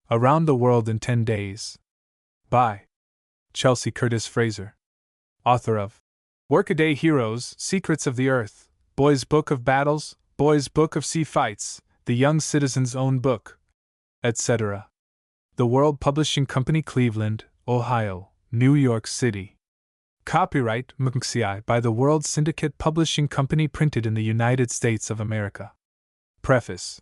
Around the World in 10 Days. By Chelsea Curtis Fraser. Author of Workaday Heroes, Secrets of the Earth, Boy's Book of Battles, Boy's Book of Sea Fights, The Young Citizen's Own Book, etc. The World Publishing Company, Cleveland, Ohio, New York City. Copyright MCI by the World Syndicate Publishing Company, printed in the United States of America. Preface.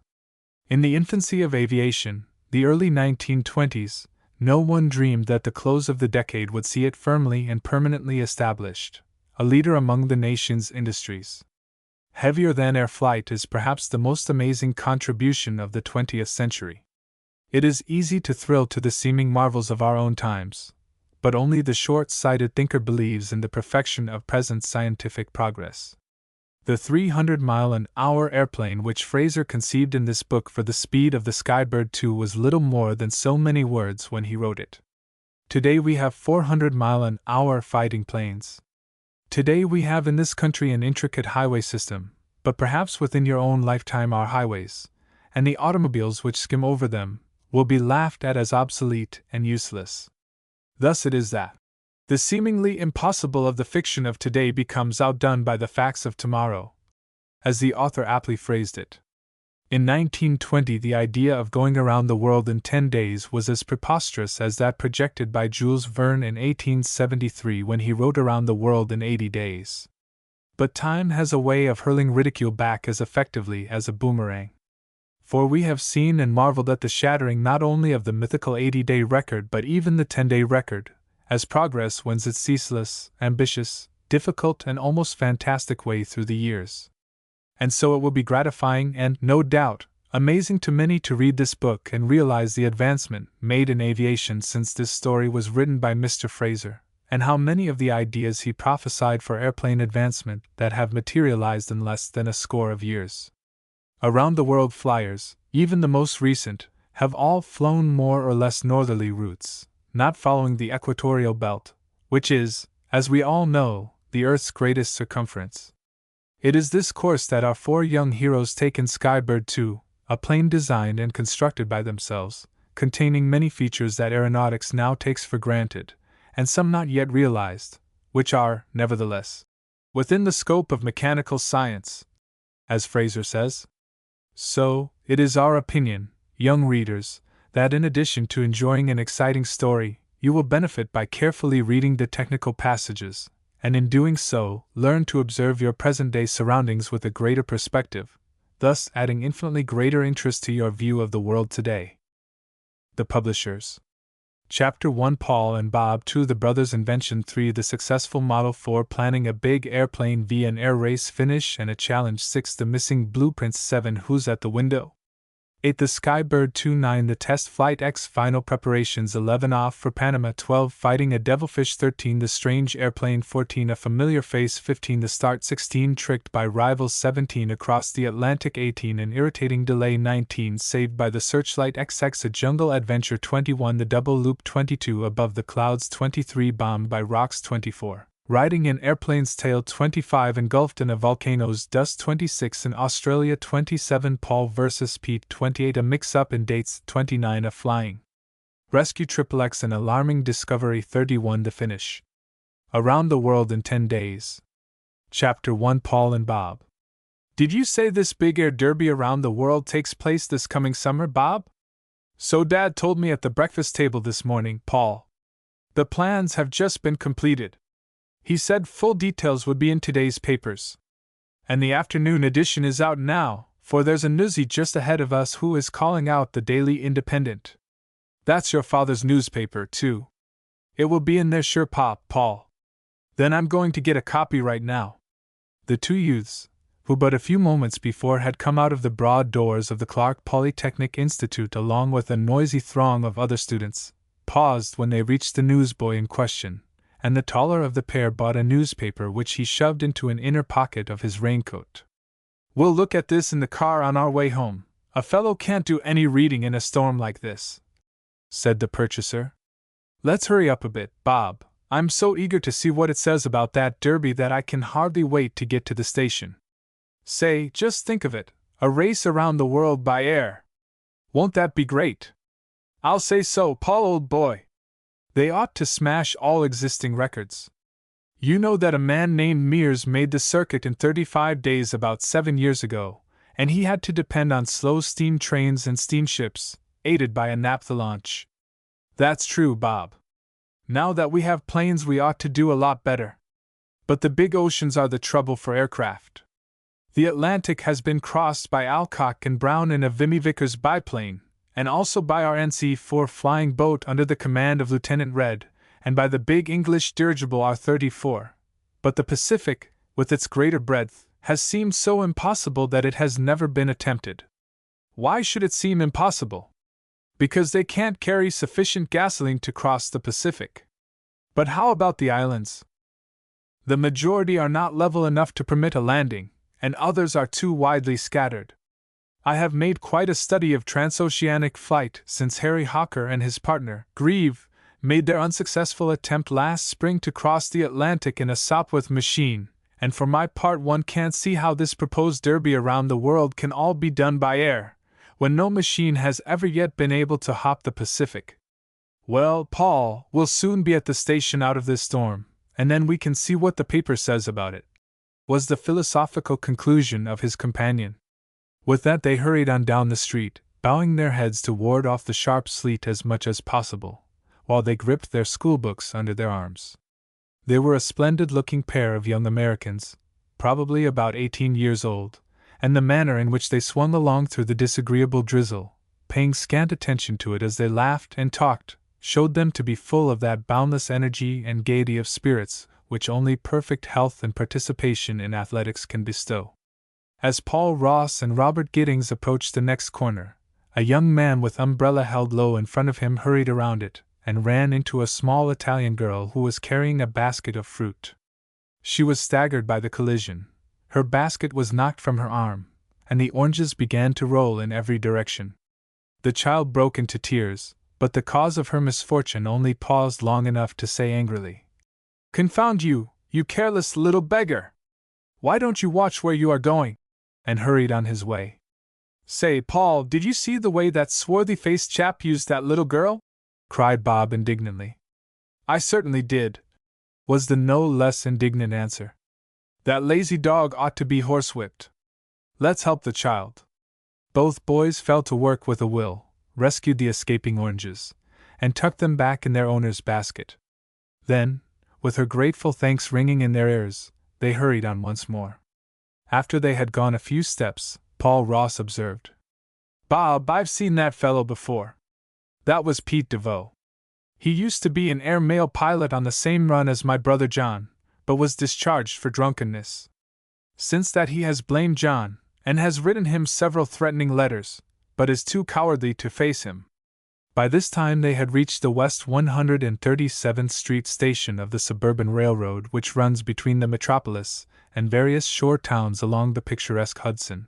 In the infancy of aviation, the early 1920s, no one dreamed that the close of the decade would see it firmly and permanently established, a leader among the nation's industries. Heavier than air flight is perhaps the most amazing contribution of the 20th century. It is easy to thrill to the seeming marvels of our own times, but only the short-sighted thinker believes in the perfection of present scientific progress. The 300-mile-an-hour airplane which Fraser conceived in this book for the speed of the Skybird 2 was little more than so many words when he wrote it. Today we have 400-mile-an-hour fighting planes. Today we have in this country an intricate highway system, but perhaps within your own lifetime our highways, and the automobiles which skim over them, will be laughed at as obsolete and useless. Thus it is that the seemingly impossible of the fiction of today becomes outdone by the facts of tomorrow, as the author aptly phrased it. In 1920, the idea of going around the world in 10 days was as preposterous as that projected by Jules Verne in 1873 when he wrote Around the World in 80 Days. But time has a way of hurling ridicule back as effectively as a boomerang. For we have seen and marveled at the shattering not only of the mythical 80-day record but even the 10-day record, as progress wends its ceaseless, ambitious, difficult, and almost fantastic way through the years. And so it will be gratifying and, no doubt, amazing to many to read this book and realize the advancement made in aviation since this story was written by Mr. Fraser, and how many of the ideas he prophesied for airplane advancement that have materialized in less than a score of years. Around the world flyers, even the most recent, have all flown more or less northerly routes, not following the equatorial belt, which is, as we all know, the Earth's greatest circumference. It is this course that our four young heroes take in Skybird 2, a plane designed and constructed by themselves, containing many features that aeronautics now takes for granted, and some not yet realized, which are, nevertheless, within the scope of mechanical science, as Fraser says. So, it is our opinion, young readers, that in addition to enjoying an exciting story, you will benefit by carefully reading the technical passages, and in doing so, learn to observe your present-day surroundings with a greater perspective, thus adding infinitely greater interest to your view of the world today. The Publishers. Chapter 1, Paul and Bob 2, The Brothers' Invention 3, The Successful Model 4, Planning a Big Airplane v, An Air Race Finish and a Challenge 6, The Missing Blueprints 7, Who's at the Window? 8. The Skybird 2, 9. The Test Flight X, Final Preparations 11. Off for Panama 12. Fighting a Devilfish 13. The Strange Airplane 14. A Familiar Face 15. The Start 16. Tricked by Rivals 17. Across the Atlantic 18. An Irritating Delay 19. Saved by the Searchlight XX. A Jungle Adventure 21. The Double Loop 22. Above the Clouds 23. Bombed by Rocks 24. Riding an Airplane's Tail 25. Engulfed in a Volcano's Dust 26. In Australia 27. Paul vs. Pete 28. A Mix-Up in Dates 29. A Flying Rescue XXX. An Alarming Discovery 31. The Finish. Around the World in 10 Days. Chapter 1, Paul and Bob. Did you say this big air derby around the world takes place this coming summer, Bob? So Dad told me at the breakfast table this morning, Paul. The plans have just been completed. He said full details would be in today's papers. And the afternoon edition is out now, for there's a newsie just ahead of us who is calling out the Daily Independent. That's your father's newspaper, too. It will be in there sure, Paul. Then I'm going to get a copy right now. The two youths, who but a few moments before had come out of the broad doors of the Clark Polytechnic Institute along with a noisy throng of other students, paused when they reached the newsboy in question, and the taller of the pair bought a newspaper which he shoved into an inner pocket of his raincoat. We'll look at this in the car on our way home. A fellow can't do any reading in a storm like this, said the purchaser. Let's hurry up a bit, Bob. I'm so eager to see what it says about that derby that I can hardly wait to get to the station. Say, just think of it, a race around the world by air. Won't that be great? I'll say so, Paul, old boy. They ought to smash all existing records. You know that a man named Mears made the circuit in 35 days about 7 years ago, and he had to depend on slow steam trains and steamships, aided by a naphtha launch. That's true, Bob. Now that we have planes, we ought to do a lot better. But the big oceans are the trouble for aircraft. The Atlantic has been crossed by Alcock and Brown in a Vimy Vickers biplane, and also by our NC-4 flying boat under the command of Lieutenant Red, and by the big English dirigible R-34. But the Pacific, with its greater breadth, has seemed so impossible that it has never been attempted. Why should it seem impossible? Because they can't carry sufficient gasoline to cross the Pacific. But how about the islands? The majority are not level enough to permit a landing, and others are too widely scattered. I have made quite a study of transoceanic flight since Harry Hawker and his partner, Grieve, made their unsuccessful attempt last spring to cross the Atlantic in a Sopwith machine, and for my part one can't see how this proposed derby around the world can all be done by air, when no machine has ever yet been able to hop the Pacific. Well, Paul, we'll soon be at the station out of this storm, and then we can see what the paper says about it, was the philosophical conclusion of his companion. With that they hurried on down the street, bowing their heads to ward off the sharp sleet as much as possible, while they gripped their schoolbooks under their arms. They were a splendid-looking pair of young Americans, probably about 18 years old, and the manner in which they swung along through the disagreeable drizzle, paying scant attention to it as they laughed and talked, showed them to be full of that boundless energy and gaiety of spirits which only perfect health and participation in athletics can bestow. As Paul Ross and Robert Giddings approached the next corner, a young man with umbrella held low in front of him hurried around it, and ran into a small Italian girl who was carrying a basket of fruit. She was staggered by the collision. Her basket was knocked from her arm, and the oranges began to roll in every direction. The child broke into tears, but the cause of her misfortune only paused long enough to say angrily, "Confound you, you careless little beggar! Why don't you watch where you are going?" and hurried on his way. "Say, Paul, did you see the way that swarthy-faced chap used that little girl?" cried Bob indignantly. "I certainly did," was the no less indignant answer. "That lazy dog ought to be horsewhipped. Let's help the child." Both boys fell to work with a will, rescued the escaping oranges, and tucked them back in their owner's basket. Then, with her grateful thanks ringing in their ears, they hurried on once more. After they had gone a few steps, Paul Ross observed, "Bob, I've seen that fellow before. That was Pete DeVoe. He used to be an air mail pilot on the same run as my brother John, but was discharged for drunkenness. Since that he has blamed John, and has written him several threatening letters, but is too cowardly to face him." By this time they had reached the West 137th Street station of the suburban railroad which runs between the metropolis and various shore towns along the picturesque Hudson.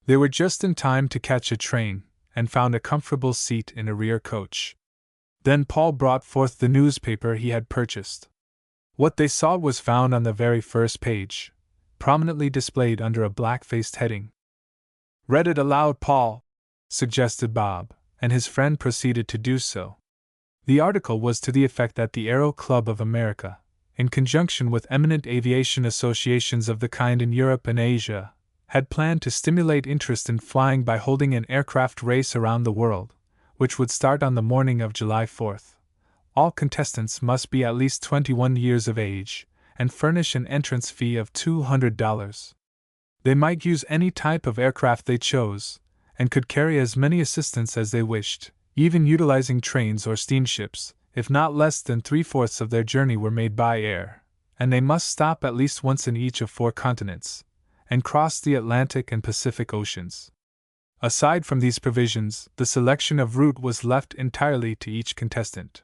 They were just in time to catch a train, and found a comfortable seat in a rear coach. Then Paul brought forth the newspaper he had purchased. What they saw was found on the very first page, prominently displayed under a black-faced heading. "Read it aloud, Paul," suggested Bob, and his friend proceeded to do so. The article was to the effect that the Aero Club of America, in conjunction with eminent aviation associations of the kind in Europe and Asia, had planned to stimulate interest in flying by holding an aircraft race around the world, which would start on the morning of July 4th. All contestants must be at least 21 years of age, and furnish an entrance fee of $200. They might use any type of aircraft they chose, and could carry as many assistants as they wished, even utilizing trains or steamships. If not less than 3/4 of their journey were made by air, and they must stop at least once in each of 4 continents, and cross the Atlantic and Pacific Oceans. Aside from these provisions, the selection of route was left entirely to each contestant.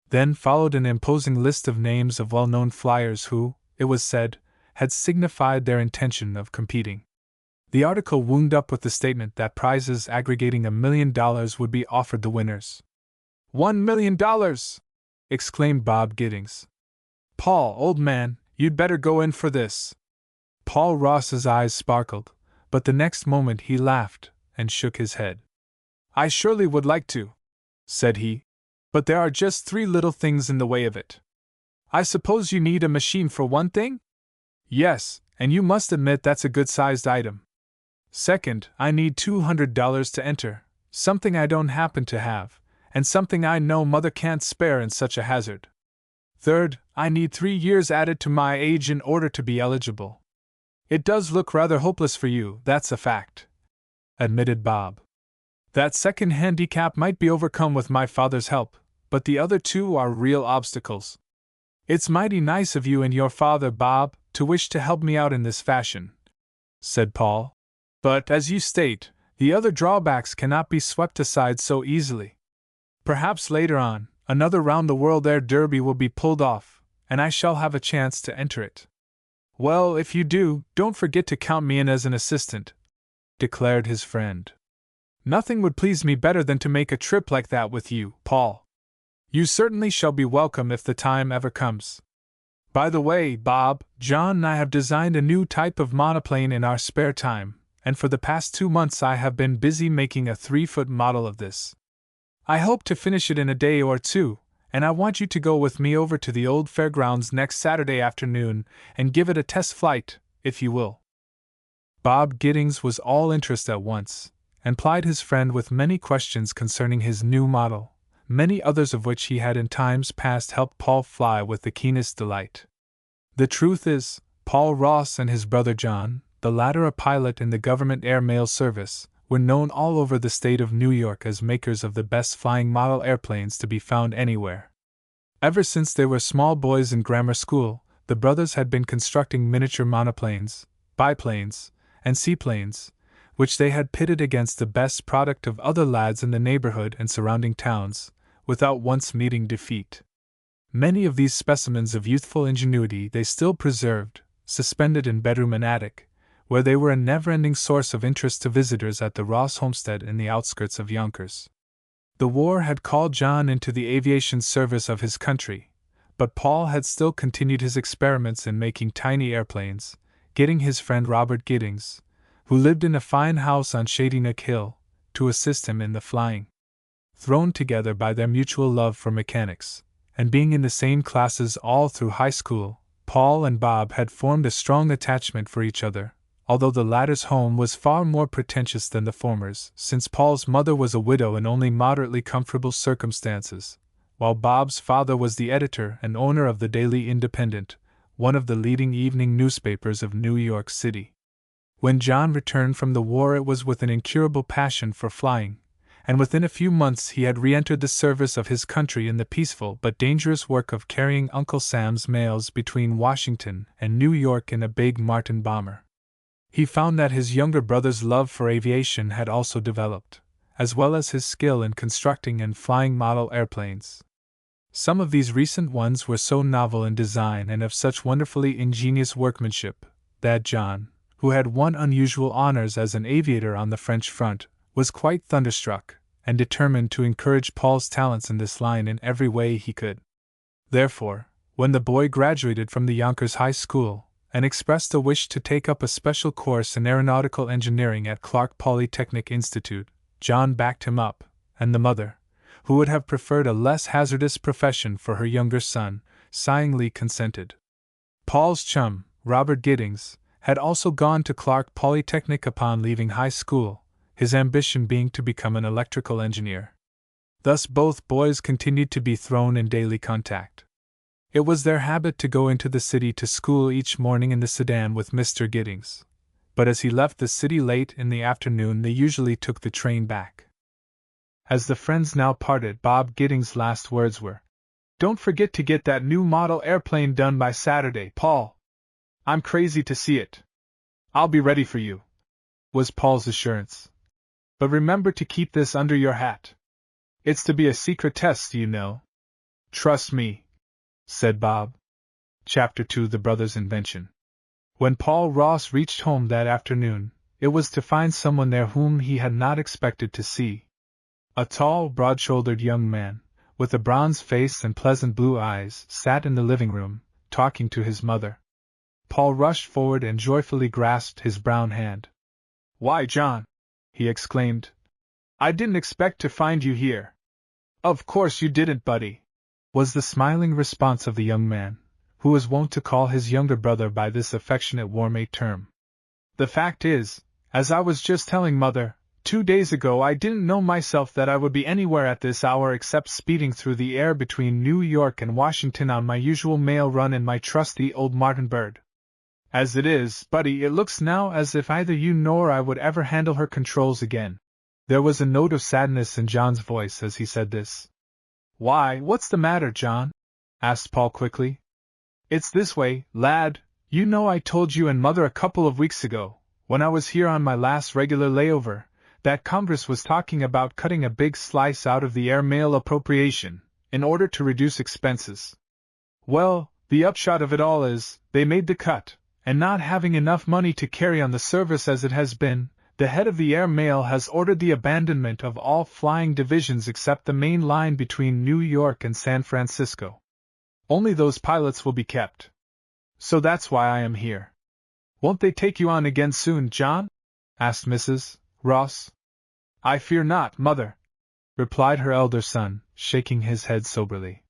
Then followed an imposing list of names of well-known flyers who, it was said, had signified their intention of competing. The article wound up with the statement that prizes aggregating $1 million would be offered the winners. $1 million! Exclaimed Bob Giddings. "Paul, old man, you'd better go in for this." Paul Ross's eyes sparkled, but the next moment he laughed and shook his head. "I surely would like to," said he, "but there are just 3 little things in the way of it. I suppose you need a machine for one thing?" "Yes, and you must admit that's a good-sized item. Second, I need $200 to enter, something I don't happen to have, and something I know Mother can't spare in such a hazard. Third, I need 3 years added to my age in order to be eligible." "It does look rather hopeless for you, that's a fact," admitted Bob. "That second handicap might be overcome with my father's help, but the other 2 are real obstacles." "It's mighty nice of you and your father, Bob, to wish to help me out in this fashion," said Paul. "But, as you state, the other drawbacks cannot be swept aside so easily. Perhaps later on, another round-the-world air derby will be pulled off, and I shall have a chance to enter it." "Well, if you do, don't forget to count me in as an assistant," declared his friend. "Nothing would please me better than to make a trip like that with you, Paul. You certainly shall be welcome if the time ever comes. By the way, Bob, John and I have designed a new type of monoplane in our spare time, and for the past 2 months I have been busy making a 3-foot model of this. I hope to finish it in a day or 2, and I want you to go with me over to the old fairgrounds next Saturday afternoon and give it a test flight, if you will." Bob Giddings was all interest at once, and plied his friend with many questions concerning his new model, many others of which he had in times past helped Paul fly with the keenest delight. The truth is, Paul Ross and his brother John, the latter a pilot in the government air mail service, were known all over the state of New York as makers of the best flying model airplanes to be found anywhere. Ever since they were small boys in grammar school, the brothers had been constructing miniature monoplanes, biplanes, and seaplanes, which they had pitted against the best product of other lads in the neighborhood and surrounding towns, without once meeting defeat. Many of these specimens of youthful ingenuity they still preserved, suspended in bedroom and attic, where they were a never-ending source of interest to visitors at the Ross homestead in the outskirts of Yonkers. The war had called John into the aviation service of his country, but Paul had still continued his experiments in making tiny airplanes, getting his friend Robert Giddings, who lived in a fine house on Shady Nook Hill, to assist him in the flying. Thrown together by their mutual love for mechanics, and being in the same classes all through high school, Paul and Bob had formed a strong attachment for each other, although the latter's home was far more pretentious than the former's, since Paul's mother was a widow in only moderately comfortable circumstances, while Bob's father was the editor and owner of the Daily Independent, one of the leading evening newspapers of New York City. When John returned from the war it was with an incurable passion for flying, and within a few months he had re-entered the service of his country in the peaceful but dangerous work of carrying Uncle Sam's mails between Washington and New York in a big Martin bomber. He found that his younger brother's love for aviation had also developed, as well as his skill in constructing and flying model airplanes. Some of these recent ones were so novel in design and of such wonderfully ingenious workmanship, that John, who had won unusual honors as an aviator on the French front, was quite thunderstruck, and determined to encourage Paul's talents in this line in every way he could. Therefore, when the boy graduated from the Yonkers High School, and expressed a wish to take up a special course in aeronautical engineering at Clark Polytechnic Institute, John backed him up, and the mother, who would have preferred a less hazardous profession for her younger son, sighingly consented. Paul's chum, Robert Giddings, had also gone to Clark Polytechnic upon leaving high school, his ambition being to become an electrical engineer. Thus both boys continued to be thrown in daily contact. It was their habit to go into the city to school each morning in the sedan with Mr. Giddings, but as he left the city late in the afternoon they usually took the train back. As the friends now parted, Bob Giddings' last words were, "Don't forget to get that new model airplane done by Saturday, Paul. I'm crazy to see it." "I'll be ready for you," was Paul's assurance. "But remember to keep this under your hat. It's to be a secret test, you know." "Trust me," said Bob. Chapter 2: The Brothers' Invention. When Paul Ross reached home that afternoon, it was to find someone there whom he had not expected to see. A tall, broad-shouldered young man, with a bronze face and pleasant blue eyes, sat in the living room, talking to his mother. Paul rushed forward and joyfully grasped his brown hand. "Why, John!" he exclaimed. "I didn't expect to find you here. Of course you didn't, buddy, was the smiling response of the young man, who was wont to call his younger brother by this affectionate warmate term. The fact is, as I was just telling Mother, 2 days ago I didn't know myself that I would be anywhere at this hour except speeding through the air between New York and Washington on my usual mail run in my trusty old Martin bird. As it is, buddy, it looks now as if either you nor I would ever handle her controls again. There was a note of sadness in John's voice as he said this. Why, what's the matter, John? Asked Paul quickly. It's this way, lad. You know I told you and Mother a couple of weeks ago, when I was here on my last regular layover, that Congress was talking about cutting a big slice out of the air mail appropriation, in order to reduce expenses. Well, the upshot of it all is, they made the cut, and not having enough money to carry on the service as it has been, the head of the air mail has ordered the abandonment of all flying divisions except the main line between New York and San Francisco. Only those pilots will be kept. So that's why I am here. Won't they take you on again soon, John? Asked Mrs. Ross. I fear not, Mother, replied her elder son, shaking his head soberly.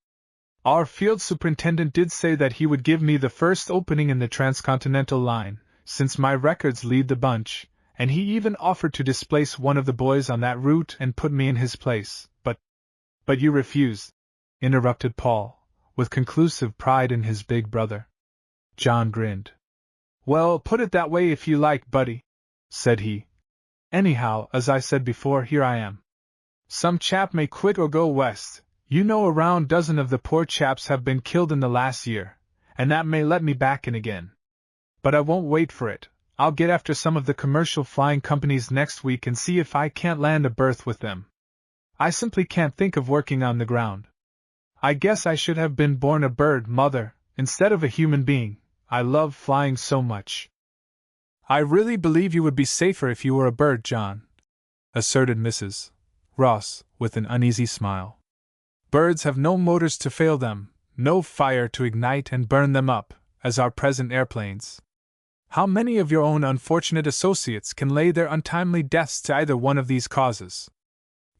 Our field superintendent did say that he would give me the first opening in the transcontinental line, since my records lead the bunch, and he even offered to displace one of the boys on that route and put me in his place, but you refused, interrupted Paul, with conclusive pride in his big brother. John grinned. Well, put it that way if you like, buddy, said he. Anyhow, as I said before, here I am. Some chap may quit or go west. You know, a round dozen of the poor chaps have been killed in the last year, and that may let me back in again. But I won't wait for it. I'll get after some of the commercial flying companies next week and see if I can't land a berth with them. I simply can't think of working on the ground. I guess I should have been born a bird, Mother, instead of a human being. I love flying so much. I really believe you would be safer if you were a bird, John, asserted Mrs. Ross, with an uneasy smile. Birds have no motors to fail them, no fire to ignite and burn them up, as our present airplanes. How many of your own unfortunate associates can lay their untimely deaths to either one of these causes?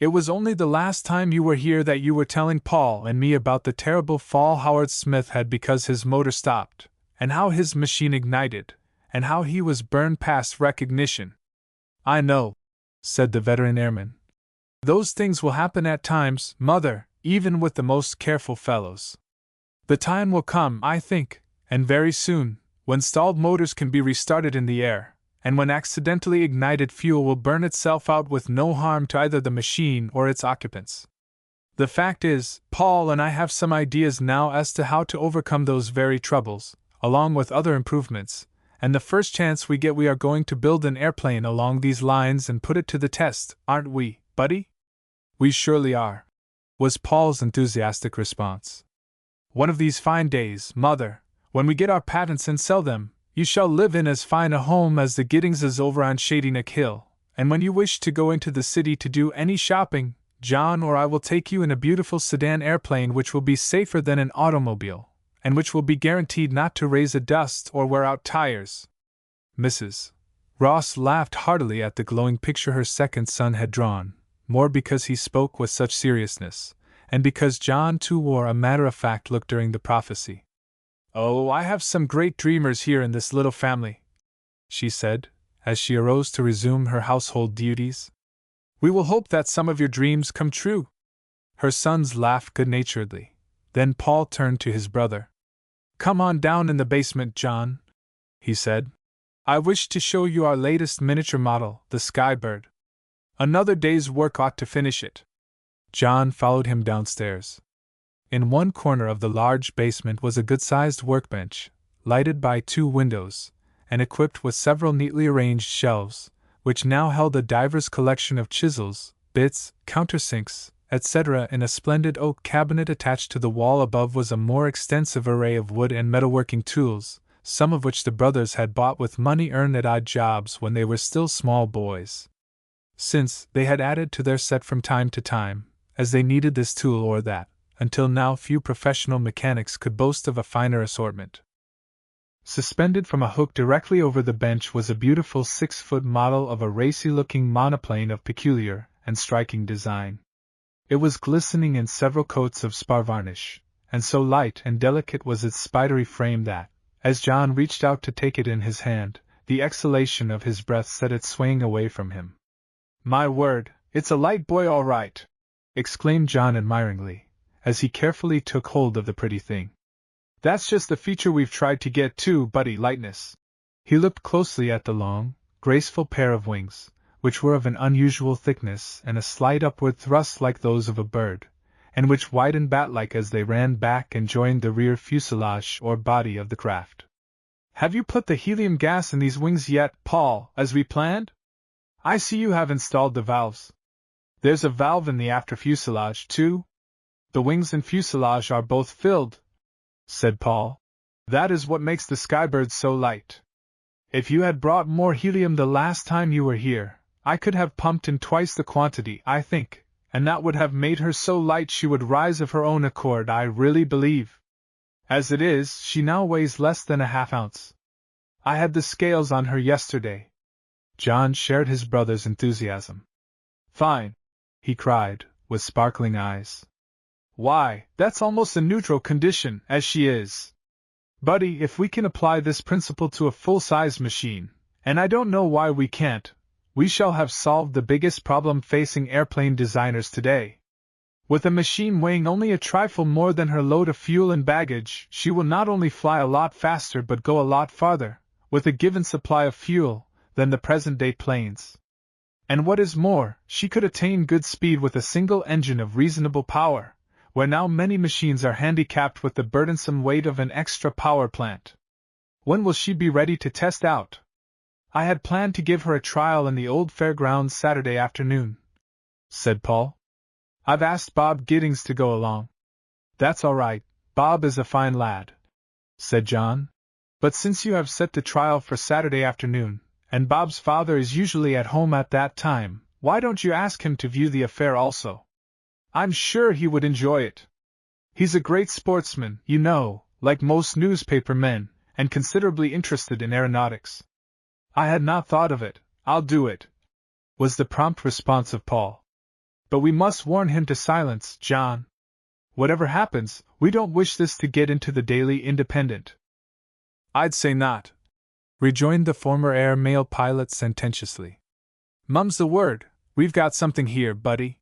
It was only the last time you were here that you were telling Paul and me about the terrible fall Howard Smith had because his motor stopped, and how his machine ignited, and how he was burned past recognition. I know, said the veteran airman. Those things will happen at times, Mother, even with the most careful fellows. The time will come, I think, and very soon, when stalled motors can be restarted in the air, and when accidentally ignited fuel will burn itself out with no harm to either the machine or its occupants. The fact is, Paul and I have some ideas now as to how to overcome those very troubles, along with other improvements, and the first chance we get we are going to build an airplane along these lines and put it to the test, aren't we, buddy? We surely are, was Paul's enthusiastic response. One of these fine days, Mother, when we get our patents and sell them, you shall live in as fine a home as the Giddingses over on Shady Neck Hill, and when you wish to go into the city to do any shopping, John or I will take you in a beautiful sedan airplane which will be safer than an automobile, and which will be guaranteed not to raise a dust or wear out tires. Mrs. Ross laughed heartily at the glowing picture her second son had drawn, more because he spoke with such seriousness, and because John too wore a matter-of-fact look during the prophecy. Oh, I have some great dreamers here in this little family, she said, as she arose to resume her household duties. We will hope that some of your dreams come true. Her sons laughed good-naturedly. Then Paul turned to his brother. Come on down in the basement, John, he said. I wish to show you our latest miniature model, the Skybird. Another day's work ought to finish it. John followed him downstairs. In one corner of the large basement was a good-sized workbench, lighted by 2 windows, and equipped with several neatly arranged shelves, which now held a diverse collection of chisels, bits, countersinks, etc. In a splendid oak cabinet attached to the wall above was a more extensive array of wood and metalworking tools, some of which the brothers had bought with money earned at odd jobs when they were still small boys. Since they had added to their set from time to time, as they needed this tool or that, until now few professional mechanics could boast of a finer assortment. Suspended from a hook directly over the bench was a beautiful 6-foot model of a racy-looking monoplane of peculiar and striking design. It was glistening in several coats of spar varnish, and so light and delicate was its spidery frame that, as John reached out to take it in his hand, the exhalation of his breath set it swaying away from him. "My word, it's a light boy all right!" exclaimed John admiringly, as he carefully took hold of the pretty thing. "That's just the feature we've tried to get to, buddy, lightness." He looked closely at the long, graceful pair of wings, which were of an unusual thickness and a slight upward thrust like those of a bird, and which widened bat-like as they ran back and joined the rear fuselage or body of the craft. "Have you put the helium gas in these wings yet, Paul, as we planned? I see you have installed the valves. There's a valve in the after fuselage, too?" "The wings and fuselage are both filled," said Paul. "That is what makes the Skybird so light. If you had brought more helium the last time you were here, I could have pumped in twice the quantity, I think, and that would have made her so light she would rise of her own accord, I really believe. As it is, she now weighs less than a half-ounce. I had the scales on her yesterday." John shared his brother's enthusiasm. "Fine!" he cried, with sparkling eyes. "Why, that's almost a neutral condition, as she is. Buddy, if we can apply this principle to a full-sized machine, and I don't know why we can't, we shall have solved the biggest problem facing airplane designers today. With a machine weighing only a trifle more than her load of fuel and baggage, she will not only fly a lot faster but go a lot farther, with a given supply of fuel, than the present-day planes. And what is more, she could attain good speed with a single engine of reasonable power, where now many machines are handicapped with the burdensome weight of an extra power plant. When will she be ready to test out?" "I had planned to give her a trial in the old fairgrounds Saturday afternoon," said Paul. "I've asked Bob Giddings to go along." "That's all right, Bob is a fine lad," said John. "But since you have set the trial for Saturday afternoon, and Bob's father is usually at home at that time, why don't you ask him to view the affair also? I'm sure he would enjoy it. He's a great sportsman, you know, like most newspaper men, and considerably interested in aeronautics." "I had not thought of it. I'll do it," was the prompt response of Paul. "But we must warn him to silence, John. Whatever happens, we don't wish this to get into the Daily Independent." "I'd say not," rejoined the former air mail pilot sententiously. "Mum's the word, we've got something here, buddy.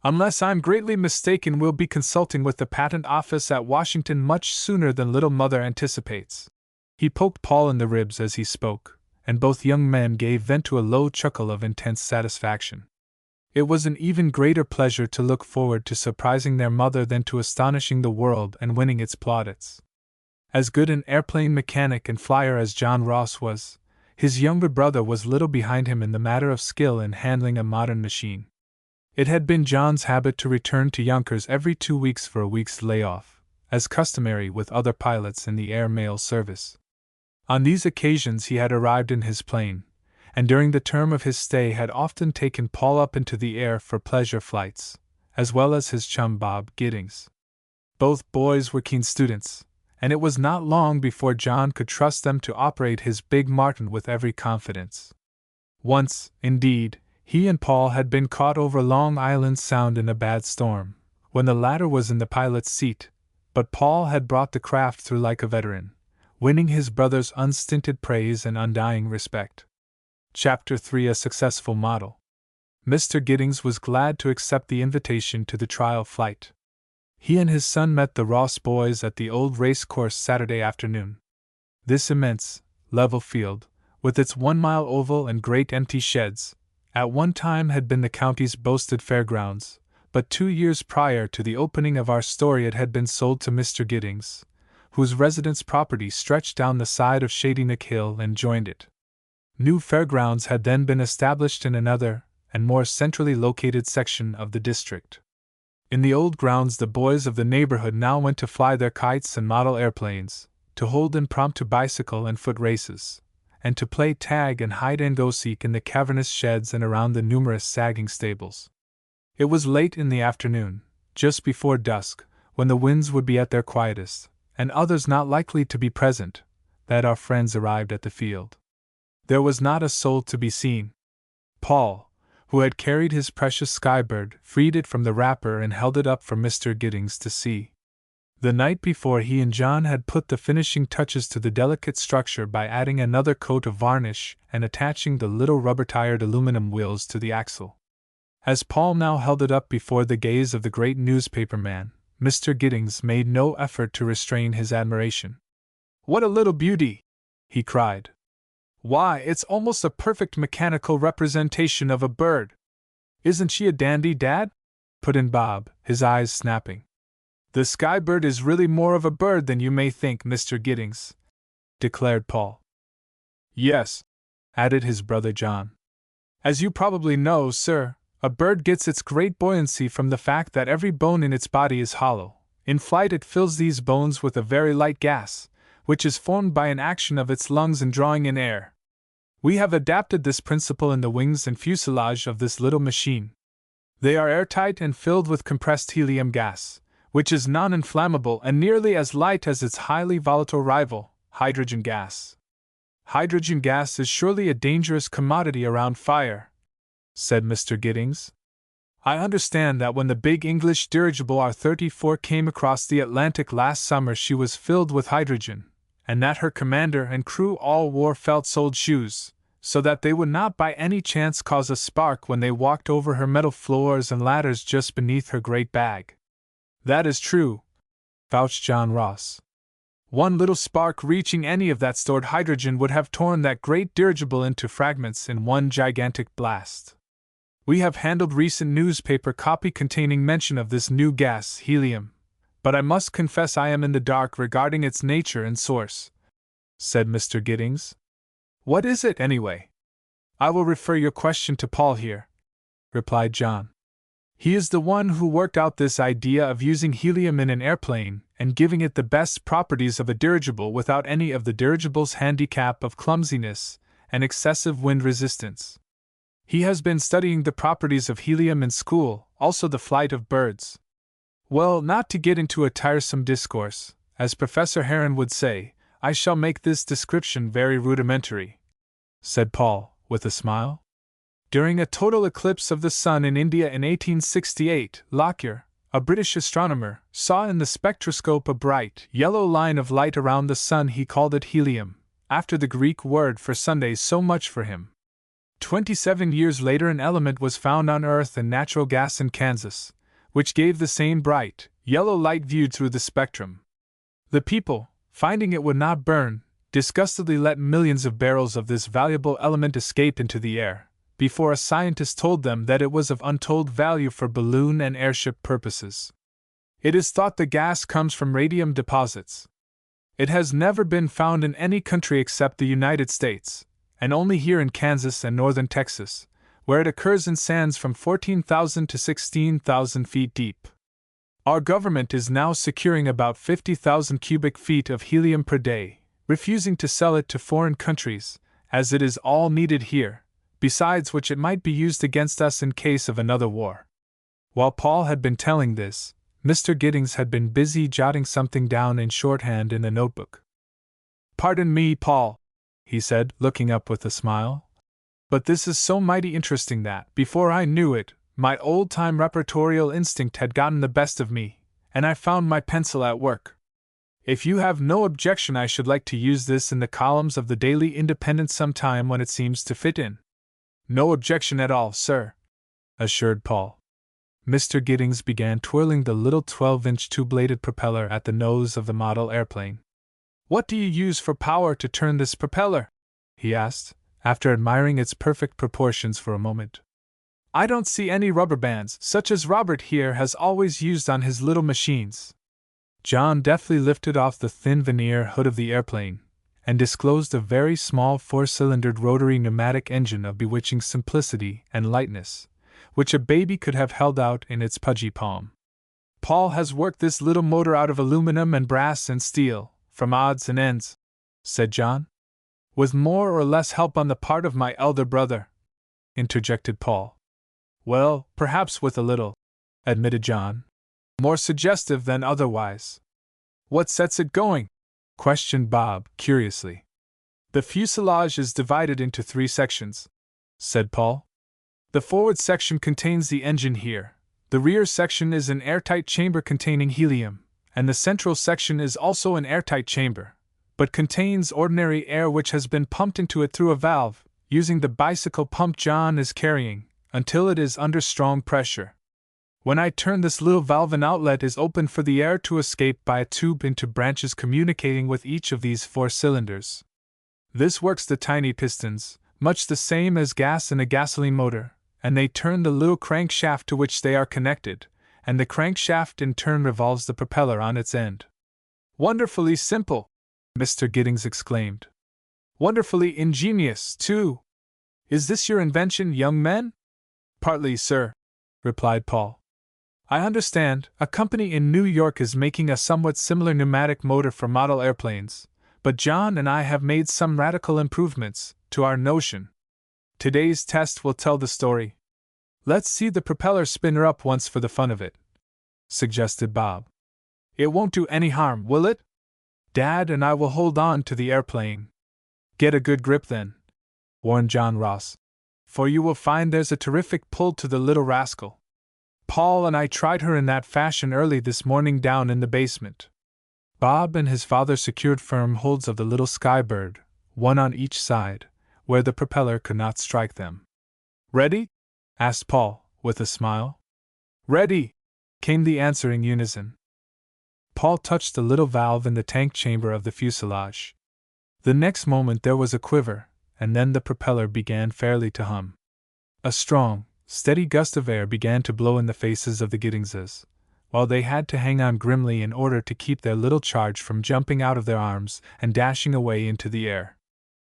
Unless I'm greatly mistaken, we'll be consulting with the Patent Office at Washington much sooner than little mother anticipates." He poked Paul in the ribs as he spoke, and both young men gave vent to a low chuckle of intense satisfaction. It was an even greater pleasure to look forward to surprising their mother than to astonishing the world and winning its plaudits. As good an airplane mechanic and flyer as John Ross was, his younger brother was little behind him in the matter of skill in handling a modern machine. It had been John's habit to return to Yonkers every 2 weeks for a week's layoff, as customary with other pilots in the air mail service. On these occasions he had arrived in his plane, and during the term of his stay had often taken Paul up into the air for pleasure flights, as well as his chum Bob Giddings. Both boys were keen students, and it was not long before John could trust them to operate his big Martin with every confidence. Once, indeed, he and Paul had been caught over Long Island Sound in a bad storm, when the latter was in the pilot's seat, but Paul had brought the craft through like a veteran, winning his brother's unstinted praise and undying respect. Chapter 3: A Successful Model. Mr. Giddings was glad to accept the invitation to the trial flight. He and his son met the Ross boys at the old race course Saturday afternoon. This immense, level field, with its 1-mile oval and great empty sheds, at one time had been the county's boasted fairgrounds, but 2 years prior to the opening of our story it had been sold to Mr. Giddings, whose residence property stretched down the side of Shady Neck Hill and joined it. New fairgrounds had then been established in another, and more centrally located section of the district. In the old grounds the boys of the neighborhood now went to fly their kites and model airplanes, to hold impromptu bicycle and foot races, and to play tag and hide-and-go-seek in the cavernous sheds and around the numerous sagging stables. It was late in the afternoon, just before dusk, when the winds would be at their quietest, and others not likely to be present, that our friends arrived at the field. There was not a soul to be seen. Paul, who had carried his precious skybird, freed it from the wrapper and held it up for Mr. Giddings to see. The night before, he and John had put the finishing touches to the delicate structure by adding another coat of varnish and attaching the little rubber-tired aluminum wheels to the axle. As Paul now held it up before the gaze of the great newspaper man, Mr. Giddings made no effort to restrain his admiration. "What a little beauty!" he cried. "Why, it's almost a perfect mechanical representation of a bird." "Isn't she a dandy, Dad?" put in Bob, his eyes snapping. "The skybird is really more of a bird than you may think, Mr. Giddings," declared Paul. "Yes," added his brother John. "As you probably know, sir, a bird gets its great buoyancy from the fact that every bone in its body is hollow. In flight it fills these bones with a very light gas, which is formed by an action of its lungs in drawing in air. We have adapted this principle in the wings and fuselage of this little machine. They are airtight and filled with compressed helium gas, which is non-inflammable and nearly as light as its highly volatile rival, hydrogen gas." "Hydrogen gas is surely a dangerous commodity around fire," said Mr. Giddings. "I understand that when the big English dirigible R-34 came across the Atlantic last summer she was filled with hydrogen, and that her commander and crew all wore felt-soled shoes, so that they would not by any chance cause a spark when they walked over her metal floors and ladders just beneath her great bag." "That is true," vouched John Ross. "One little spark reaching any of that stored hydrogen would have torn that great dirigible into fragments in one gigantic blast. We have handled recent newspaper copy containing mention of this new gas, helium, but I must confess I am in the dark regarding its nature and source," said Mr. Giddings. "What is it, anyway?" "I will refer your question to Paul here," replied John. "He is the one who worked out this idea of using helium in an airplane and giving it the best properties of a dirigible without any of the dirigible's handicap of clumsiness and excessive wind resistance. He has been studying the properties of helium in school, also the flight of birds. Well, not to get into a tiresome discourse, as Professor Heron would say, I shall make this description very rudimentary," said Paul, with a smile. "During a total eclipse of the sun in India in 1868, Lockyer, a British astronomer, saw in the spectroscope a bright, yellow line of light around the sun. He called it helium, after the Greek word for Sunday. So much for him. 27 years later an element was found on Earth in natural gas in Kansas, which gave the same bright, yellow light viewed through the spectrum. The people, finding it would not burn, disgustedly let millions of barrels of this valuable element escape into the air, before a scientist told them that it was of untold value for balloon and airship purposes. It is thought the gas comes from radium deposits. It has never been found in any country except the United States, and only here in Kansas and northern Texas, where it occurs in sands from 14,000 to 16,000 feet deep. Our government is now securing about 50,000 cubic feet of helium per day, refusing to sell it to foreign countries, as it is all needed here, besides which it might be used against us in case of another war." While Paul had been telling this, Mr. Giddings had been busy jotting something down in shorthand in a notebook. "Pardon me, Paul," he said, looking up with a smile, "but this is so mighty interesting that, before I knew it, my old-time repertorial instinct had gotten the best of me, and I found my pencil at work. If you have no objection, I should like to use this in the columns of the Daily Independent some time when it seems to fit in." "No objection at all, sir," assured Paul. Mr. Giddings began twirling the little 12-inch two-bladed propeller at the nose of the model airplane. "What do you use for power to turn this propeller?" he asked, after admiring its perfect proportions for a moment. "I don't see any rubber bands, such as Robert here has always used on his little machines." John deftly lifted off the thin veneer hood of the airplane, and disclosed a very small four-cylindered rotary pneumatic engine of bewitching simplicity and lightness, which a baby could have held out in its pudgy palm. "Paul has worked this little motor out of aluminum and brass and steel, from odds and ends," said John. "With more or less help on the part of my elder brother," interjected Paul. "Well, perhaps with a little," admitted John. "More suggestive than otherwise." "What sets it going?" questioned Bob, curiously. "The fuselage is divided into 3 sections," said Paul. The forward section contains the engine here, the rear section is an airtight chamber containing helium, and the central section is also an airtight chamber, but contains ordinary air which has been pumped into it through a valve, using the bicycle pump John is carrying, until it is under strong pressure. When I turn this little valve, an outlet is opened for the air to escape by a tube into branches communicating with each of these 4 cylinders. This works the tiny pistons, much the same as gas in a gasoline motor, and they turn the little crankshaft to which they are connected, and the crankshaft in turn revolves the propeller on its end. Wonderfully simple, Mr. Giddings exclaimed. Wonderfully ingenious, too. Is this your invention, young men? Partly, sir, replied Paul. I understand, a company in New York is making a somewhat similar pneumatic motor for model airplanes, but John and I have made some radical improvements to our notion. Today's test will tell the story. Let's see the propeller spin her up once for the fun of it, suggested Bob. It won't do any harm, will it? Dad and I will hold on to the airplane. Get a good grip then, warned John Ross, for you will find there's a terrific pull to the little rascal. Paul and I tried her in that fashion early this morning down in the basement. Bob and his father secured firm holds of the little skybird, one on each side, where the propeller could not strike them. Ready? Asked Paul, with a smile. Ready, came the answer in unison. Paul touched the little valve in the tank chamber of the fuselage. The next moment there was a quiver, and then the propeller began fairly to hum. A strong, steady gust of air began to blow in the faces of the Giddingses, while they had to hang on grimly in order to keep their little charge from jumping out of their arms and dashing away into the air.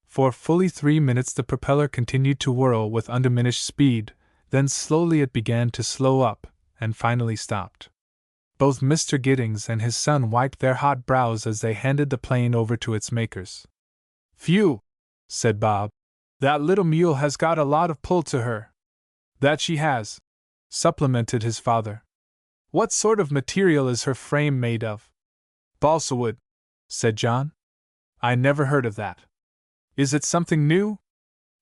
For fully 3 minutes the propeller continued to whirl with undiminished speed, then slowly it began to slow up, and finally stopped. Both Mr. Giddings and his son wiped their hot brows as they handed the plane over to its makers. Phew, said Bob. That little mule has got a lot of pull to her. That she has, supplemented his father. What sort of material is her frame made of? Balsa wood, said John. I never heard of that. Is it something new?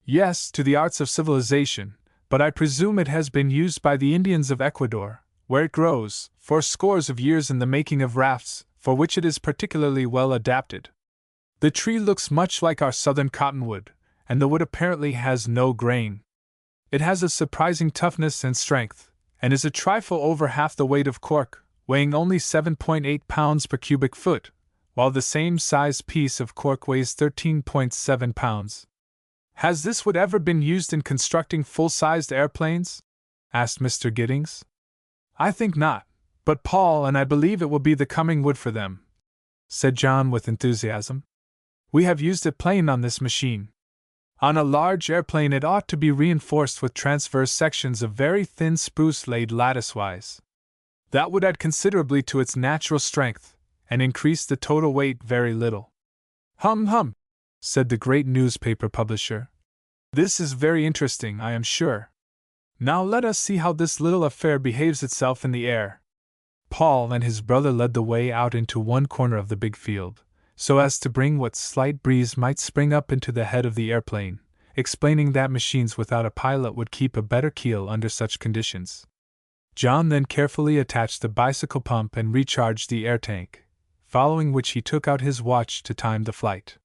Yes, to the arts of civilization, but I presume it has been used by the Indians of Ecuador, where it grows, for scores of years in the making of rafts, for which it is particularly well adapted. The tree looks much like our southern cottonwood, and the wood apparently has no grain. It has a surprising toughness and strength, and is a trifle over half the weight of cork, weighing only 7.8 pounds per cubic foot, while the same size piece of cork weighs 13.7 pounds. Has this wood ever been used in constructing full-sized airplanes? Asked Mr. Giddings. I think not, but Paul and I believe it will be the coming wood for them, said John with enthusiasm. We have used it plain on this machine. On a large airplane it ought to be reinforced with transverse sections of very thin spruce laid lattice-wise. That would add considerably to its natural strength, and increase the total weight very little. Hum, said the great newspaper publisher. This is very interesting, I am sure. Now let us see how this little affair behaves itself in the air. Paul and his brother led the way out into one corner of the big field, so as to bring what slight breeze might spring up into the head of the airplane, explaining that machines without a pilot would keep a better keel under such conditions. John then carefully attached the bicycle pump and recharged the air tank, following which he took out his watch to time the flight.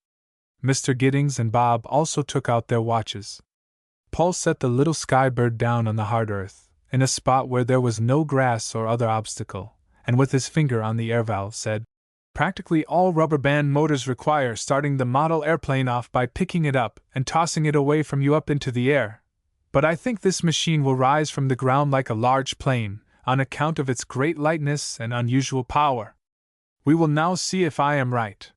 Mr. Giddings and Bob also took out their watches. Paul set the little skybird down on the hard earth, in a spot where there was no grass or other obstacle, and with his finger on the air valve said, Practically all rubber band motors require starting the model airplane off by picking it up and tossing it away from you up into the air, but I think this machine will rise from the ground like a large plane, on account of its great lightness and unusual power. We will now see if I am right.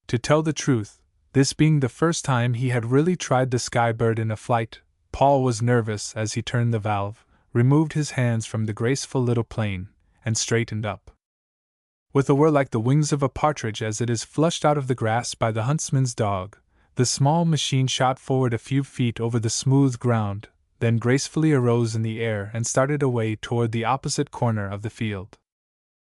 To tell the truth, this being the first time he had really tried the skybird in a flight, Paul was nervous as he turned the valve, removed his hands from the graceful little plane, and straightened up. With a whir like the wings of a partridge as it is flushed out of the grass by the huntsman's dog, the small machine shot forward a few feet over the smooth ground, then gracefully arose in the air and started away toward the opposite corner of the field.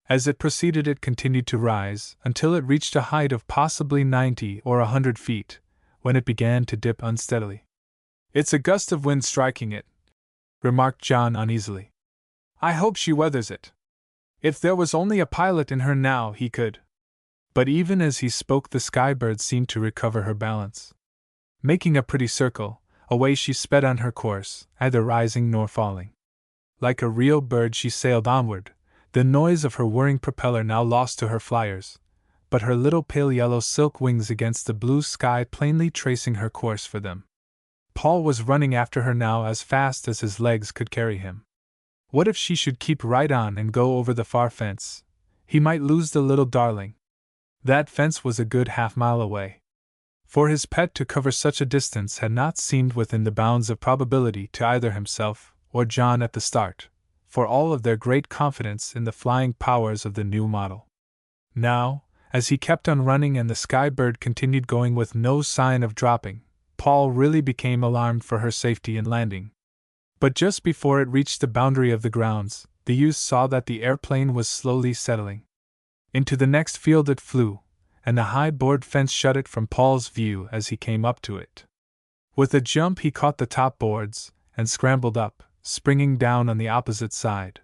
As it proceeded it continued to rise until it reached a height of possibly 90 or 100 feet, when it began to dip unsteadily. It's a gust of wind striking it, remarked John uneasily. I hope she weathers it. If there was only a pilot in her now, he could. But even as he spoke, the skybird seemed to recover her balance. Making a pretty circle, away she sped on her course, neither rising nor falling. Like a real bird she sailed onward, the noise of her whirring propeller now lost to her flyers, but her little pale yellow silk wings against the blue sky plainly tracing her course for them. Paul was running after her now as fast as his legs could carry him. What if she should keep right on and go over the far fence? He might lose the little darling. That fence was a good half-mile away. For his pet to cover such a distance had not seemed within the bounds of probability to either himself or John at the start, for all of their great confidence in the flying powers of the new model. Now, as he kept on running and the skybird continued going with no sign of dropping, Paul really became alarmed for her safety in landing. But just before it reached the boundary of the grounds, the youth saw that the airplane was slowly settling. Into the next field it flew, and the high board fence shut it from Paul's view as he came up to it. With a jump he caught the top boards, and scrambled up, springing down on the opposite side.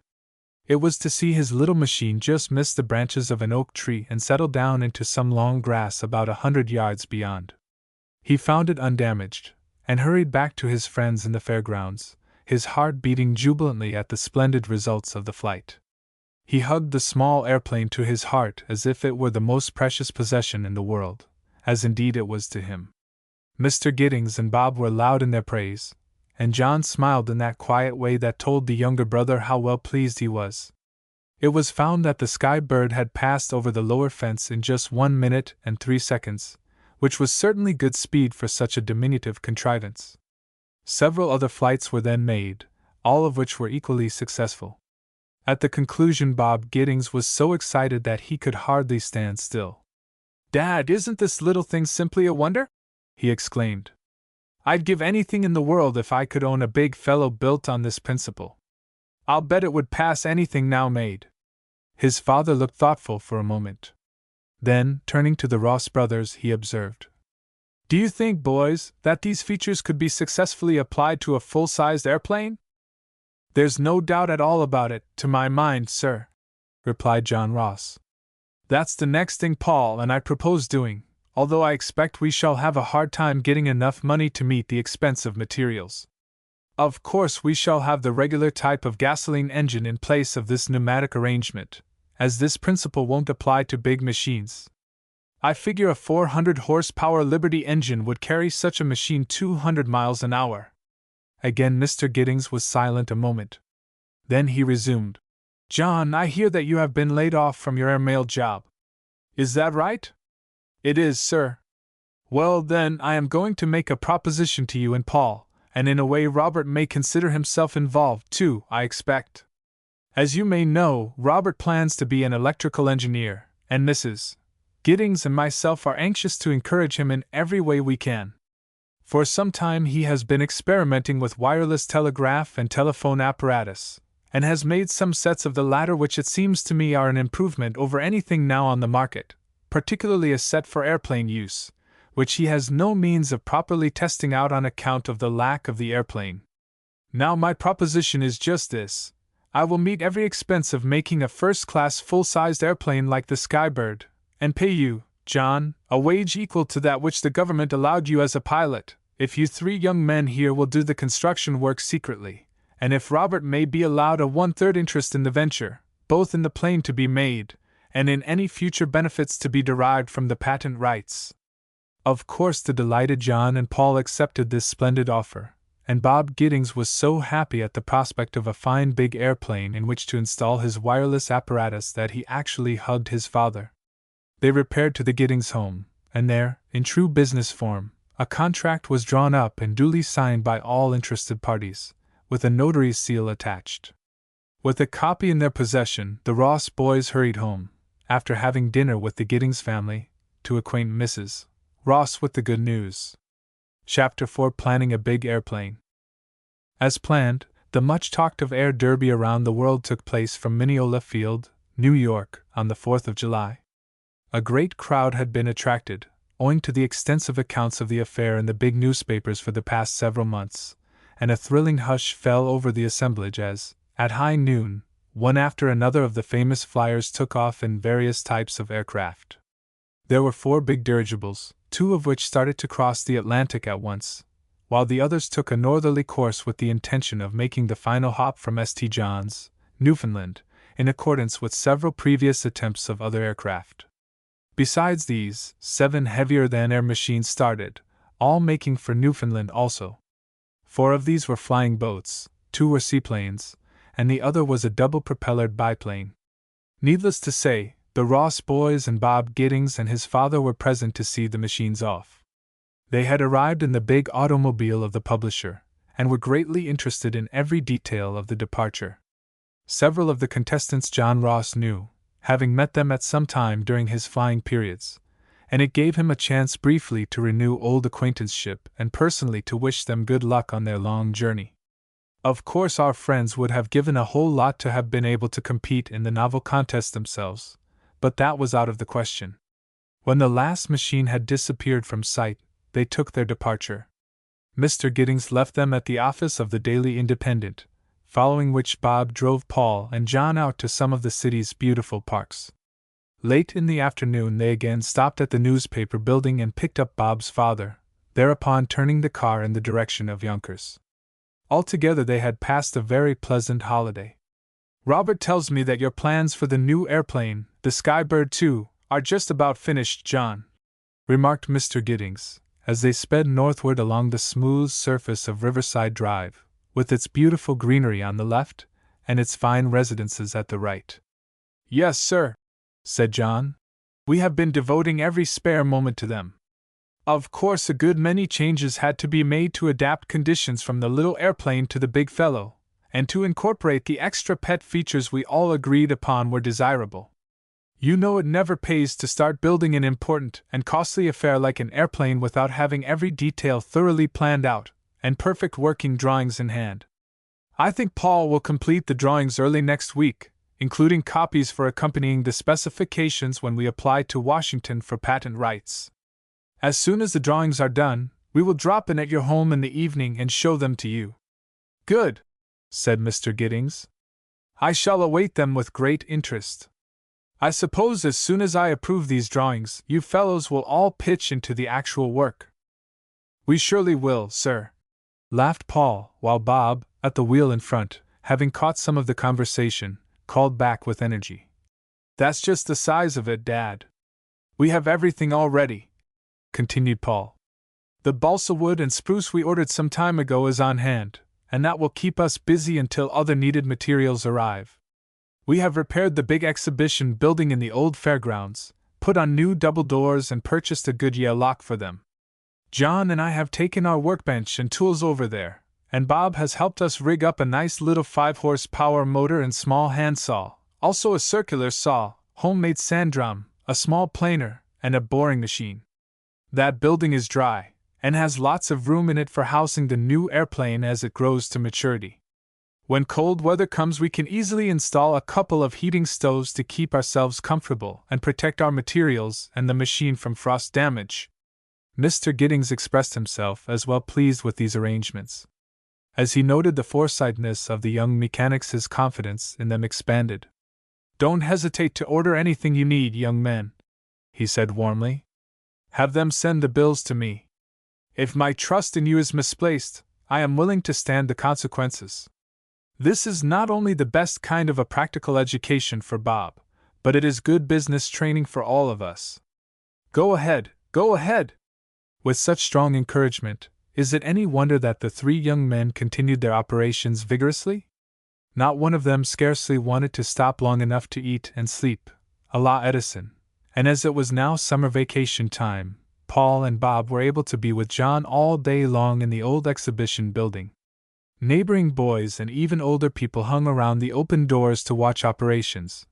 It was to see his little machine just miss the branches of an oak tree and settle down into some long grass about 100 yards beyond. He found it undamaged, and hurried back to his friends in the fairgrounds, his heart beating jubilantly at the splendid results of the flight. He hugged the small airplane to his heart as if it were the most precious possession in the world, as indeed it was to him. Mr. Giddings and Bob were loud in their praise, and John smiled in that quiet way that told the younger brother how well pleased he was. It was found that the sky bird had passed over the lower fence in just 1 minute and 3 seconds, which was certainly good speed for such a diminutive contrivance. Several other flights were then made, all of which were equally successful. At the conclusion, Bob Giddings was so excited that he could hardly stand still. "Dad, isn't this little thing simply a wonder?" he exclaimed. "I'd give anything in the world if I could own a big fellow built on this principle. I'll bet it would pass anything now made." His father looked thoughtful for a moment. Then, turning to the Ross brothers, he observed, "Do you think, boys, that these features could be successfully applied to a full-sized airplane?" "There's no doubt at all about it, to my mind, sir," replied John Ross. "That's the next thing Paul and I propose doing, although I expect we shall have a hard time getting enough money to meet the expense of materials. Of course we shall have the regular type of gasoline engine in place of this pneumatic arrangement, as this principle won't apply to big machines. I figure a 400 horsepower Liberty engine would carry such a machine 200 miles an hour." Again Mr. Giddings was silent a moment. Then he resumed, "John, I hear that you have been laid off from your airmail job. Is that right?" "It is, sir." "Well, then, I am going to make a proposition to you and Paul, and in a way Robert may consider himself involved, too, I expect. As you may know, Robert plans to be an electrical engineer, and Mrs. Giddings and myself are anxious to encourage him in every way we can. For some time he has been experimenting with wireless telegraph and telephone apparatus, and has made some sets of the latter which it seems to me are an improvement over anything now on the market, particularly a set for airplane use, which he has no means of properly testing out on account of the lack of the airplane. Now my proposition is just this: I will meet every expense of making a first-class full-sized airplane like the Skybird, and pay you, John, a wage equal to that which the government allowed you as a pilot, if you 3 young men here will do the construction work secretly, and if Robert may be allowed a 1/3 interest in the venture, both in the plane to be made, and in any future benefits to be derived from the patent rights." Of course the delighted John and Paul accepted this splendid offer, and Bob Giddings was so happy at the prospect of a fine big airplane in which to install his wireless apparatus that he actually hugged his father. They repaired to the Giddings home, and there, in true business form, a contract was drawn up and duly signed by all interested parties, with a notary's seal attached. With a copy in their possession, the Ross boys hurried home, after having dinner with the Giddings family, to acquaint Mrs. Ross with the good news. Chapter 4: Planning a Big Airplane. As planned, the much-talked-of Air Derby around the world took place from Mineola Field, New York, on the 4th of July. A great crowd had been attracted, owing to the extensive accounts of the affair in the big newspapers for the past several months, and a thrilling hush fell over the assemblage as, at high noon, one after another of the famous flyers took off in various types of aircraft. There were 4 big dirigibles, 2 of which started to cross the Atlantic at once, while the others took a northerly course with the intention of making the final hop from St. John's, Newfoundland, in accordance with several previous attempts of other aircraft. Besides these, 7 heavier-than-air machines started, all making for Newfoundland also. 4 of these were flying boats, 2 were seaplanes, and the other was a double-propellered biplane. Needless to say, the Ross boys and Bob Giddings and his father were present to see the machines off. They had arrived in the big automobile of the publisher, and were greatly interested in every detail of the departure. Several of the contestants John Ross knew, having met them at some time during his flying periods, and it gave him a chance briefly to renew old acquaintanceship and personally to wish them good luck on their long journey. Of course, our friends would have given a whole lot to have been able to compete in the novel contest themselves, but that was out of the question. When the last machine had disappeared from sight, they took their departure. Mr. Giddings left them at the office of the Daily Independent, following which Bob drove Paul and John out to some of the city's beautiful parks. Late in the afternoon they again stopped at the newspaper building and picked up Bob's father, thereupon turning the car in the direction of Yonkers. Altogether they had passed a very pleasant holiday. "Robert tells me that your plans for the new airplane, the Skybird 2, are just about finished, John," remarked Mr. Giddings, as they sped northward along the smooth surface of Riverside Drive, with its beautiful greenery on the left, and its fine residences at the right. "Yes, sir," said John. "We have been devoting every spare moment to them. Of course, a good many changes had to be made to adapt conditions from the little airplane to the big fellow, and to incorporate the extra pet features we all agreed upon were desirable. You know it never pays to start building an important and costly affair like an airplane without having every detail thoroughly planned out, and perfect working drawings in hand. I think Paul will complete the drawings early next week, including copies for accompanying the specifications when we apply to Washington for patent rights. As soon as the drawings are done, we will drop in at your home in the evening and show them to you." "Good," said Mr. Giddings. "I shall await them with great interest. I suppose as soon as I approve these drawings, you fellows will all pitch into the actual work." "We surely will, sir," laughed Paul, while Bob, at the wheel in front, having caught some of the conversation, called back with energy. "That's just the size of it, Dad. We have everything all ready," continued Paul. "The balsa wood and spruce we ordered some time ago is on hand, and that will keep us busy until other needed materials arrive. We have repaired the big exhibition building in the old fairgrounds, put on new double doors and purchased a good Yale lock for them. John and I have taken our workbench and tools over there, and Bob has helped us rig up a nice little 5-horsepower motor and small handsaw, also a circular saw, homemade sand drum, a small planer, and a boring machine. That building is dry, and has lots of room in it for housing the new airplane as it grows to maturity. When cold weather comes, we can easily install a couple of heating stoves to keep ourselves comfortable and protect our materials and the machine from frost damage." Mr. Giddings expressed himself as well pleased with these arrangements. As he noted the foresightedness of the young mechanics, his confidence in them expanded. "Don't hesitate to order anything you need, young men," he said warmly. "Have them send the bills to me. If my trust in you is misplaced, I am willing to stand the consequences. This is not only the best kind of a practical education for Bob, but it is good business training for all of us. Go ahead, go ahead!" With such strong encouragement, is it any wonder that the 3 young men continued their operations vigorously? Not one of them scarcely wanted to stop long enough to eat and sleep, a la Edison, and as it was now summer vacation time, Paul and Bob were able to be with John all day long in the old exhibition building. Neighboring boys and even older people hung around the open doors to watch operations,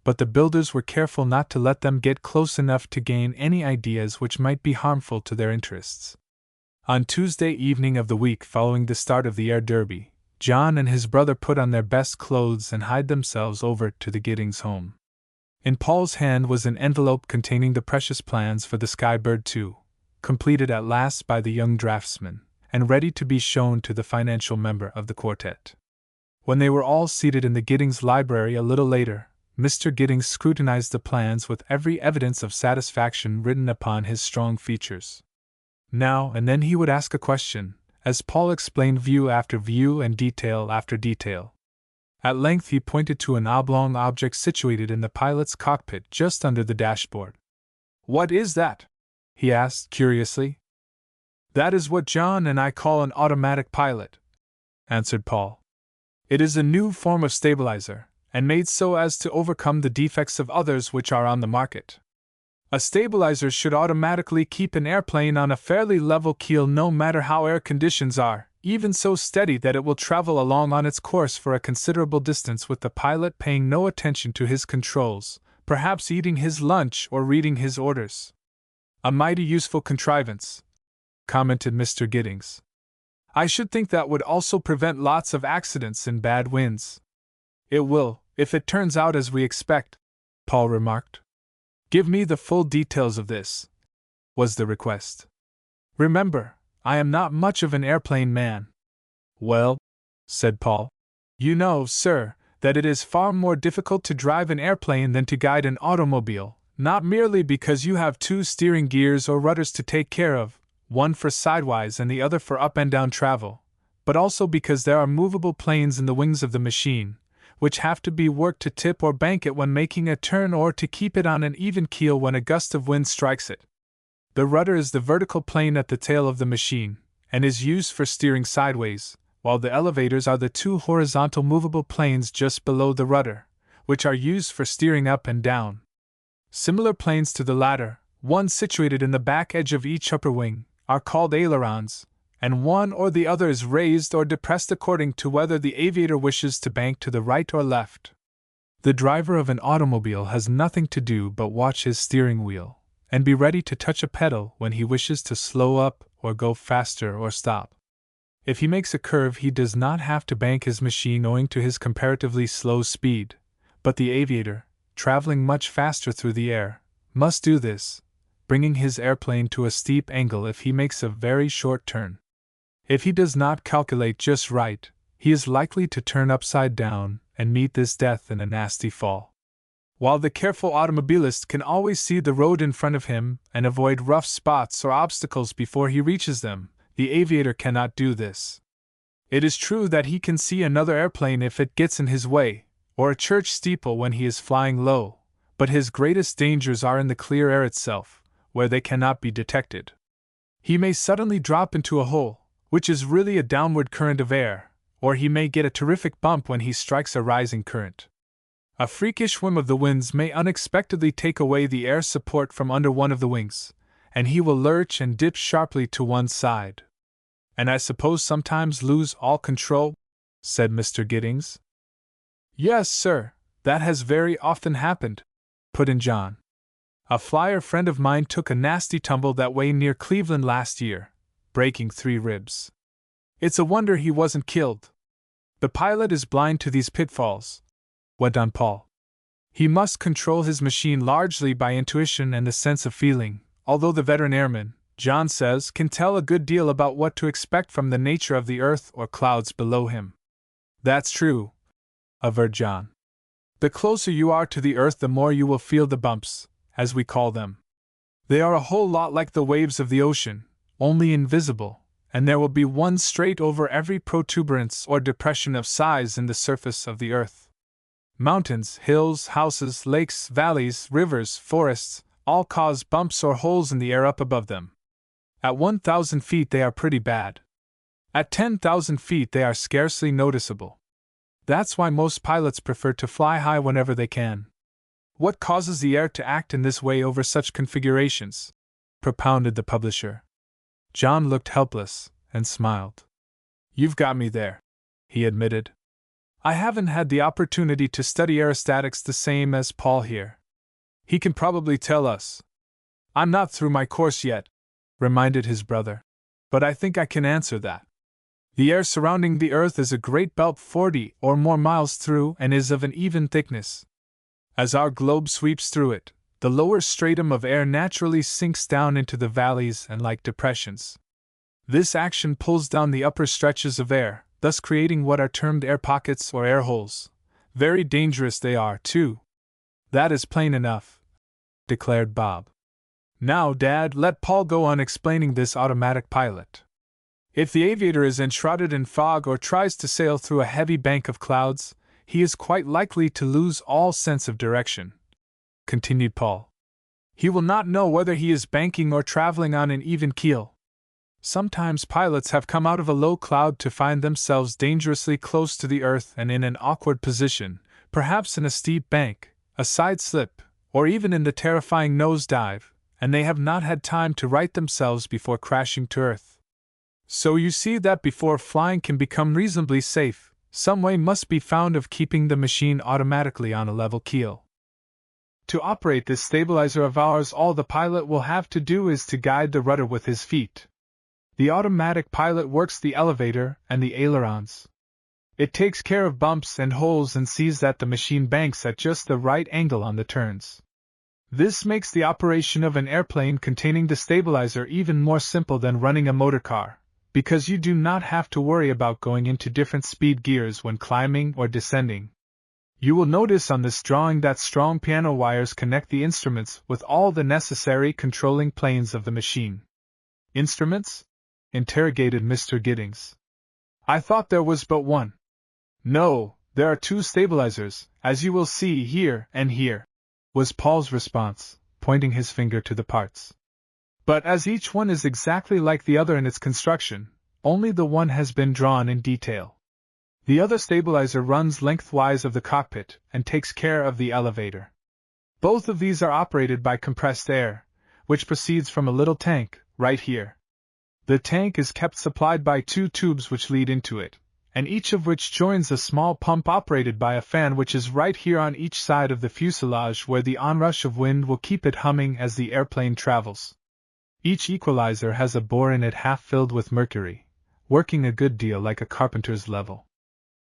but the builders were careful not to let them get close enough to gain any ideas which might be harmful to their interests. On Tuesday evening of the week following the start of the Air Derby, John and his brother put on their best clothes and hied themselves over to the Giddings home. In Paul's hand was an envelope containing the precious plans for the Skybird 2, completed at last by the young draftsman, and ready to be shown to the financial member of the quartet. When they were all seated in the Giddings library a little later, Mr. Giddings scrutinized the plans with every evidence of satisfaction written upon his strong features. Now and then he would ask a question, as Paul explained view after view and detail after detail. At length he pointed to an oblong object situated in the pilot's cockpit just under the dashboard. "What is that?" he asked curiously. "That is what John and I call an automatic pilot," answered Paul. "It is a new form of stabilizer, and made so as to overcome the defects of others which are on the market. A stabilizer should automatically keep an airplane on a fairly level keel no matter how air conditions are, even so steady that it will travel along on its course for a considerable distance with the pilot paying no attention to his controls, perhaps eating his lunch or reading his orders." "A mighty useful contrivance," commented Mr. Giddings. "I should think that would also prevent lots of accidents in bad winds." "It will, if it turns out as we expect," Paul remarked. "Give me the full details of this," was the request. "Remember, I am not much of an airplane man." "Well," said Paul, "you know, sir, that it is far more difficult to drive an airplane than to guide an automobile, not merely because you have two steering gears or rudders to take care of, one for sidewise and the other for up and down travel, but also because there are movable planes in the wings of the machine, which have to be worked to tip or bank it when making a turn or to keep it on an even keel when a gust of wind strikes it. The rudder is the vertical plane at the tail of the machine, and is used for steering sideways, while the elevators are the two horizontal movable planes just below the rudder, which are used for steering up and down. Similar planes to the latter, one situated in the back edge of each upper wing, are called ailerons, and one or the other is raised or depressed according to whether the aviator wishes to bank to the right or left. The driver of an automobile has nothing to do but watch his steering wheel, and be ready to touch a pedal when he wishes to slow up or go faster or stop. If he makes a curve, he does not have to bank his machine owing to his comparatively slow speed, but the aviator, traveling much faster through the air, must do this, bringing his airplane to a steep angle if he makes a very short turn. If he does not calculate just right, he is likely to turn upside down and meet this death in a nasty fall. While the careful automobilist can always see the road in front of him and avoid rough spots or obstacles before he reaches them, the aviator cannot do this. It is true that he can see another airplane if it gets in his way, or a church steeple when he is flying low, but his greatest dangers are in the clear air itself, where they cannot be detected. He may suddenly drop into a hole, which is really a downward current of air, or he may get a terrific bump when he strikes a rising current. A freakish whim of the winds may unexpectedly take away the air support from under one of the wings, and he will lurch and dip sharply to one side. "And I suppose sometimes lose all control?" said Mr. Giddings. "Yes, sir, that has very often happened," put in John. "A flyer friend of mine took a nasty tumble that way near Cleveland last year, breaking 3 ribs. It's a wonder he wasn't killed. The pilot is blind to these pitfalls," went on Paul. "He must control his machine largely by intuition and the sense of feeling, although the veteran airman, John says, can tell a good deal about what to expect from the nature of the earth or clouds below him." "That's true," averred John. "The closer you are to the earth, the more you will feel the bumps, as we call them. They are a whole lot like the waves of the ocean, only invisible, and there will be one straight over every protuberance or depression of size in the surface of the earth. Mountains, hills, houses, lakes, valleys, rivers, forests, all cause bumps or holes in the air up above them. At 1,000 feet they are pretty bad. At 10,000 feet they are scarcely noticeable. That's why most pilots prefer to fly high whenever they can." "What causes the air to act in this way over such configurations?" propounded the publisher. John looked helpless, and smiled. "You've got me there," he admitted. "I haven't had the opportunity to study aerostatics the same as Paul here. He can probably tell us." "I'm not through my course yet," reminded his brother, "but I think I can answer that. The air surrounding the Earth is a great belt 40 or more miles through and is of an even thickness. As our globe sweeps through it, the lower stratum of air naturally sinks down into the valleys and like depressions. This action pulls down the upper stretches of air, thus creating what are termed air pockets or air holes. Very dangerous they are, too. That is plain enough, declared Bob. Now, Dad, let Paul go on explaining this automatic pilot. If the aviator is enshrouded in fog or tries to sail through a heavy bank of clouds, he is quite likely to lose all sense of direction, continued Paul. He will not know whether he is banking or traveling on an even keel. Sometimes pilots have come out of a low cloud to find themselves dangerously close to the earth and in an awkward position, perhaps in a steep bank, a side slip, or even in the terrifying nosedive, and they have not had time to right themselves before crashing to earth. So you see that before flying can become reasonably safe, some way must be found of keeping the machine automatically on a level keel. To operate this stabilizer of ours, all the pilot will have to do is to guide the rudder with his feet. The automatic pilot works the elevator and the ailerons. It takes care of bumps and holes and sees that the machine banks at just the right angle on the turns. This makes the operation of an airplane containing the stabilizer even more simple than running a motor car, because you do not have to worry about going into different speed gears when climbing or descending. You will notice on this drawing that strong piano wires connect the instruments with all the necessary controlling planes of the machine. Instruments? Interrogated Mr. Giddings. I thought there was but one. No, there are two stabilizers, as you will see here and here, was Paul's response, pointing his finger to the parts. But as each one is exactly like the other in its construction, only the one has been drawn in detail. The other stabilizer runs lengthwise of the cockpit and takes care of the elevator. Both of these are operated by compressed air, which proceeds from a little tank, right here. The tank is kept supplied by two tubes which lead into it, and each of which joins a small pump operated by a fan which is right here on each side of the fuselage, where the onrush of wind will keep it humming as the airplane travels. Each equalizer has a bore in it half filled with mercury, working a good deal like a carpenter's level.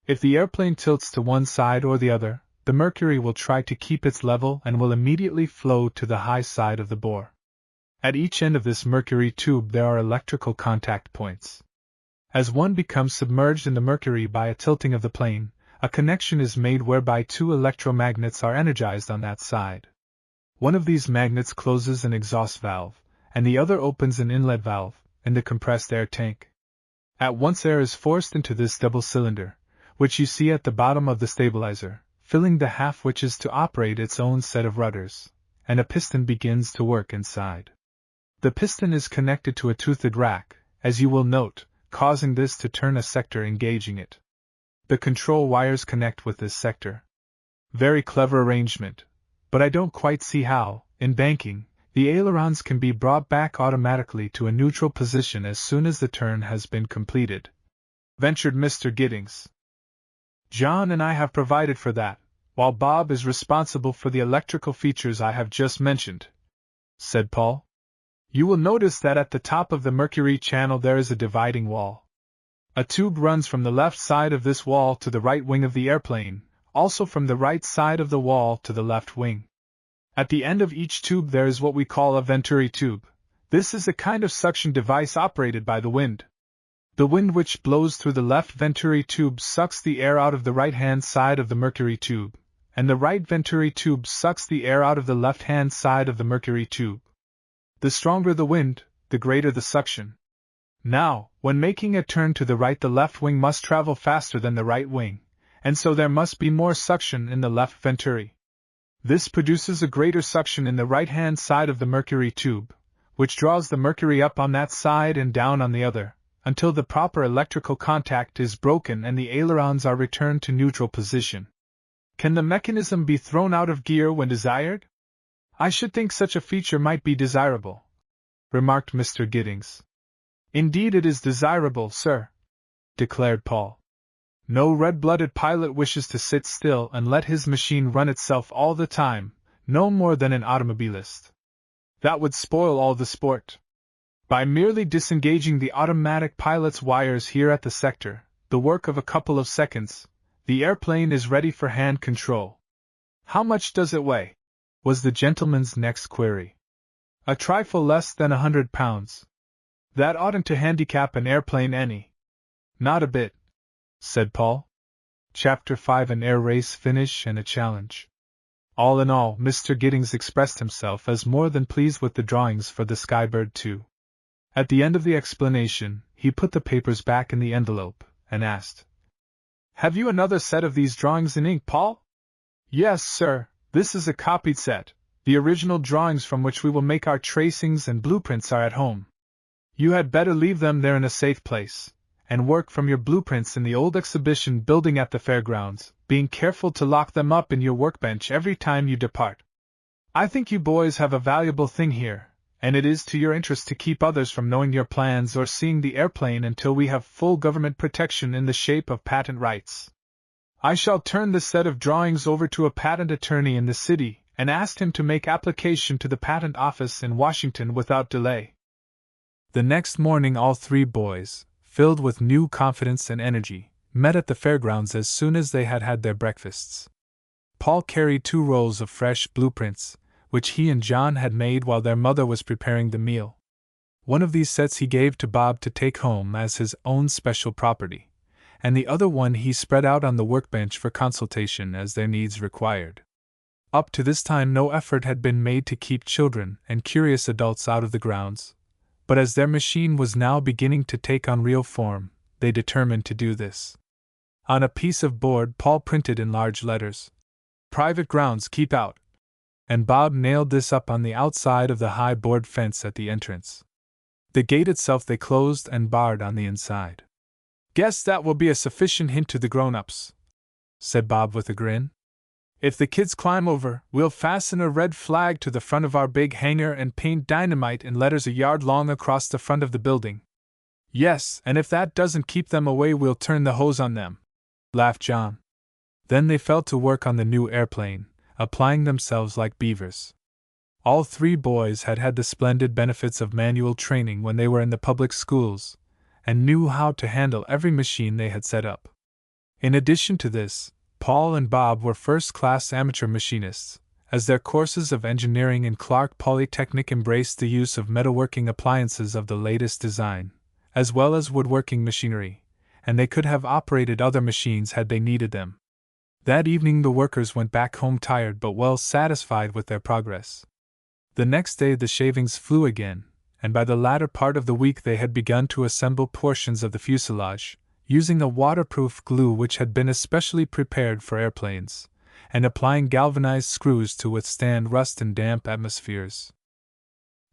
If the airplane tilts to one side or the other, the mercury will try to keep its level and will immediately flow to the high side of the bore. At each end of this mercury tube there are electrical contact points. As one becomes submerged in the mercury by a tilting of the plane, a connection is made whereby two electromagnets are energized on that side. One of these magnets closes an exhaust valve, and the other opens an inlet valve, in the compressed air tank. At once air is forced into this double cylinder, which you see at the bottom of the stabilizer, filling the half which is to operate its own set of rudders, and a piston begins to work inside. The piston is connected to a toothed rack, as you will note, causing this to turn a sector engaging it. The control wires connect with this sector. Very clever arrangement, but I don't quite see how, in banking, the ailerons can be brought back automatically to a neutral position as soon as the turn has been completed, ventured Mr. Giddings. John and I have provided for that, while Bob is responsible for the electrical features I have just mentioned, said Paul. You will notice that at the top of the mercury channel there is a dividing wall. A tube runs from the left side of this wall to the right wing of the airplane, also from the right side of the wall to the left wing. At the end of each tube there is what we call a venturi tube. This is a kind of suction device operated by the wind. The wind which blows through the left venturi tube sucks the air out of the right-hand side of the mercury tube, and the right venturi tube sucks the air out of the left-hand side of the mercury tube. The stronger the wind, the greater the suction. Now, when making a turn to the right, the left wing must travel faster than the right wing, and so there must be more suction in the left venturi. This produces a greater suction in the right-hand side of the mercury tube, which draws the mercury up on that side and down on the other, until the proper electrical contact is broken and the ailerons are returned to neutral position. Can the mechanism be thrown out of gear when desired? I should think such a feature might be desirable, remarked Mr. Giddings. Indeed it is desirable, sir, declared Paul. No red-blooded pilot wishes to sit still and let his machine run itself all the time, no more than an automobilist. That would spoil all the sport. By merely disengaging the automatic pilot's wires here at the sector, the work of a couple of seconds, the airplane is ready for hand control. How much does it weigh? Was the gentleman's next query. A trifle less than 100 pounds. That oughtn't to handicap an airplane any. Not a bit, said Paul. Chapter 5: An air race finish and a challenge. All in all, Mr. Giddings expressed himself as more than pleased with the drawings for the Skybird 2. At the end of the explanation, he put the papers back in the envelope, and asked, "Have you another set of these drawings in ink, Paul?" "Yes, sir, this is a copied set. The original drawings from which we will make our tracings and blueprints are at home. You had better leave them there in a safe place, and work from your blueprints in the old exhibition building at the fairgrounds, being careful to lock them up in your workbench every time you depart. I think you boys have a valuable thing here, and it is to your interest to keep others from knowing your plans or seeing the airplane until we have full government protection in the shape of patent rights. I shall turn this set of drawings over to a patent attorney in the city and ask him to make application to the patent office in Washington without delay." The next morning all three boys, filled with new confidence and energy, met at the fairgrounds as soon as they had had their breakfasts. Paul carried 2 rolls of fresh blueprints, which he and John had made while their mother was preparing the meal. One of these sets he gave to Bob to take home as his own special property, and the other one he spread out on the workbench for consultation as their needs required. Up to this time no effort had been made to keep children and curious adults out of the grounds, but as their machine was now beginning to take on real form, they determined to do this. On a piece of board Paul printed in large letters, "Private grounds, keep out," and Bob nailed this up on the outside of the high board fence at the entrance. The gate itself they closed and barred on the inside. "Guess that will be a sufficient hint to the grown-ups," said Bob with a grin. "If the kids climb over, we'll fasten a red flag to the front of our big hangar and paint dynamite in letters a yard long across the front of the building." "Yes, and if that doesn't keep them away, we'll turn the hose on them," laughed John. Then they fell to work on the new airplane, applying themselves like beavers. All 3 boys had had the splendid benefits of manual training when they were in the public schools, and knew how to handle every machine they had set up. In addition to this, Paul and Bob were first-class amateur machinists, as their courses of engineering in Clark Polytechnic embraced the use of metalworking appliances of the latest design, as well as woodworking machinery, and they could have operated other machines had they needed them. That evening the workers went back home tired but well satisfied with their progress. The next day the shavings flew again, and by the latter part of the week they had begun to assemble portions of the fuselage, using a waterproof glue which had been especially prepared for airplanes, and applying galvanized screws to withstand rust in damp atmospheres.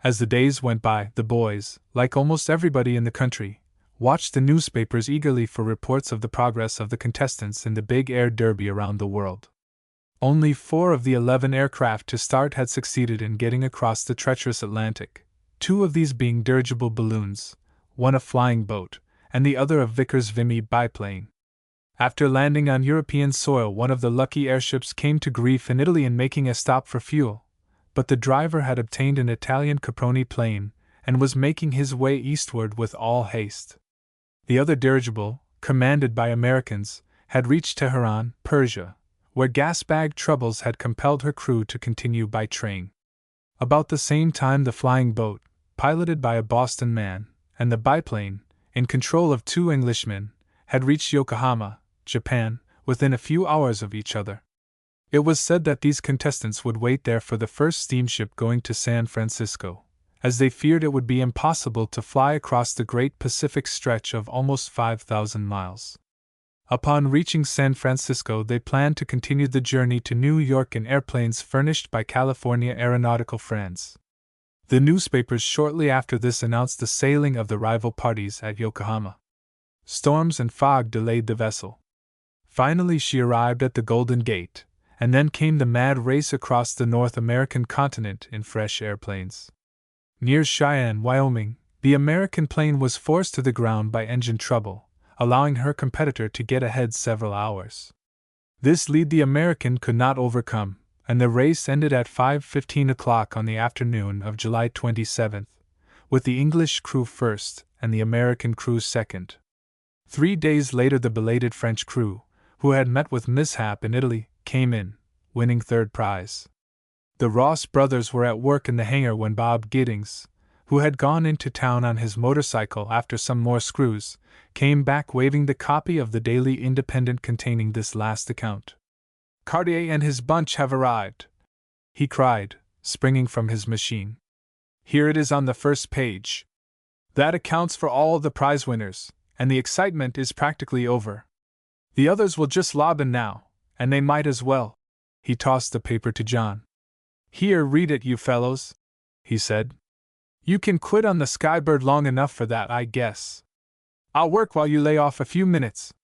As the days went by, the boys, like almost everybody in the country, watched the newspapers eagerly for reports of the progress of the contestants in the big air derby around the world. Only 4 of the 11 aircraft to start had succeeded in getting across the treacherous Atlantic, 2 of these being dirigible balloons, one a flying boat, and the other a Vickers Vimy biplane. After landing on European soil, one of the lucky airships came to grief in Italy in making a stop for fuel, but the driver had obtained an Italian Caproni plane and was making his way eastward with all haste. The other dirigible, commanded by Americans, had reached Tehran, Persia, where gas-bag troubles had compelled her crew to continue by train. About the same time the flying boat, piloted by a Boston man, and the biplane, in control of 2 Englishmen, had reached Yokohama, Japan, within a few hours of each other. It was said that these contestants would wait there for the first steamship going to San Francisco, as they feared it would be impossible to fly across the great Pacific stretch of almost 5,000 miles. Upon reaching San Francisco, they planned to continue the journey to New York in airplanes furnished by California Aeronautical Friends. The newspapers shortly after this announced the sailing of the rival parties at Yokohama. Storms and fog delayed the vessel. Finally she arrived at the Golden Gate, and then came the mad race across the North American continent in fresh airplanes. Near Cheyenne, Wyoming, the American plane was forced to the ground by engine trouble, allowing her competitor to get ahead several hours. This lead the American could not overcome, and the race ended at 5:15 o'clock on the afternoon of July 27th, with the English crew first and the American crew second. 3 days later the belated French crew, who had met with mishap in Italy, came in, winning 3rd prize. The Ross brothers were at work in the hangar when Bob Giddings, who had gone into town on his motorcycle after some more screws, came back waving the copy of the Daily Independent containing this last account. "Cartier and his bunch have arrived," he cried, springing from his machine. "Here it is on the first page. That accounts for all the prize winners, and the excitement is practically over. The others will just lob in now, and they might as well." He tossed the paper to John. "Here, read it, you fellows," he said. "You can quit on the Skybird long enough for that, I guess. I'll work while you lay off a few minutes."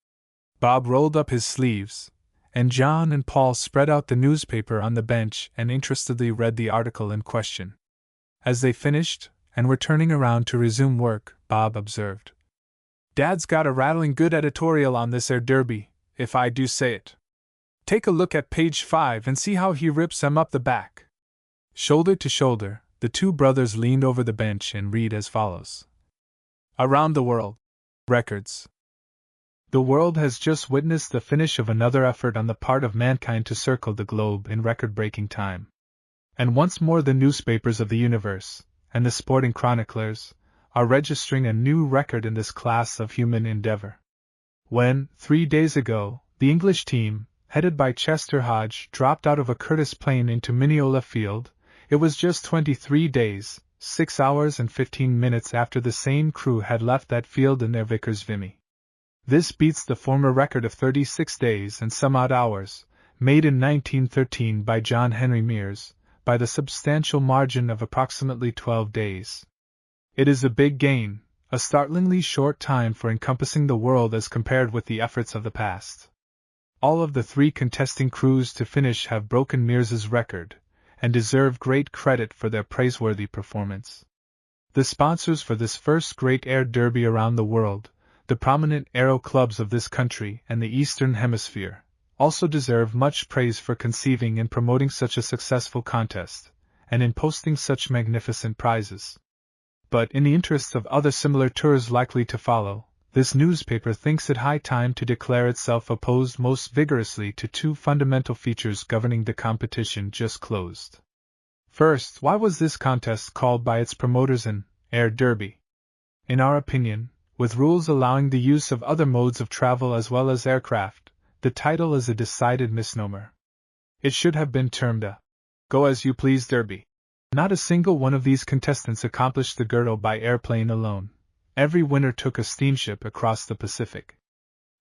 Bob rolled up his sleeves, and John and Paul spread out the newspaper on the bench and interestedly read the article in question. As they finished, and were turning around to resume work, Bob observed, "Dad's got a rattling good editorial on this air derby, if I do say it. Take a look at page 5 and see how he rips them up the back." Shoulder to shoulder, the two brothers leaned over the bench and read as follows. Around the world. Records. The world has just witnessed the finish of another effort on the part of mankind to circle the globe in record-breaking time. And once more the newspapers of the universe, and the sporting chroniclers, are registering a new record in this class of human endeavor. When, 3 days ago, the English team, headed by Chester Hodge, dropped out of a Curtiss plane into Mineola Field, it was just 23 days, 6 hours and 15 minutes after the same crew had left that field in their Vickers Vimy. This beats the former record of 36 days and some odd hours, made in 1913 by John Henry Mears, by the substantial margin of approximately 12 days. It is a big gain, a startlingly short time for encompassing the world as compared with the efforts of the past. All of the 3 contesting crews to finish have broken Mears's record, and deserve great credit for their praiseworthy performance. The sponsors for this first great air derby around the world, the prominent aero clubs of this country and the Eastern Hemisphere, also deserve much praise for conceiving and promoting such a successful contest, and in posting such magnificent prizes. But in the interests of other similar tours likely to follow, this newspaper thinks it high time to declare itself opposed most vigorously to 2 fundamental features governing the competition just closed. First, why was this contest called by its promoters an air derby? In our opinion, with rules allowing the use of other modes of travel as well as aircraft, the title is a decided misnomer. It should have been termed a go-as-you-please derby. Not a single one of these contestants accomplished the girdle by airplane alone. Every winner took a steamship across the Pacific.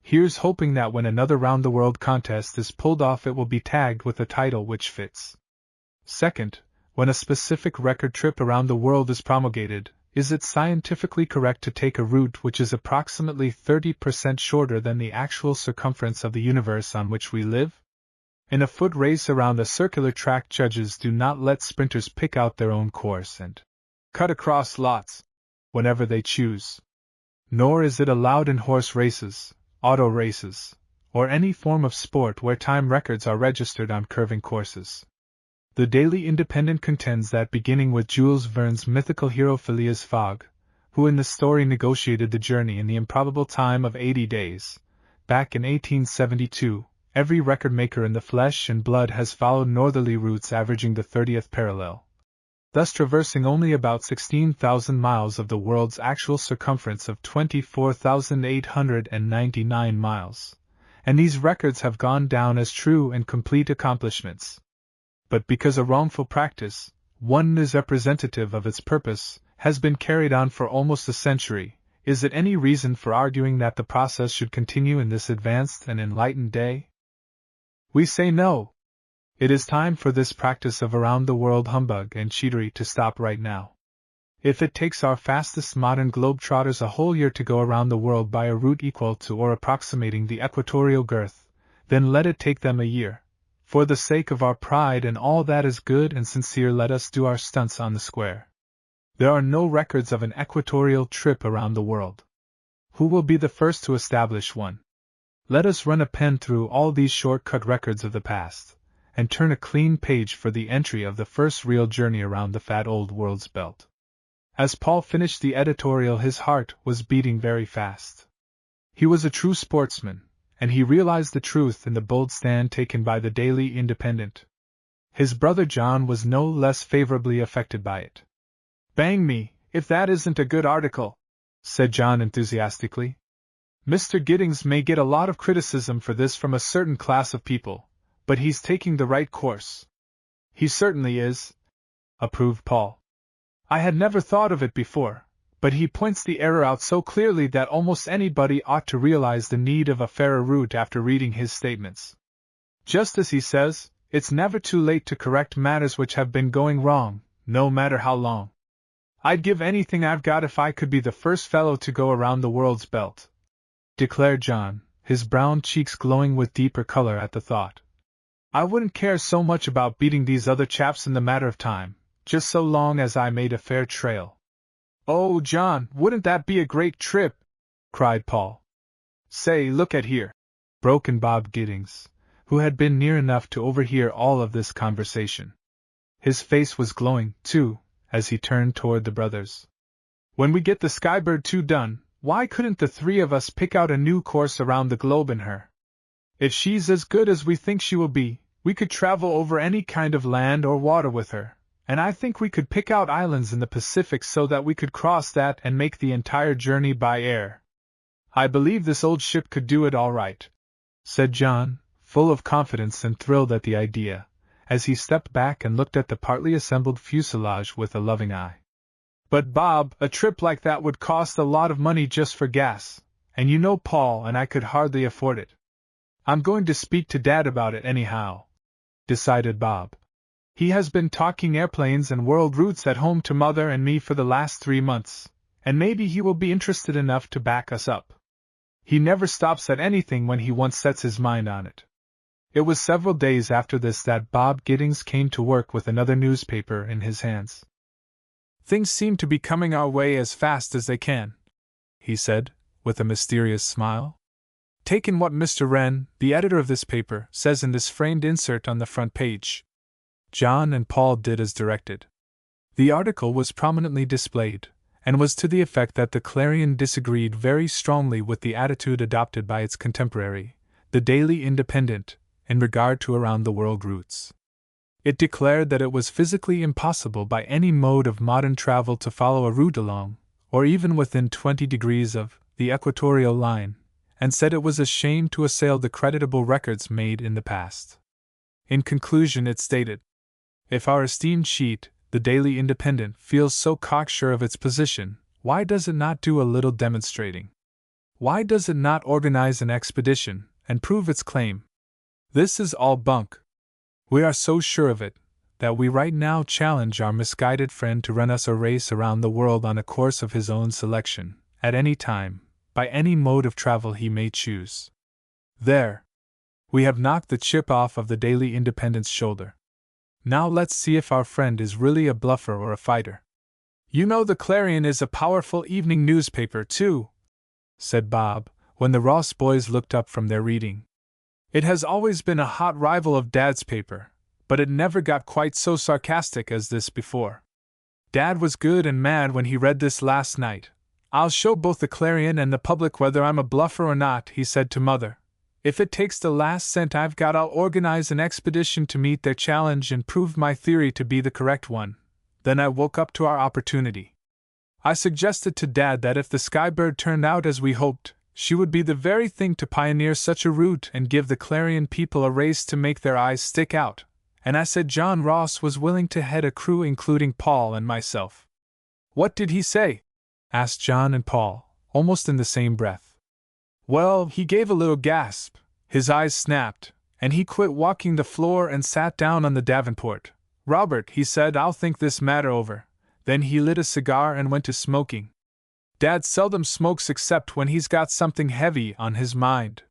Here's hoping that when another round-the-world contest is pulled off it will be tagged with a title which fits. Second, when a specific record trip around the world is promulgated, is it scientifically correct to take a route which is approximately 30% shorter than the actual circumference of the universe on which we live? In a foot race around a circular track, judges do not let sprinters pick out their own course and cut across lots whenever they choose. Nor is it allowed in horse races, auto races, or any form of sport where time records are registered on curving courses. The Daily Independent contends that beginning with Jules Verne's mythical hero Phileas Fogg, who in the story negotiated the journey in the improbable time of 80 days, back in 1872, every record maker in the flesh and blood has followed northerly routes averaging the 30th parallel, thus traversing only about 16,000 miles of the world's actual circumference of 24,899 miles, and these records have gone down as true and complete accomplishments. But because a wrongful practice, one misrepresentative of its purpose, has been carried on for almost a century, is it any reason for arguing that the process should continue in this advanced and enlightened day? We say no. It is time for this practice of around-the-world humbug and cheatery to stop right now. If it takes our fastest modern globetrotters a whole year to go around the world by a route equal to or approximating the equatorial girth, then let it take them a year. For the sake of our pride and all that is good and sincere, let us do our stunts on the square. There are no records of an equatorial trip around the world. Who will be the first to establish one? Let us run a pen through all these short-cut records of the past, and turn a clean page for the entry of the first real journey around the fat old world's belt. As Paul finished the editorial, his heart was beating very fast. He was a true sportsman, and he realized the truth in the bold stand taken by the Daily Independent. His brother John was no less favorably affected by it. "Bang me," if that isn't a good article," said John enthusiastically. "Mr. Giddings may get a lot of criticism for this from a certain class of people, but he's taking the right course." "He certainly is," approved Paul. "I had never thought of it before, but he points the error out so clearly that almost anybody ought to realize the need of a fairer route after reading his statements. Just as he says, it's never too late to correct matters which have been going wrong, no matter how long. I'd give anything I've got if I could be the first fellow to go around the world's belt," declared John, his brown cheeks glowing with deeper color at the thought. "I wouldn't care so much about beating these other chaps in the matter of time, just so long as I made a fair trail." "Oh, John, wouldn't that be a great trip?" cried Paul. "Say, look at here," broke in Bob Giddings, who had been near enough to overhear all of this conversation. His face was glowing, too, as he turned toward the brothers. "When we get the Skybird 2 done, why couldn't the three of us pick out a new course around the globe in her? If she's as good as we think she will be, we could travel over any kind of land or water with her, and I think we could pick out islands in the Pacific so that we could cross that and make the entire journey by air. I believe this old ship could do it all right," said John, full of confidence and thrilled at the idea, as he stepped back and looked at the partly assembled fuselage with a loving eye. "But Bob, a trip like that would cost a lot of money just for gas, and you know Paul and I could hardly afford it." "I'm going to speak to Dad about it anyhow," decided Bob. "He has been talking airplanes and world routes at home to Mother and me for the last 3 months, and maybe he will be interested enough to back us up. He never stops at anything when he once sets his mind on it." It was several days after this that Bob Giddings came to work with another newspaper in his hands. "Things seem to be coming our way as fast as they can," he said, with a mysterious smile. "Take in what Mr. Wren, the editor of this paper, says in this framed insert on the front page." John and Paul did as directed. The article was prominently displayed, and was to the effect that the Clarion disagreed very strongly with the attitude adopted by its contemporary, the Daily Independent, in regard to around-the-world routes. It declared that it was physically impossible by any mode of modern travel to follow a route along, or even within 20 degrees of, the equatorial line, and said it was a shame to assail the creditable records made in the past. In conclusion it stated, "If our esteemed sheet, the Daily Independent, feels so cocksure of its position, why does it not do a little demonstrating? Why does it not organize an expedition, and prove its claim? This is all bunk. We are so sure of it, that we right now challenge our misguided friend to run us a race around the world on a course of his own selection, at any time, by any mode of travel he may choose. There! We have knocked the chip off of the Daily Independent's shoulder. Now let's see if our friend is really a bluffer or a fighter." "You know the Clarion is a powerful evening newspaper, too," said Bob, when the Ross boys looked up from their reading. "It has always been a hot rival of Dad's paper, but it never got quite so sarcastic as this before. Dad was good and mad when he read this last night. 'I'll show both the Clarion and the public whether I'm a bluffer or not,' he said to Mother. 'If it takes the last cent I've got, I'll organize an expedition to meet their challenge and prove my theory to be the correct one.' Then I woke up to our opportunity. I suggested to Dad that if the Skybird turned out as we hoped, she would be the very thing to pioneer such a route and give the Clarion people a race to make their eyes stick out, and I said John Ross was willing to head a crew including Paul and myself." "What did he say?" asked John and Paul, almost in the same breath. "Well, he gave a little gasp, his eyes snapped, and he quit walking the floor and sat down on the Davenport. 'Robert,' he said, 'I'll think this matter over.' Then he lit a cigar and went to smoking. Dad seldom smokes except when he's got something heavy on his mind."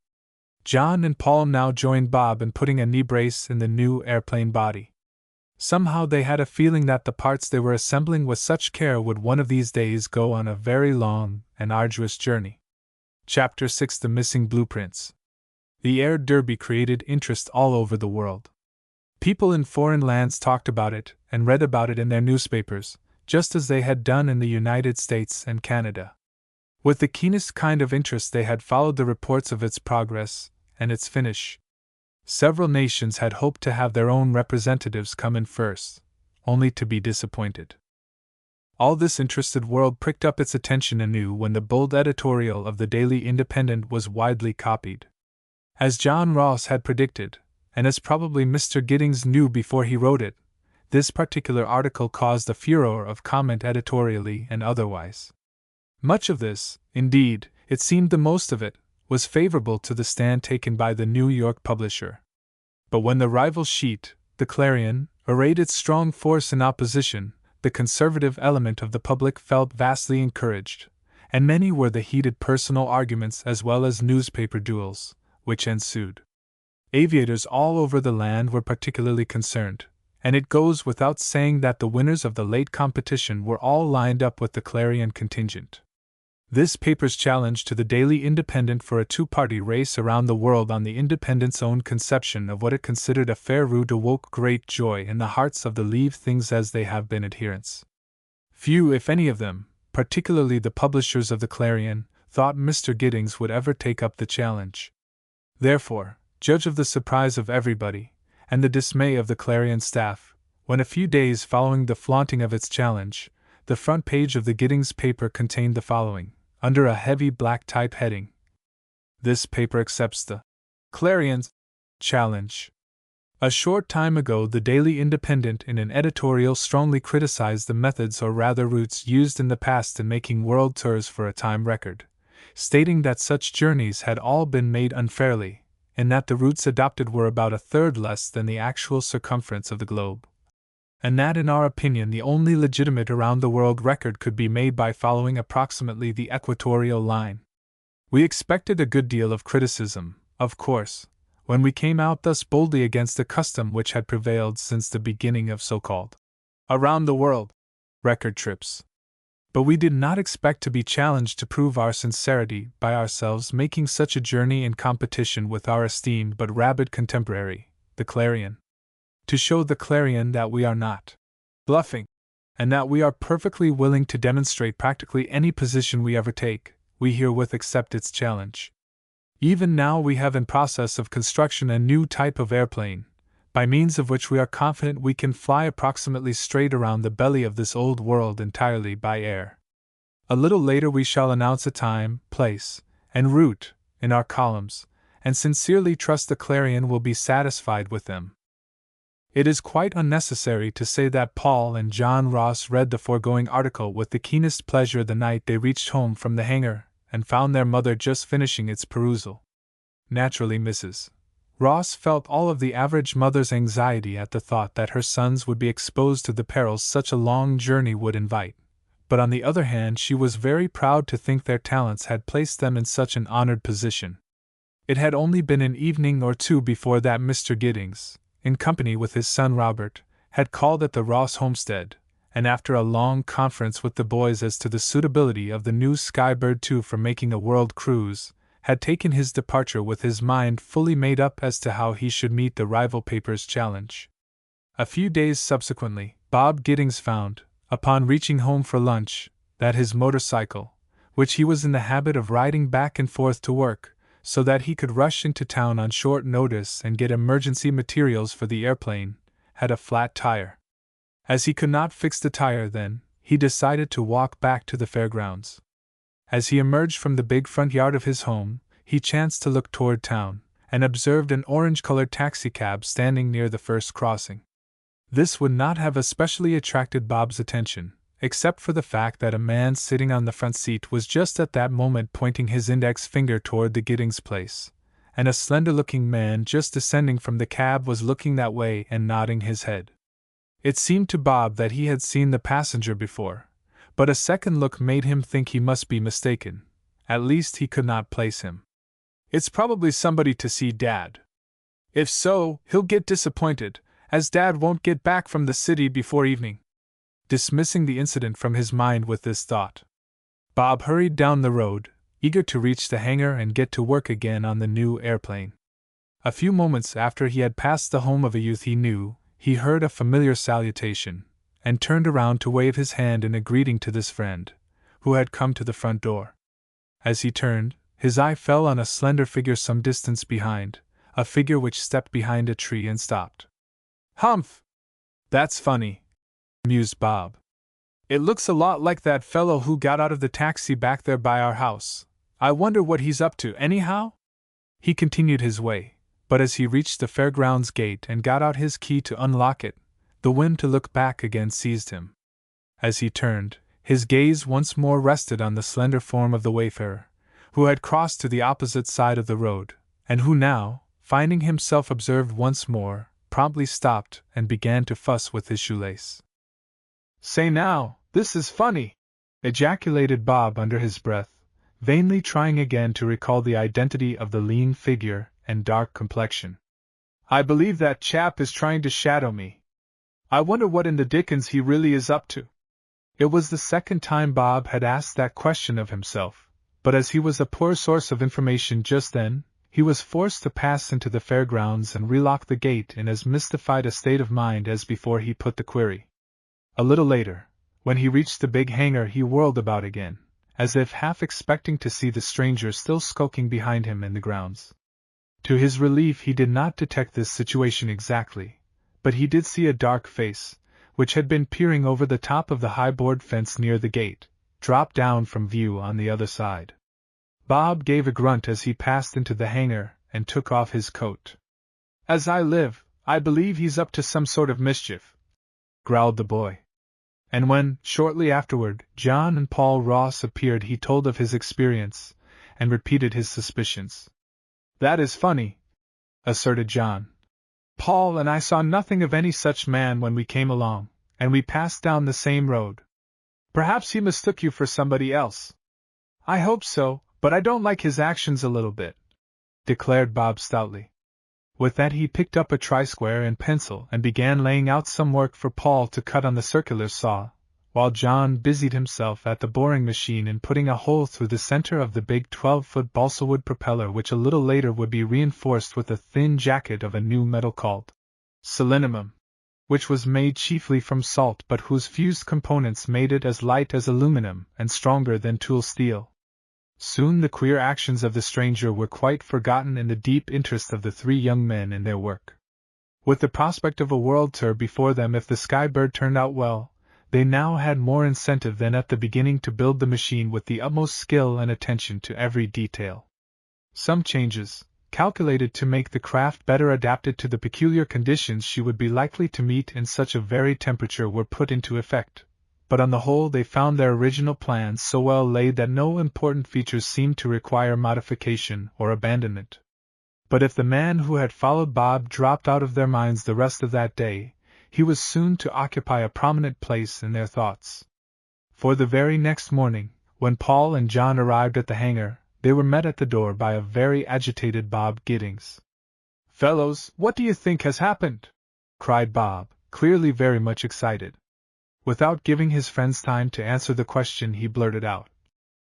John and Paul now joined Bob in putting a knee brace in the new airplane body. Somehow they had a feeling that the parts they were assembling with such care would one of these days go on a very long and arduous journey. Chapter 6: The Missing Blueprints. The Air Derby created interest all over the world. People in foreign lands talked about it and read about it in their newspapers, just as they had done in the United States and Canada. With the keenest kind of interest they had followed the reports of its progress and its finish. Several nations had hoped to have their own representatives come in first, only to be disappointed. All this interested world pricked up its attention anew when the bold editorial of the Daily Independent was widely copied. As John Ross had predicted, and as probably Mr. Giddings knew before he wrote it, this particular article caused a furor of comment editorially and otherwise. Much of this, indeed, it seemed the most of it, was favorable to the stand taken by the New York publisher. But when the rival sheet, the Clarion, arrayed its strong force in opposition, the conservative element of the public felt vastly encouraged, and many were the heated personal arguments as well as newspaper duels, which ensued. Aviators all over the land were particularly concerned, and it goes without saying that the winners of the late competition were all lined up with the Clarion contingent. This paper's challenge to the Daily Independent for a two-party race around the world on the Independent's own conception of what it considered a fair route awoke great joy in the hearts of the Leave Things As They Have Been adherents. Few, if any of them, particularly the publishers of the Clarion, thought Mr. Giddings would ever take up the challenge. Therefore, judge of the surprise of everybody, and the dismay of the Clarion staff, when a few days following the flaunting of its challenge, the front page of the Giddings paper contained the following, under a heavy black type heading: "This paper accepts the Clarion's challenge." A short time ago, the Daily Independent, in an editorial, strongly criticized the methods or rather routes used in the past in making world tours for a time record, stating that such journeys had all been made unfairly, and that the routes adopted were about a third less than the actual circumference of the globe, and that in our opinion the only legitimate around-the-world record could be made by following approximately the equatorial line. We expected a good deal of criticism, of course, when we came out thus boldly against a custom which had prevailed since the beginning of so-called around-the-world record trips. But we did not expect to be challenged to prove our sincerity by ourselves making such a journey in competition with our esteemed but rabid contemporary, the Clarion. To show the Clarion that we are not bluffing, and that we are perfectly willing to demonstrate practically any position we ever take, we herewith accept its challenge. Even now we have in process of construction a new type of airplane, by means of which we are confident we can fly approximately straight around the belly of this old world entirely by air. A little later we shall announce a time, place, and route in our columns, and sincerely trust the Clarion will be satisfied with them. It is quite unnecessary to say that Paul and John Ross read the foregoing article with the keenest pleasure the night they reached home from the hangar, and found their mother just finishing its perusal. Naturally, Mrs. Ross felt all of the average mother's anxiety at the thought that her sons would be exposed to the perils such a long journey would invite, but on the other hand she was very proud to think their talents had placed them in such an honored position. It had only been an evening or two before that Mr. Giddings, in company with his son Robert, had called at the Ross homestead, and after a long conference with the boys as to the suitability of the new Skybird II for making a world cruise, had taken his departure with his mind fully made up as to how he should meet the rival paper's challenge. A few days subsequently, Bob Giddings found, upon reaching home for lunch, that his motorcycle, which he was in the habit of riding back and forth to work, so that he could rush into town on short notice and get emergency materials for the airplane, had a flat tire. As he could not fix the tire then, he decided to walk back to the fairgrounds. As he emerged from the big front yard of his home, he chanced to look toward town, and observed an orange-colored taxicab standing near the first crossing. This would not have especially attracted Bob's attention, except for the fact that a man sitting on the front seat was just at that moment pointing his index finger toward the Giddings place, and a slender-looking man just descending from the cab was looking that way and nodding his head. It seemed to Bob that he had seen the passenger before, but a second look made him think he must be mistaken. At least he could not place him. "It's probably somebody to see Dad. If so, he'll get disappointed, as Dad won't get back from the city before evening." Dismissing the incident from his mind with this thought, Bob hurried down the road, eager to reach the hangar and get to work again on the new airplane. A few moments after he had passed the home of a youth he knew, he heard a familiar salutation, and turned around to wave his hand in a greeting to this friend, who had come to the front door. As he turned, his eye fell on a slender figure some distance behind, a figure which stepped behind a tree and stopped. "Humph! That's funny," mused Bob. It looks a lot like that fellow who got out of the taxi back there by our house. I wonder what he's up to, anyhow? He continued his way, but as he reached the fairgrounds gate and got out his key to unlock it, the whim to look back again seized him. As he turned, his gaze once more rested on the slender form of the wayfarer, who had crossed to the opposite side of the road, and who now, finding himself observed once more, promptly stopped and began to fuss with his shoelace. "Say now, this is funny!" ejaculated Bob under his breath, vainly trying again to recall the identity of the lean figure and dark complexion. "I believe that chap is trying to shadow me. I wonder what in the dickens he really is up to." It was the second time Bob had asked that question of himself, but as he was a poor source of information just then, he was forced to pass into the fairgrounds and relock the gate in as mystified a state of mind as before he put the query. A little later, when he reached the big hangar, he whirled about again, as if half expecting to see the stranger still skulking behind him in the grounds. To his relief, he did not detect this situation exactly, but he did see a dark face, which had been peering over the top of the high board fence near the gate, drop down from view on the other side. Bob gave a grunt as he passed into the hangar and took off his coat. "As I live, I believe he's up to some sort of mischief," growled the boy. And when, shortly afterward, John and Paul Ross appeared, he told of his experience, and repeated his suspicions. "That is funny," asserted John. "Paul and I saw nothing of any such man when we came along, and we passed down the same road. Perhaps he mistook you for somebody else." "I hope so, but I don't like his actions a little bit," declared Bob stoutly. With that he picked up a tri-square and pencil and began laying out some work for Paul to cut on the circular saw, while John busied himself at the boring machine in putting a hole through the center of the big 12-foot balsa-wood propeller, which a little later would be reinforced with a thin jacket of a new metal called selenium, which was made chiefly from salt but whose fused components made it as light as aluminum and stronger than tool steel. Soon the queer actions of the stranger were quite forgotten in the deep interest of the three young men in their work. With the prospect of a world tour before them if the Skybird turned out well, they now had more incentive than at the beginning to build the machine with the utmost skill and attention to every detail. Some changes, calculated to make the craft better adapted to the peculiar conditions she would be likely to meet in such a varied temperature, were put into effect, but on the whole they found their original plans so well laid that no important features seemed to require modification or abandonment. But if the man who had followed Bob dropped out of their minds the rest of that day, he was soon to occupy a prominent place in their thoughts. For the very next morning, when Paul and John arrived at the hangar, they were met at the door by a very agitated Bob Giddings. "Fellows, what do you think has happened?" cried Bob, clearly very much excited. Without giving his friends time to answer the question, he blurted out,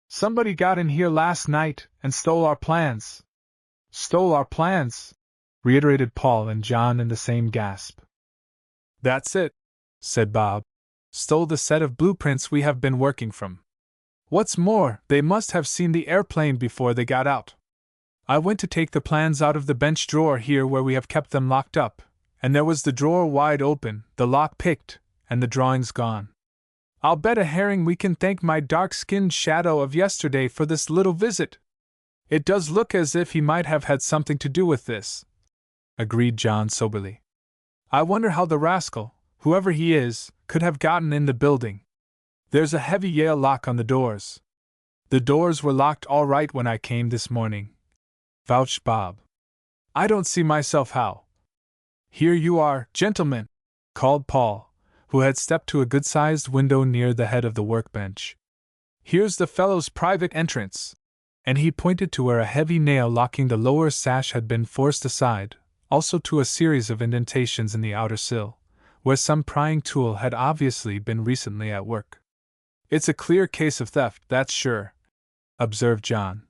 "Somebody got in here last night and stole our plans." "Stole our plans?" reiterated Paul and John in the same gasp. "That's it," said Bob. "Stole the set of blueprints we have been working from. What's more, they must have seen the airplane before they got out. I went to take the plans out of the bench drawer here where we have kept them locked up, and there was the drawer wide open, the lock picked, and the drawings gone. I'll bet a herring we can thank my dark-skinned shadow of yesterday for this little visit. It does look as if he might have had something to do with this," agreed John soberly. "I wonder how the rascal, whoever he is, could have gotten in the building. There's a heavy Yale lock on the doors." "The doors were locked all right when I came this morning," vouched Bob. "I don't see myself how." "Here you are, gentlemen," called Paul, who had stepped to a good-sized window near the head of the workbench. "Here's the fellow's private entrance," and he pointed to where a heavy nail locking the lower sash had been forced aside, also to a series of indentations in the outer sill, where some prying tool had obviously been recently at work. "It's a clear case of theft, that's sure," observed John.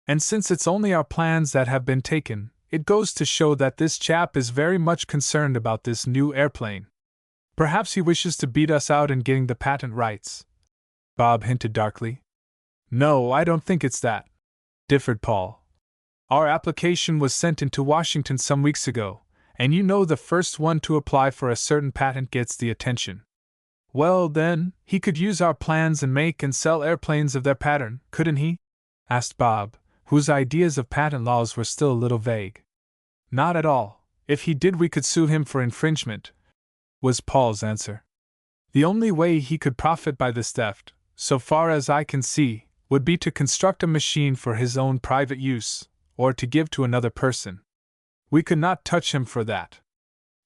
"And since it's only our plans that have been taken, it goes to show that this chap is very much concerned about this new airplane. Perhaps he wishes to beat us out in getting the patent rights," Bob hinted darkly. "No, I don't think it's that," differed Paul. "Our application was sent into Washington some weeks ago, and you know the first one to apply for a certain patent gets the attention. Well, then, he could use our plans and make and sell airplanes of their pattern, couldn't he? Asked Bob, whose ideas of patent laws were still a little vague. Not at all. If he did, we could sue him for infringement, was Paul's answer. The only way he could profit by this theft, so far as I can see, would be to construct a machine for his own private use, or to give to another person. We could not touch him for that.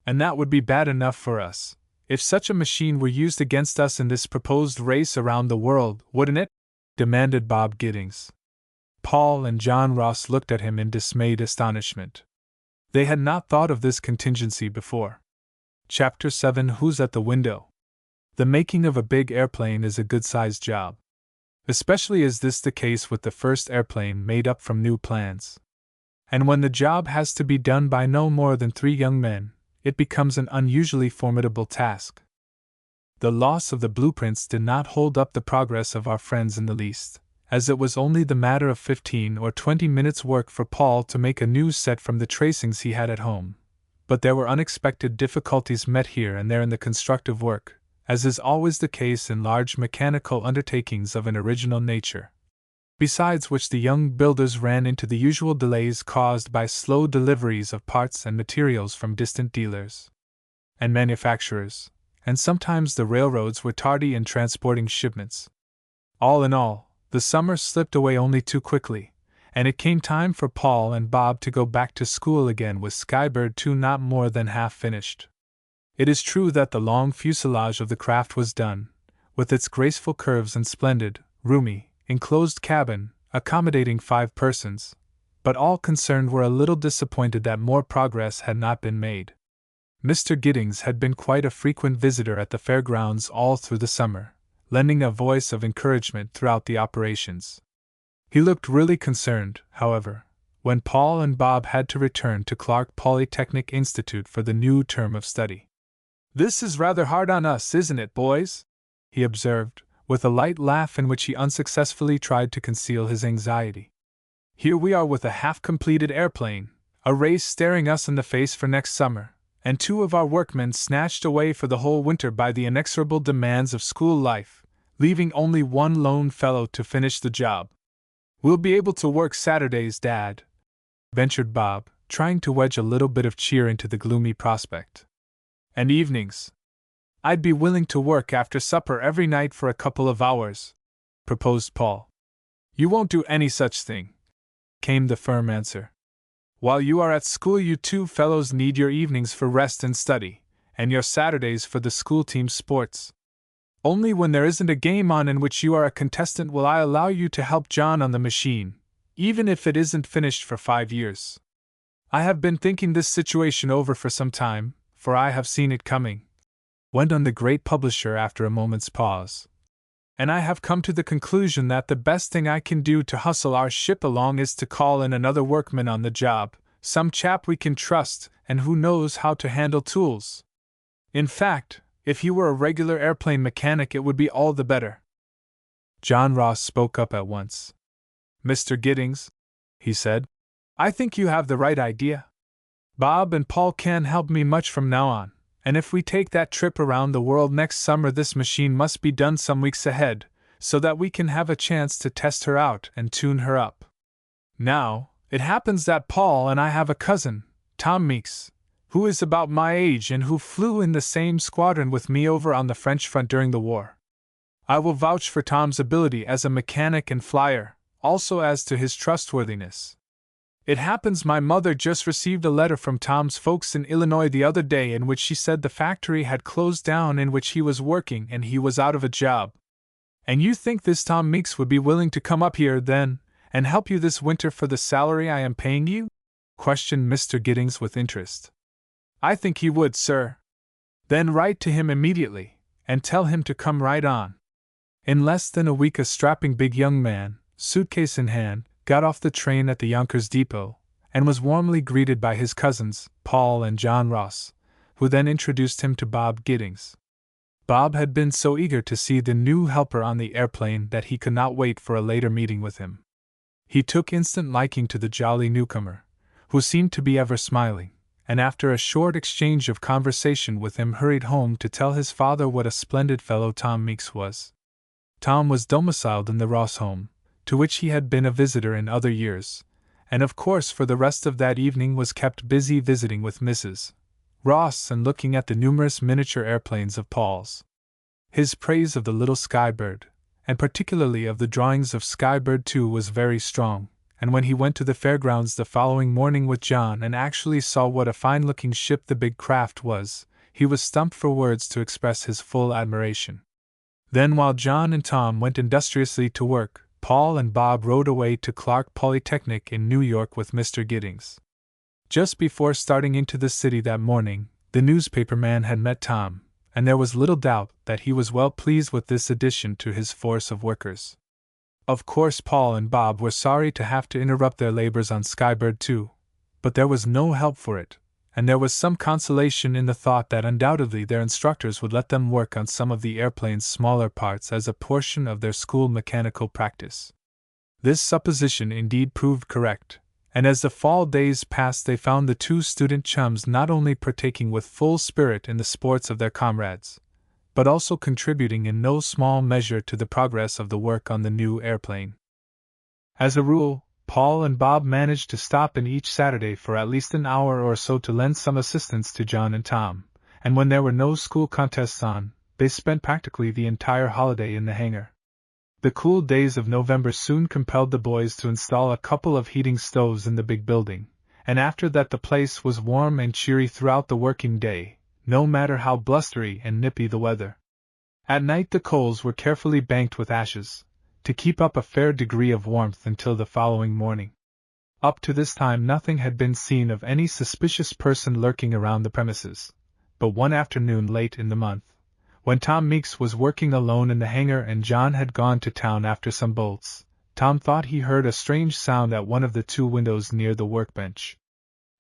And that would be bad enough for us, if such a machine were used against us in this proposed race around the world, wouldn't it? Demanded Bob Giddings. Paul and John Ross looked at him in dismayed astonishment. They had not thought of this contingency before. Chapter 7: Who's at the Window? The making of a big airplane is a good-sized job. Especially is this the case with the first airplane made up from new plans. And when the job has to be done by no more than 3 young men, it becomes an unusually formidable task. The loss of the blueprints did not hold up the progress of our friends in the least, as it was only the matter of 15 or 20 minutes' work for Paul to make a new set from the tracings he had at home. But there were unexpected difficulties met here and there in the constructive work, as is always the case in large mechanical undertakings of an original nature. Besides which, the young builders ran into the usual delays caused by slow deliveries of parts and materials from distant dealers and manufacturers, and sometimes the railroads were tardy in transporting shipments. All in all, the summer slipped away only too quickly, and it came time for Paul and Bob to go back to school again with Skybird 2 not more than half finished. It is true that the long fuselage of the craft was done, with its graceful curves and splendid, roomy, enclosed cabin, accommodating 5 persons, but all concerned were a little disappointed that more progress had not been made. Mr. Giddings had been quite a frequent visitor at the fairgrounds all through the summer, lending a voice of encouragement throughout the operations. He looked really concerned, however, when Paul and Bob had to return to Clark Polytechnic Institute for the new term of study. "This is rather hard on us, isn't it, boys?" he observed, with a light laugh in which he unsuccessfully tried to conceal his anxiety. "Here we are with a half-completed airplane, a race staring us in the face for next summer, and 2 of our workmen snatched away for the whole winter by the inexorable demands of school life, leaving only 1 lone fellow to finish the job. We'll be able to work Saturdays, Dad," ventured Bob, trying to wedge a little bit of cheer into the gloomy prospect. "And evenings. I'd be willing to work after supper every night for a couple of hours," proposed Paul. "You won't do any such thing," came the firm answer. "While you are at school, you 2 fellows need your evenings for rest and study, and your Saturdays for the school team sports. Only when there isn't a game on in which you are a contestant will I allow you to help John on the machine, even if it isn't finished for 5 years. I have been thinking this situation over for some time, for I have seen it coming," went on the great publisher after a moment's pause. "And I have come to the conclusion that the best thing I can do to hustle our ship along is to call in another workman on the job, some chap we can trust and who knows how to handle tools. In fact, if he were a regular airplane mechanic it would be all the better." John Ross spoke up at once. "Mr. Giddings," he said, "I think you have the right idea. Bob and Paul can't help me much from now on, and if we take that trip around the world next summer this machine must be done some weeks ahead, so that we can have a chance to test her out and tune her up. Now, it happens that Paul and I have a cousin, Tom Meeks, who is about my age and who flew in the same squadron with me over on the French front during the war. I will vouch for Tom's ability as a mechanic and flyer, also as to his trustworthiness. It happens my mother just received a letter from Tom's folks in Illinois the other day in which she said the factory had closed down in which he was working and he was out of a job. And you think this Tom Meeks would be willing to come up here, then, and help you this winter for the salary I am paying you?" questioned Mr. Giddings with interest. "I think he would, sir." "Then write to him immediately, and tell him to come right on." In less than a week a strapping big young man, suitcase in hand, got off the train at the Yonkers depot, and was warmly greeted by his cousins, Paul and John Ross, who then introduced him to Bob Giddings. Bob had been so eager to see the new helper on the airplane that he could not wait for a later meeting with him. He took instant liking to the jolly newcomer, who seemed to be ever smiling, and after a short exchange of conversation with him hurried home to tell his father what a splendid fellow Tom Meeks was. Tom was domiciled in the Ross home, to which he had been a visitor in other years, and of course for the rest of that evening was kept busy visiting with Mrs. Ross and looking at the numerous miniature airplanes of Paul's. His praise of the little Skybird, and particularly of the drawings of Skybird 2, was very strong, and when he went to the fairgrounds the following morning with John and actually saw what a fine-looking ship the big craft was, he was stumped for words to express his full admiration. Then while John and Tom went industriously to work, Paul and Bob rode away to Clark Polytechnic in New York with Mr. Giddings. Just before starting into the city that morning, the newspaper man had met Tom, and there was little doubt that he was well pleased with this addition to his force of workers. Of course Paul and Bob were sorry to have to interrupt their labors on Skybird 2, but there was no help for it, and there was some consolation in the thought that undoubtedly their instructors would let them work on some of the airplane's smaller parts as a portion of their school mechanical practice. This supposition indeed proved correct, and as the fall days passed they found the two student chums not only partaking with full spirit in the sports of their comrades, but also contributing in no small measure to the progress of the work on the new airplane. As a rule, Paul and Bob managed to stop in each Saturday for at least an hour or so to lend some assistance to John and Tom, and when there were no school contests on, they spent practically the entire holiday in the hangar. The cool days of November soon compelled the boys to install a couple of heating stoves in the big building, and after that the place was warm and cheery throughout the working day, no matter how blustery and nippy the weather. At night the coals were carefully banked with ashes, to keep up a fair degree of warmth until the following morning. Up to this time nothing had been seen of any suspicious person lurking around the premises, but one afternoon late in the month, when Tom Meeks was working alone in the hangar and John had gone to town after some bolts, Tom thought he heard a strange sound at one of the two windows near the workbench.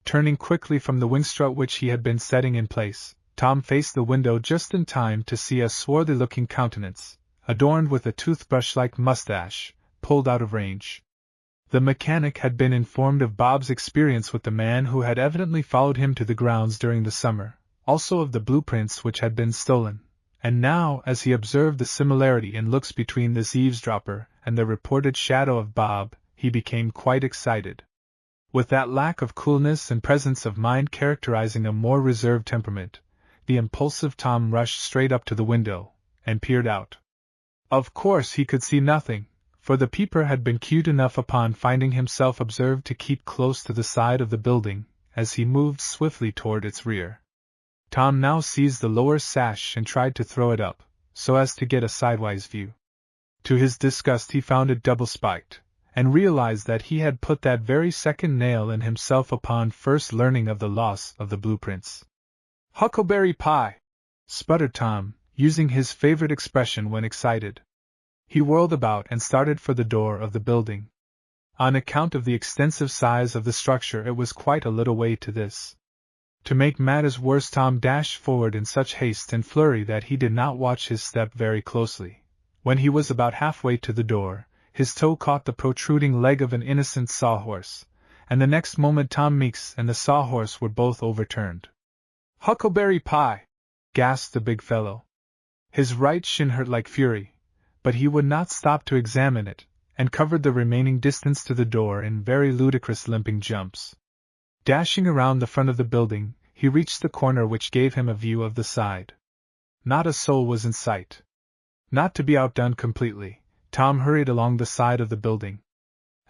Turning quickly from the wing strut which he had been setting in place, Tom faced the window just in time to see a swarthy-looking countenance, adorned with a toothbrush-like mustache, pulled out of range. The mechanic had been informed of Bob's experience with the man who had evidently followed him to the grounds during the summer, also of the blueprints which had been stolen, and now, as he observed the similarity in looks between this eavesdropper and the reported shadow of Bob, he became quite excited. With that lack of coolness and presence of mind characterizing a more reserved temperament, the impulsive Tom rushed straight up to the window, and peered out. Of course he could see nothing, for the peeper had been cute enough upon finding himself observed to keep close to the side of the building, as he moved swiftly toward its rear. Tom now seized the lower sash and tried to throw it up, so as to get a sidewise view. To his disgust he found it double-spiked, and realized that he had put that very second nail in himself upon first learning of the loss of the blueprints. "Huckleberry pie!" sputtered Tom, using his favorite expression when excited. He whirled about and started for the door of the building. On account of the extensive size of the structure it was quite a little way to this. To make matters worse Tom dashed forward in such haste and flurry that he did not watch his step very closely. When he was about halfway to the door, his toe caught the protruding leg of an innocent sawhorse, and the next moment Tom Meeks and the sawhorse were both overturned. "Huckleberry pie!" gasped the big fellow. His right shin hurt like fury, but he would not stop to examine it, and covered the remaining distance to the door in very ludicrous limping jumps. Dashing around the front of the building, he reached the corner which gave him a view of the side. Not a soul was in sight. Not to be outdone completely, Tom hurried along the side of the building.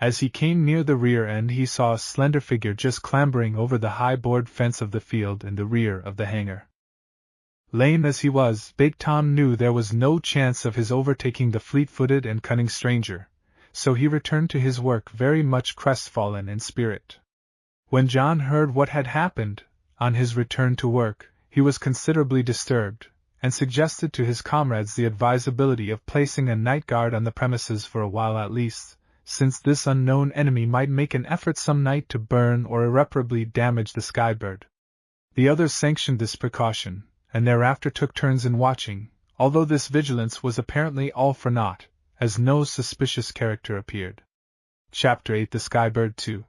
As he came near the rear end he saw a slender figure just clambering over the high board fence of the field in the rear of the hangar. Lame as he was, Big Tom knew there was no chance of his overtaking the fleet-footed and cunning stranger, so he returned to his work very much crestfallen in spirit. When John heard what had happened, on his return to work, he was considerably disturbed, and suggested to his comrades the advisability of placing a night guard on the premises for a while at least, since this unknown enemy might make an effort some night to burn or irreparably damage the Skybird. The others sanctioned this precaution, and thereafter took turns in watching, although this vigilance was apparently all for naught, as no suspicious character appeared. Chapter 8 The Skybird 2.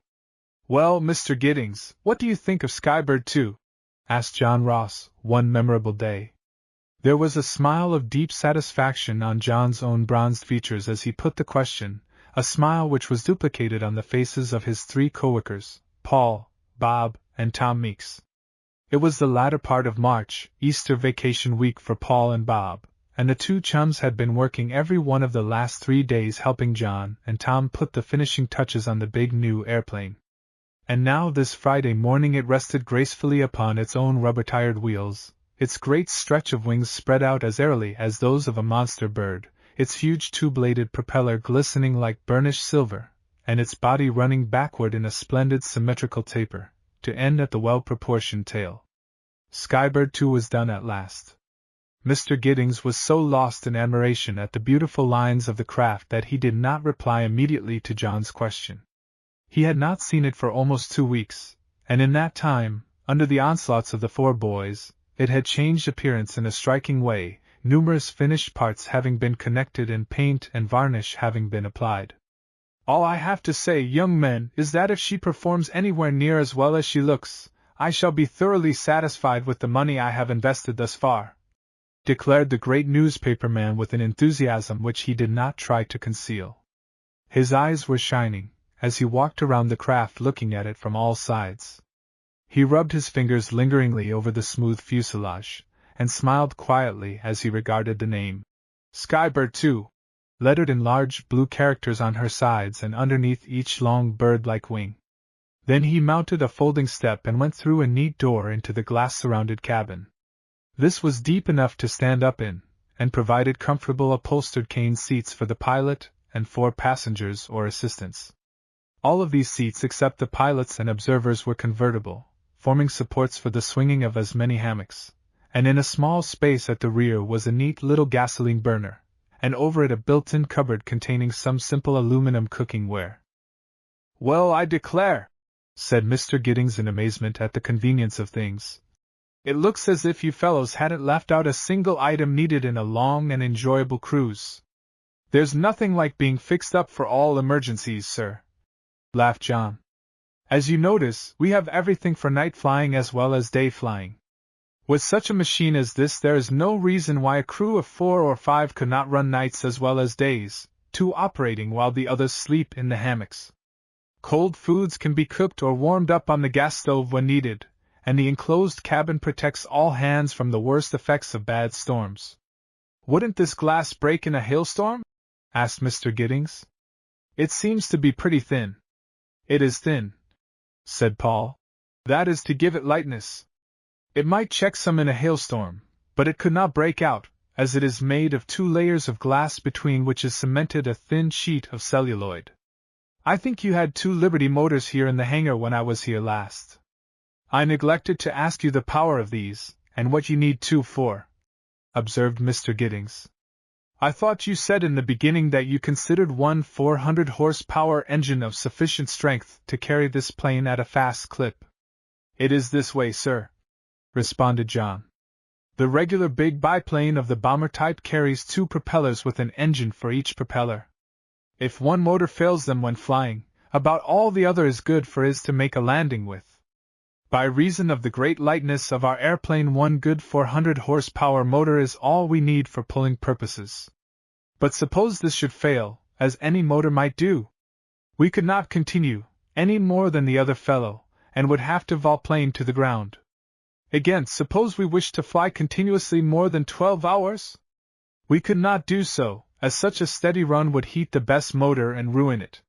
"Well, Mr. Giddings, what do you think of Skybird 2? Asked John Ross, one memorable day. There was a smile of deep satisfaction on John's own bronzed features as he put the question, a smile which was duplicated on the faces of his three coworkers, Paul, Bob, and Tom Meeks. It was the latter part of March, Easter vacation week for Paul and Bob, and the two chums had been working every one of the last 3 days helping John and Tom put the finishing touches on the big new airplane. And now this Friday morning it rested gracefully upon its own rubber-tired wheels, its great stretch of wings spread out as airily as those of a monster bird, its huge two-bladed propeller glistening like burnished silver, and its body running backward in a splendid symmetrical taper, to end at the well-proportioned tail. Skybird 2 was done at last. Mr. Giddings was so lost in admiration at the beautiful lines of the craft that he did not reply immediately to John's question. He had not seen it for almost 2 weeks, and in that time, under the onslaughts of the 4 boys, it had changed appearance in a striking way, numerous finished parts having been connected and paint and varnish having been applied. All I have to say, young men, is that if she performs anywhere near as well as she looks, I shall be thoroughly satisfied with the money I have invested thus far, declared the great newspaper man with an enthusiasm which he did not try to conceal. His eyes were shining, as he walked around the craft looking at it from all sides. He rubbed his fingers lingeringly over the smooth fuselage, and smiled quietly as he regarded the name, Skybird 2, lettered in large blue characters on her sides and underneath each long bird-like wing. Then he mounted a folding step and went through a neat door into the glass-surrounded cabin. This was deep enough to stand up in, and provided comfortable upholstered cane seats for the pilot and 4 passengers or assistants. All of these seats except the pilots and observers were convertible, forming supports for the swinging of as many hammocks, and in a small space at the rear was a neat little gasoline burner, and over it a built-in cupboard containing some simple aluminum cooking ware. "Well, I declare," said Mr. Giddings in amazement at the convenience of things. "It looks as if you fellows hadn't left out a single item needed in a long and enjoyable cruise." "There's nothing like being fixed up for all emergencies, sir," laughed John. "As you notice, we have everything for night flying as well as day flying. With such a machine as this there is no reason why a crew of 4 or 5 could not run nights as well as days, 2 operating while the others sleep in the hammocks. Cold foods can be cooked or warmed up on the gas stove when needed, and the enclosed cabin protects all hands from the worst effects of bad storms." "Wouldn't this glass break in a hailstorm?" asked Mr. Giddings. "It seems to be pretty thin." "It is thin," said Paul. "That is to give it lightness. It might check some in a hailstorm, but it could not break out, as it is made of 2 layers of glass between which is cemented a thin sheet of celluloid. I think you had 2 Liberty motors here in the hangar when I was here last. I neglected to ask you the power of these, and what you need 2 for," observed Mr. Giddings. "I thought you said in the beginning that you considered one 400-horsepower engine of sufficient strength to carry this plane at a fast clip." "It is this way, sir," responded John. "The regular big biplane of the bomber type carries 2 propellers with an engine for each propeller. If one motor fails them when flying, about all the other is good for is to make a landing with. By reason of the great lightness of our airplane, one good 400-horsepower motor is all we need for pulling purposes. But suppose this should fail, as any motor might do? We could not continue, any more than the other fellow, and would have to volplane to the ground. Again, suppose we wished to fly continuously more than 12 hours? We could not do so, as such a steady run would heat the best motor and ruin it.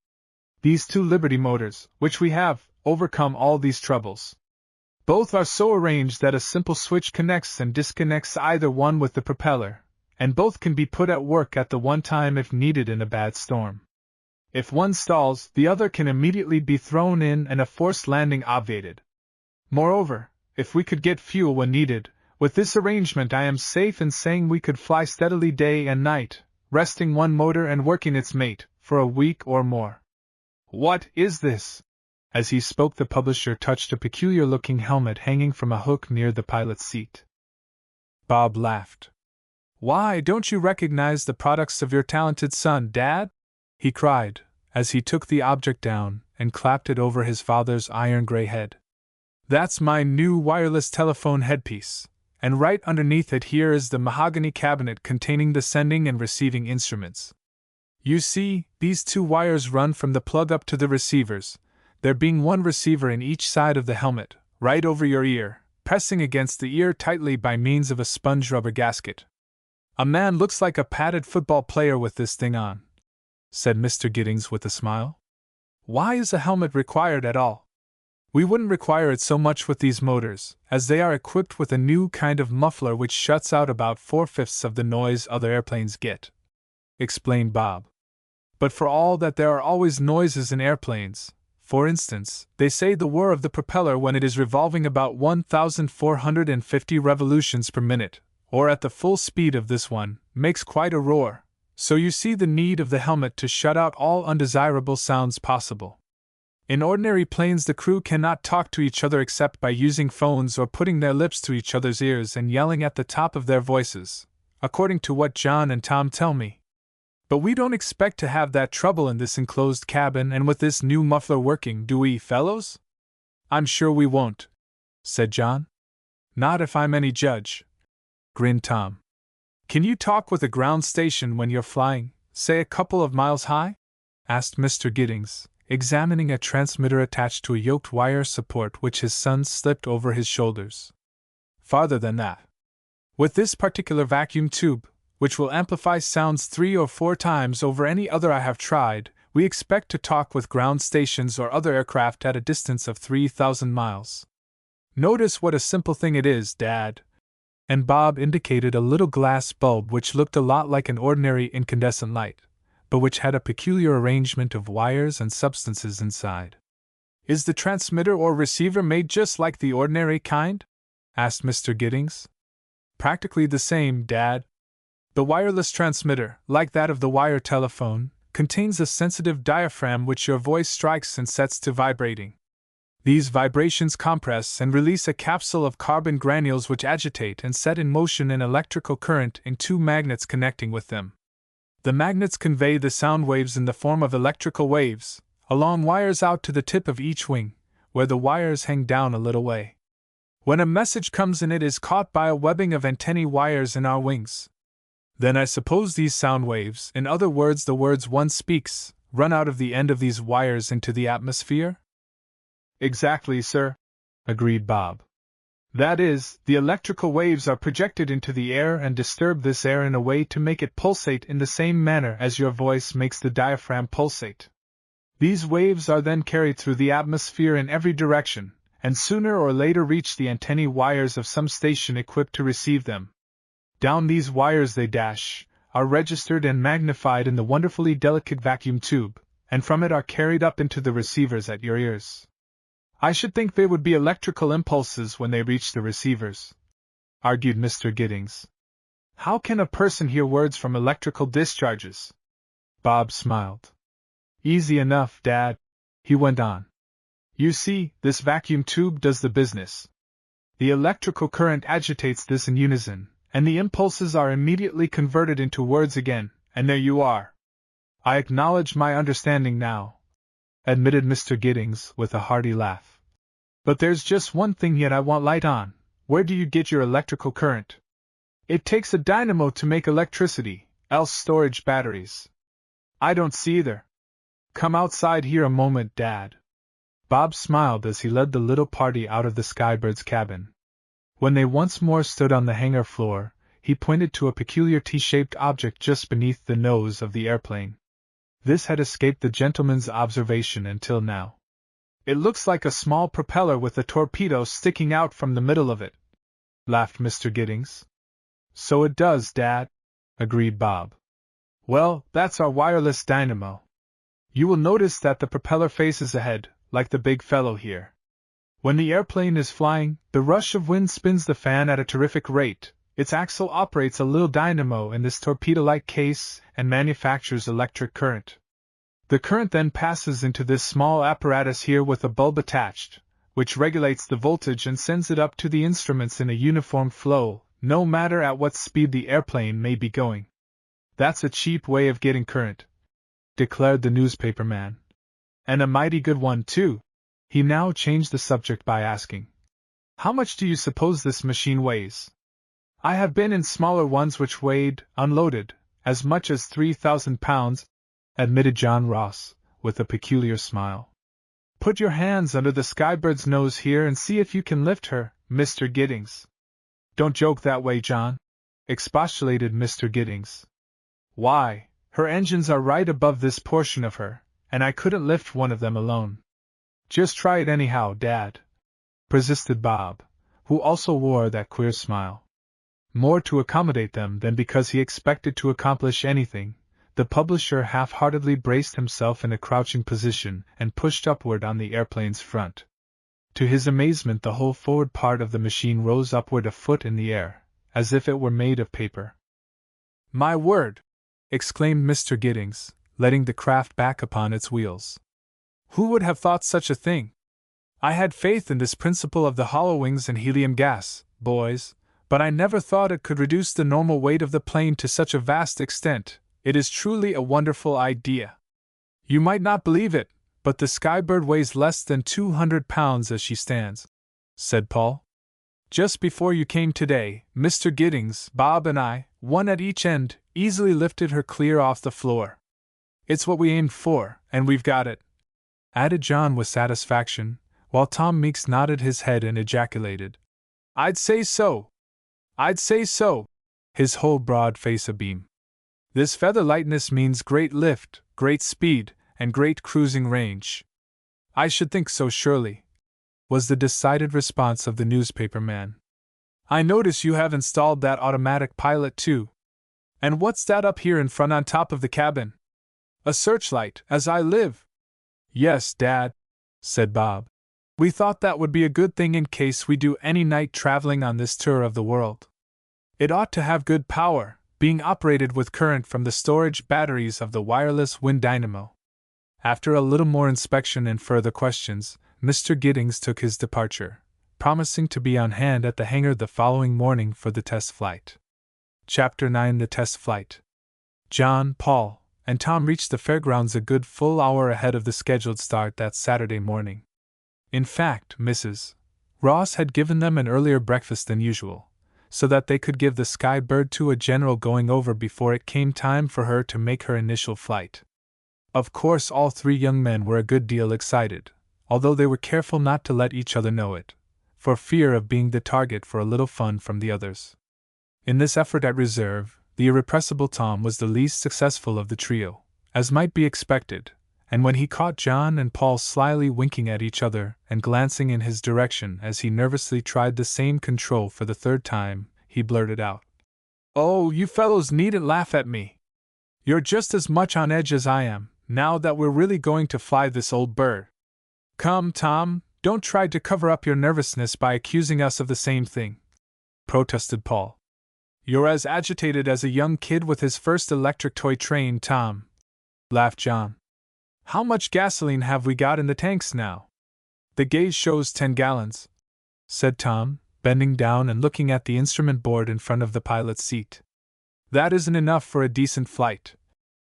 These 2 Liberty motors, which we have, overcome all these troubles. Both are so arranged that a simple switch connects and disconnects either one with the propeller, and both can be put at work at the one time if needed in a bad storm. If one stalls, the other can immediately be thrown in and a forced landing obviated. Moreover, if we could get fuel when needed, with this arrangement I am safe in saying we could fly steadily day and night, resting one motor and working its mate, for a week or more. What is this?" As he spoke, the publisher touched a peculiar-looking helmet hanging from a hook near the pilot's seat. Bob laughed. "Why, don't you recognize the products of your talented son, Dad?" he cried, as he took the object down and clapped it over his father's iron-gray head. "That's my new wireless telephone headpiece, and right underneath it here is the mahogany cabinet containing the sending and receiving instruments. You see, these two wires run from the plug up to the receivers, there being one receiver in each side of the helmet, right over your ear, pressing against the ear tightly by means of a sponge rubber gasket. A man looks like a padded football player with this thing on," said Mr. Giddings with a smile. "Why is a helmet required at all?" "We wouldn't require it so much with these motors, as they are equipped with a new kind of muffler which shuts out about 4/5 of the noise other airplanes get," explained Bob. "But for all that there are always noises in airplanes. For instance, they say the whir of the propeller when it is revolving about 1,450 revolutions per minute, or at the full speed of this one, makes quite a roar, so you see the need of the helmet to shut out all undesirable sounds possible. In ordinary planes the crew cannot talk to each other except by using phones or putting their lips to each other's ears and yelling at the top of their voices, according to what John and Tom tell me. But we don't expect to have that trouble in this enclosed cabin and with this new muffler working, do we, fellows?" "I'm sure we won't," said John. "Not if I'm any judge," grinned Tom. "Can you talk with a ground station when you're flying, say a couple of miles high?" asked Mr. Giddings, examining a transmitter attached to a yoked wire support which his son slipped over his shoulders. "Farther than that. With this particular vacuum tube, which will amplify sounds 3 or 4 times over any other I have tried, we expect to talk with ground stations or other aircraft at a distance of 3,000 miles. Notice what a simple thing it is, Dad." And Bob indicated a little glass bulb which looked a lot like an ordinary incandescent light, but which had a peculiar arrangement of wires and substances inside. "Is the transmitter or receiver made just like the ordinary kind?" asked Mr. Giddings. "Practically the same, Dad. The wireless transmitter, like that of the wire telephone, contains a sensitive diaphragm which your voice strikes and sets to vibrating. These vibrations compress and release a capsule of carbon granules which agitate and set in motion an electrical current in 2 magnets connecting with them. The magnets convey the sound waves in the form of electrical waves, along wires out to the tip of each wing, where the wires hang down a little way. When a message comes in, it is caught by a webbing of antennae wires in our wings. Then I suppose these sound waves, in other words the words one speaks, run out of the end of these wires into the atmosphere?" "Exactly, sir," agreed Bob. "That is, the electrical waves are projected into the air and disturb this air in a way to make it pulsate in the same manner as your voice makes the diaphragm pulsate. These waves are then carried through the atmosphere in every direction, and sooner or later reach the antennae wires of some station equipped to receive them. Down these wires they dash, are registered and magnified in the wonderfully delicate vacuum tube, and from it are carried up into the receivers at your ears. I should think they would be electrical impulses when they reach the receivers," argued Mr. Giddings. "How can a person hear words from electrical discharges?" Bob smiled. "Easy enough, Dad," he went on. "You see, this vacuum tube does the business. The electrical current agitates this in unison, and the impulses are immediately converted into words again, and there you are." "I acknowledge my understanding now," admitted Mr. Giddings with a hearty laugh. "But there's just one thing yet I want light on. Where do you get your electrical current? It takes a dynamo to make electricity, else storage batteries. I don't see either. Come outside here a moment, Dad." Bob smiled as he led the little party out of the Skybird's cabin. When they once more stood on the hangar floor, he pointed to a peculiar T-shaped object just beneath the nose of the airplane. This had escaped the gentleman's observation until now. "It looks like a small propeller with a torpedo sticking out from the middle of it," laughed Mr. Giddings. "So it does, Dad," agreed Bob. "Well, that's our wireless dynamo. You will notice that the propeller faces ahead, like the big fellow here. When the airplane is flying, the rush of wind spins the fan at a terrific rate. Its axle operates a little dynamo in this torpedo-like case and manufactures electric current. The current then passes into this small apparatus here with a bulb attached, which regulates the voltage and sends it up to the instruments in a uniform flow, no matter at what speed the airplane may be going. That's a cheap way of getting current," declared the newspaper man. And a mighty good one, too. He now changed the subject by asking, "How much do you suppose this machine weighs?" "I have been in smaller ones which weighed, unloaded, as much as 3,000 pounds, admitted John Ross, with a peculiar smile. "Put your hands under the Skybird's nose here and see if you can lift her, Mr. Giddings." "Don't joke that way, John," expostulated Mr. Giddings. "Why, her engines are right above this portion of her, and I couldn't lift one of them alone." "Just try it anyhow, Dad," persisted Bob, who also wore that queer smile. More to accommodate them than because he expected to accomplish anything, the publisher half-heartedly braced himself in a crouching position and pushed upward on the airplane's front. To his amazement, the whole forward part of the machine rose upward a foot in the air, as if it were made of paper. "My word!" exclaimed Mr. Giddings, letting the craft back upon its wheels. "Who would have thought such a thing? I had faith in this principle of the hollow wings and helium gas, boys, but I never thought it could reduce the normal weight of the plane to such a vast extent. It is truly a wonderful idea. You might not believe it, but the Skybird weighs less than 200 pounds as she stands," said Paul. "Just before you came today, Mr. Giddings, Bob and I, one at each end, easily lifted her clear off the floor. It's what we aimed for, and we've got it," added John with satisfaction, while Tom Meeks nodded his head and ejaculated, "I'd say so! I'd say so!" his whole broad face abeam. "This feather lightness means great lift, great speed, and great cruising range." "I should think so, surely," was the decided response of the newspaper man. "I notice you have installed that automatic pilot, too. And what's that up here in front on top of the cabin? A searchlight, as I live." "Yes, Dad," said Bob. "We thought that would be a good thing in case we do any night traveling on this tour of the world. It ought to have good power, being operated with current from the storage batteries of the wireless wind dynamo." After a little more inspection and further questions, Mr. Giddings took his departure, promising to be on hand at the hangar the following morning for the test flight. Chapter 9: The Test Flight. John, Paul, and Tom reached the fairgrounds a good full hour ahead of the scheduled start that Saturday morning. In fact, Mrs. Ross had given them an earlier breakfast than usual, so that they could give the Skybird to a general going over before it came time for her to make her initial flight. Of course, all three young men were a good deal excited, although they were careful not to let each other know it, for fear of being the target for a little fun from the others. In this effort at reserve, the irrepressible Tom was the least successful of the trio, as might be expected, and when he caught John and Paul slyly winking at each other and glancing in his direction as he nervously tried the same control for the third time, he blurted out, "Oh, you fellows needn't laugh at me. You're just as much on edge as I am, now that we're really going to fly this old bird. Come, Tom, don't try to cover up your nervousness by accusing us of the same thing," protested Paul. "You're as agitated as a young kid with his first electric toy train, Tom," laughed John. "How much gasoline have we got in the tanks now?" "The gauge shows 10 gallons, said Tom, bending down and looking at the instrument board in front of the pilot's seat. "That isn't enough for a decent flight,"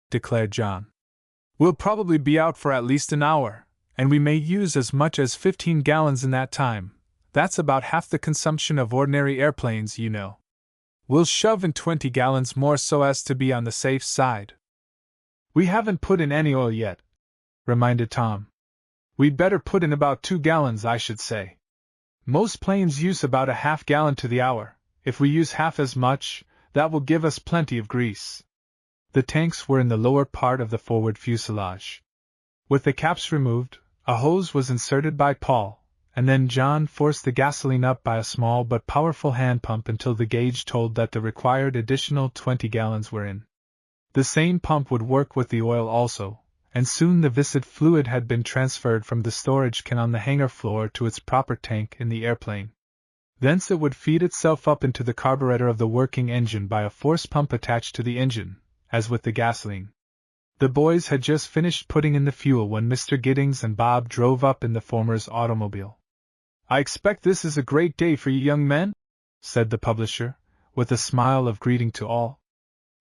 declared John. "We'll probably be out for at least an hour, and we may use as much as 15 gallons in that time. That's about half the consumption of ordinary airplanes, you know. We'll shove in 20 gallons more so as to be on the safe side." "We haven't put in any oil yet," reminded Tom. "We'd better put in about 2 gallons, I should say. Most planes use about a half gallon to the hour. If we use half as much, that will give us plenty of grease." The tanks were in the lower part of the forward fuselage. With the caps removed, a hose was inserted by Paul, and then John forced the gasoline up by a small but powerful hand pump until the gauge told that the required additional 20 gallons were in. The same pump would work with the oil also, and soon the viscid fluid had been transferred from the storage can on the hangar floor to its proper tank in the airplane. Thence it would feed itself up into the carburetor of the working engine by a force pump attached to the engine, as with the gasoline. The boys had just finished putting in the fuel when Mr. Giddings and Bob drove up in the former's automobile. "I expect this is a great day for you young men?" said the publisher, with a smile of greeting to all.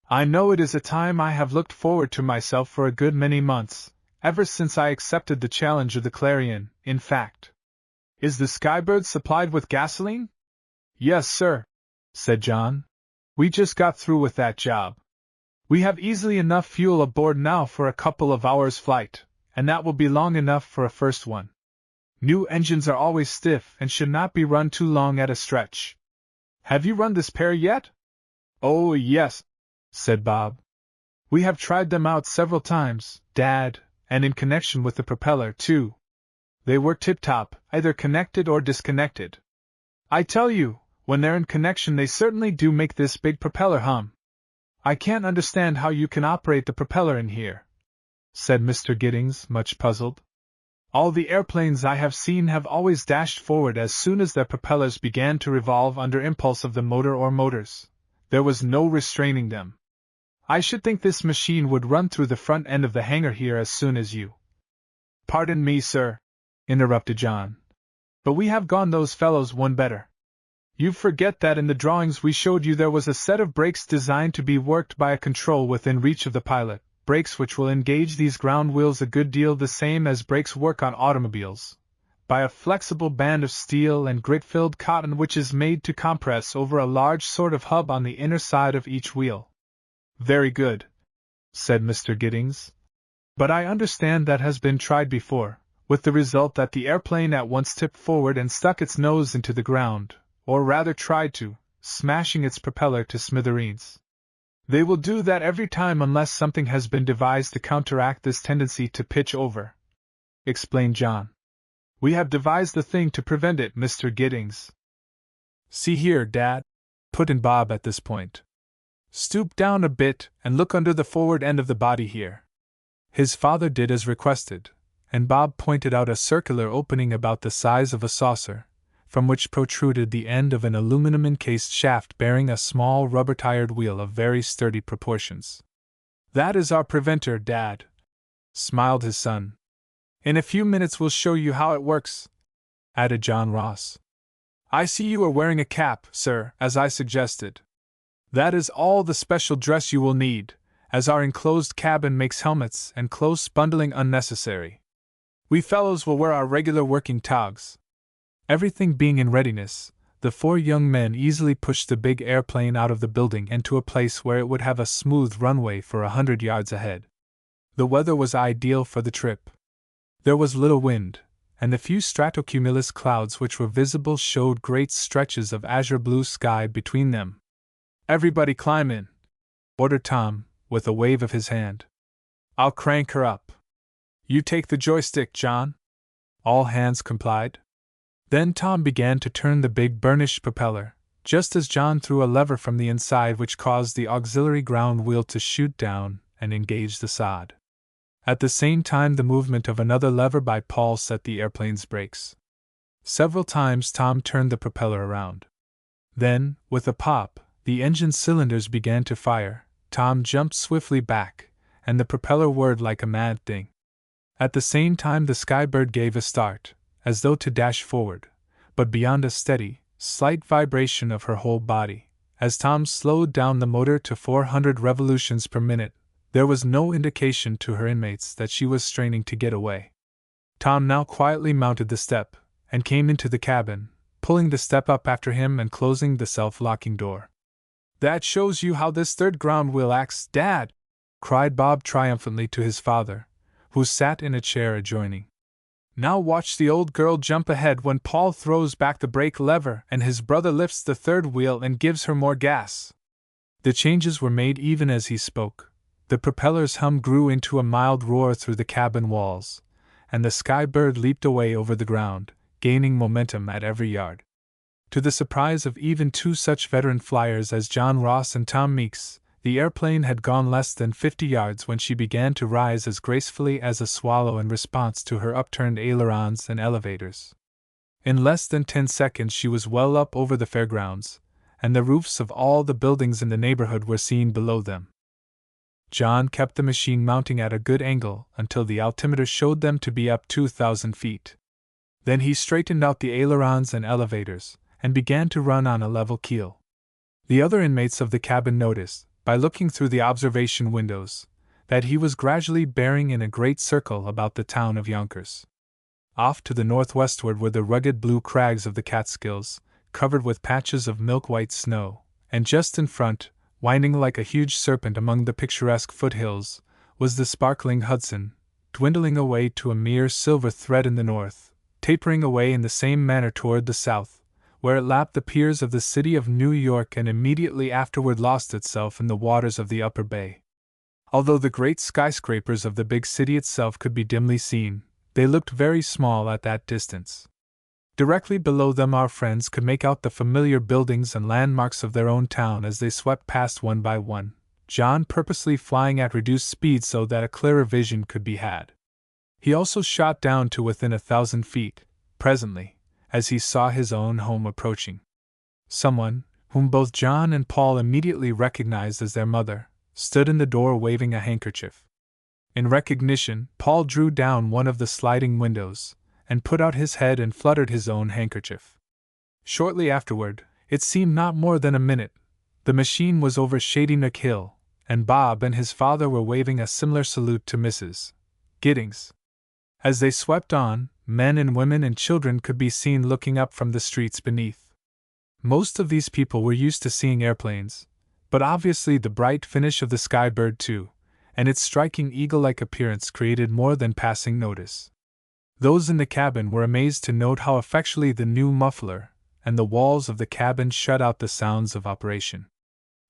"I know it is a time I have looked forward to myself for a good many months, ever since I accepted the challenge of the Clarion, in fact. Is the Skybird supplied with gasoline? Yes, sir, said John. We just got through with that job. We have easily enough fuel aboard now for a couple of hours' flight, and that will be long enough for a first one. New engines are always stiff and should not be run too long at a stretch. Have you run this pair yet? Oh, yes, said Bob. We have tried them out several times, Dad, and in connection with the propeller, too. They work tip-top, either connected or disconnected. I tell you, when they're in connection they certainly do make this big propeller hum. I can't understand how you can operate the propeller in here, said Mr. Giddings, much puzzled. All the airplanes I have seen have always dashed forward as soon as their propellers began to revolve under impulse of the motor or motors. There was no restraining them. I should think this machine would run through the front end of the hangar here as soon as you— Pardon me, sir, interrupted John, but we have gone those fellows one better. You forget that in the drawings we showed you there was a set of brakes designed to be worked by a control within reach of the pilot, brakes which will engage these ground wheels a good deal the same as brakes work on automobiles, by a flexible band of steel and grit-filled cotton which is made to compress over a large sort of hub on the inner side of each wheel. Very good, said Mr. Giddings. But I understand that has been tried before, with the result that the airplane at once tipped forward and stuck its nose into the ground, or rather tried to, smashing its propeller to smithereens. They will do that every time unless something has been devised to counteract this tendency to pitch over, explained John. We have devised the thing to prevent it, Mr. Giddings. See here, Dad, put in Bob at this point. Stoop down a bit and look under the forward end of the body here. His father did as requested, and Bob pointed out a circular opening about the size of a saucer, from which protruded the end of an aluminum-encased shaft bearing a small rubber-tired wheel of very sturdy proportions. That is our preventer, Dad, smiled his son. In a few minutes we'll show you how it works, added John Ross. I see you are wearing a cap, sir, as I suggested. That is all the special dress you will need, as our enclosed cabin makes helmets and close bundling unnecessary. We fellows will wear our regular working togs. Everything being in readiness, the four young men easily pushed the big airplane out of the building and to a place where it would have a smooth runway for 100 yards ahead. The weather was ideal for the trip. There was little wind, and the few stratocumulus clouds which were visible showed great stretches of azure blue sky between them. Everybody climb in, ordered Tom, with a wave of his hand. I'll crank her up. You take the joystick, John. All hands complied. Then Tom began to turn the big burnished propeller, just as John threw a lever from the inside which caused the auxiliary ground wheel to shoot down and engage the sod. At the same time the movement of another lever by Paul set the airplane's brakes. Several times Tom turned the propeller around. Then, with a pop, the engine cylinders began to fire. Tom jumped swiftly back, and the propeller whirred like a mad thing. At the same time the Skybird gave a start, as though to dash forward, but beyond a steady, slight vibration of her whole body, as Tom slowed down the motor to 400 revolutions per minute, there was no indication to her inmates that she was straining to get away. Tom now quietly mounted the step, and came into the cabin, pulling the step up after him and closing the self-locking door. That shows you how this third ground wheel acts, Dad! Cried Bob triumphantly to his father, who sat in a chair adjoining. Now watch the old girl jump ahead when Paul throws back the brake lever and his brother lifts the third wheel and gives her more gas. The changes were made even as he spoke. The propeller's hum grew into a mild roar through the cabin walls, and the Skybird leaped away over the ground, gaining momentum at every yard. To the surprise of even two such veteran flyers as John Ross and Tom Meeks, the airplane had gone less than 50 yards when she began to rise as gracefully as a swallow in response to her upturned ailerons and elevators. In less than 10 seconds she was well up over the fairgrounds, and the roofs of all the buildings in the neighborhood were seen below them. John kept the machine mounting at a good angle until the altimeter showed them to be up 2,000 feet. Then he straightened out the ailerons and elevators, and began to run on a level keel. The other inmates of the cabin noticed, by looking through the observation windows, that he was gradually bearing in a great circle about the town of Yonkers. Off to the northwestward were the rugged blue crags of the Catskills, covered with patches of milk-white snow, and just in front, winding like a huge serpent among the picturesque foothills, was the sparkling Hudson, dwindling away to a mere silver thread in the north, tapering away in the same manner toward the south, where it lapped the piers of the city of New York and immediately afterward lost itself in the waters of the upper bay. Although the great skyscrapers of the big city itself could be dimly seen, they looked very small at that distance. Directly below them our friends could make out the familiar buildings and landmarks of their own town as they swept past one by one, John purposely flying at reduced speed so that a clearer vision could be had. He also shot down to within 1,000 feet, presently, as he saw his own home approaching. Someone, whom both John and Paul immediately recognized as their mother, stood in the door waving a handkerchief. In recognition, Paul drew down one of the sliding windows, and put out his head and fluttered his own handkerchief. Shortly afterward, it seemed not more than a minute, the machine was over Shady Nook Hill, and Bob and his father were waving a similar salute to Mrs. Giddings. As they swept on, men and women and children could be seen looking up from the streets beneath. Most of these people were used to seeing airplanes, but obviously the bright finish of the Skybird too, and its striking eagle-like appearance created more than passing notice. Those in the cabin were amazed to note how effectually the new muffler and the walls of the cabin shut out the sounds of operation.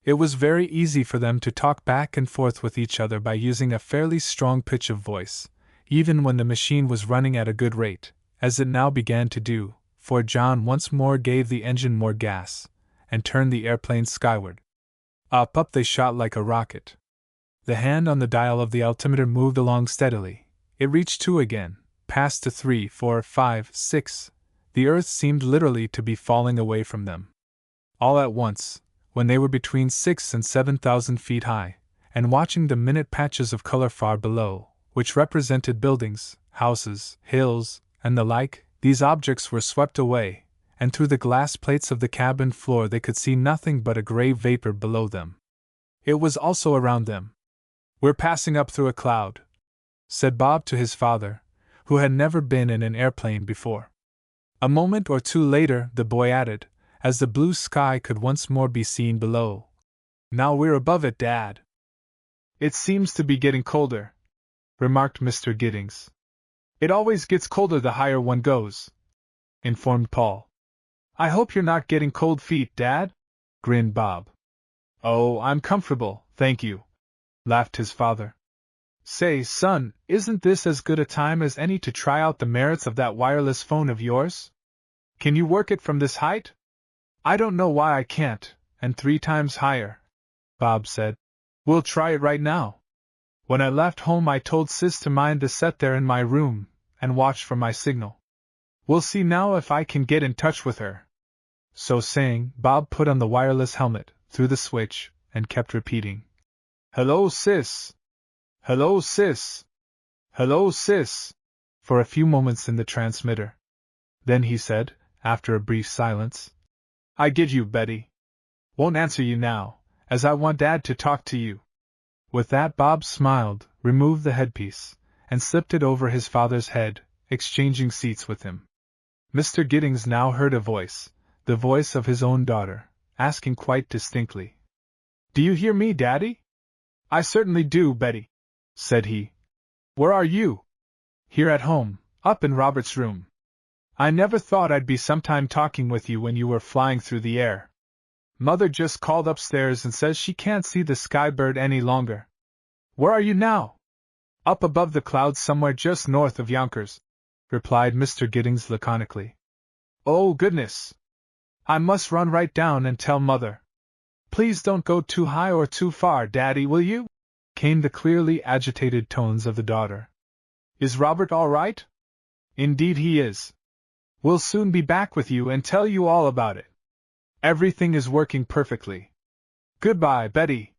It was very easy for them to talk back and forth with each other by using a fairly strong pitch of voice, even when the machine was running at a good rate, as it now began to do, for John once more gave the engine more gas, and turned the airplane skyward. Up they shot like a rocket. The hand on the dial of the altimeter moved along steadily. It reached 2 again, passed to 3, 4, 5, 6. The earth seemed literally to be falling away from them. All at once, when they were between 6,000 and 7,000 feet high, and watching the minute patches of color far below, which represented buildings, houses, hills, and the like, these objects were swept away, and through the glass plates of the cabin floor they could see nothing but a gray vapor below them. It was also around them. "We're passing up through a cloud," said Bob to his father, who had never been in an airplane before. A moment or two later, the boy added, as the blue sky could once more be seen below, "Now we're above it, Dad." "It seems to be getting colder," remarked Mr. Giddings. "It always gets colder the higher one goes," informed Paul. "I hope you're not getting cold feet, Dad?" grinned Bob. "Oh, I'm comfortable, thank you," laughed his father. "Say, son, isn't this as good a time as any to try out the merits of that wireless phone of yours? Can you work it from this height?" "I don't know why I can't, and 3 times higher," Bob said. "We'll try it right now. When I left home I told Sis to mind the set there in my room, and watch for my signal. We'll see now if I can get in touch with her." So saying, Bob put on the wireless helmet, threw the switch, and kept repeating, "Hello, Sis! Hello, Sis! Hello, Sis!" for a few moments in the transmitter. Then he said, after a brief silence, "I get you, Betty. Won't answer you now, as I want Dad to talk to you." With that Bob smiled, removed the headpiece, and slipped it over his father's head, exchanging seats with him. Mr. Giddings now heard a voice, the voice of his own daughter, asking quite distinctly, "Do you hear me, Daddy?" "I certainly do, Betty," said he. "Where are you?" "Here at home, up in Robert's room. I never thought I'd be sometime talking with you when you were flying through the air. Mother just called upstairs and says she can't see the Skybird any longer." "Where are you now?" "Up above the clouds somewhere just north of Yonkers," replied Mr. Giddings laconically. "Oh, goodness! I must run right down and tell Mother. Please don't go too high or too far, Daddy, will you?" came the clearly agitated tones of the daughter. "Is Robert all right?" "Indeed he is. We'll soon be back with you and tell you all about it. Everything is working perfectly. Goodbye, Betty."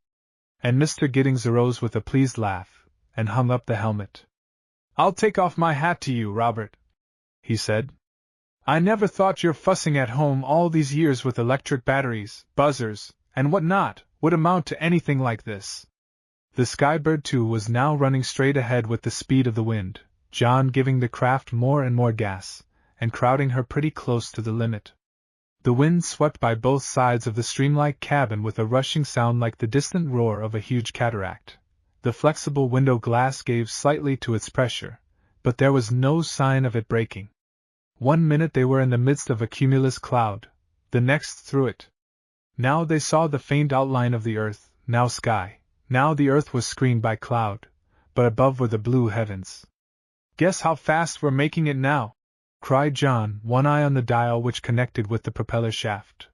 And Mr. Giddings arose with a pleased laugh, and hung up the helmet. "I'll take off my hat to you, Robert," he said. "I never thought your fussing at home all these years with electric batteries, buzzers, and what not, would amount to anything like this. The Skybird 2 was now running straight ahead with the speed of the wind, John giving the craft more and more gas, and crowding her pretty close to the limit. The wind swept by both sides of the stream-like cabin with a rushing sound like the distant roar of a huge cataract. The flexible window glass gave slightly to its pressure, but there was no sign of it breaking. 1 minute they were in the midst of a cumulus cloud, the next through it. Now they saw the faint outline of the earth, now sky. Now the earth was screened by cloud, but above were the blue heavens. "Guess how fast we're making it now?" cried John, one eye on the dial which connected with the propeller shaft.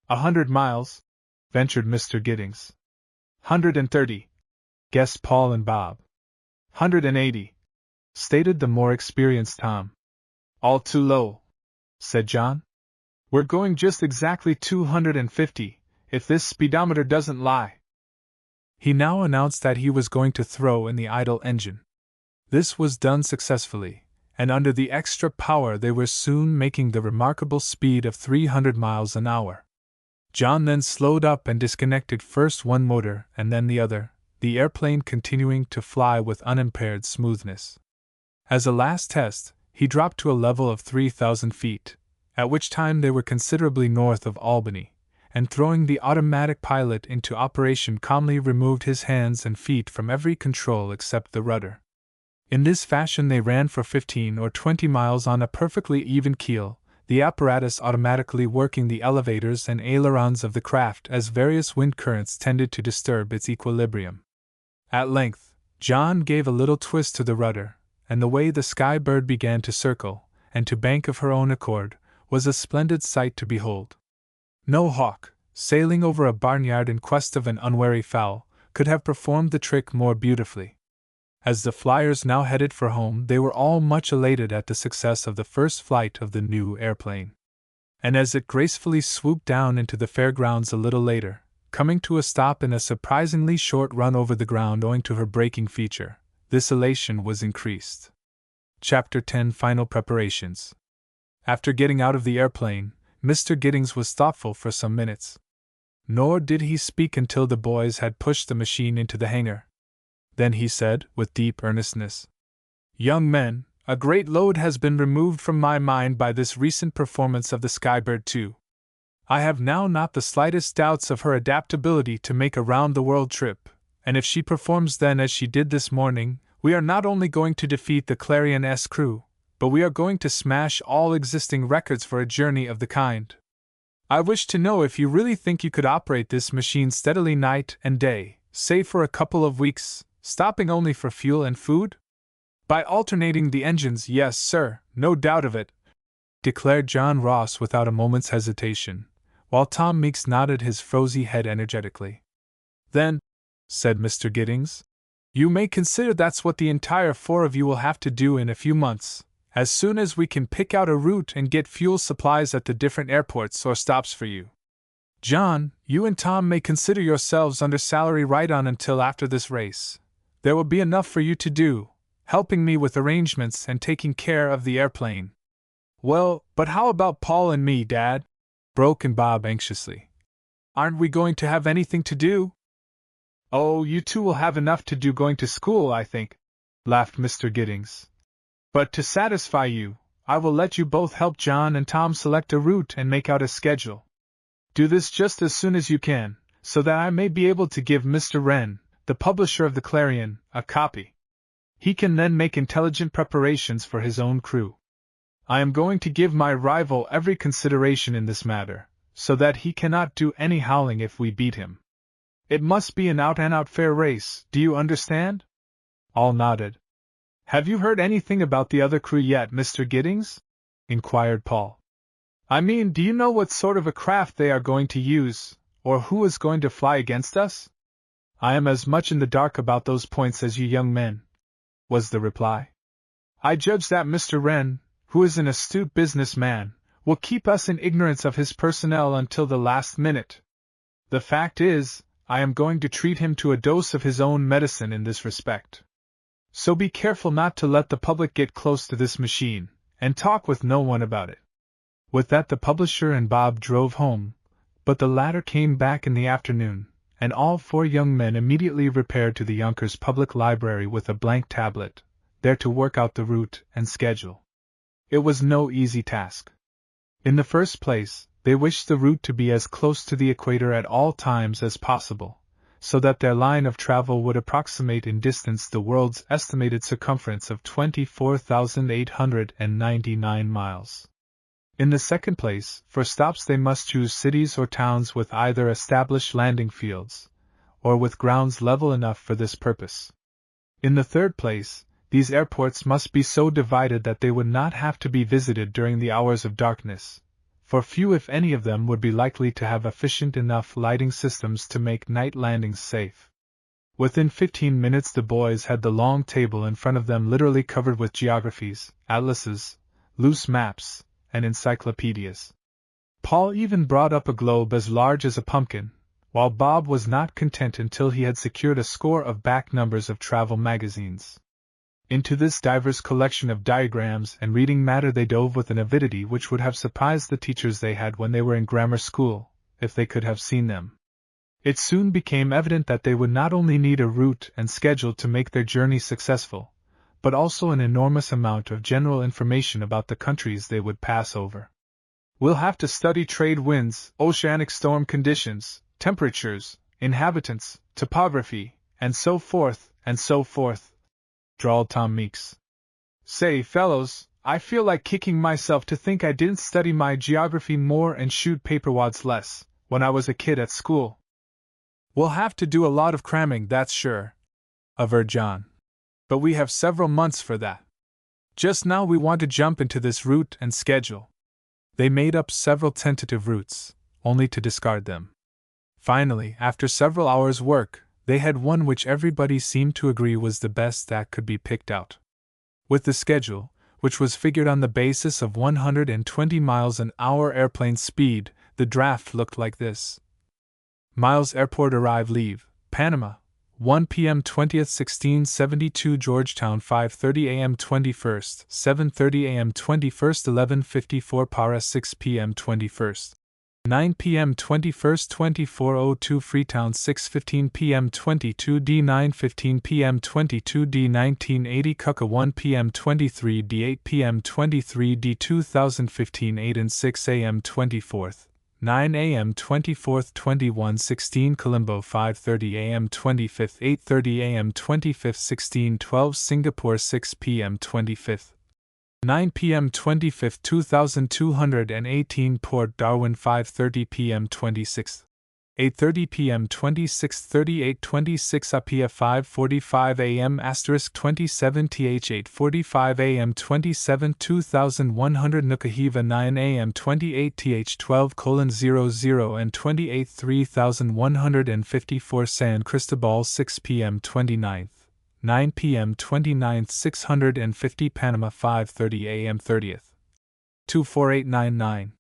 100 miles, ventured Mr. Giddings. 130, guessed Paul and Bob. 180, stated the more experienced Tom. "All too low," said John. "We're going just exactly 250, if this speedometer doesn't lie." He now announced that he was going to throw in the idle engine. This was done successfully, and under the extra power they were soon making the remarkable speed of 300 miles an hour. John then slowed up and disconnected first one motor and then the other, the airplane continuing to fly with unimpaired smoothness. As a last test, he dropped to a level of 3,000 feet, at which time they were considerably north of Albany, and throwing the automatic pilot into operation calmly removed his hands and feet from every control except the rudder. In this fashion they ran for 15 or 20 miles on a perfectly even keel, the apparatus automatically working the elevators and ailerons of the craft as various wind currents tended to disturb its equilibrium. At length, John gave a little twist to the rudder, and the way the Skybird began to circle, and to bank of her own accord, was a splendid sight to behold. No hawk, sailing over a barnyard in quest of an unwary fowl, could have performed the trick more beautifully. As the flyers now headed for home, they were all much elated at the success of the first flight of the new airplane. And as it gracefully swooped down into the fairgrounds a little later, coming to a stop in a surprisingly short run over the ground owing to her braking feature, this elation was increased. Chapter 10 Final Preparations. After getting out of the airplane, Mr. Giddings was thoughtful for some minutes. Nor did he speak until the boys had pushed the machine into the hangar. Then he said, with deep earnestness, "Young men, a great load has been removed from my mind by this recent performance of the Skybird 2. I have now not the slightest doubts of her adaptability to make a round-the-world trip, and if she performs then as she did this morning, we are not only going to defeat the Clarion's crew, but we are going to smash all existing records for a journey of the kind. I wish to know if you really think you could operate this machine steadily night and day, say for a couple of weeks, stopping only for fuel and food?" "By alternating the engines, yes, sir, no doubt of it," declared John Ross without a moment's hesitation, while Tom Meeks nodded his frosy head energetically. "Then," said Mr. Giddings, "you may consider that's what the entire 4 of you will have to do in a few months, as soon as we can pick out a route and get fuel supplies at the different airports or stops for you. John, you and Tom may consider yourselves under salary right on until after this race. There will be enough for you to do, helping me with arrangements and taking care of the airplane." "Well, but how about Paul and me, Dad?" broke in Bob anxiously. "Aren't we going to have anything to do?" "Oh, you two will have enough to do going to school, I think," laughed Mr. Giddings. "But to satisfy you, I will let you both help John and Tom select a route and make out a schedule. Do this just as soon as you can, so that I may be able to give Mr. Wren, the publisher of the Clarion, a copy. He can then make intelligent preparations for his own crew. I am going to give my rival every consideration in this matter, so that he cannot do any howling if we beat him. It must be an out-and-out fair race, do you understand?" All nodded. "Have you heard anything about the other crew yet, Mr. Giddings?" inquired Paul. "I mean, do you know what sort of a craft they are going to use, or who is going to fly against us?" "I am as much in the dark about those points as you young men," was the reply. "I judge that Mr. Wren, who is an astute business man, will keep us in ignorance of his personnel until the last minute. The fact is, I am going to treat him to a dose of his own medicine in this respect. So be careful not to let the public get close to this machine, and talk with no one about it." With that the publisher and Bob drove home, but the latter came back in the afternoon, and all 4 young men immediately repaired to the Yonkers Public Library with a blank tablet, there to work out the route and schedule. It was no easy task. In the first place, they wished the route to be as close to the equator at all times as possible, so that their line of travel would approximate in distance the world's estimated circumference of 24,899 miles. In the second place, for stops they must choose cities or towns with either established landing fields, or with grounds level enough for this purpose. In the third place, these airports must be so divided that they would not have to be visited during the hours of darkness, for few if any of them would be likely to have efficient enough lighting systems to make night landings safe. Within 15 minutes the boys had the long table in front of them literally covered with geographies, atlases, loose maps, and encyclopedias. Paul even brought up a globe as large as a pumpkin, while Bob was not content until he had secured a score of back numbers of travel magazines. Into this diverse collection of diagrams and reading matter they dove with an avidity which would have surprised the teachers they had when they were in grammar school, if they could have seen them. It soon became evident that they would not only need a route and schedule to make their journey successful, but also an enormous amount of general information about the countries they would pass over. We'll have to study trade winds, oceanic storm conditions, temperatures, inhabitants, topography, and so forth, drawled Tom Meeks. Say, fellows, I feel like kicking myself to think I didn't study my geography more and shoot paperwads less, when I was a kid at school. We'll have to do a lot of cramming, that's sure, averred John. But we have several months for that. Just now we want to jump into this route and schedule. They made up several tentative routes, only to discard them. Finally, after several hours' work, they had one which everybody seemed to agree was the best that could be picked out. With the schedule, which was figured on the basis of 120 miles an hour airplane speed, the draft looked like this. Miles Airport Arrive Leave, Panama, 1 p.m. 20th 1672 Georgetown 5:30 a.m. 21st, 7:30 a.m. 21st 11:54 Para 6 p.m. 21st, 9 p.m. 21st 24:02 Freetown 6:15 p.m. 22D 9:15 p.m. 22D 1980 Cuca 1 p.m. 23D 8 p.m. 23D 2015 8 and 6 a.m. 24th, 9 a.m. 24th 21:16 Colombo 5:30 a.m. 25th 8:30 a.m. 25th 16:12 Singapore 6 p.m. 25th, 9 p.m. 25th 2218 Port Darwin 5:30 p.m. 26th, 8:30 p.m. 26th 3826 Apia 5:45 a.m. * 27 th 8:45 a.m. 27 2100 Nukuhiva 9 a.m. 28 th 12:00 and 28 3154 San Cristobal 6 p.m. 29th, 9 p.m. 29th 650 Panama 5:30 a.m. 30th, 24899.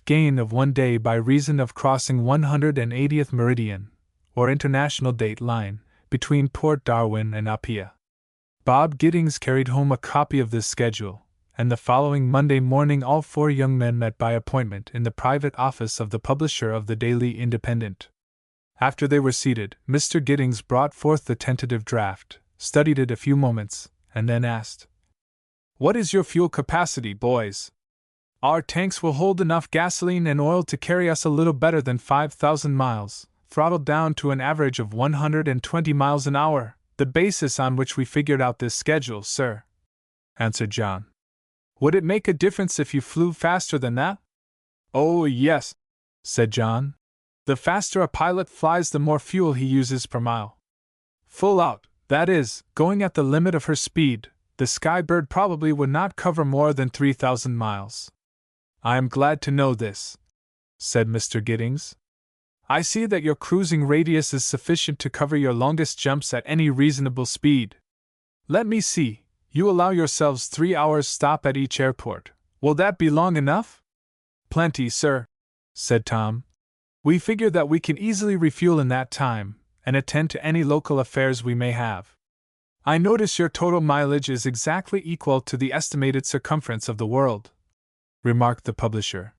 Gain of 1 day by reason of crossing 180th meridian, or international date line, between Port Darwin and Apia. Bob Giddings carried home a copy of this schedule, and the following Monday morning all 4 young men met by appointment in the private office of the publisher of the Daily Independent. After they were seated, Mr. Giddings brought forth the tentative draft, studied it a few moments, and then asked, "What is your fuel capacity, boys? Our tanks will hold enough gasoline and oil to carry us a little better than 5,000 miles, throttled down to an average of 120 miles an hour, the basis on which we figured out this schedule, sir," answered John. "Would it make a difference if you flew faster than that?" "Oh, yes," said John. "The faster a pilot flies, the more fuel he uses per mile. Full out, that is, going at the limit of her speed, the Skybird probably would not cover more than 3,000 miles. "I am glad to know this," said Mr. Giddings. "I see that your cruising radius is sufficient to cover your longest jumps at any reasonable speed. Let me see, you allow yourselves 3 hours stop at each airport. Will that be long enough?" "Plenty, sir," said Tom. "We figure that we can easily refuel in that time, and attend to any local affairs we may have. I notice your total mileage is exactly equal to the estimated circumference of the world," remarked the publisher.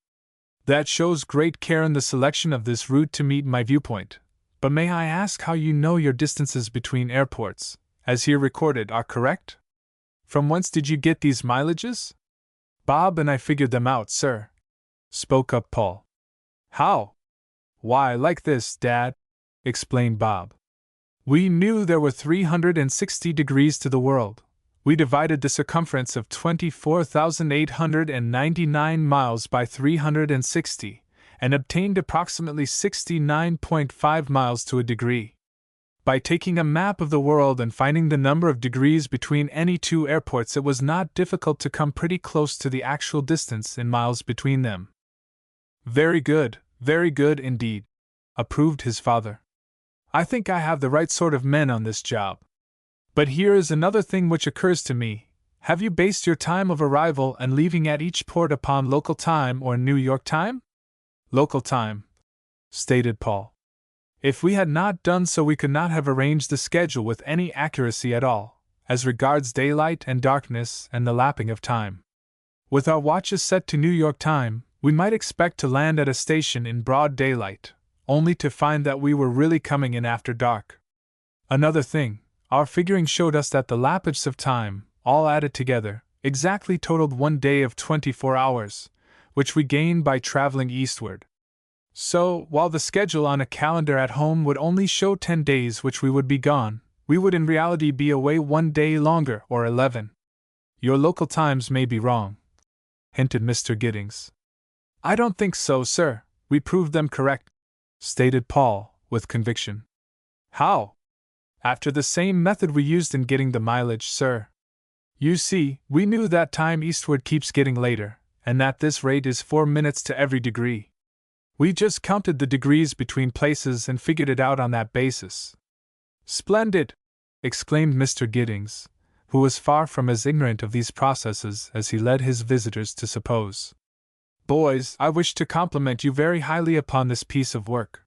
"That shows great care in the selection of this route to meet my viewpoint. But may I ask how you know your distances between airports, as here recorded, are correct? From whence did you get these mileages? Bob and I figured them out, sir, spoke up Paul. How? Why, like this, Dad, explained Bob. We knew there were 360 degrees to the world. We divided the circumference of 24,899 miles by 360, and obtained approximately 69.5 miles to a degree. By taking a map of the world and finding the number of degrees between any two airports, it was not difficult to come pretty close to the actual distance in miles between them. Very good indeed, approved his father. I think I have the right sort of men on this job. But here is another thing which occurs to me. Have you based your time of arrival and leaving at each port upon local time or New York time? Local time, stated Paul. If we had not done so, we could not have arranged the schedule with any accuracy at all, as regards daylight and darkness and the lapping of time. With our watches set to New York time, we might expect to land at a station in broad daylight, only to find that we were really coming in after dark. Another thing, our figuring showed us that the lappage of time, all added together, exactly totaled 1 day of 24 hours, which we gained by traveling eastward. So, while the schedule on a calendar at home would only show 10 days which we would be gone, we would in reality be away 1 day longer, or 11. Your local times may be wrong, hinted Mr. Giddings. I don't think so, sir. We proved them correct, stated Paul, with conviction. How? After the same method we used in getting the mileage, sir. You see, we knew that time eastward keeps getting later, and that this rate is 4 minutes to every degree. We just counted the degrees between places and figured it out on that basis. Splendid! Exclaimed Mr. Giddings, who was far from as ignorant of these processes as he led his visitors to suppose. Boys, I wish to compliment you very highly upon this piece of work.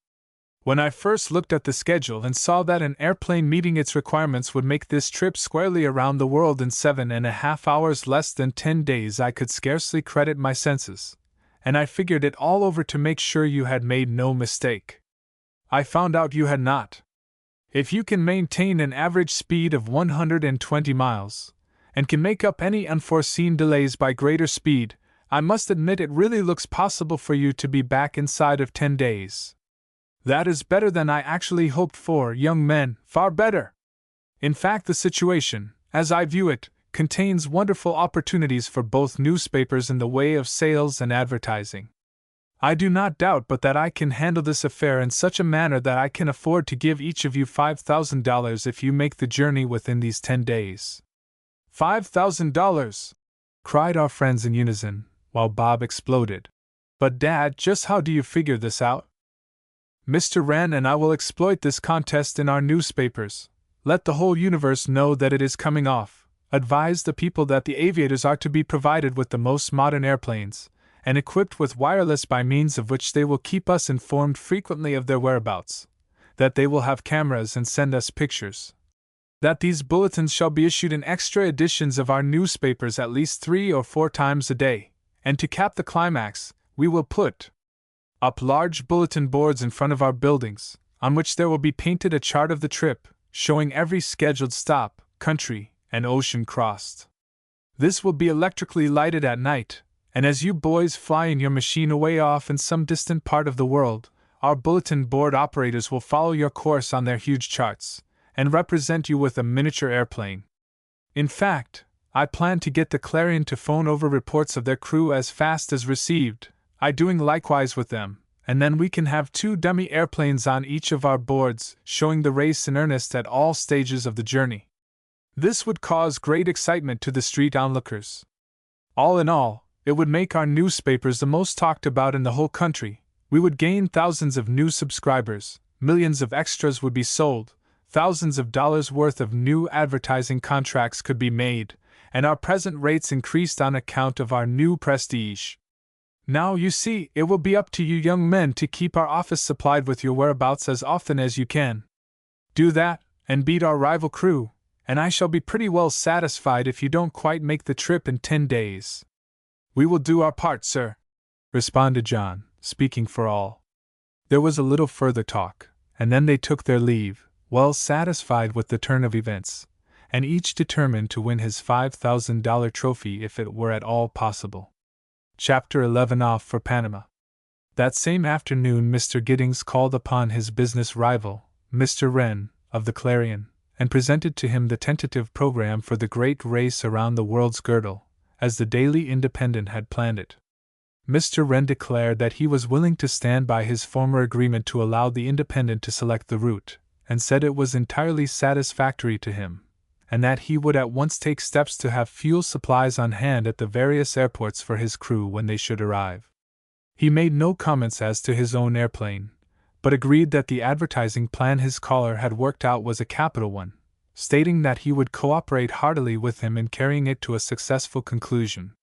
When I first looked at the schedule and saw that an airplane meeting its requirements would make this trip squarely around the world in 7.5 hours less than 10 days, I could scarcely credit my senses, and I figured it all over to make sure you had made no mistake. I found out you had not. If you can maintain an average speed of 120 miles, and can make up any unforeseen delays by greater speed, I must admit it really looks possible for you to be back inside of 10 days. That is better than I actually hoped for, young men, far better. In fact, the situation, as I view it, contains wonderful opportunities for both newspapers in the way of sales and advertising. I do not doubt but that I can handle this affair in such a manner that I can afford to give each of you $5,000 if you make the journey within these 10 days. $5,000! Cried our friends in unison, while Bob exploded. But Dad, just how do you figure this out? Mr. Wren and I will exploit this contest in our newspapers. Let the whole universe know that it is coming off. Advise the people that the aviators are to be provided with the most modern airplanes, and equipped with wireless by means of which they will keep us informed frequently of their whereabouts. That they will have cameras and send us pictures. That these bulletins shall be issued in extra editions of our newspapers at least 3 or 4 times a day. And to cap the climax, we will put up large bulletin boards in front of our buildings, on which there will be painted a chart of the trip, showing every scheduled stop, country, and ocean crossed. This will be electrically lighted at night, and as you boys fly in your machine away off in some distant part of the world, our bulletin board operators will follow your course on their huge charts, and represent you with a miniature airplane. In fact, I plan to get the Clarion to phone over reports of their crew as fast as received, I doing likewise with them, and then we can have 2 dummy airplanes on each of our boards, showing the race in earnest at all stages of the journey. This would cause great excitement to the street onlookers. All in all, it would make our newspapers the most talked about in the whole country. We would gain thousands of new subscribers, millions of extras would be sold, thousands of dollars worth of new advertising contracts could be made, and our present rates increased on account of our new prestige. Now, you see, it will be up to you young men to keep our office supplied with your whereabouts as often as you can. Do that, and beat our rival crew, and I shall be pretty well satisfied if you don't quite make the trip in 10 days. We will do our part, sir, responded John, speaking for all. There was a little further talk, and then they took their leave, well satisfied with the turn of events, and each determined to win his $5,000 trophy if it were at all possible. Chapter 11. Off for Panama. That same afternoon Mr. Giddings called upon his business rival, Mr. Wren, of the Clarion, and presented to him the tentative program for the great race around the world's girdle, as the Daily Independent had planned it. Mr. Wren declared that he was willing to stand by his former agreement to allow the Independent to select the route, and said it was entirely satisfactory to him, and that he would at once take steps to have fuel supplies on hand at the various airports for his crew when they should arrive. He made no comments as to his own airplane, but agreed that the advertising plan his caller had worked out was a capital one, stating that he would cooperate heartily with him in carrying it to a successful conclusion.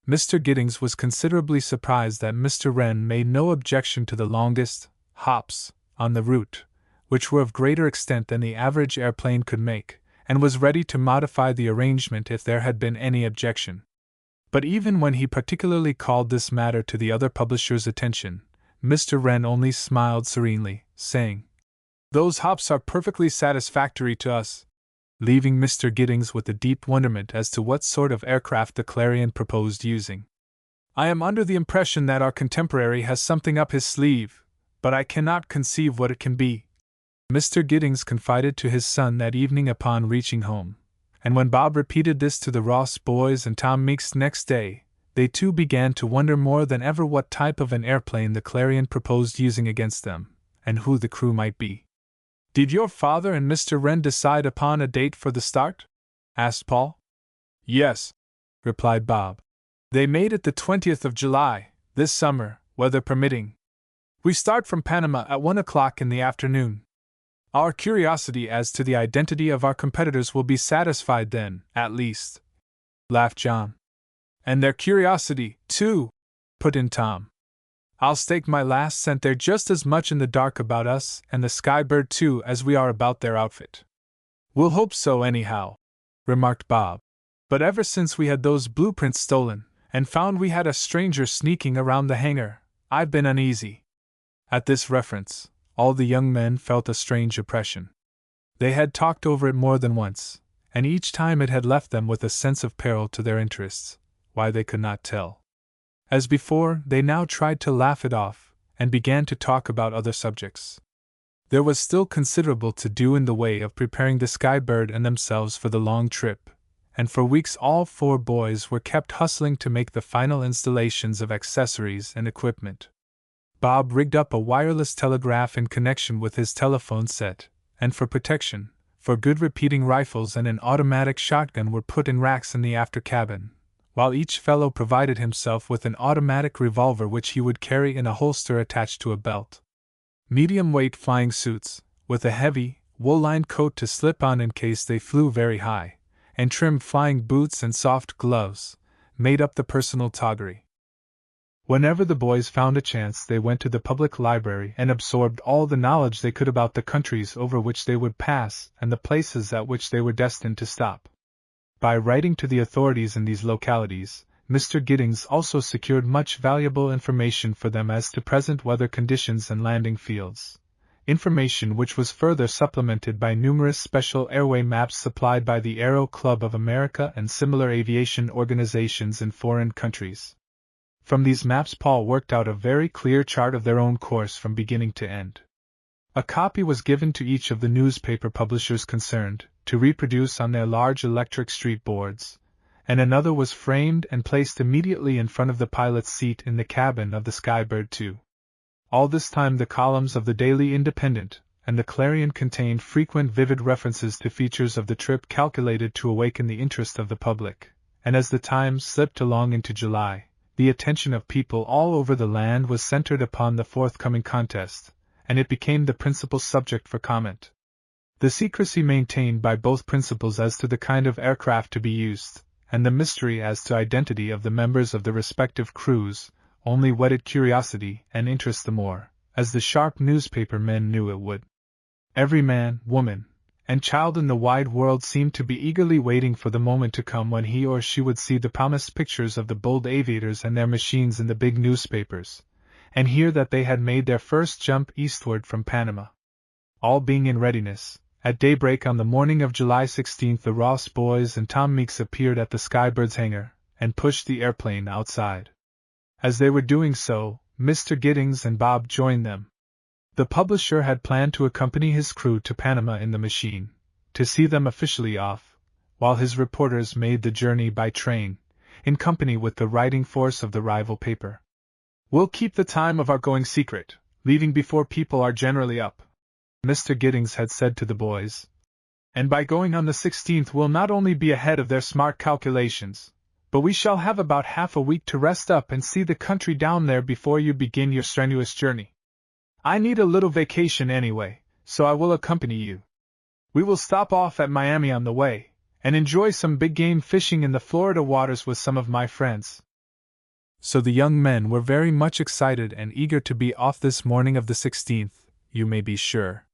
Mr. Giddings was considerably surprised that Mr. Wren made no objection to the longest hops on the route, which were of greater extent than the average airplane could make, and was ready to modify the arrangement if there had been any objection. But even when he particularly called this matter to the other publisher's attention, Mr. Wren only smiled serenely, saying, "Those hops are perfectly satisfactory to us," leaving Mr. Giddings with a deep wonderment as to what sort of aircraft the Clarion proposed using. "I am under the impression that our contemporary has something up his sleeve, but I cannot conceive what it can be," Mr. Giddings confided to his son that evening upon reaching home, and when Bob repeated this to the Ross boys and Tom Meeks next day, they too began to wonder more than ever what type of an airplane the Clarion proposed using against them, and who the crew might be. "Did your father and Mr. Wren decide upon a date for the start?" asked Paul. "Yes," replied Bob. "They made it the 20th of July, this summer, weather permitting. We start from Panama at 1 o'clock in the afternoon. Our curiosity as to the identity of our competitors will be satisfied then, at least," laughed John. "And their curiosity, too," put in Tom. "I'll stake my last cent they're just as much in the dark about us and the Skybird too as we are about their outfit." "We'll hope so anyhow," remarked Bob. "But ever since we had those blueprints stolen, and found we had a stranger sneaking around the hangar, I've been uneasy." At this reference, all the young men felt a strange oppression. They had talked over it more than once, and each time it had left them with a sense of peril to their interests, why they could not tell. As before, they now tried to laugh it off, and began to talk about other subjects. There was still considerable to do in the way of preparing the Skybird and themselves for the long trip, and for weeks all four boys were kept hustling to make the final installations of accessories and equipment. Bob rigged up a wireless telegraph in connection with his telephone set, and for protection, for good repeating rifles and an automatic shotgun were put in racks in the after cabin, while each fellow provided himself with an automatic revolver which he would carry in a holster attached to a belt. Medium-weight flying suits, with a heavy, wool-lined coat to slip on in case they flew very high, and trim flying boots and soft gloves, made up the personal toggery. Whenever the boys found a chance, they went to the public library and absorbed all the knowledge they could about the countries over which they would pass and the places at which they were destined to stop. By writing to the authorities in these localities, Mr. Giddings also secured much valuable information for them as to present weather conditions and landing fields, information which was further supplemented by numerous special airway maps supplied by the Aero Club of America and similar aviation organizations in foreign countries. From these maps Paul worked out a very clear chart of their own course from beginning to end. A copy was given to each of the newspaper publishers concerned, to reproduce on their large electric street boards, and another was framed and placed immediately in front of the pilot's seat in the cabin of the Skybird II. All this time the columns of the Daily Independent and the Clarion contained frequent vivid references to features of the trip calculated to awaken the interest of the public, and as the time slipped along into July, the attention of people all over the land was centered upon the forthcoming contest, and it became the principal subject for comment. The secrecy maintained by both principals as to the kind of aircraft to be used, and the mystery as to identity of the members of the respective crews, only whetted curiosity and interest the more, as the sharp newspaper men knew it would. Every man, woman, and child in the wide world seemed to be eagerly waiting for the moment to come when he or she would see the promised pictures of the bold aviators and their machines in the big newspapers, and hear that they had made their first jump eastward from Panama. All being in readiness, at daybreak on the morning of July 16th the Ross boys and Tom Meeks appeared at the Skybird's hangar, and pushed the airplane outside. As they were doing so, Mr. Giddings and Bob joined them. The publisher had planned to accompany his crew to Panama in the machine, to see them officially off, while his reporters made the journey by train, in company with the writing force of the rival paper. "We'll keep the time of our going secret, leaving before people are generally up," Mr. Giddings had said to the boys. "And by going on the 16th we'll not only be ahead of their smart calculations, but we shall have about half a week to rest up and see the country down there before you begin your strenuous journey. I need a little vacation anyway, so I will accompany you. We will stop off at Miami on the way, and enjoy some big game fishing in the Florida waters with some of my friends." So the young men were very much excited and eager to be off this morning of the 16th, you may be sure.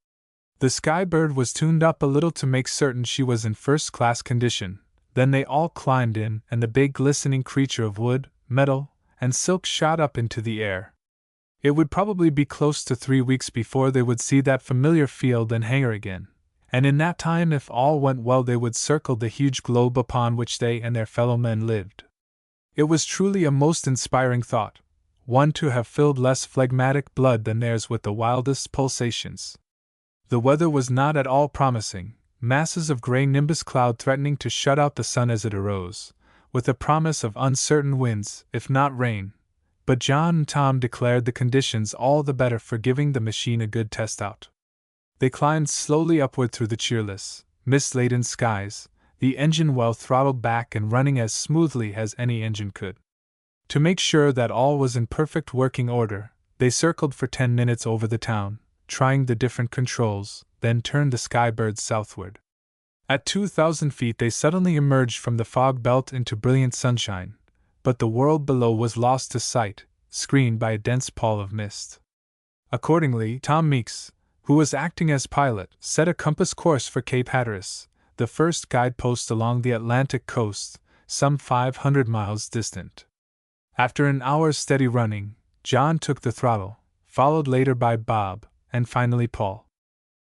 The Skybird was tuned up a little to make certain she was in first-class condition. Then they all climbed in, and the big glistening creature of wood, metal, and silk shot up into the air. It would probably be close to 3 weeks before they would see that familiar field and hangar again, and in that time, if all went well, they would circle the huge globe upon which they and their fellow men lived. It was truly a most inspiring thought, one to have filled less phlegmatic blood than theirs with the wildest pulsations. The weather was not at all promising, masses of gray nimbus cloud threatening to shut out the sun as it arose, with a promise of uncertain winds, if not rain. But John and Tom declared the conditions all the better for giving the machine a good test out. They climbed slowly upward through the cheerless, mist-laden skies, the engine well throttled back and running as smoothly as any engine could. To make sure that all was in perfect working order, they circled for 10 minutes over the town, trying the different controls, then turned the Skybird southward. At 2,000 feet they suddenly emerged from the fog belt into brilliant sunshine, but the world below was lost to sight, screened by a dense pall of mist. Accordingly, Tom Meeks, who was acting as pilot, set a compass course for Cape Hatteras, the first guidepost along the Atlantic coast, some 500 miles distant. After an hour's steady running, John took the throttle, followed later by Bob, and finally Paul.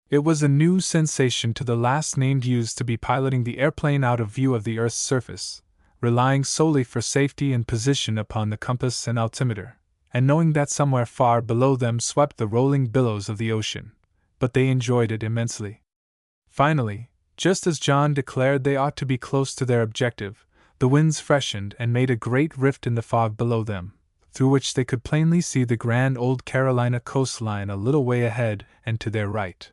It was a new sensation to the last-named youths to be piloting the airplane out of view of the Earth's surface, relying solely for safety and position upon the compass and altimeter, and knowing that somewhere far below them swept the rolling billows of the ocean. But they enjoyed it immensely. Finally, just as John declared they ought to be close to their objective, the winds freshened and made a great rift in the fog below them, through which they could plainly see the grand old Carolina coastline a little way ahead and to their right.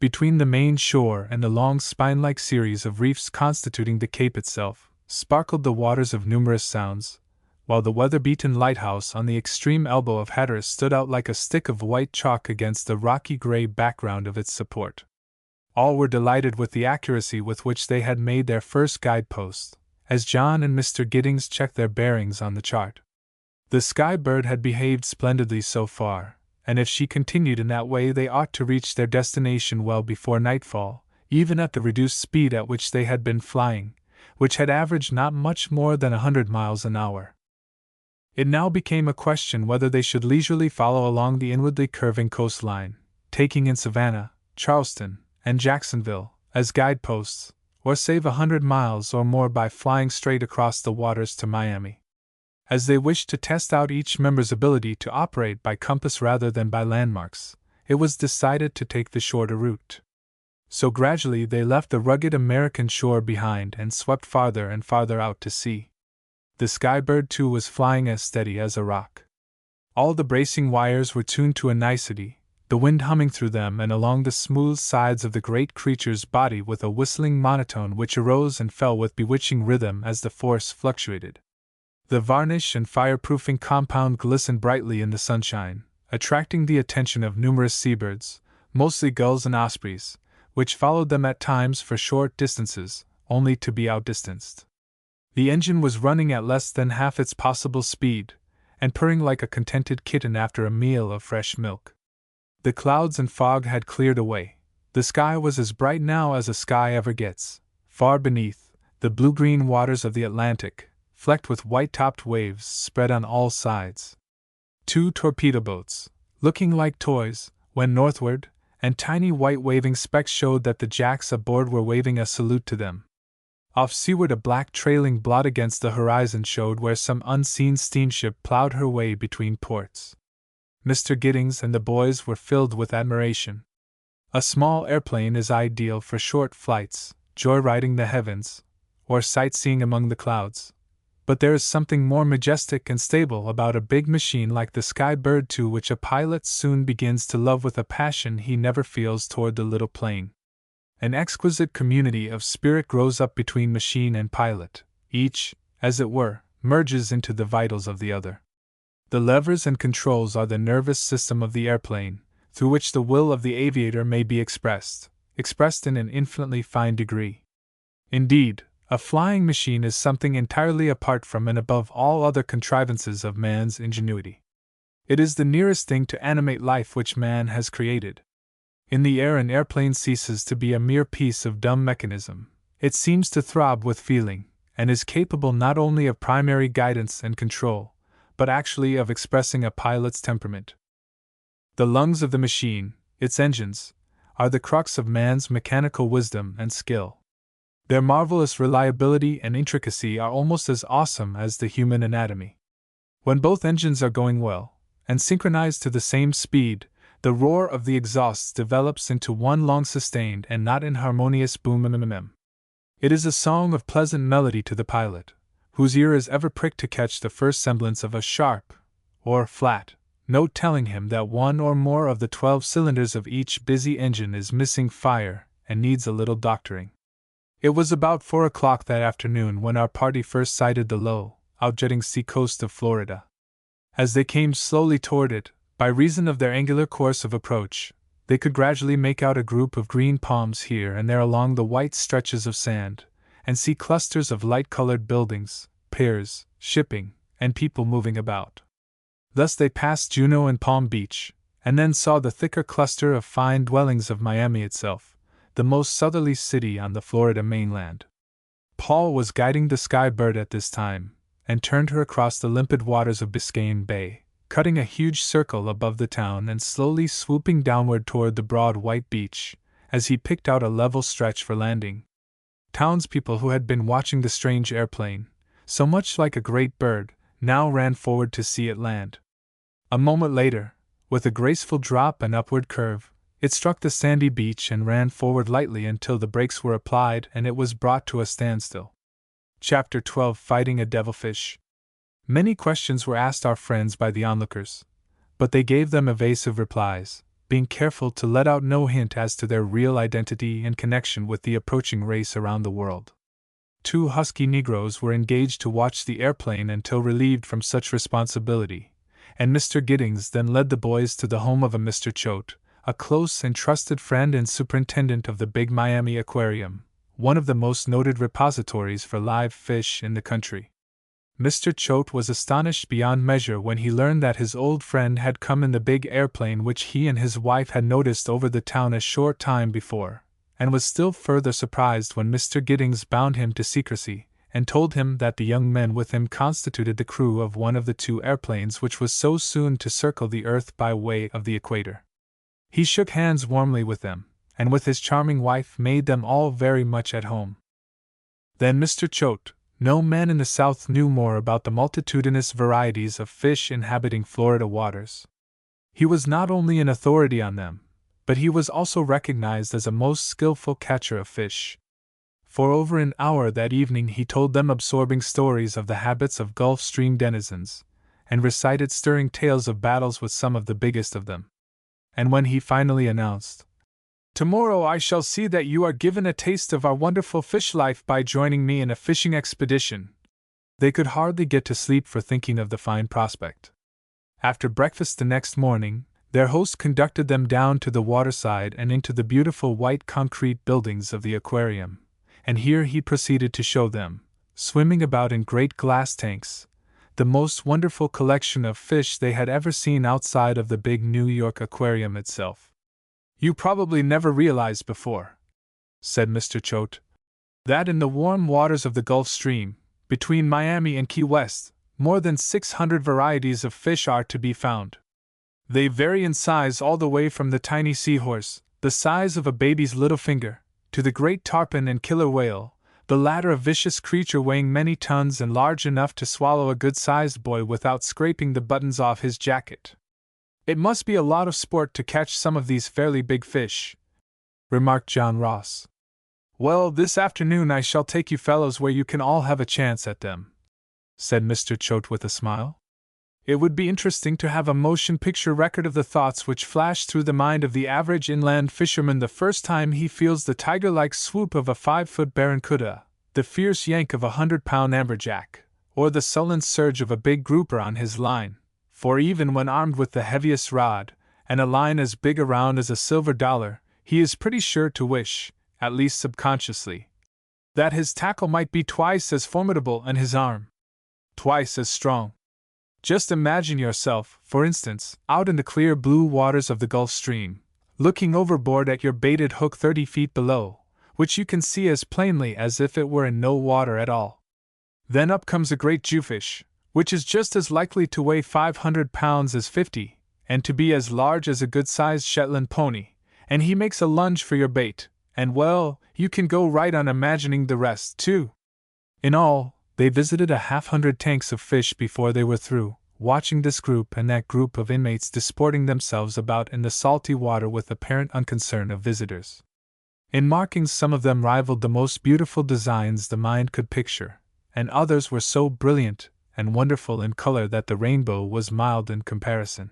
Between the main shore and the long spine-like series of reefs constituting the cape itself, sparkled the waters of numerous sounds, while the weather-beaten lighthouse on the extreme elbow of Hatteras stood out like a stick of white chalk against the rocky gray background of its support. All were delighted with the accuracy with which they had made their first guidepost, as John and Mr. Giddings checked their bearings on the chart. The Skybird had behaved splendidly so far, and if she continued in that way they ought to reach their destination well before nightfall, even at the reduced speed at which they had been flying, which had averaged not much more than 100 miles an hour. It now became a question whether they should leisurely follow along the inwardly curving coastline, taking in Savannah, Charleston, and Jacksonville as guideposts, or save 100 miles or more by flying straight across the waters to Miami. As they wished to test out each member's ability to operate by compass rather than by landmarks, it was decided to take the shorter route. So gradually they left the rugged American shore behind and swept farther and farther out to sea. The Skybird, too, was flying as steady as a rock. All the bracing wires were tuned to a nicety, the wind humming through them and along the smooth sides of the great creature's body with a whistling monotone which arose and fell with bewitching rhythm as the force fluctuated. The varnish and fireproofing compound glistened brightly in the sunshine, attracting the attention of numerous seabirds, mostly gulls and ospreys, which followed them at times for short distances, only to be outdistanced. The engine was running at less than half its possible speed, and purring like a contented kitten after a meal of fresh milk. The clouds and fog had cleared away. The sky was as bright now as a sky ever gets. Far beneath, the blue-green waters of the Atlantic, flecked with white-topped waves, spread on all sides. 2 torpedo boats, looking like toys, went northward, and tiny white waving specks showed that the jacks aboard were waving a salute to them. Off seaward, a black trailing blot against the horizon showed where some unseen steamship plowed her way between ports. Mr. Giddings and the boys were filled with admiration. A small airplane is ideal for short flights, joyriding the heavens, or sightseeing among the clouds. But there is something more majestic and stable about a big machine like the Sky Bird II, which a pilot soon begins to love with a passion he never feels toward the little plane. An exquisite community of spirit grows up between machine and pilot. Each, as it were, merges into the vitals of the other. The levers and controls are the nervous system of the airplane, through which the will of the aviator may be expressed in an infinitely fine degree. Indeed, a flying machine is something entirely apart from and above all other contrivances of man's ingenuity. It is the nearest thing to animate life which man has created. In the air, an airplane ceases to be a mere piece of dumb mechanism. It seems to throb with feeling, and is capable not only of primary guidance and control, but actually of expressing a pilot's temperament. The lungs of the machine, its engines, are the crux of man's mechanical wisdom and skill. Their marvelous reliability and intricacy are almost as awesome as the human anatomy. When both engines are going well, and synchronized to the same speed, the roar of the exhausts develops into one long sustained and not inharmonious boom. It is a song of pleasant melody to the pilot, whose ear is ever pricked to catch the first semblance of a sharp, or flat, note telling him that one or more of the 12 cylinders of each busy engine is missing fire and needs a little doctoring. It was about 4 o'clock that afternoon when our party first sighted the low, outjutting sea coast of Florida. As they came slowly toward it, by reason of their angular course of approach, they could gradually make out a group of green palms here and there along the white stretches of sand, and see clusters of light-colored buildings, piers, shipping, and people moving about. Thus they passed Juneau and Palm Beach, and then saw the thicker cluster of fine dwellings of Miami itself, the most southerly city on the Florida mainland. Paul was guiding the Sky Bird at this time, and turned her across the limpid waters of Biscayne Bay, cutting a huge circle above the town and slowly swooping downward toward the broad white beach, as he picked out a level stretch for landing. Townspeople who had been watching the strange airplane, so much like a great bird, now ran forward to see it land. A moment later, with a graceful drop and upward curve, it struck the sandy beach and ran forward lightly until the brakes were applied and it was brought to a standstill. Chapter 12: Fighting a Devilfish. Many questions were asked our friends by the onlookers, but they gave them evasive replies, being careful to let out no hint as to their real identity and connection with the approaching race around the world. 2 husky Negroes were engaged to watch the airplane until relieved from such responsibility, and Mr. Giddings then led the boys to the home of a Mr. Choate, a close and trusted friend and superintendent of the big Miami Aquarium, one of the most noted repositories for live fish in the country. Mr. Choate was astonished beyond measure when he learned that his old friend had come in the big airplane which he and his wife had noticed over the town a short time before, and was still further surprised when Mr. Giddings bound him to secrecy, and told him that the young men with him constituted the crew of one of the 2 airplanes which was so soon to circle the earth by way of the equator. He shook hands warmly with them, and with his charming wife made them all very much at home. Then Mr. Choate, no man in the South knew more about the multitudinous varieties of fish inhabiting Florida waters. He was not only an authority on them, but he was also recognized as a most skillful catcher of fish. For over an hour that evening he told them absorbing stories of the habits of Gulf Stream denizens, and recited stirring tales of battles with some of the biggest of them. And when he finally announced, "Tomorrow I shall see that you are given a taste of our wonderful fish life by joining me in a fishing expedition," they could hardly get to sleep for thinking of the fine prospect. After breakfast the next morning, their host conducted them down to the waterside and into the beautiful white concrete buildings of the aquarium, and here he proceeded to show them, swimming about in great glass tanks, the most wonderful collection of fish they had ever seen outside of the big New York aquarium itself. "You probably never realized before," said Mr. Choate, "that in the warm waters of the Gulf Stream, between Miami and Key West, more than 600 varieties of fish are to be found. They vary in size all the way from the tiny seahorse, the size of a baby's little finger, to the great tarpon and killer whale, the latter a vicious creature weighing many tons and large enough to swallow a good-sized boy without scraping the buttons off his jacket. "It must be a lot of sport to catch some of these fairly big fish," remarked John Ross. "Well, this afternoon I shall take you fellows where you can all have a chance at them," said Mr. Choate with a smile. "It would be interesting to have a motion picture record of the thoughts which flash through the mind of the average inland fisherman the first time he feels the tiger-like swoop of a 5-foot barracuda, the fierce yank of a 100-pound amberjack, or the sullen surge of a big grouper on his line, for even when armed with the heaviest rod, and a line as big around as a silver dollar, he is pretty sure to wish, at least subconsciously, that his tackle might be twice as formidable and his arm twice as strong. Just imagine yourself, for instance, out in the clear blue waters of the Gulf Stream, looking overboard at your baited hook 30 feet below, which you can see as plainly as if it were in no water at all. Then up comes a great jewfish, which is just as likely to weigh 500 pounds as 50, and to be as large as a good-sized Shetland pony, and he makes a lunge for your bait, and well, you can go right on imagining the rest, too. In all, they visited a 100 tanks of fish before they were through, watching this group and that group of inmates disporting themselves about in the salty water with apparent unconcern of visitors. In markings some of them rivaled the most beautiful designs the mind could picture, and others were so brilliant and wonderful in color that the rainbow was mild in comparison.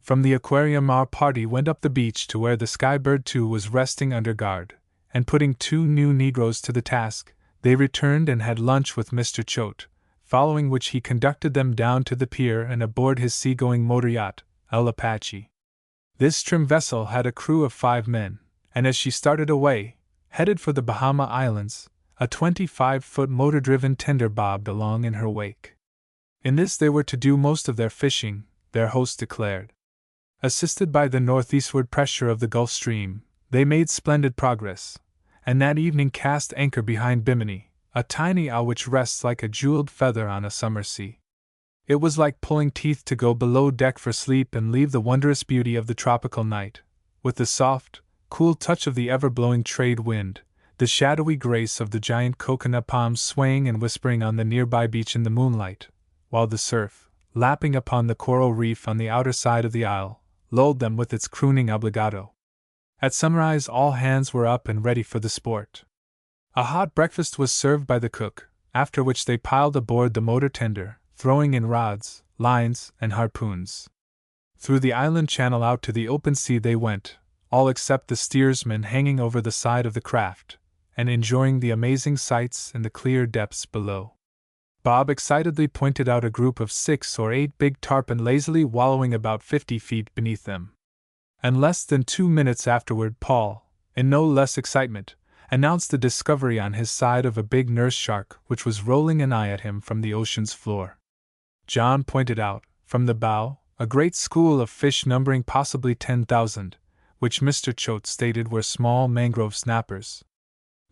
From the aquarium our party went up the beach to where the Skybird 2 was resting under guard, and putting 2 new Negroes to the task, they returned and had lunch with Mr. Choate, following which he conducted them down to the pier and aboard his sea-going motor yacht, El Apache. This trim vessel had a crew of 5 men, and as she started away, headed for the Bahama Islands, a 25-foot motor-driven tender bobbed along in her wake. In this they were to do most of their fishing, their host declared. Assisted by the northeastward pressure of the Gulf Stream, they made splendid progress, and that evening cast anchor behind Bimini, a tiny isle which rests like a jeweled feather on a summer sea. It was like pulling teeth to go below deck for sleep and leave the wondrous beauty of the tropical night, with the soft, cool touch of the ever-blowing trade wind, the shadowy grace of the giant coconut palms swaying and whispering on the nearby beach in the moonlight, while the surf, lapping upon the coral reef on the outer side of the isle, lulled them with its crooning obbligato. At sunrise all hands were up and ready for the sport. A hot breakfast was served by the cook, after which they piled aboard the motor tender, throwing in rods, lines, and harpoons. Through the island channel out to the open sea they went, all except the steersman hanging over the side of the craft, and enjoying the amazing sights in the clear depths below. Bob excitedly pointed out a group of 6 or 8 big tarpon lazily wallowing about 50 feet beneath them. And less than 2 minutes afterward Paul, in no less excitement, announced the discovery on his side of a big nurse shark which was rolling an eye at him from the ocean's floor. John pointed out, from the bow, a great school of fish numbering possibly 10,000, which Mr. Choate stated were small mangrove snappers.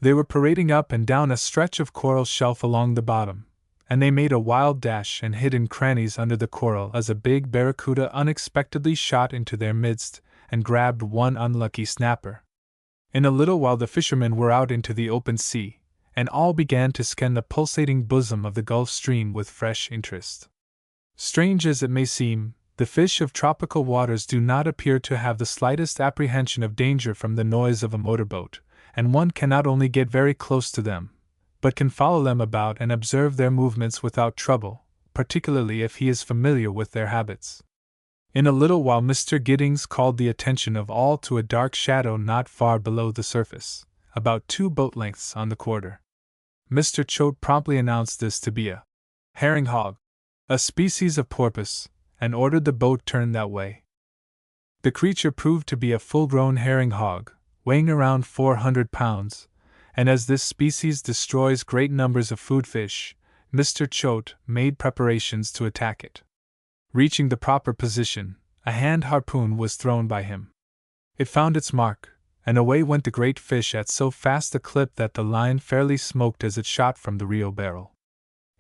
They were parading up and down a stretch of coral shelf along the bottom, and they made a wild dash and hid in crannies under the coral as a big barracuda unexpectedly shot into their midst and grabbed one unlucky snapper. In a little while the fishermen were out into the open sea, and all began to scan the pulsating bosom of the Gulf Stream with fresh interest. Strange as it may seem, the fish of tropical waters do not appear to have the slightest apprehension of danger from the noise of a motorboat, and one can not only get very close to them, but can follow them about and observe their movements without trouble, particularly if he is familiar with their habits. In a little while Mr. Giddings called the attention of all to a dark shadow not far below the surface, about 2 boat lengths on the quarter. Mr. Choate promptly announced this to be a herring hog, a species of porpoise, and ordered the boat turned that way. The creature proved to be a full-grown herring hog, weighing around 400 pounds, and as this species destroys great numbers of food fish, Mr. Choate made preparations to attack it. Reaching the proper position, a hand harpoon was thrown by him. It found its mark, and away went the great fish at so fast a clip that the line fairly smoked as it shot from the reel barrel.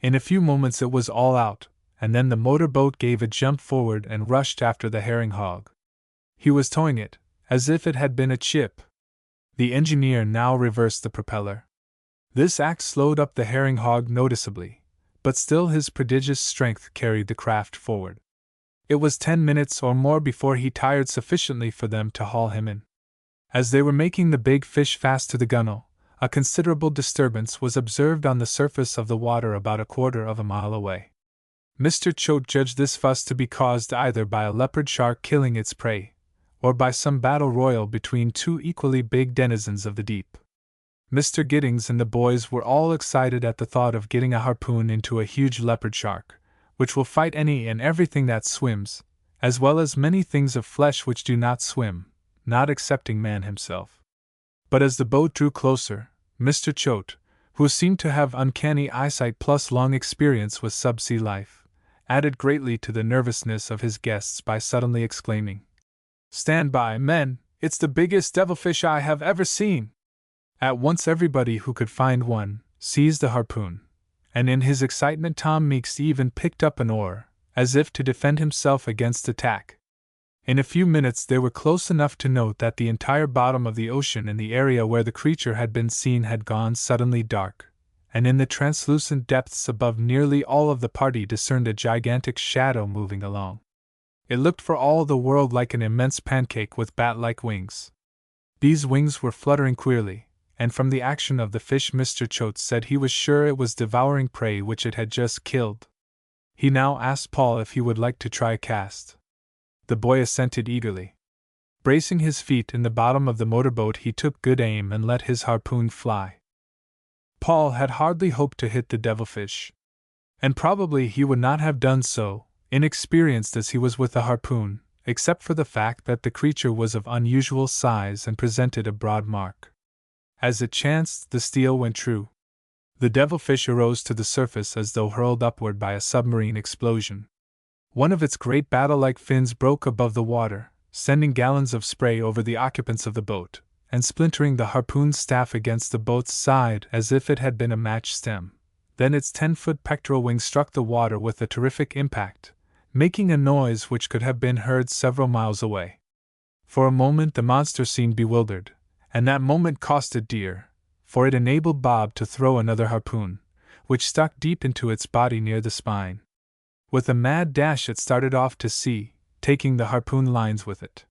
In a few moments it was all out, and then the motor boat gave a jump forward and rushed after the herring hog. He was towing it, as if it had been a chip. The engineer now reversed the propeller. This act slowed up the herring hog noticeably, but still his prodigious strength carried the craft forward. It was 10 minutes or more before he tired sufficiently for them to haul him in. As they were making the big fish fast to the gunwale, a considerable disturbance was observed on the surface of the water about a quarter of a mile away. Mr. Choate judged this fuss to be caused either by a leopard shark killing its prey, or by some battle royal between two equally big denizens of the deep. Mr. Giddings and the boys were all excited at the thought of getting a harpoon into a huge leopard shark, which will fight any and everything that swims, as well as many things of flesh which do not swim, not excepting man himself. But as the boat drew closer, Mr. Choate, who seemed to have uncanny eyesight plus long experience with sub-sea life, added greatly to the nervousness of his guests by suddenly exclaiming, "Stand by, men, it's the biggest devilfish I have ever seen!" At once everybody who could find one seized a harpoon, and in his excitement Tom Meeks even picked up an oar, as if to defend himself against attack. In a few minutes they were close enough to note that the entire bottom of the ocean in the area where the creature had been seen had gone suddenly dark, and in the translucent depths above nearly all of the party discerned a gigantic shadow moving along. It looked for all the world like an immense pancake with bat-like wings. These wings were fluttering queerly, and from the action of the fish Mr. Choate said he was sure it was devouring prey which it had just killed. He now asked Paul if he would like to try a cast. The boy assented eagerly. Bracing his feet in the bottom of the motorboat, he took good aim and let his harpoon fly. Paul had hardly hoped to hit the devilfish, and probably he would not have done so, inexperienced as he was with the harpoon, except for the fact that the creature was of unusual size and presented a broad mark. As it chanced, the steel went true. The devilfish arose to the surface as though hurled upward by a submarine explosion. One of its great battle-like fins broke above the water, sending gallons of spray over the occupants of the boat, and splintering the harpoon staff against the boat's side as if it had been a match stem. Then its 10-foot pectoral wing struck the water with a terrific impact, making a noise which could have been heard several miles away. For a moment the monster seemed bewildered, and that moment cost it dear, for it enabled Bob to throw another harpoon, which stuck deep into its body near the spine. With a mad dash it started off to sea, taking the harpoon lines with it.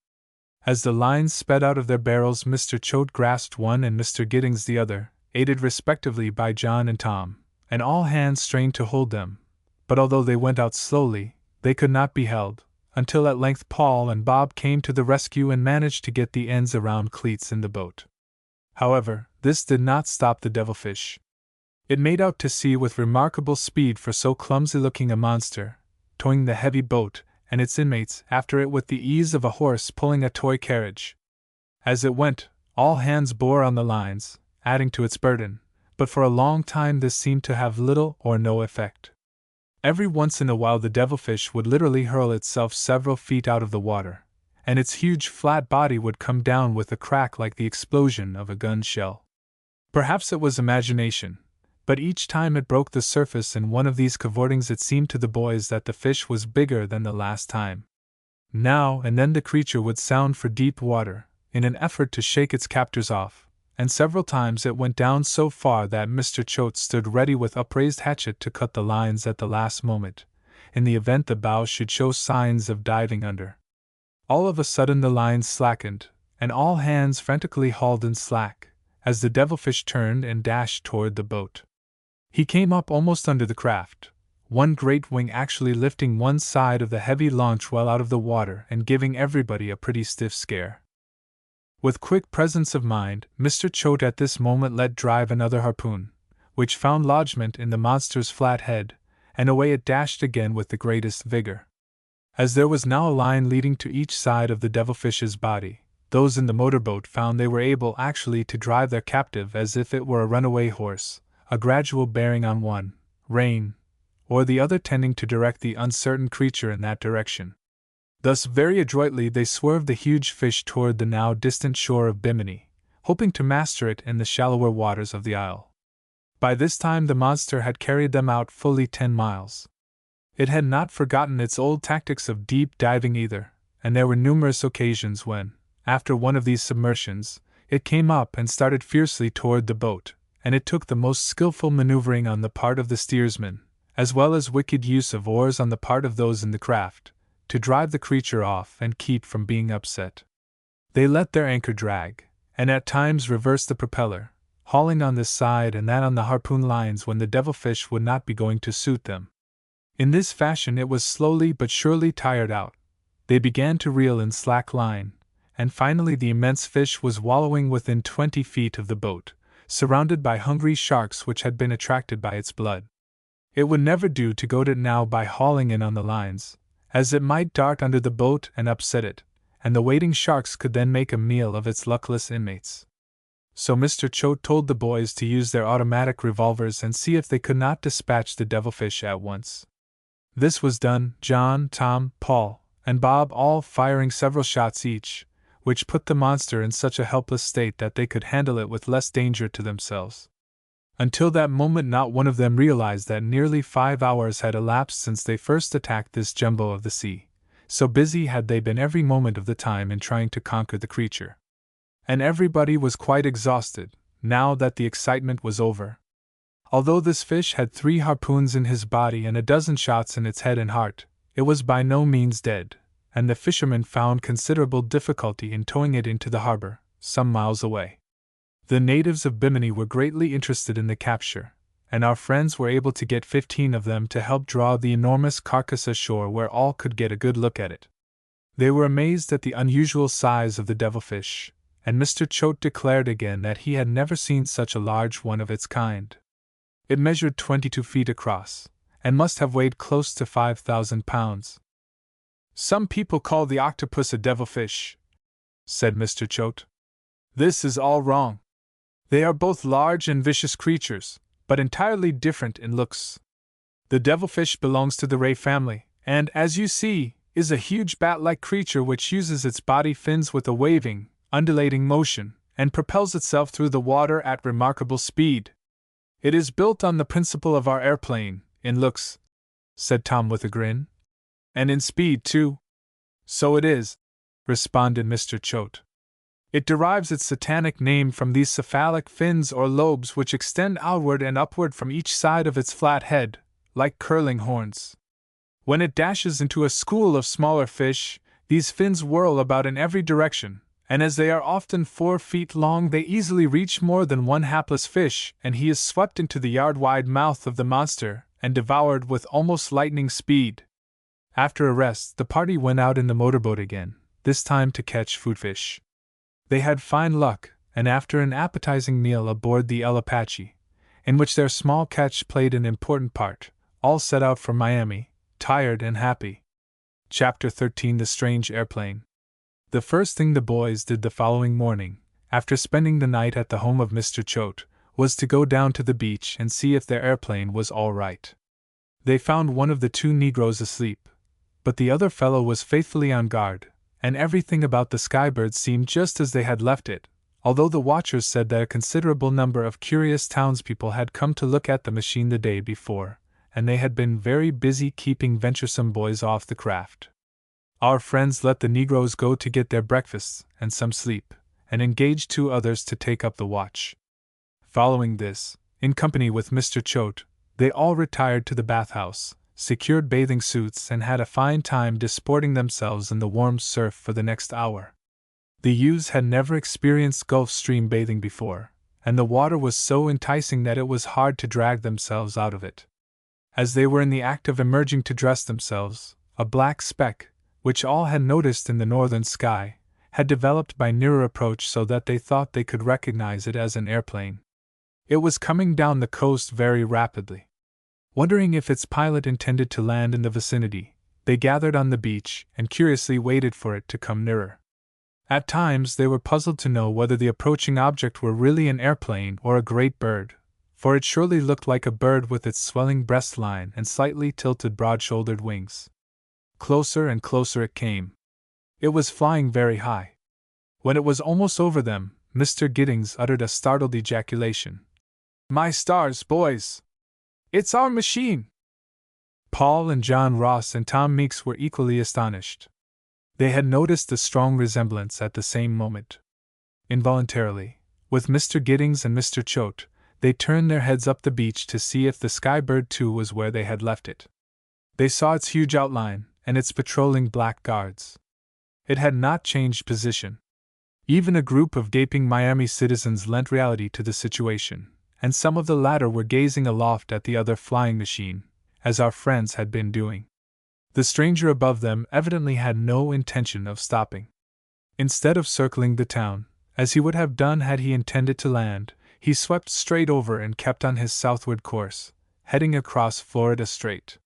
As the lines sped out of their barrels, Mr. Choate grasped one and Mr. Giddings the other, aided respectively by John and Tom, and all hands strained to hold them, but although they went out slowly, they could not be held, until at length Paul and Bob came to the rescue and managed to get the ends around cleats in the boat. However, this did not stop the devilfish. It made out to sea with remarkable speed for so clumsy-looking a monster, towing the heavy boat and its inmates after it with the ease of a horse pulling a toy carriage. As it went, all hands bore on the lines, adding to its burden, but for a long time this seemed to have little or no effect. Every once in a while the devilfish would literally hurl itself several feet out of the water, and its huge flat body would come down with a crack like the explosion of a gun shell. Perhaps it was imagination, but each time it broke the surface in one of these cavortings it seemed to the boys that the fish was bigger than the last time. Now and then the creature would sound for deep water, in an effort to shake its captors off, and several times it went down so far that Mr. Choate stood ready with upraised hatchet to cut the lines at the last moment, in the event the bow should show signs of diving under. All of a sudden the lines slackened, and all hands frantically hauled in slack, as the devilfish turned and dashed toward the boat. He came up almost under the craft, one great wing actually lifting one side of the heavy launch well out of the water and giving everybody a pretty stiff scare. With quick presence of mind, Mr. Choate at this moment let drive another harpoon, which found lodgment in the monster's flat head, and away it dashed again with the greatest vigor. As there was now a line leading to each side of the devilfish's body, those in the motorboat found they were able actually to drive their captive as if it were a runaway horse, a gradual bearing on one rein or the other tending to direct the uncertain creature in that direction. Thus very adroitly they swerved the huge fish toward the now distant shore of Bimini, hoping to master it in the shallower waters of the isle. By this time the monster had carried them out fully 10 miles. It had not forgotten its old tactics of deep diving either, and there were numerous occasions when, After one of these submersions, it came up and started fiercely toward the boat, and it took the most skillful maneuvering on the part of the steersman, as well as wicked use of oars on the part of those in the craft, to drive the creature off and keep from being upset. They let their anchor drag, and at times reversed the propeller, hauling on this side and that on the harpoon lines when the devilfish would not be going to suit them. In this fashion it was slowly but surely tired out. They began to reel in slack line, and finally the immense fish was wallowing within 20 feet of the boat, surrounded by hungry sharks which had been attracted by its blood. It would never do to goad it now by hauling in on the lines, as it might dart under the boat and upset it, and the waiting sharks could then make a meal of its luckless inmates. So Mr. Choate told the boys to use their automatic revolvers and see if they could not dispatch the devilfish at once. This was done, John, Tom, Paul, and Bob all firing several shots each, which put the monster in such a helpless state that they could handle it with less danger to themselves. Until that moment not one of them realized that nearly 5 hours had elapsed since they first attacked this jumbo of the sea, so busy had they been every moment of the time in trying to conquer the creature. And everybody was quite exhausted, now that the excitement was over. Although this fish had 3 harpoons in his body and a dozen shots in its head and heart, it was by no means dead, and the fishermen found considerable difficulty in towing it into the harbor, some miles away. The natives of Bimini were greatly interested in the capture, and our friends were able to get 15 of them to help draw the enormous carcass ashore where all could get a good look at it. They were amazed at the unusual size of the devilfish, and Mr. Choate declared again that he had never seen such a large one of its kind. It measured 22 feet across, and must have weighed close to 5,000 pounds. "Some people call the octopus a devilfish," said Mr. Choate. "This is all wrong. They are both large and vicious creatures, but entirely different in looks. The devilfish belongs to the ray family, and, as you see, is a huge bat-like creature which uses its body fins with a waving, undulating motion, and propels itself through the water at remarkable speed. It is built on the principle of our airplane, in looks," said Tom with a grin. "And in speed, too." "So it is," responded Mr. Choate. "It derives its satanic name from these cephalic fins or lobes which extend outward and upward from each side of its flat head, like curling horns. When it dashes into a school of smaller fish, these fins whirl about in every direction, and as they are often 4 feet long they easily reach more than one hapless fish, and he is swept into the yard-wide mouth of the monster and devoured with almost lightning speed." After a rest, the party went out in the motorboat again, this time to catch food fish. They had fine luck, and after an appetizing meal aboard the El Apache, in which their small catch played an important part, all set out for Miami, tired and happy. Chapter 13: The Strange Airplane. The first thing the boys did the following morning, after spending the night at the home of Mr. Choate, was to go down to the beach and see if their airplane was all right. They found one of the 2 Negroes asleep, but the other fellow was faithfully on guard, and everything about the Skybird seemed just as they had left it, although the watchers said that a considerable number of curious townspeople had come to look at the machine the day before, and they had been very busy keeping venturesome boys off the craft. Our friends let the Negroes go to get their breakfasts and some sleep, and engaged 2 others to take up the watch. Following this, in company with Mr. Choate, they all retired to the bathhouse, secured bathing suits, and had a fine time disporting themselves in the warm surf for the next hour. The youths had never experienced Gulf Stream bathing before, and the water was so enticing that it was hard to drag themselves out of it. As they were in the act of emerging to dress themselves, a black speck, which all had noticed in the northern sky, had developed by nearer approach so that they thought they could recognize it as an airplane. It was coming down the coast very rapidly. Wondering if its pilot intended to land in the vicinity, they gathered on the beach and curiously waited for it to come nearer. At times they were puzzled to know whether the approaching object were really an airplane or a great bird, for it surely looked like a bird with its swelling breastline and slightly tilted broad-shouldered wings. Closer and closer it came. It was flying very high. When it was almost over them, Mr. Giddings uttered a startled ejaculation. "My stars, boys! It's our machine!" Paul and John Ross and Tom Meeks were equally astonished. They had noticed a strong resemblance at the same moment. Involuntarily, with Mr. Giddings and Mr. Choate, they turned their heads up the beach to see if the Skybird too was where they had left it. They saw its huge outline and its patrolling black guards. It had not changed position. Even a group of gaping Miami citizens lent reality to the situation, and some of the latter were gazing aloft at the other flying machine, as our friends had been doing. The stranger above them evidently had no intention of stopping. Instead of circling the town, as he would have done had he intended to land, he swept straight over and kept on his southward course, heading across Florida Strait.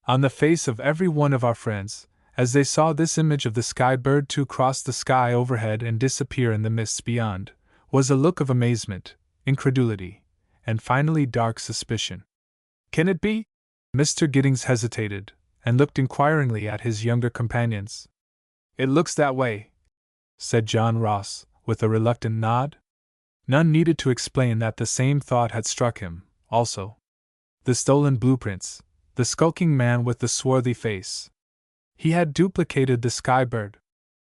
On the face of every one of our friends, as they saw this image of the Skybird to cross the sky overhead and disappear in the mists beyond, was a look of amazement, incredulity, and finally dark suspicion. "Can it be?" Mr. Giddings hesitated, and looked inquiringly at his younger companions. "It looks that way," said John Ross, with a reluctant nod. None needed to explain that the same thought had struck him, also. The stolen blueprints, the skulking man with the swarthy face. He had duplicated the Skybird.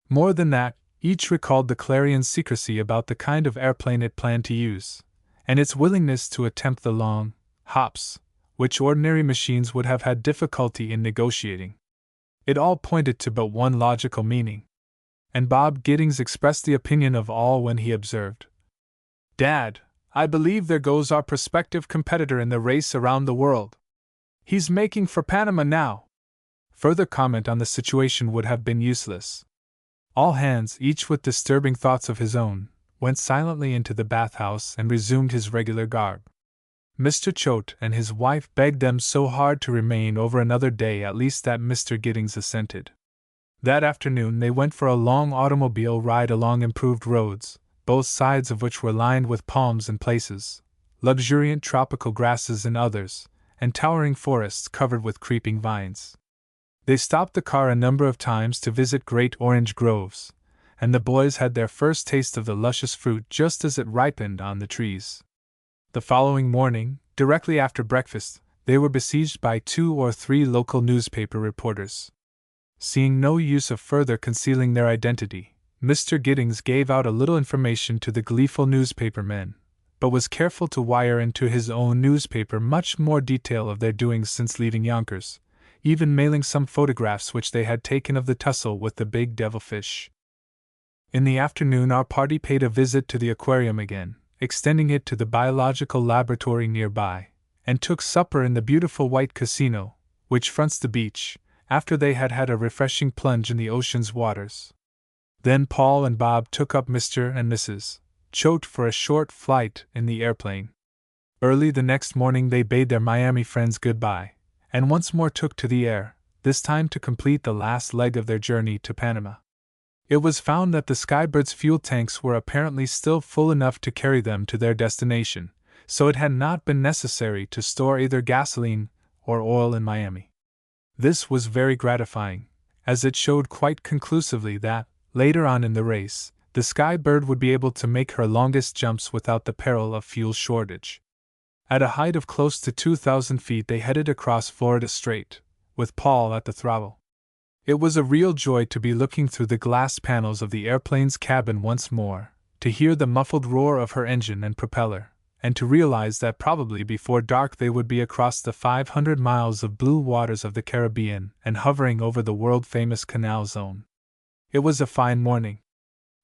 More than that, each recalled the Clarion's secrecy about the kind of airplane it planned to use, and its willingness to attempt the long hops, which ordinary machines would have had difficulty in negotiating. It all pointed to but one logical meaning. And Bob Giddings expressed the opinion of all when he observed, "Dad, I believe there goes our prospective competitor in the race around the world. He's making for Panama now." Further comment on the situation would have been useless. All hands, each with disturbing thoughts of his own, went silently into the bathhouse and resumed his regular garb. Mr. Choate and his wife begged them so hard to remain over another day at least that Mr. Giddings assented. That afternoon they went for a long automobile ride along improved roads, both sides of which were lined with palms in places, luxuriant tropical grasses in others, and towering forests covered with creeping vines. They stopped the car a number of times to visit great orange groves, and the boys had their first taste of the luscious fruit just as it ripened on the trees. The following morning, directly after breakfast, they were besieged by 2 or 3 local newspaper reporters. Seeing no use of further concealing their identity, Mr. Giddings gave out a little information to the gleeful newspaper men, but was careful to wire into his own newspaper much more detail of their doings since leaving Yonkers, even mailing some photographs which they had taken of the tussle with the big devilfish. In the afternoon our party paid a visit to the aquarium again, extending it to the biological laboratory nearby, and took supper in the beautiful white casino, which fronts the beach, after they had had a refreshing plunge in the ocean's waters. Then Paul and Bob took up Mr. and Mrs. Choate for a short flight in the airplane. Early the next morning they bade their Miami friends goodbye, and once more took to the air, this time to complete the last leg of their journey to Panama. It was found that the Skybird's fuel tanks were apparently still full enough to carry them to their destination, so it had not been necessary to store either gasoline or oil in Miami. This was very gratifying, as it showed quite conclusively that, later on in the race, the Skybird would be able to make her longest jumps without the peril of fuel shortage. At a height of close to 2,000 feet they headed across Florida Strait, with Paul at the throttle. It was a real joy to be looking through the glass panels of the airplane's cabin once more, to hear the muffled roar of her engine and propeller, and to realize that probably before dark they would be across the 500 miles of blue waters of the Caribbean and hovering over the world-famous Canal Zone. It was a fine morning.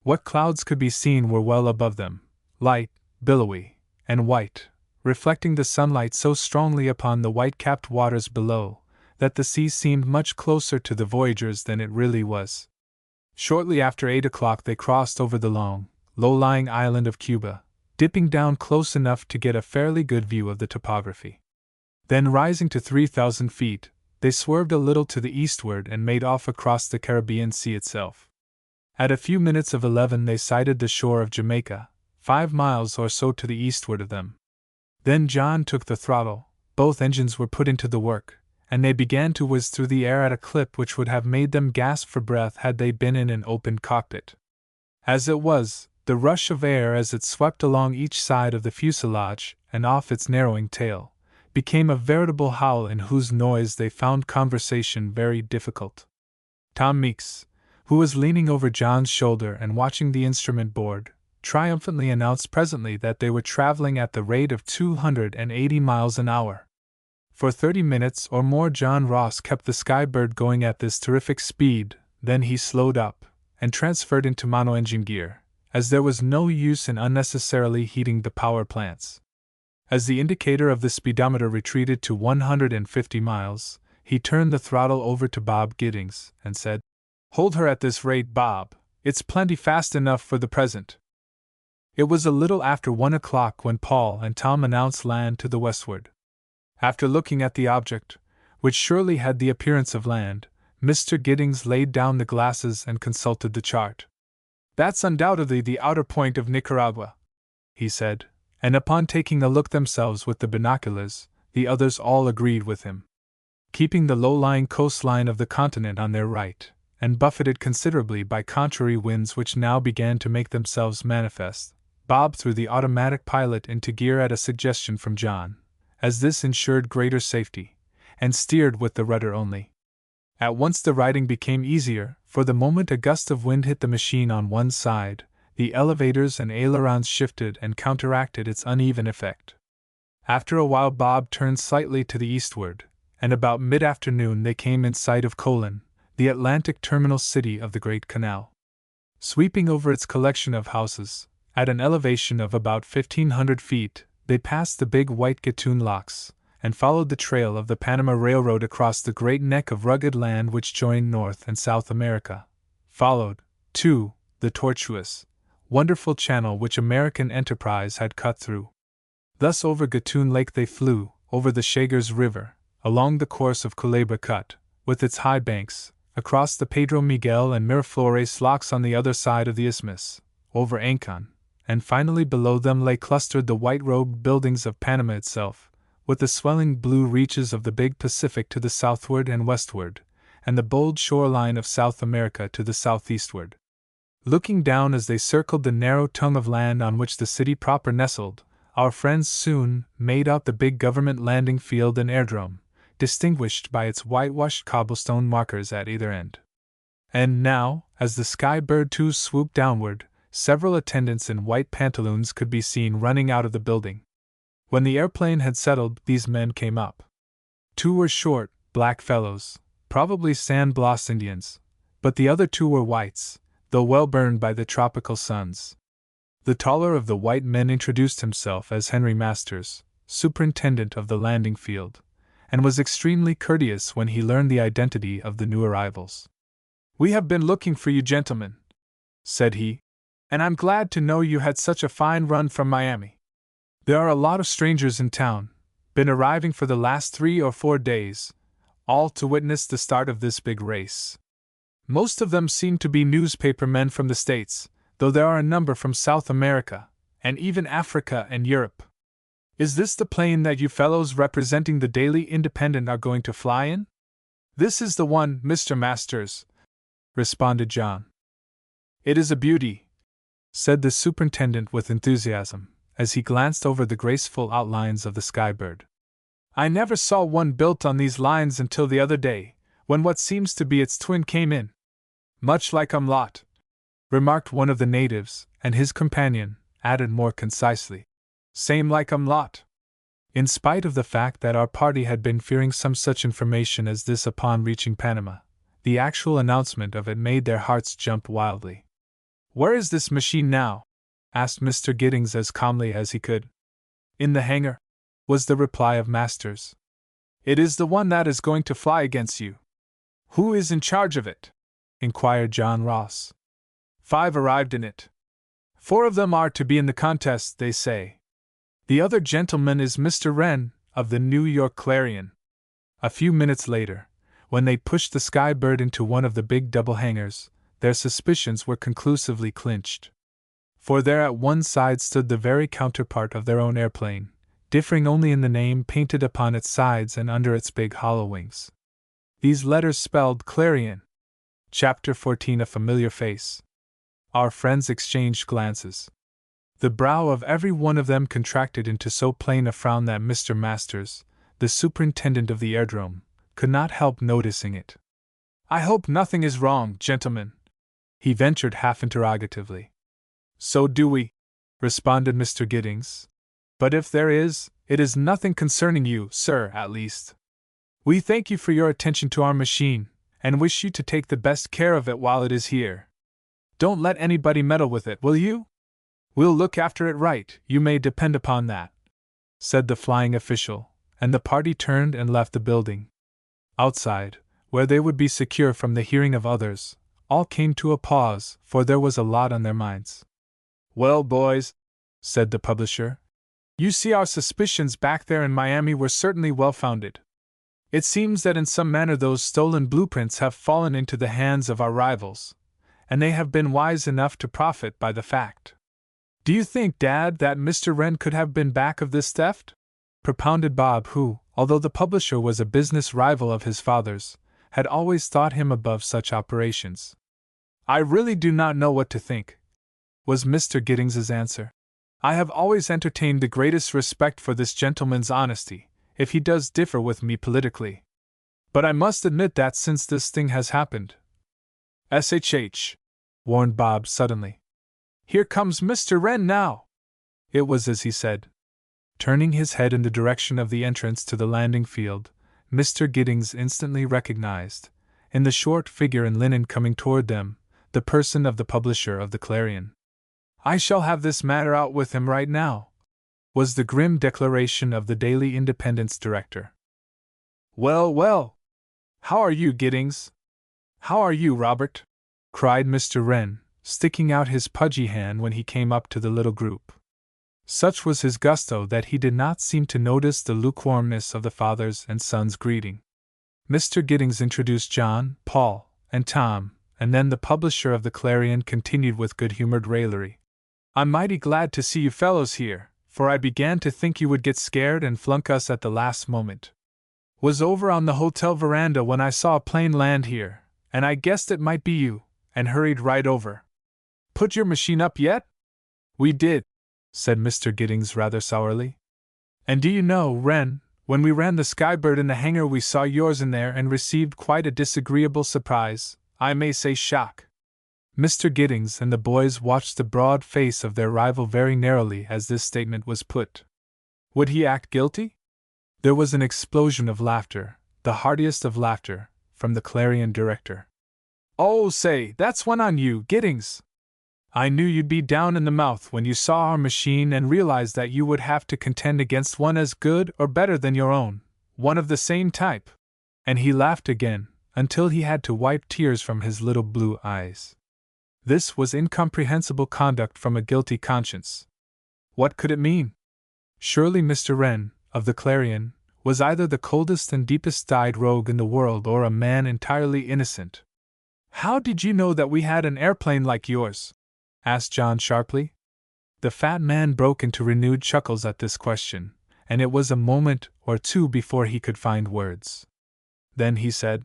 What clouds could be seen were well above them, light, billowy, and white, reflecting the sunlight so strongly upon the white-capped waters below, that the sea seemed much closer to the voyagers than it really was. Shortly after 8 o'clock they crossed over the long, low-lying island of Cuba, dipping down close enough to get a fairly good view of the topography. Then rising to 3,000 feet, they swerved a little to the eastward and made off across the Caribbean Sea itself. At a few minutes of 11 they sighted the shore of Jamaica, 5 miles or so to the eastward of them. Then John took the throttle, both engines were put into the work, and they began to whiz through the air at a clip which would have made them gasp for breath had they been in an open cockpit. As it was, the rush of air as it swept along each side of the fuselage and off its narrowing tail became a veritable howl in whose noise they found conversation very difficult. Tom Meeks, who was leaning over John's shoulder and watching the instrument board, triumphantly announced presently that they were traveling at the rate of 280 miles an hour. For 30 minutes or more John Ross kept the Skybird going at this terrific speed, then he slowed up, and transferred into mono-engine gear, as there was no use in unnecessarily heating the power plants. As the indicator of the speedometer retreated to 150 miles, he turned the throttle over to Bob Giddings, and said, "Hold her at this rate, Bob. It's plenty fast enough for the present." It was a little after 1 o'clock when Paul and Tom announced land to the westward. After looking at the object, which surely had the appearance of land, Mr. Giddings laid down the glasses and consulted the chart. "That's undoubtedly the outer point of Nicaragua," he said, and upon taking a look themselves with the binoculars, the others all agreed with him. Keeping the low-lying coastline of the continent on their right, and buffeted considerably by contrary winds which now began to make themselves manifest, Bob threw the automatic pilot into gear at a suggestion from John, as this ensured greater safety, and steered with the rudder only. At once the riding became easier, for the moment a gust of wind hit the machine on one side, the elevators and ailerons shifted and counteracted its uneven effect. After a while Bob turned slightly to the eastward, and about mid-afternoon they came in sight of Colon, the Atlantic terminal city of the Great Canal. Sweeping over its collection of houses, at an elevation of about 1,500 feet, they passed the big white Gatun locks, and followed the trail of the Panama Railroad across the great neck of rugged land which joined North and South America. Followed, too, the tortuous, wonderful channel which American enterprise had cut through. Thus over Gatun Lake they flew, over the Chagres River, along the course of Culebra Cut, with its high banks, across the Pedro Miguel and Miraflores locks on the other side of the isthmus, over Ancon, and finally below them lay clustered the white-robed buildings of Panama itself, with the swelling blue reaches of the big Pacific to the southward and westward, and the bold shoreline of South America to the southeastward. Looking down as they circled the narrow tongue of land on which the city proper nestled, our friends soon made out the big government landing field and airdrome, distinguished by its whitewashed cobblestone markers at either end. And now, as the Skybird too swooped downward, several attendants in white pantaloons could be seen running out of the building. When the airplane had settled, these men came up. 2 were short, black fellows, probably San Blas Indians, but the other 2 were whites, though well burned by the tropical suns. The taller of the white men introduced himself as Henry Masters, superintendent of the landing field, and was extremely courteous when he learned the identity of the new arrivals. "We have been looking for you, gentlemen," said he, "and I'm glad to know you had such a fine run from Miami. There are a lot of strangers in town, been arriving for the last 3 or 4 days, all to witness the start of this big race. Most of them seem to be newspaper men from the States, though there are a number from South America, and even Africa and Europe. Is this the plane that you fellows representing the Daily Independent are going to fly in?" "This is the one, Mr. Masters," responded John. "It is a beauty," said the superintendent with enthusiasm, as he glanced over the graceful outlines of the Skybird. "I never saw one built on these lines until the other day, when what seems to be its twin came in." "Much like Lot," remarked one of the natives, and his companion added more concisely, "Same like Lot." In spite of the fact that our party had been fearing some such information as this upon reaching Panama, the actual announcement of it made their hearts jump wildly. "Where is this machine now?" asked Mr. Giddings as calmly as he could. "In the hangar," was the reply of Masters. "It is the one that is going to fly against you." "Who is in charge of it?" inquired John Ross. 5 arrived in it. 4 of them are to be in the contest, they say. The other gentleman is Mr. Wren, of the New York Clarion. A few minutes later, when they pushed the Skybird into one of the big double hangars, their suspicions were conclusively clinched. For there at one side stood the very counterpart of their own airplane, differing only in the name painted upon its sides and under its big hollow wings. These letters spelled Clarion. Chapter 14. A familiar face. Our friends exchanged glances. The brow of every one of them contracted into so plain a frown that Mr. Masters, the superintendent of the airdrome, could not help noticing it. "I hope nothing is wrong, gentlemen," he ventured half interrogatively. So do we, responded Mr. Giddings. But if there is, it is nothing concerning you, sir, at least. We thank you for your attention to our machine, and wish you to take the best care of it while it is here. Don't let anybody meddle with it, will you? We'll look after it right, you may depend upon that, said the flying official, and the party turned and left the building. Outside, where they would be secure from the hearing of others, all came to a pause, for there was a lot on their minds. Well, boys, said the publisher, you see our suspicions back there in Miami were certainly well founded. It seems that in some manner those stolen blueprints have fallen into the hands of our rivals, and they have been wise enough to profit by the fact. Do you think, Dad, that Mr. Wren could have been back of this theft? Propounded Bob, who, although the publisher was a business rival of his father's, had always thought him above such operations. I really do not know what to think, was Mr. Giddings's answer. I have always entertained the greatest respect for this gentleman's honesty, if he does differ with me politically. But I must admit that since this thing has happened… SHH, warned Bob suddenly. Here comes Mr. Wren now! It was as he said. Turning his head in the direction of the entrance to the landing field, Mr. Giddings instantly recognized, in the short figure in linen coming toward them, the person of the publisher of the Clarion. I shall have this matter out with him right now, was the grim declaration of the Daily Independent's director. Well, well! How are you, Giddings? How are you, Robert? Cried Mr. Wren, sticking out his pudgy hand when he came up to the little group. Such was his gusto that he did not seem to notice the lukewarmness of the father's and son's greeting. Mr. Giddings introduced John, Paul, and Tom, and then the publisher of the Clarion continued with good-humored raillery. I'm mighty glad to see you fellows here, for I began to think you would get scared and flunk us at the last moment. Was over on the hotel veranda when I saw a plane land here, and I guessed it might be you, and hurried right over. Put your machine up yet? We did, said Mr. Giddings rather sourly. And do you know, Wren, when we ran the Skybird in the hangar we saw yours in there and received quite a disagreeable surprise, I may say shock. Mr. Giddings and the boys watched the broad face of their rival very narrowly as this statement was put. Would he act guilty? There was an explosion of laughter, the heartiest of laughter, from the Clarion director. Oh, say, that's one on you, Giddings! I knew you'd be down in the mouth when you saw our machine and realized that you would have to contend against one as good or better than your own, one of the same type. And he laughed again, until he had to wipe tears from his little blue eyes. This was incomprehensible conduct from a guilty conscience. What could it mean? Surely Mr. Wren, of the Clarion, was either the coldest and deepest-dyed rogue in the world or a man entirely innocent. How did you know that we had an airplane like yours? Asked John sharply. The fat man broke into renewed chuckles at this question, and it was a moment or two before he could find words. Then he said,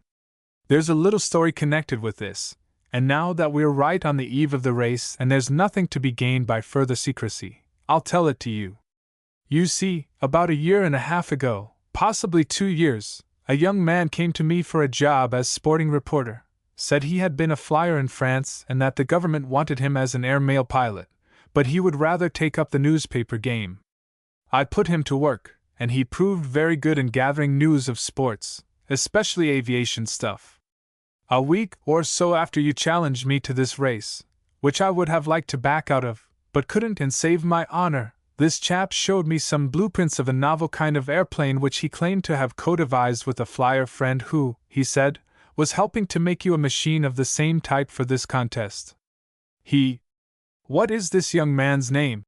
There's a little story connected with this, and now that we're right on the eve of the race and there's nothing to be gained by further secrecy, I'll tell it to you. You see, about a year and a half ago, possibly 2 years, a young man came to me for a job as sporting reporter, said he had been a flyer in France and that the government wanted him as an airmail pilot, but he would rather take up the newspaper game. I put him to work, and he proved very good in gathering news of sports, especially aviation stuff. A week or so after you challenged me to this race, which I would have liked to back out of, but couldn't and saved my honor, this chap showed me some blueprints of a novel kind of airplane which he claimed to have co-devised with a flyer friend who, he said, was helping to make you a machine of the same type for this contest. What is this young man's name?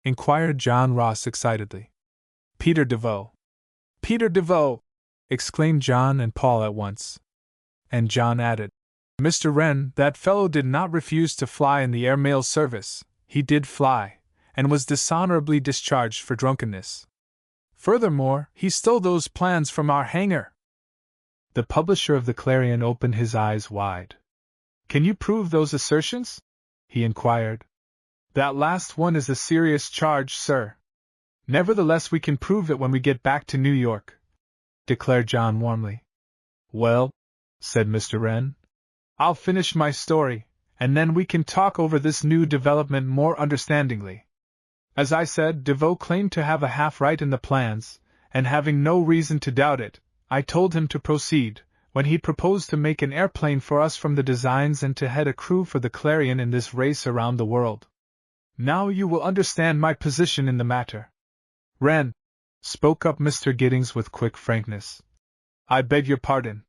Inquired John Ross excitedly. Peter DeVoe. Peter DeVoe! Exclaimed John and Paul at once. And John added, Mr. Wren, that fellow did not refuse to fly in the airmail service, he did fly, and was dishonorably discharged for drunkenness. Furthermore, he stole those plans from our hangar. The publisher of the Clarion opened his eyes wide. Can you prove those assertions? He inquired. That last one is a serious charge, sir. Nevertheless, we can prove it when we get back to New York, declared John warmly. Well, said Mr. Wren, I'll finish my story, and then we can talk over this new development more understandingly. As I said, DeVoe claimed to have a half right in the plans, and having no reason to doubt it, I told him to proceed, when he proposed to make an airplane for us from the designs and to head a crew for the Clarion in this race around the world. Now you will understand my position in the matter. Wren, spoke up Mr. Giddings with quick frankness. I beg your pardon.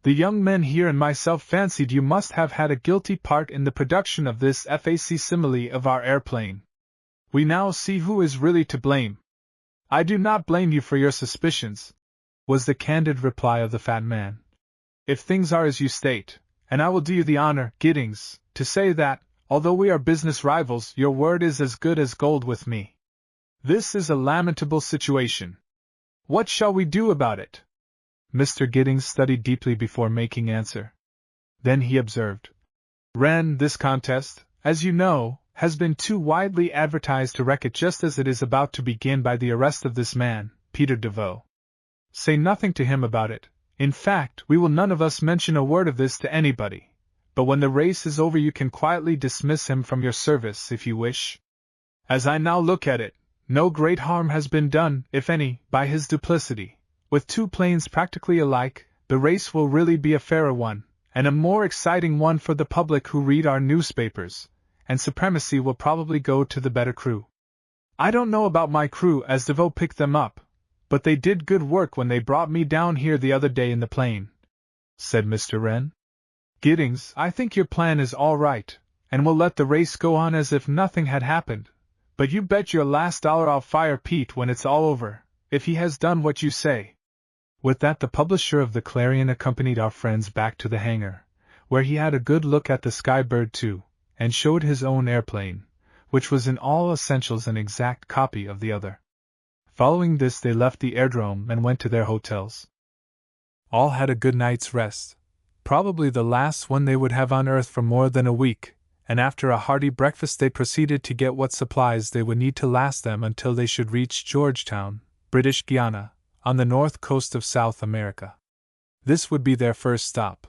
The young men here and myself fancied you must have had a guilty part in the production of this facsimile of our airplane. We now see who is really to blame. I do not blame you for your suspicions, was the candid reply of the fat man. If things are as you state, and I will do you the honor, Giddings, to say that, although we are business rivals, your word is as good as gold with me. This is a lamentable situation. What shall we do about it? Mr. Giddings studied deeply before making answer. Then he observed, Wren, this contest, as you know, has been too widely advertised to wreck it just as it is about to begin by the arrest of this man, Peter DeVoe. Say nothing to him about it. In fact, we will none of us mention a word of this to anybody. But when the race is over you can quietly dismiss him from your service if you wish. As I now look at it, no great harm has been done, if any, by his duplicity. With two planes practically alike, the race will really be a fairer one, and a more exciting one for the public who read our newspapers, and supremacy will probably go to the better crew. I don't know about my crew as DeVoe picked them up, but they did good work when they brought me down here the other day in the plane, said Mr. Wren. Giddings, I think your plan is all right, and we'll let the race go on as if nothing had happened, but you bet your last dollar I'll fire Pete when it's all over, if he has done what you say. With that the publisher of the Clarion accompanied our friends back to the hangar, where he had a good look at the Skybird too, and showed his own airplane, which was in all essentials an exact copy of the other. Following this they left the airdrome and went to their hotels. All had a good night's rest, probably the last one they would have on Earth for more than a week, and after a hearty breakfast they proceeded to get what supplies they would need to last them until they should reach Georgetown, British Guiana, on the north coast of South America. This would be their first stop.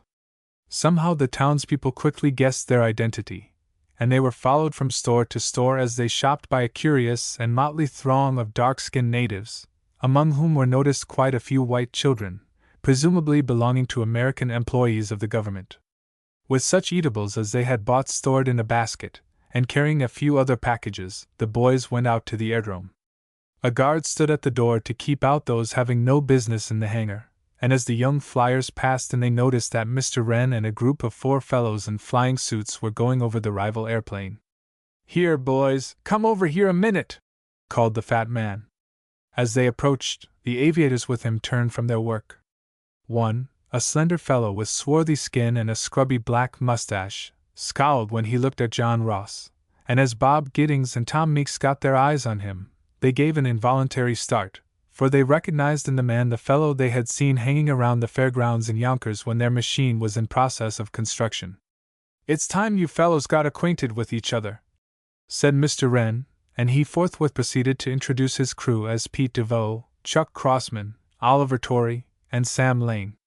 Somehow the townspeople quickly guessed their identity, and they were followed from store to store as they shopped by a curious and motley throng of dark-skinned natives, among whom were noticed quite a few white children, presumably belonging to American employees of the government. With such eatables as they had bought stored in a basket, and carrying a few other packages, the boys went out to the airdrome. A guard stood at the door to keep out those having no business in the hangar, and as the young flyers passed and they noticed that Mr. Wren and a group of 4 fellows in flying suits were going over the rival airplane. Here, boys, come over here a minute, called the fat man. As they approached, the aviators with him turned from their work. One, a slender fellow with swarthy skin and a scrubby black mustache, scowled when he looked at John Ross, and as Bob Giddings and Tom Meeks got their eyes on him, they gave an involuntary start, for they recognized in the man the fellow they had seen hanging around the fairgrounds in Yonkers when their machine was in process of construction. It's time you fellows got acquainted with each other, said Mr. Wren, and he forthwith proceeded to introduce his crew as Pete DeVoe, Chuck Crossman, Oliver Torrey, and Sam Lane.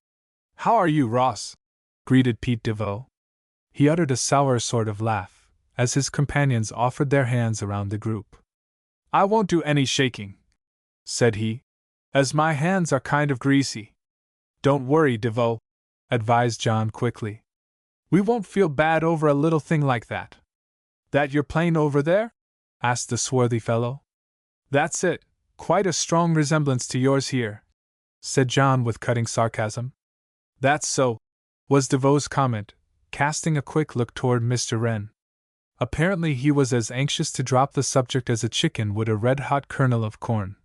How are you, Ross? Greeted Pete DeVoe. He uttered a sour sort of laugh, as his companions offered their hands around the group. I won't do any shaking, said he, as my hands are kind of greasy. Don't worry, DeVoe, advised John quickly. We won't feel bad over a little thing like that. That your plane over there? Asked the swarthy fellow. That's it, quite a strong resemblance to yours here, said John with cutting sarcasm. That's so, was DeVoe's comment, casting a quick look toward Mr. Wren. Apparently he was as anxious to drop the subject as a chicken would a red-hot kernel of corn,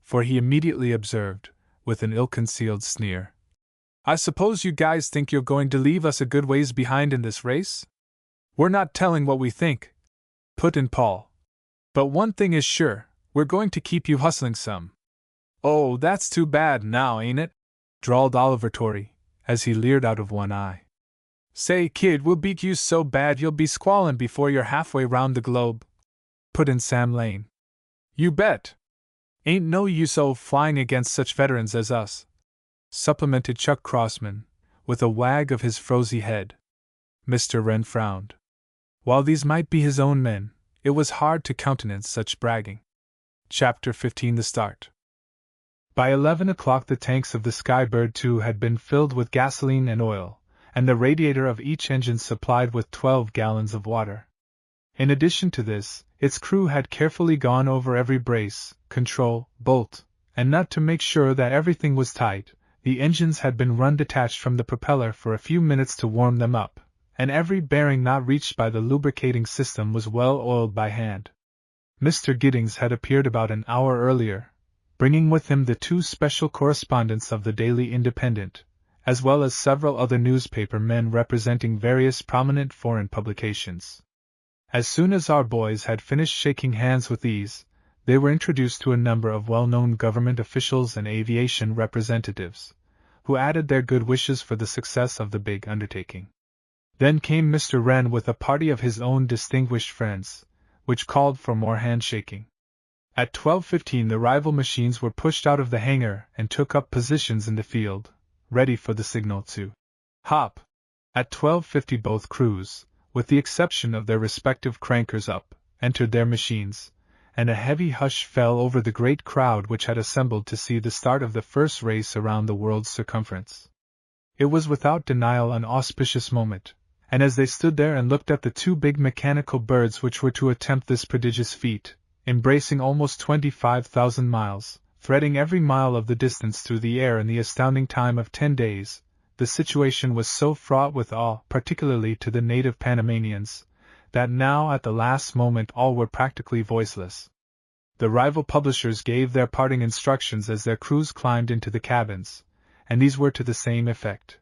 for he immediately observed, with an ill-concealed sneer, I suppose you guys think you're going to leave us a good ways behind in this race? We're not telling what we think, put in Paul. But one thing is sure, we're going to keep you hustling some. Oh, that's too bad now, ain't it? Drawled Oliver Torrey, as he leered out of one eye. Say, kid, we'll beat you so bad you'll be squalling before you're halfway round the globe, put in Sam Lane. You bet. Ain't no use flying against such veterans as us, supplemented Chuck Crossman, with a wag of his frosy head. Mr. Wren frowned. While these might be his own men, it was hard to countenance such bragging. Chapter 15: The Start. By 11 o'clock the tanks of the Skybird II had been filled with gasoline and oil, and the radiator of each engine supplied with 12 gallons of water. In addition to this, its crew had carefully gone over every brace, control, bolt, and nut to make sure that everything was tight. The engines had been run detached from the propeller for a few minutes to warm them up, and every bearing not reached by the lubricating system was well oiled by hand. Mr. Giddings had appeared about an hour earlier, bringing with him the 2 special correspondents of the Daily Independent, as well as several other newspaper men representing various prominent foreign publications. As soon as our boys had finished shaking hands with these, they were introduced to a number of well-known government officials and aviation representatives, who added their good wishes for the success of the big undertaking. Then came Mr. Wren with a party of his own distinguished friends, which called for more handshaking. At 12:15 the rival machines were pushed out of the hangar and took up positions in the field, ready for the signal to hop. At 12:50 both crews, with the exception of their respective crankers up, entered their machines, and a heavy hush fell over the great crowd which had assembled to see the start of the first race around the world's circumference. It was without denial an auspicious moment, and as they stood there and looked at the 2 big mechanical birds which were to attempt this prodigious feat, embracing almost 25,000 miles, threading every mile of the distance through the air in the astounding time of 10 days, the situation was so fraught with awe, particularly to the native Panamanians, that now at the last moment all were practically voiceless. The rival publishers gave their parting instructions as their crews climbed into the cabins, and these were to the same effect.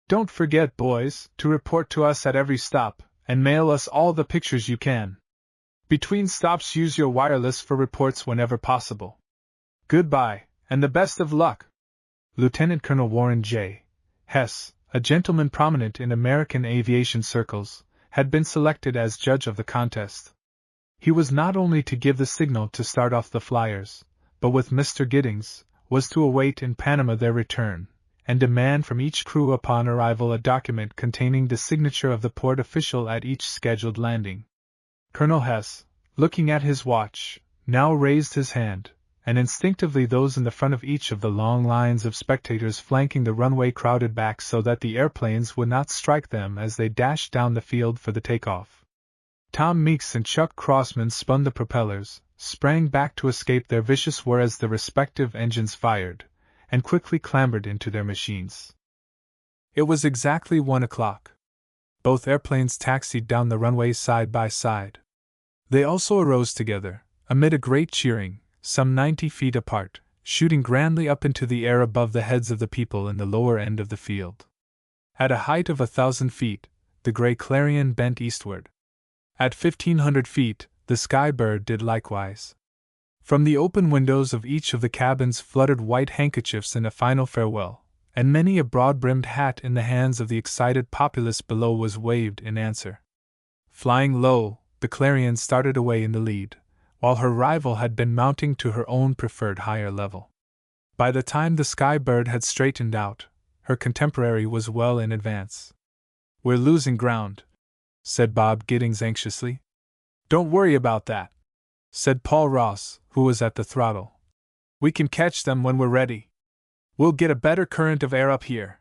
"Don't forget, boys, to report to us at every stop, and mail us all the pictures you can. Between stops use your wireless for reports whenever possible. Goodbye, and the best of luck." Lieutenant Colonel Warren J. Hess, a gentleman prominent in American aviation circles, had been selected as judge of the contest. He was not only to give the signal to start off the flyers, but with Mr. Giddings, was to await in Panama their return, and demand from each crew upon arrival a document containing the signature of the port official at each scheduled landing. Colonel Hess, looking at his watch, now raised his hand, and instinctively those in the front of each of the long lines of spectators flanking the runway crowded back so that the airplanes would not strike them as they dashed down the field for the takeoff. Tom Meeks and Chuck Crossman spun the propellers, sprang back to escape their vicious whir as the respective engines fired, and quickly clambered into their machines. It was exactly 1 o'clock. Both airplanes taxied down the runway side by side. They also arose together, amid a great cheering, some 90 feet apart, shooting grandly up into the air above the heads of the people in the lower end of the field. At a height of 1,000 feet, the gray Clarion bent eastward. At 1,500 feet, the Skybird did likewise. From the open windows of each of the cabins fluttered white handkerchiefs in a final farewell, and many a broad-brimmed hat in the hands of the excited populace below was waved in answer. Flying low, the Clarion started away in the lead, while her rival had been mounting to her own preferred higher level. By the time the Skybird had straightened out, her contemporary was well in advance. "We're losing ground," said Bob Giddings anxiously. "Don't worry about that," said Paul Ross, who was at the throttle. "We can catch them when we're ready. We'll get a better current of air up here."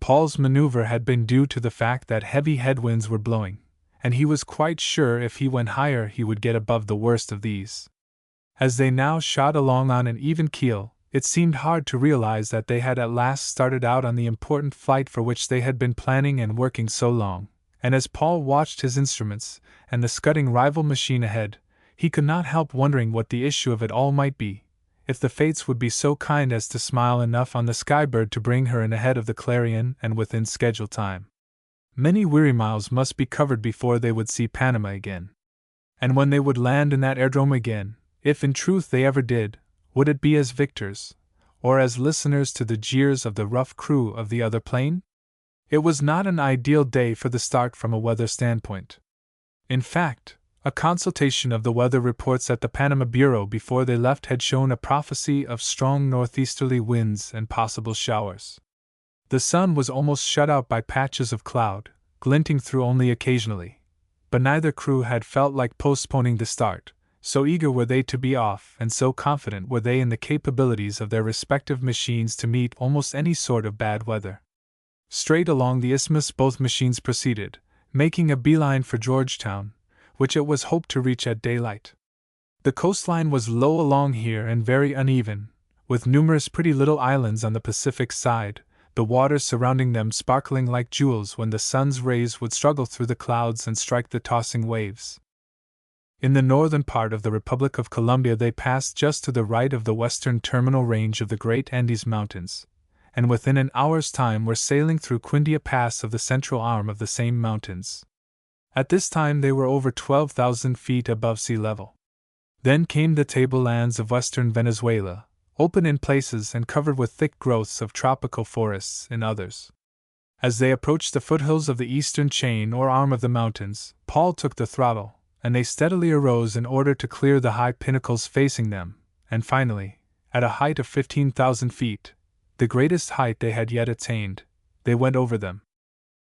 Paul's maneuver had been due to the fact that heavy headwinds were blowing, and he was quite sure if he went higher he would get above the worst of these. As they now shot along on an even keel, it seemed hard to realize that they had at last started out on the important flight for which they had been planning and working so long, and as Paul watched his instruments and the scudding rival machine ahead, he could not help wondering what the issue of it all might be, if the fates would be so kind as to smile enough on the Skybird to bring her in ahead of the Clarion and within scheduled time. Many weary miles must be covered before they would see Panama again. And when they would land in that airdrome again, if in truth they ever did, would it be as victors, or as listeners to the jeers of the rough crew of the other plane? It was not an ideal day for the start from a weather standpoint. In fact, a consultation of the weather reports at the Panama Bureau before they left had shown a prophecy of strong northeasterly winds and possible showers. The sun was almost shut out by patches of cloud, glinting through only occasionally, but neither crew had felt like postponing the start, so eager were they to be off and so confident were they in the capabilities of their respective machines to meet almost any sort of bad weather. Straight along the isthmus both machines proceeded, making a beeline for Georgetown, which it was hoped to reach at daylight. The coastline was low along here and very uneven, with numerous pretty little islands on the Pacific side, the waters surrounding them sparkling like jewels when the sun's rays would struggle through the clouds and strike the tossing waves. In the northern part of the Republic of Colombia they passed just to the right of the western terminal range of the great Andes Mountains, and within an hour's time were sailing through Quindia Pass of the central arm of the same mountains. At this time they were over 12,000 feet above sea level. Then came the tablelands of western Venezuela, open in places and covered with thick growths of tropical forests in others. As they approached the foothills of the eastern chain or arm of the mountains, Paul took the throttle, and they steadily arose in order to clear the high pinnacles facing them, and finally, at a height of 15,000 feet, the greatest height they had yet attained, they went over them.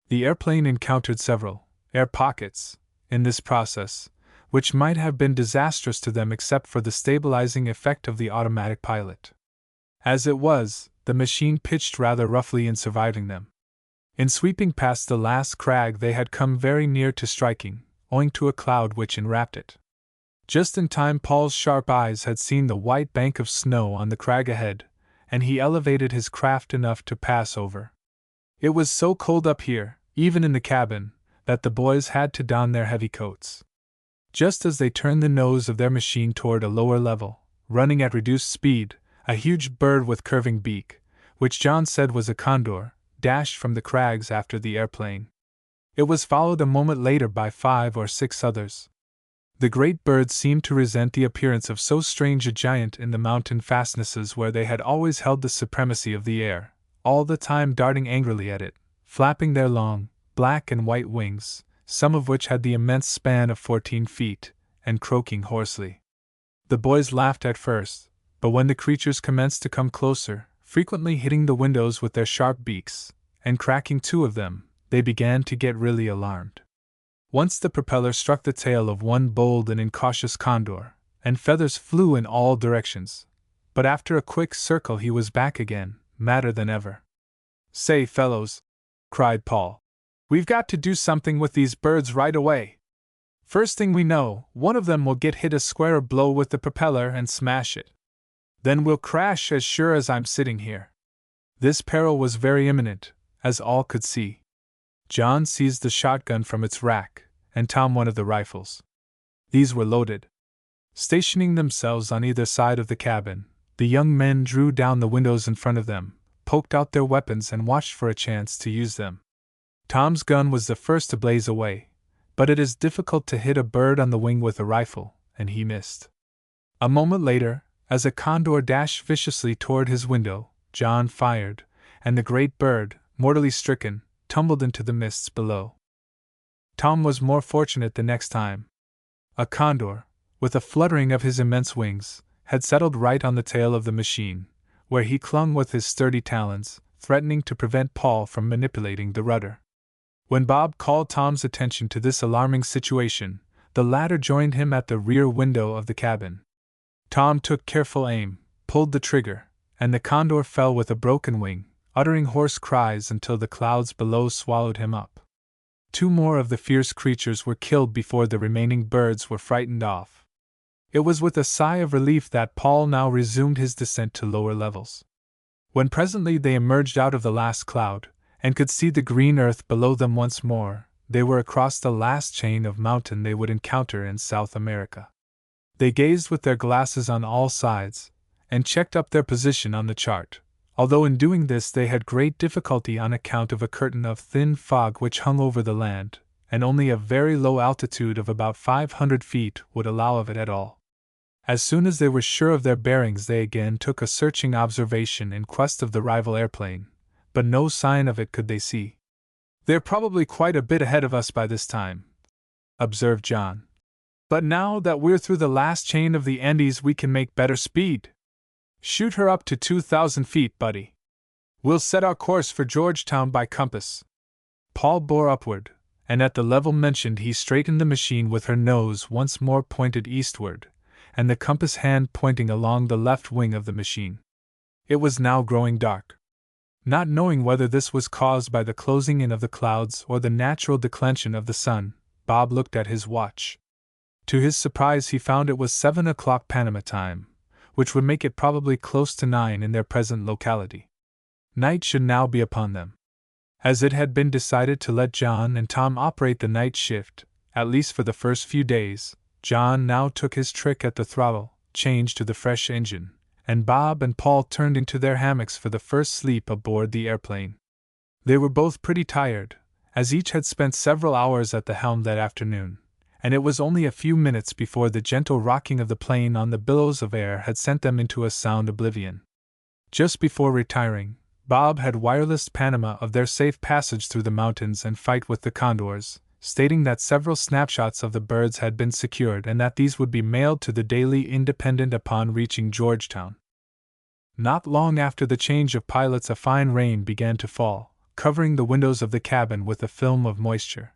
The airplane encountered several air pockets in this process, which might have been disastrous to them except for the stabilizing effect of the automatic pilot. As it was, the machine pitched rather roughly in surviving them. In sweeping past the last crag they had come very near to striking, owing to a cloud which enwrapped it. Just in time Paul's sharp eyes had seen the white bank of snow on the crag ahead, and he elevated his craft enough to pass over. It was so cold up here, even in the cabin, that the boys had to don their heavy coats. Just as they turned the nose of their machine toward a lower level, running at reduced speed, a huge bird with curving beak, which John said was a condor, dashed from the crags after the airplane. It was followed a moment later by 5 or 6 others. The great bird seemed to resent the appearance of so strange a giant in the mountain fastnesses where they had always held the supremacy of the air, all the time darting angrily at it, flapping their long, black and white wings, some of which had the immense span of 14 feet, and croaking hoarsely. The boys laughed at first, but when the creatures commenced to come closer, frequently hitting the windows with their sharp beaks, and cracking 2 of them, they began to get really alarmed. Once the propeller struck the tail of one bold and incautious condor, and feathers flew in all directions, but after a quick circle he was back again, madder than ever. "Say, fellows," cried Paul, "we've got to do something with these birds right away. First thing we know, one of them will get hit a square blow with the propeller and smash it. Then we'll crash as sure as I'm sitting here." This peril was very imminent, as all could see. John seized the shotgun from its rack, and Tom one of the rifles. These were loaded. Stationing themselves on either side of the cabin, the young men drew down the windows in front of them, poked out their weapons and watched for a chance to use them. Tom's gun was the first to blaze away, but it is difficult to hit a bird on the wing with a rifle, and he missed. A moment later, as a condor dashed viciously toward his window, John fired, and the great bird, mortally stricken, tumbled into the mists below. Tom was more fortunate the next time. A condor, with a fluttering of his immense wings, had settled right on the tail of the machine, where he clung with his sturdy talons, threatening to prevent Paul from manipulating the rudder. When Bob called Tom's attention to this alarming situation, the latter joined him at the rear window of the cabin. Tom took careful aim, pulled the trigger, and the condor fell with a broken wing, uttering hoarse cries until the clouds below swallowed him up. 2 more of the fierce creatures were killed before the remaining birds were frightened off. It was with a sigh of relief that Paul now resumed his descent to lower levels. When presently they emerged out of the last cloud, and could see the green earth below them once more, they were across the last chain of mountain they would encounter in South America. They gazed with their glasses on all sides, and checked up their position on the chart, although in doing this they had great difficulty on account of a curtain of thin fog which hung over the land, and only a very low altitude of about 500 feet would allow of it at all. As soon as they were sure of their bearings they again took a searching observation in quest of the rival airplane, but no sign of it could they see. "They're probably quite a bit ahead of us by this time," observed John. "But now that we're through the last chain of the Andes we can make better speed. Shoot her up to 2,000 feet, buddy. We'll set our course for Georgetown by compass." Paul bore upward, and at the level mentioned he straightened the machine with her nose once more pointed eastward, and the compass hand pointing along the left wing of the machine. It was now growing dark. Not knowing whether this was caused by the closing in of the clouds or the natural declension of the sun, Bob looked at his watch. To his surprise he found it was 7 o'clock Panama time, which would make it probably close to 9 in their present locality. Night should now be upon them. As it had been decided to let John and Tom operate the night shift, at least for the first few days, John now took his trick at the throttle, changed to the fresh engine, and Bob and Paul turned into their hammocks for the first sleep aboard the airplane. They were both pretty tired, as each had spent several hours at the helm that afternoon, and it was only a few minutes before the gentle rocking of the plane on the billows of air had sent them into a sound oblivion. Just before retiring, Bob had wirelessed Panama of their safe passage through the mountains and fight with the condors, stating that several snapshots of the birds had been secured and that these would be mailed to the Daily Independent upon reaching Georgetown. Not long after the change of pilots, a fine rain began to fall, covering the windows of the cabin with a film of moisture.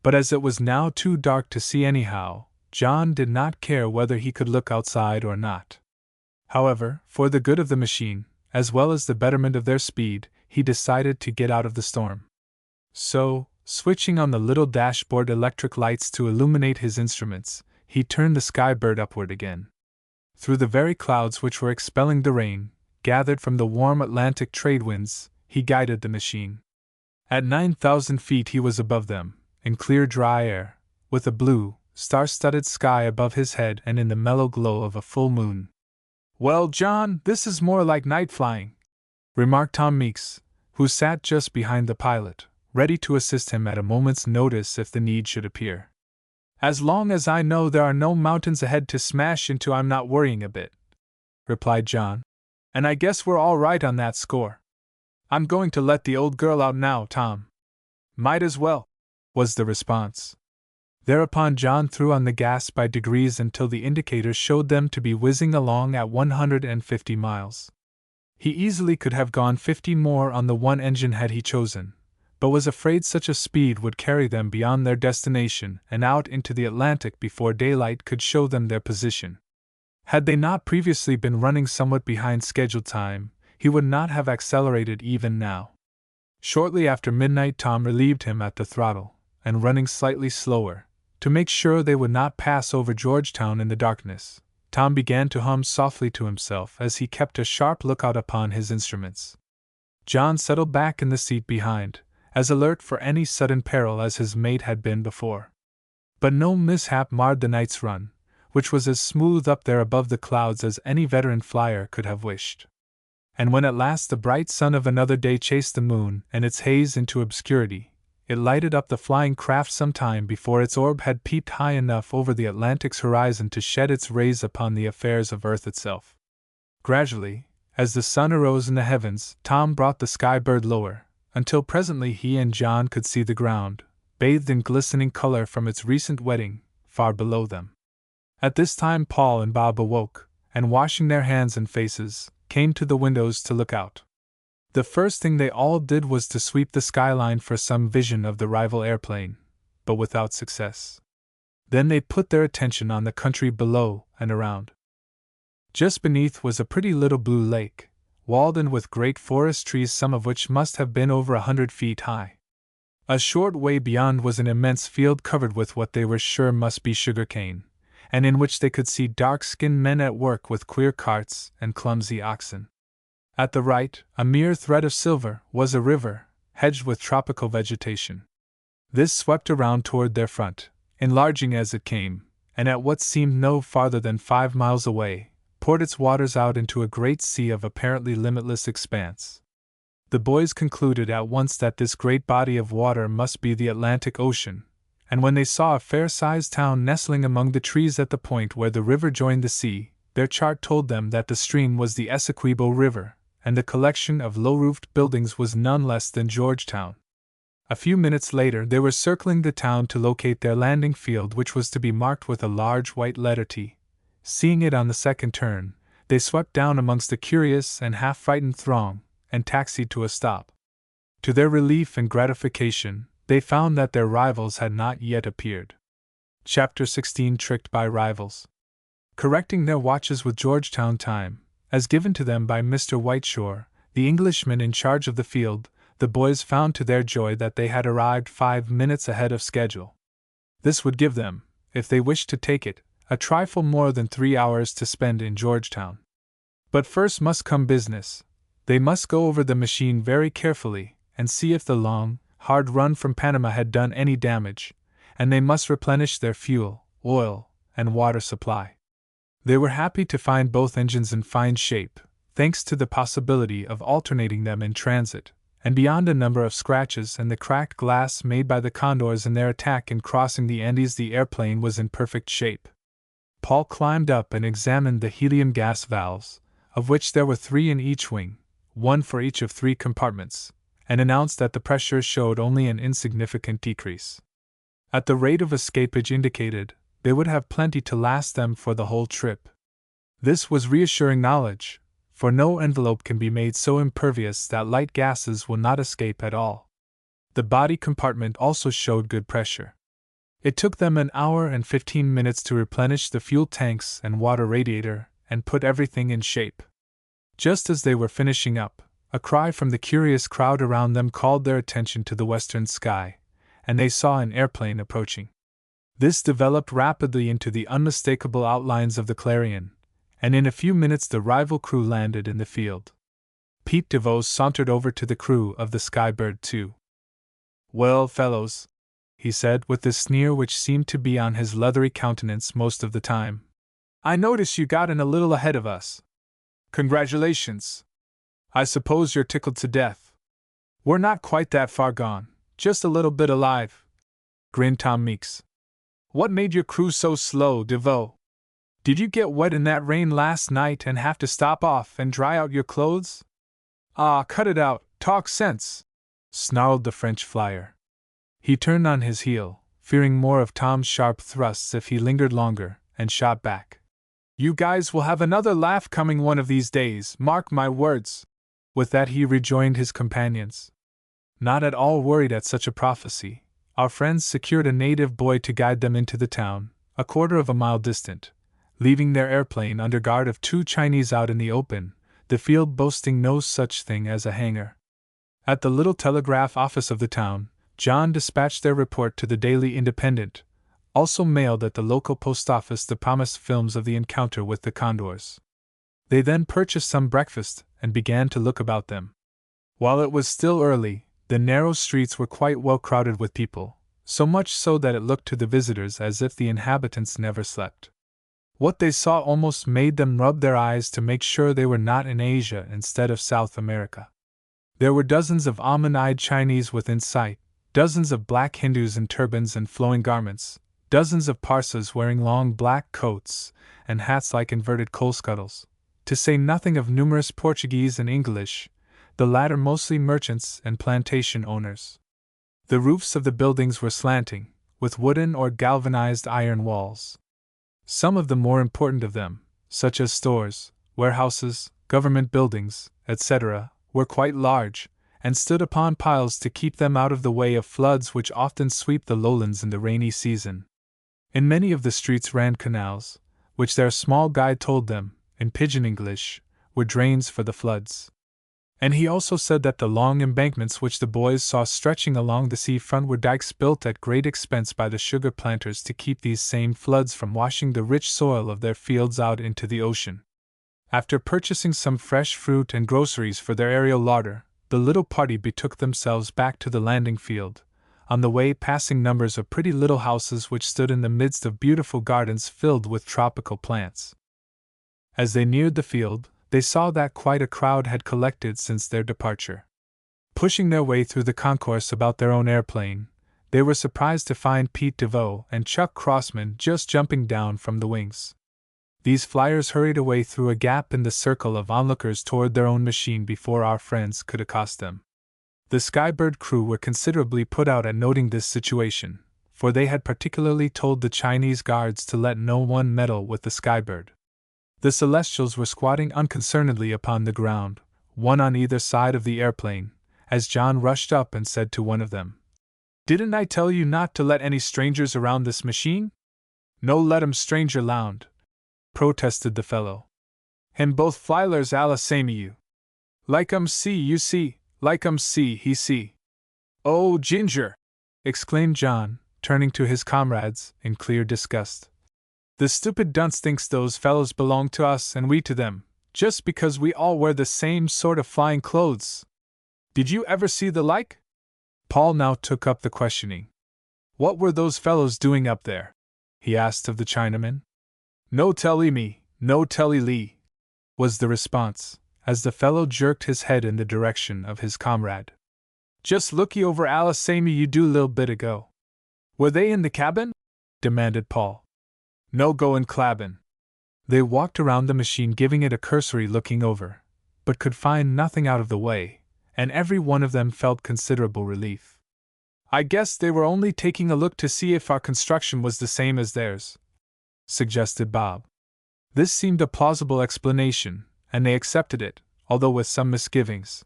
But as it was now too dark to see anyhow, John did not care whether he could look outside or not. However, for the good of the machine, as well as the betterment of their speed, he decided to get out of the storm. So, switching on the little dashboard electric lights to illuminate his instruments, he turned the skybird upward again. Through the very clouds which were expelling the rain, gathered from the warm Atlantic trade winds, he guided the machine. At 9,000 feet he was above them, in clear dry air, with a blue, star-studded sky above his head and in the mellow glow of a full moon. "Well, John, this is more like night flying," remarked Tom Meeks, who sat just behind the pilot, ready to assist him at a moment's notice if the need should appear. "As long as I know there are no mountains ahead to smash into, I'm not worrying a bit," replied John. "And I guess we're all right on that score. I'm going to let the old girl out now, Tom." "Might as well," was the response. Thereupon John threw on the gas by degrees until the indicators showed them to be whizzing along at 150 miles. He easily could have gone 50 more on the one engine had he chosen, but was afraid such a speed would carry them beyond their destination and out into the Atlantic before daylight could show them their position. Had they not previously been running somewhat behind scheduled time, he would not have accelerated even now. Shortly after midnight Tom relieved him at the throttle, and running slightly slower, to make sure they would not pass over Georgetown in the darkness, Tom began to hum softly to himself as he kept a sharp lookout upon his instruments. John settled back in the seat behind, as alert for any sudden peril as his mate had been before. But no mishap marred the night's run, which was as smooth up there above the clouds as any veteran flyer could have wished. And when at last the bright sun of another day chased the moon and its haze into obscurity, it lighted up the flying craft some time before its orb had peeped high enough over the Atlantic's horizon to shed its rays upon the affairs of Earth itself. Gradually, as the sun arose in the heavens, Tom brought the skybird lower, until presently he and John could see the ground, bathed in glistening color from its recent wetting, far below them. At this time Paul and Bob awoke, and washing their hands and faces, came to the windows to look out. The first thing they all did was to sweep the skyline for some vision of the rival airplane, but without success. Then they put their attention on the country below and around. Just beneath was a pretty little blue lake, walled in with great forest trees, some of which must have been over 100 feet high. A short way beyond was an immense field covered with what they were sure must be sugarcane, and in which they could see dark-skinned men at work with queer carts and clumsy oxen. At the right, a mere thread of silver, was a river, hedged with tropical vegetation. This swept around toward their front, enlarging as it came, and at what seemed no farther than 5 miles away, poured its waters out into a great sea of apparently limitless expanse. The boys concluded at once that this great body of water must be the Atlantic Ocean, and when they saw a fair-sized town nestling among the trees at the point where the river joined the sea, their chart told them that the stream was the Essequibo River, and the collection of low-roofed buildings was none less than Georgetown. A few minutes later they were circling the town to locate their landing field, which was to be marked with a large white letter T. Seeing it on the second turn, they swept down amongst the curious and half-frightened throng, and taxied to a stop. To their relief and gratification, they found that their rivals had not yet appeared. Chapter 16 Tricked by Rivals. Correcting their watches with Georgetown time, as given to them by Mr. Whiteshore, the Englishman in charge of the field, the boys found to their joy that they had arrived 5 minutes ahead of schedule. This would give them, if they wished to take it, a trifle more than 3 hours to spend in Georgetown. But first must come business. They must go over the machine very carefully and see if the long, hard run from Panama had done any damage, and they must replenish their fuel, oil, and water supply. They were happy to find both engines in fine shape, thanks to the possibility of alternating them in transit, and beyond a number of scratches and the cracked glass made by the condors in their attack in crossing the Andes, the airplane was in perfect shape. Paul climbed up and examined the helium gas valves, of which there were 3 in each wing, 1 for each of 3 compartments, and announced that the pressure showed only an insignificant decrease. At the rate of escapage indicated, they would have plenty to last them for the whole trip. This was reassuring knowledge, for no envelope can be made so impervious that light gases will not escape at all. The body compartment also showed good pressure. It took them an hour and 15 minutes to replenish the fuel tanks and water radiator and put everything in shape. Just as they were finishing up, a cry from the curious crowd around them called their attention to the western sky, and they saw an airplane approaching. This developed rapidly into the unmistakable outlines of the Clarion, and in a few minutes the rival crew landed in the field. Pete DeVoe sauntered over to the crew of the Skybird 2. "Well, fellows," he said with the sneer which seemed to be on his leathery countenance most of the time, "I notice you got in a little ahead of us. Congratulations. I suppose you're tickled to death. We're not quite that far gone, just a little bit alive," grinned Tom Meeks. "What made your crew so slow, DeVoe? Did you get wet in that rain last night and have to stop off and dry out your clothes?" "Ah, cut it out, talk sense," snarled the French flyer. He turned on his heel, fearing more of Tom's sharp thrusts if he lingered longer, and shot back. "You guys will have another laugh coming one of these days, mark my words." With that he rejoined his companions. Not at all worried at such a prophecy, our friends secured a native boy to guide them into the town, a quarter of a mile distant, leaving their airplane under guard of 2 Chinese out in the open, the field boasting no such thing as a hangar. At the little telegraph office of the town, John dispatched their report to the Daily Independent, also mailed at the local post office the promised films of the encounter with the condors. They then purchased some breakfast and began to look about them. While it was still early, the narrow streets were quite well crowded with people, so much so that it looked to the visitors as if the inhabitants never slept. What they saw almost made them rub their eyes to make sure they were not in Asia instead of South America. There were dozens of almond-eyed Chinese within sight, dozens of black Hindus in turbans and flowing garments, dozens of Parsas wearing long black coats and hats like inverted coal scuttles, to say nothing of numerous Portuguese and English, the latter mostly merchants and plantation owners. The roofs of the buildings were slanting, with wooden or galvanized iron walls. Some of the more important of them, such as stores, warehouses, government buildings, etc., were quite large, and stood upon piles to keep them out of the way of floods which often sweep the lowlands in the rainy season. In many of the streets ran canals, which their small guide told them, in pidgin English, were drains for the floods. And he also said that the long embankments which the boys saw stretching along the sea front were dikes built at great expense by the sugar planters to keep these same floods from washing the rich soil of their fields out into the ocean. After purchasing some fresh fruit and groceries for their aerial larder, the little party betook themselves back to the landing field, on the way passing numbers of pretty little houses which stood in the midst of beautiful gardens filled with tropical plants. As they neared the field, they saw that quite a crowd had collected since their departure. Pushing their way through the concourse about their own airplane, they were surprised to find Pete DeVoe and Chuck Crossman just jumping down from the wings. These flyers hurried away through a gap in the circle of onlookers toward their own machine before our friends could accost them. The Skybird crew were considerably put out at noting this situation, for they had particularly told the Chinese guards to let no one meddle with the Skybird. The Celestials were squatting unconcernedly upon the ground, one on either side of the airplane, as John rushed up and said to one of them, Didn't I tell you not to let any strangers around this machine? No let 'em stranger lound, protested the fellow. And both flylers alla same you. Like 'em see you see, like 'em see he see. Oh, Ginger! Exclaimed John, turning to his comrades in clear disgust. The stupid dunce thinks those fellows belong to us and we to them, just because we all wear the same sort of flying clothes. Did you ever see the like? Paul now took up the questioning. What were those fellows doing up there? He asked of the Chinaman. No telly me, no telly Lee, was the response, as the fellow jerked his head in the direction of his comrade. Just looky over Alice samey you do lil bit ago. Were they in the cabin? Demanded Paul. No go in clabin. They walked around the machine giving it a cursory looking over, but could find nothing out of the way, and every one of them felt considerable relief. I guess they were only taking a look to see if our construction was the same as theirs, suggested Bob. This seemed a plausible explanation, and they accepted it, although with some misgivings.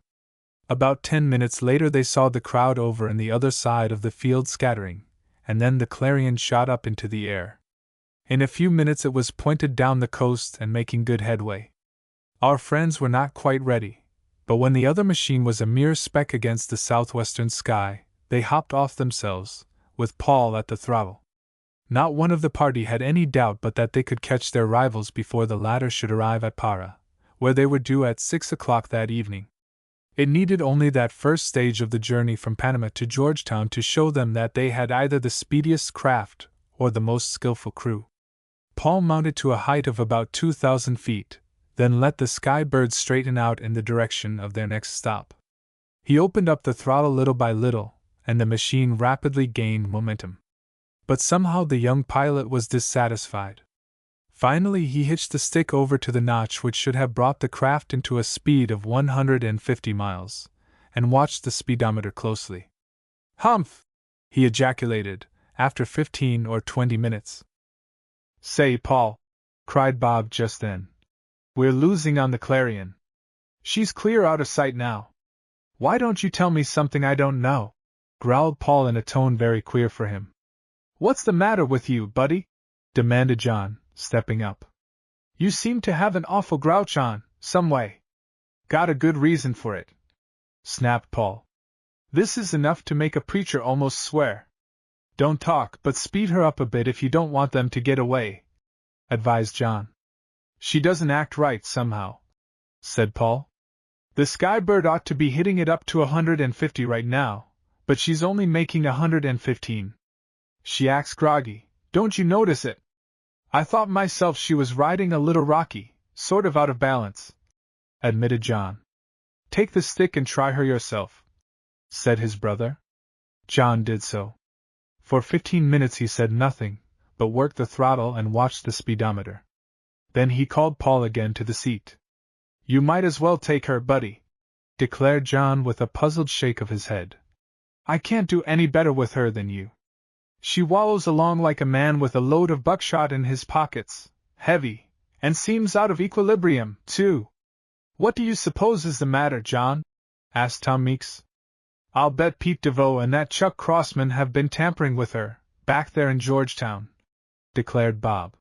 About 10 minutes later they saw the crowd over on the other side of the field scattering, and then the Clarion shot up into the air. In a few minutes it was pointed down the coast and making good headway. Our friends were not quite ready, but when the other machine was a mere speck against the southwestern sky, they hopped off themselves, with Paul at the throttle. Not one of the party had any doubt but that they could catch their rivals before the latter should arrive at Para, where they were due at 6 o'clock that evening. It needed only that first stage of the journey from Panama to Georgetown to show them that they had either the speediest craft or the most skillful crew. Paul mounted to a height of about 2,000 feet, then let the Sky Bird straighten out in the direction of their next stop. He opened up the throttle little by little, and the machine rapidly gained momentum. But somehow the young pilot was dissatisfied. Finally he hitched the stick over to the notch which should have brought the craft into a speed of 150 miles, and watched the speedometer closely. Humph! He ejaculated, after 15 or 20 minutes. Say, Paul, cried Bob just then. We're losing on the Clarion. She's clear out of sight now. Why don't you tell me something I don't know? Growled Paul in a tone very queer for him. What's the matter with you, buddy? Demanded John, stepping up. You seem to have an awful grouch on, some way. Got a good reason for it, snapped Paul. This is enough to make a preacher almost swear. Don't talk, but speed her up a bit if you don't want them to get away, advised John. She doesn't act right somehow, said Paul. The Sky Bird ought to be hitting it up to 150 right now, but she's only making 115. She acts groggy, don't you notice it? I thought myself she was riding a little rocky, sort of out of balance, admitted John. Take the stick and try her yourself, said his brother. John did so. For 15 minutes he said nothing, but worked the throttle and watched the speedometer. Then he called Paul again to the seat. You might as well take her, buddy, declared John with a puzzled shake of his head. I can't do any better with her than you. She wallows along like a man with a load of buckshot in his pockets, heavy, and seems out of equilibrium, too. What do you suppose is the matter, John? Asked Tom Meeks. I'll bet Pete DeVoe and that Chuck Crossman have been tampering with her, back there in Georgetown, declared Bob.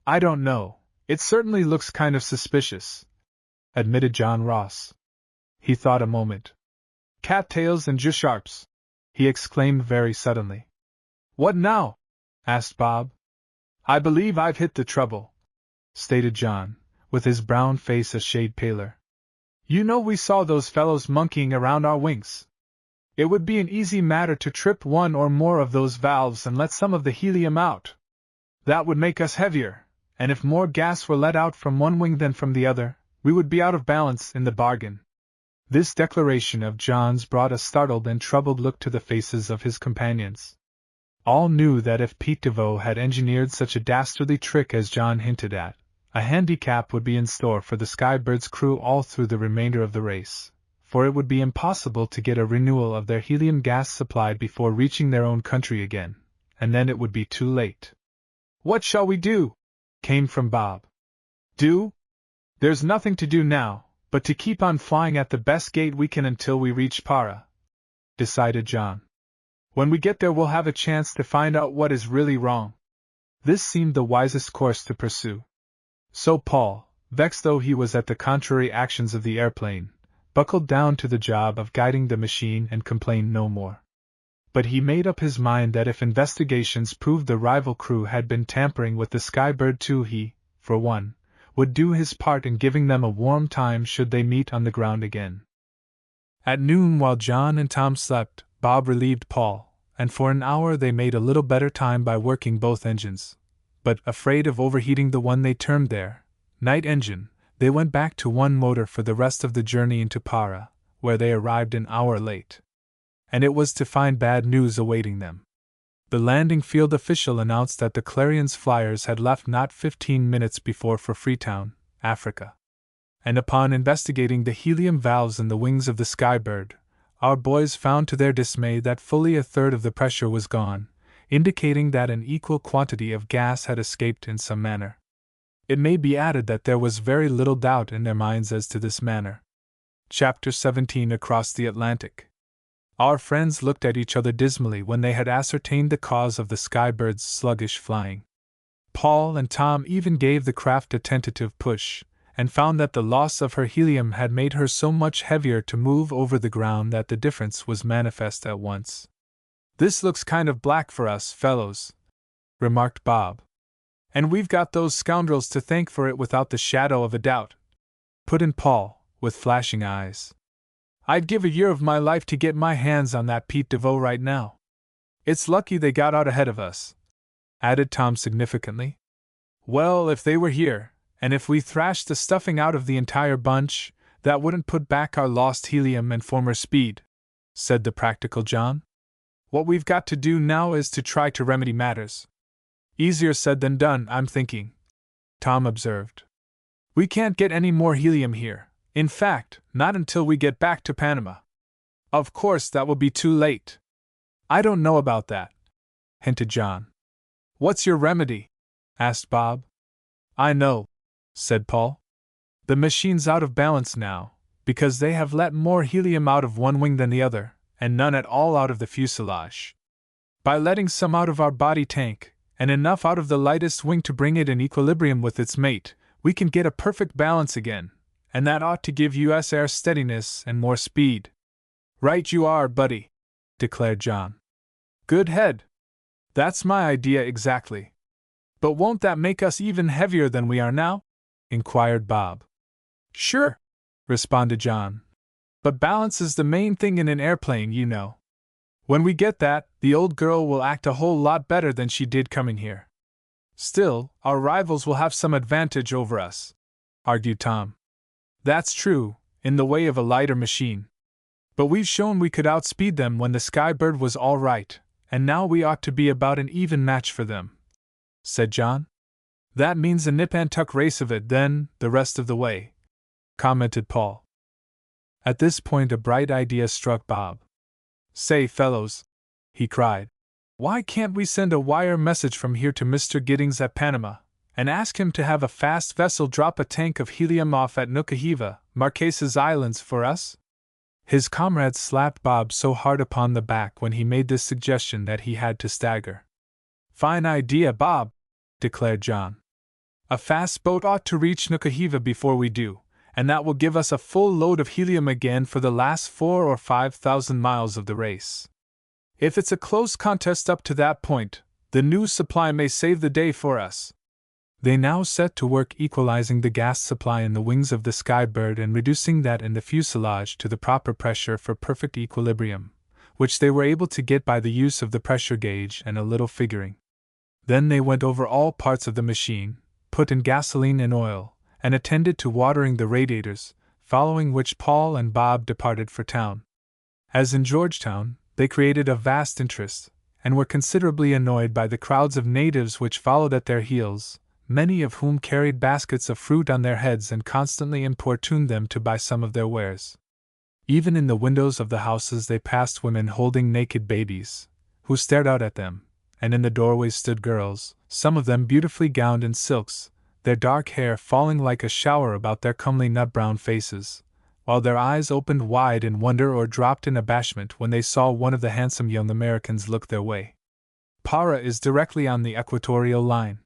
I don't know, it certainly looks kind of suspicious, admitted John Ross. He thought a moment. Cattails and Jusharps, he exclaimed very suddenly. What now? Asked Bob. I believe I've hit the trouble, stated John, with his brown face a shade paler. You know we saw those fellows monkeying around our wings. It would be an easy matter to trip one or more of those valves and let some of the helium out. That would make us heavier, and if more gas were let out from one wing than from the other, we would be out of balance in the bargain. This declaration of John's brought a startled and troubled look to the faces of his companions. All knew that if Pete DeVoe had engineered such a dastardly trick as John hinted at, a handicap would be in store for the Sky Bird's crew all through the remainder of the race, for it would be impossible to get a renewal of their helium gas supply before reaching their own country again, and then it would be too late. What shall we do? Came from Bob. Do? There's nothing to do now, but to keep on flying at the best gait we can until we reach Para, decided John. When we get there, we'll have a chance to find out what is really wrong. This seemed the wisest course to pursue. So Paul, vexed though he was at the contrary actions of the airplane, buckled down to the job of guiding the machine and complained no more. But he made up his mind that if investigations proved the rival crew had been tampering with the Skybird too, he, for one, would do his part in giving them a warm time should they meet on the ground again. At noon, while John and Tom slept, Bob relieved Paul, and for an hour they made a little better time by working both engines. But, afraid of overheating the one they termed their night engine, they went back to one motor for the rest of the journey into Para, where they arrived an hour late. And it was to find bad news awaiting them. The landing field official announced that the Clarion's flyers had left not 15 minutes before for Freetown, Africa. And upon investigating the helium valves in the wings of the Skybird, our boys found to their dismay that fully a third of the pressure was gone, indicating that an equal quantity of gas had escaped in some manner. It may be added that there was very little doubt in their minds as to this manner. Chapter 17 Across the Atlantic. Our friends looked at each other dismally when they had ascertained the cause of the Skybird's sluggish flying. Paul and Tom even gave the craft a tentative push, and found that the loss of her helium had made her so much heavier to move over the ground that the difference was manifest at once. "This looks kind of black for us, fellows," remarked Bob. "And we've got those scoundrels to thank for it without the shadow of a doubt," put in Paul, with flashing eyes. "I'd give a year of my life to get my hands on that Pete DeVoe right now. It's lucky they got out ahead of us," added Tom significantly. "Well, if they were here, and if we thrashed the stuffing out of the entire bunch, that wouldn't put back our lost helium and former speed," said the practical John. "What we've got to do now is to try to remedy matters." "Easier said than done, I'm thinking," Tom observed. "We can't get any more helium here. In fact, not until we get back to Panama. Of course, that will be too late." "I don't know about that," hinted John. "What's your remedy?" asked Bob. "I know," said Paul. "The machine's out of balance now, because they have let more helium out of one wing than the other, and none at all out of the fuselage. By letting some out of our body tank, and enough out of the lightest wing to bring it in equilibrium with its mate, we can get a perfect balance again, and that ought to give US air steadiness and more speed." "Right you are, buddy," declared John. "Good head. That's my idea exactly." "But won't that make us even heavier than we are now?" inquired Bob. "Sure," responded John. "But balance is the main thing in an airplane, you know. When we get that, the old girl will act a whole lot better than she did coming here." "Still, our rivals will have some advantage over us," argued Tom. "That's true, in the way of a lighter machine. But we've shown we could outspeed them when the Skybird was all right, and now we ought to be about an even match for them," said John. "That means a nip-and-tuck race of it, then, the rest of the way," commented Paul. At this point a bright idea struck Bob. "Say, fellows," he cried, "why can't we send a wire message from here to Mr. Giddings at Panama, and ask him to have a fast vessel drop a tank of helium off at Nukahiva, Marquesas Islands, for us?" His comrades slapped Bob so hard upon the back when he made this suggestion that he had to stagger. "Fine idea, Bob," declared John. "A fast boat ought to reach Nukahiva before we do, and that will give us a full load of helium again for the last 4,000 or 5,000 miles of the race. If it's a close contest up to that point, the new supply may save the day for us." They now set to work equalizing the gas supply in the wings of the Skybird and reducing that in the fuselage to the proper pressure for perfect equilibrium, which they were able to get by the use of the pressure gauge and a little figuring. Then they went over all parts of the machine, put in gasoline and oil, and attended to watering the radiators, following which Paul and Bob departed for town. As in Georgetown, they created a vast interest, and were considerably annoyed by the crowds of natives which followed at their heels, many of whom carried baskets of fruit on their heads and constantly importuned them to buy some of their wares. Even in the windows of the houses they passed women holding naked babies, who stared out at them, and in the doorways stood girls, some of them beautifully gowned in silks, their dark hair falling like a shower about their comely nut-brown faces, while their eyes opened wide in wonder or dropped in abashment when they saw one of the handsome young Americans look their way. Para is directly on the equatorial line.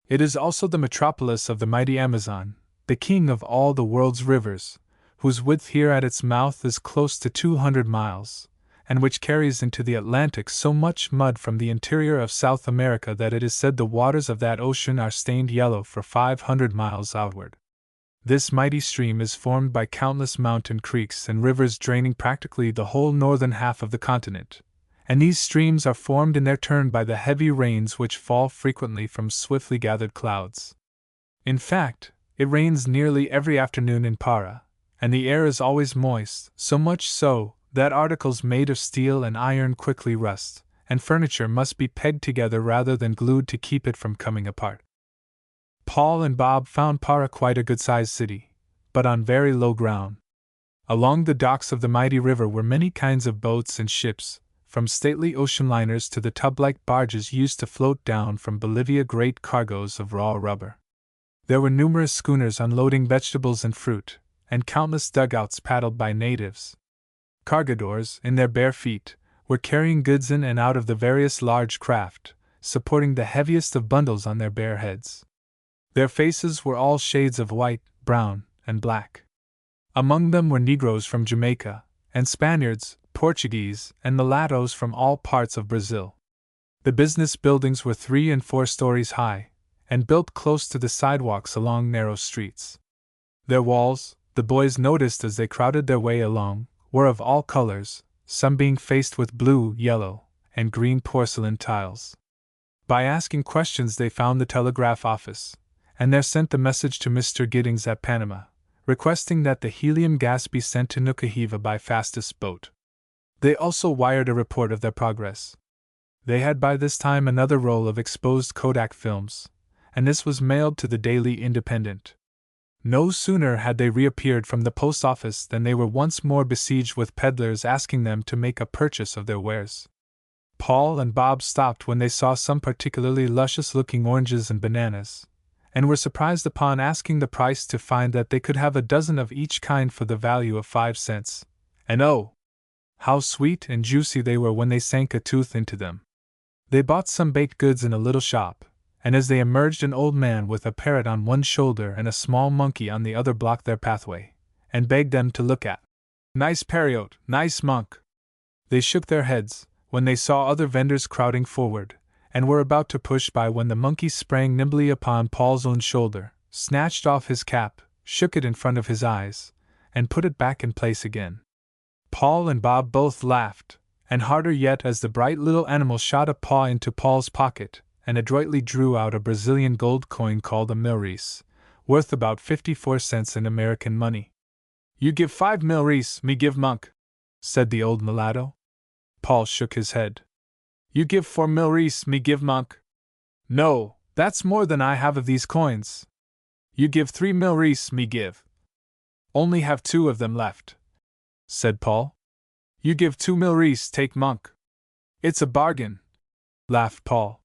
It is also the metropolis of the mighty Amazon, the king of all the world's rivers, whose width here at its mouth is close to 200 miles, and which carries into the Atlantic so much mud from the interior of South America that it is said the waters of that ocean are stained yellow for 500 miles outward. This mighty stream is formed by countless mountain creeks and rivers draining practically the whole northern half of the continent, and these streams are formed in their turn by the heavy rains which fall frequently from swiftly gathered clouds. In fact, it rains nearly every afternoon in Para, and the air is always moist, so much so that articles made of steel and iron quickly rust, and furniture must be pegged together rather than glued to keep it from coming apart. Paul and Bob found Para quite a good-sized city, but on very low ground. Along the docks of the mighty river were many kinds of boats and ships, from stately ocean liners to the tub-like barges used to float down from Bolivia great cargoes of raw rubber. There were numerous schooners unloading vegetables and fruit, and countless dugouts paddled by natives. Cargadores, in their bare feet, were carrying goods in and out of the various large craft, supporting the heaviest of bundles on their bare heads. Their faces were all shades of white, brown, and black. Among them were Negroes from Jamaica, and Spaniards, Portuguese, and mulattoes from all parts of Brazil. The business buildings were 3 and 4 stories high, and built close to the sidewalks along narrow streets. Their walls, the boys noticed as they crowded their way along, were of all colors, some being faced with blue, yellow, and green porcelain tiles. By asking questions they found the telegraph office, and there sent the message to Mr. Giddings at Panama, requesting that the helium gas be sent to Nukuhiva by fastest boat. They also wired a report of their progress. They had by this time another roll of exposed Kodak films, and this was mailed to the Daily Independent. No sooner had they reappeared from the post office than they were once more besieged with peddlers asking them to make a purchase of their wares. Paul and Bob stopped when they saw some particularly luscious-looking oranges and bananas, and were surprised upon asking the price to find that they could have a dozen of each kind for the value of 5 cents. And oh, how sweet and juicy they were when they sank a tooth into them. They bought some baked goods in a little shop, and as they emerged an old man with a parrot on one shoulder and a small monkey on the other blocked their pathway, and begged them to look at. Nice parrot, nice monk. They shook their heads, when they saw other vendors crowding forward, and were about to push by when the monkey sprang nimbly upon Paul's own shoulder, snatched off his cap, shook it in front of his eyes, and put it back in place again. Paul and Bob both laughed, and harder yet as the bright little animal shot a paw into Paul's pocket, and adroitly drew out a Brazilian gold coin called a milreis, worth about 54 cents in American money. "You give 5 milreis, me give monk," said the old mulatto. Paul shook his head. "You give 4 milreis, me give monk." "No, that's more than I have of these coins." "You give 3 milreis, me give." "Only have 2 of them left," said Paul. "You give 2 milreis, take monk." "It's a bargain," laughed Paul.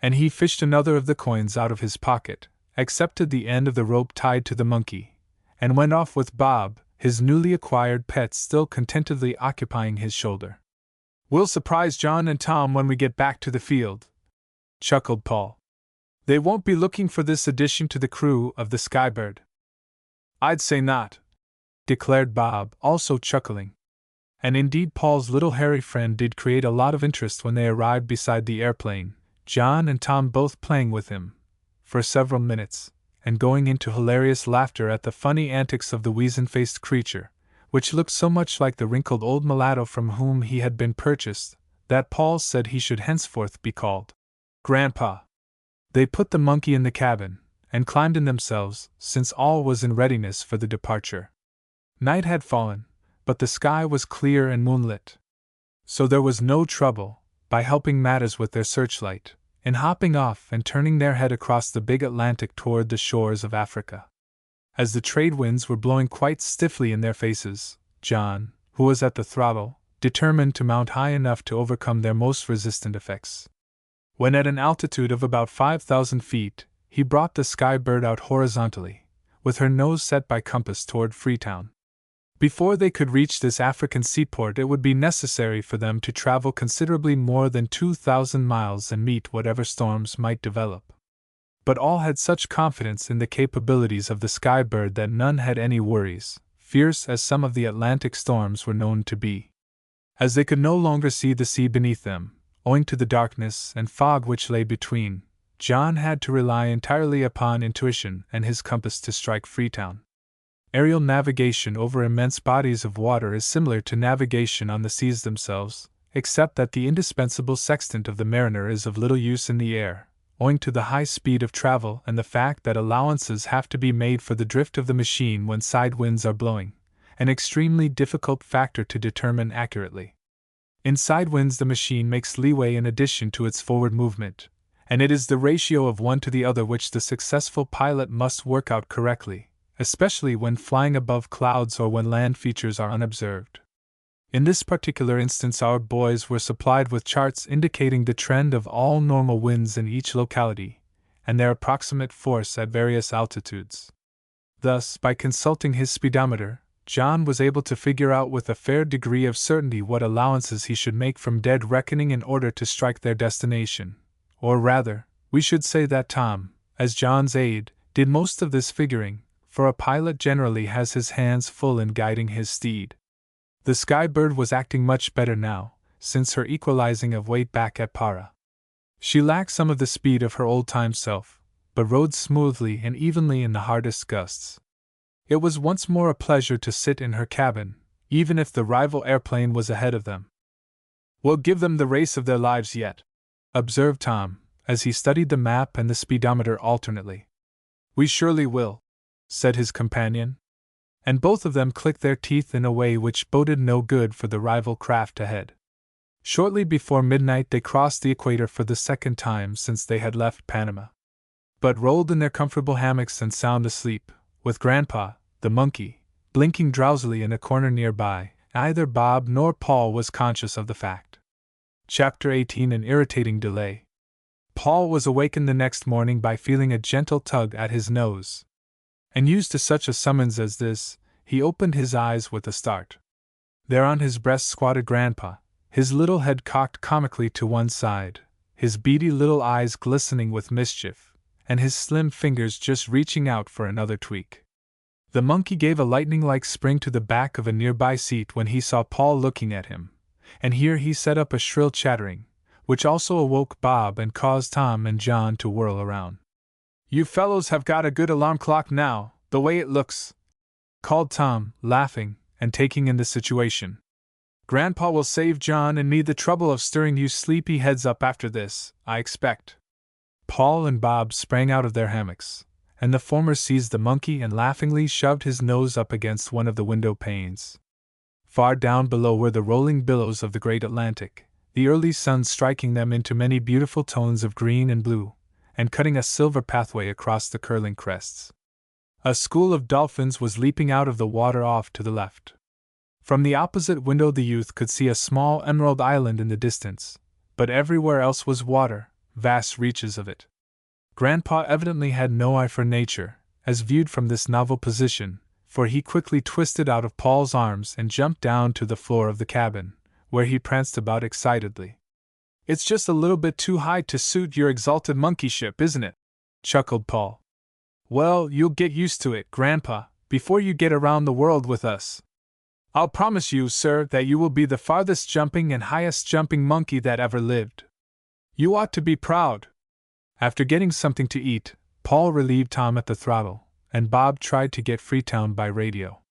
And he fished another of the coins out of his pocket, accepted the end of the rope tied to the monkey, and went off with Bob, his newly acquired pet still contentedly occupying his shoulder. "We'll surprise John and Tom when we get back to the field," chuckled Paul. "They won't be looking for this addition to the crew of the Skybird." "I'd say not," declared Bob, also chuckling. And indeed Paul's little hairy friend did create a lot of interest when they arrived beside the airplane, John and Tom both playing with him, for several minutes, and going into hilarious laughter at the funny antics of the weazen-faced creature, which looked so much like the wrinkled old mulatto from whom he had been purchased, that Paul said he should henceforth be called Grandpa. They put the monkey in the cabin, and climbed in themselves, since all was in readiness for the departure. Night had fallen, but the sky was clear and moonlit. So there was no trouble, by helping matters with their searchlight, in hopping off and turning their head across the big Atlantic toward the shores of Africa. As the trade winds were blowing quite stiffly in their faces, John, who was at the throttle, determined to mount high enough to overcome their most resistant effects. When at an altitude of about 5,000 feet, he brought the Skybird out horizontally, with her nose set by compass toward Freetown. Before they could reach this African seaport, it would be necessary for them to travel considerably more than 2,000 miles and meet whatever storms might develop. But all had such confidence in the capabilities of the Sky Bird that none had any worries, fierce as some of the Atlantic storms were known to be. As they could no longer see the sea beneath them, owing to the darkness and fog which lay between, John had to rely entirely upon intuition and his compass to strike Freetown. Aerial navigation over immense bodies of water is similar to navigation on the seas themselves, except that the indispensable sextant of the mariner is of little use in the air, owing to the high speed of travel and the fact that allowances have to be made for the drift of the machine when side winds are blowing, an extremely difficult factor to determine accurately. In side winds the machine makes leeway in addition to its forward movement, and it is the ratio of one to the other which the successful pilot must work out correctly, especially when flying above clouds or when land features are unobserved. In this particular instance, our boys were supplied with charts indicating the trend of all normal winds in each locality, and their approximate force at various altitudes. Thus, by consulting his speedometer, John was able to figure out with a fair degree of certainty what allowances he should make from dead reckoning in order to strike their destination. Or rather, we should say that Tom, as John's aide, did most of this figuring, for a pilot generally has his hands full in guiding his steed. The Sky Bird was acting much better now, since her equalizing of weight back at Para. She lacked some of the speed of her old-time self, but rode smoothly and evenly in the hardest gusts. It was once more a pleasure to sit in her cabin, even if the rival airplane was ahead of them. "We'll give them the race of their lives yet," observed Tom, as he studied the map and the speedometer alternately. "We surely will," said his companion. And both of them clicked their teeth in a way which boded no good for the rival craft ahead. Shortly before midnight they crossed the equator for the second time since they had left Panama. But rolled in their comfortable hammocks and sound asleep, with Grandpa, the monkey, blinking drowsily in a corner nearby, neither Bob nor Paul was conscious of the fact. Chapter 18: An Irritating Delay. Paul was awakened the next morning by feeling a gentle tug at his nose. And used to such a summons as this, he opened his eyes with a start. There on his breast squatted Grandpa, his little head cocked comically to one side, his beady little eyes glistening with mischief, and his slim fingers just reaching out for another tweak. The monkey gave a lightning-like spring to the back of a nearby seat when he saw Paul looking at him, and here he set up a shrill chattering, which also awoke Bob and caused Tom and John to whirl around. "You fellows have got a good alarm clock now, the way it looks," called Tom, laughing, and taking in the situation. "Grandpa will save John and me the trouble of stirring you sleepy heads up after this, I expect." Paul and Bob sprang out of their hammocks, and the former seized the monkey and laughingly shoved his nose up against one of the window panes. Far down below were the rolling billows of the great Atlantic, the early sun striking them into many beautiful tones of green and blue, and cutting a silver pathway across the curling crests. A school of dolphins was leaping out of the water off to the left. From the opposite window the youth could see a small emerald island in the distance, but everywhere else was water, vast reaches of it. Grandpa evidently had no eye for nature, as viewed from this novel position, for he quickly twisted out of Paul's arms and jumped down to the floor of the cabin, where he pranced about excitedly. "It's just a little bit too high to suit your exalted monkeyship, isn't it?" chuckled Paul. "Well, you'll get used to it, Grandpa, before you get around the world with us. I'll promise you, sir, that you will be the farthest jumping and highest jumping monkey that ever lived. You ought to be proud." After getting something to eat, Paul relieved Tom at the throttle, and Bob tried to get Freetown by radio.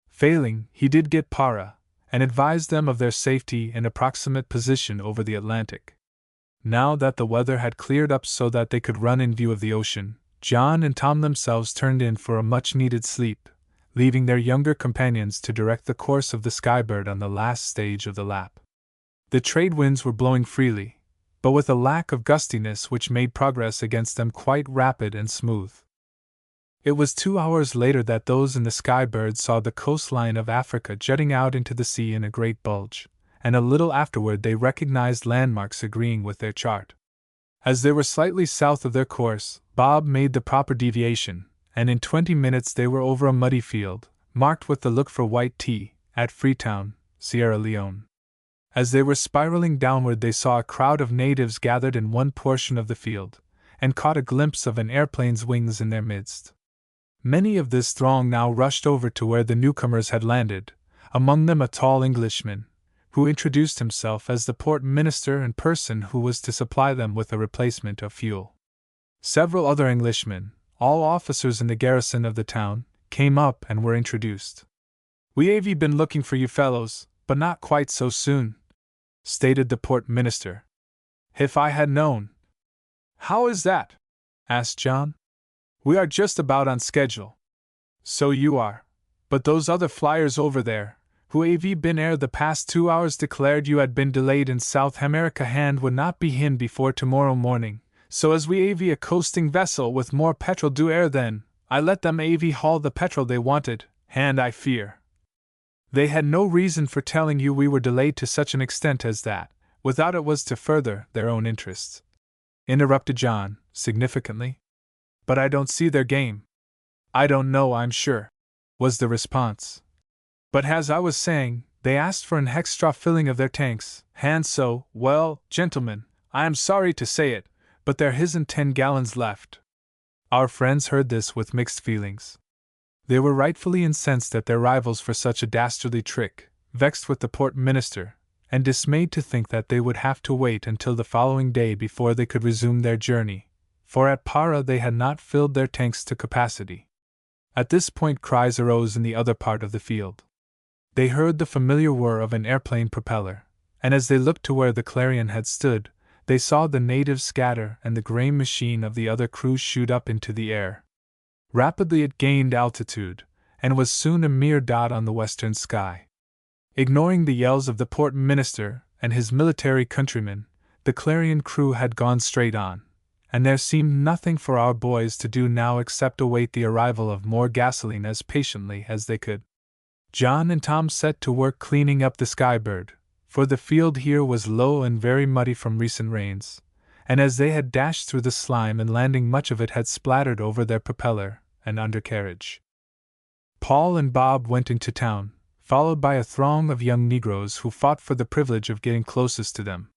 Failing, he did get Para, and advised them of their safety and approximate position over the Atlantic. Now that the weather had cleared up so that they could run in view of the ocean, John and Tom themselves turned in for a much-needed sleep, leaving their younger companions to direct the course of the Sky Bird on the last stage of the lap. The trade winds were blowing freely, but with a lack of gustiness which made progress against them quite rapid and smooth. It was 2 hours later that those in the Sky Bird saw the coastline of Africa jutting out into the sea in a great bulge, and a little afterward they recognized landmarks agreeing with their chart. As they were slightly south of their course, Bob made the proper deviation, and in 20 minutes they were over a muddy field, marked with the look for white tea, at Freetown, Sierra Leone. As they were spiraling downward, they saw a crowd of natives gathered in one portion of the field, and caught a glimpse of an airplane's wings in their midst. Many of this throng now rushed over to where the newcomers had landed, among them a tall Englishman, who introduced himself as the port minister and person who was to supply them with a replacement of fuel. Several other Englishmen, all officers in the garrison of the town, came up and were introduced. "We have been looking for you fellows, but not quite so soon," stated the port minister. "If I had known." "How is that?" asked John. "We are just about on schedule." "So you are. But those other flyers over there, who have been ere the past 2 hours declared you had been delayed in South America and would not be in before tomorrow morning, so as we have a coasting vessel with more petrol due ere then, I let them have haul the petrol they wanted, and I fear they had no reason for telling you we were delayed to such an extent as that, without it was to further their own interests," interrupted John, significantly. "But I don't see their game." "I don't know, I'm sure," was the response. "But as I was saying, they asked for an extra filling of their tanks, and so, well, gentlemen, I am sorry to say it, but there isn't 10 gallons left." Our friends heard this with mixed feelings. They were rightfully incensed at their rivals for such a dastardly trick, vexed with the port minister, and dismayed to think that they would have to wait until the following day before they could resume their journey, for at Para they had not filled their tanks to capacity. At this point cries arose in the other part of the field. They heard the familiar whir of an airplane propeller, and as they looked to where the Clarion had stood, they saw the natives scatter and the gray machine of the other crew shoot up into the air. Rapidly it gained altitude, and was soon a mere dot on the western sky. Ignoring the yells of the port minister and his military countrymen, the Clarion crew had gone straight on, and there seemed nothing for our boys to do now except await the arrival of more gasoline as patiently as they could. John and Tom set to work cleaning up the Skybird, for the field here was low and very muddy from recent rains, and as they had dashed through the slime and landing much of it had splattered over their propeller and undercarriage. Paul and Bob went into town, followed by a throng of young Negroes who fought for the privilege of getting closest to them.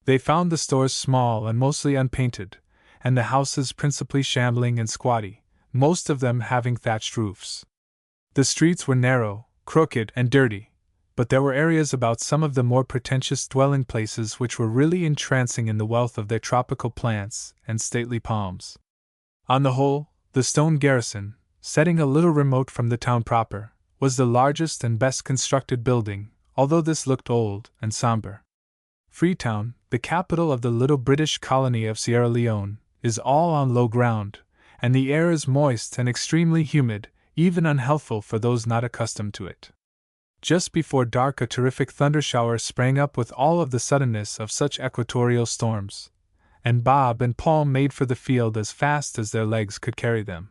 They found the stores small and mostly unpainted, and the houses principally shambling and squatty, most of them having thatched roofs. The streets were narrow, crooked, and dirty, but there were areas about some of the more pretentious dwelling places which were really entrancing in the wealth of their tropical plants and stately palms. On the whole, the stone garrison, setting a little remote from the town proper, was the largest and best constructed building, although this looked old and somber. Freetown, the capital of the little British colony of Sierra Leone, is all on low ground, and the air is moist and extremely humid, even unhealthful for those not accustomed to it. Just before dark a terrific thundershower sprang up with all of the suddenness of such equatorial storms, and Bob and Paul made for the field as fast as their legs could carry them.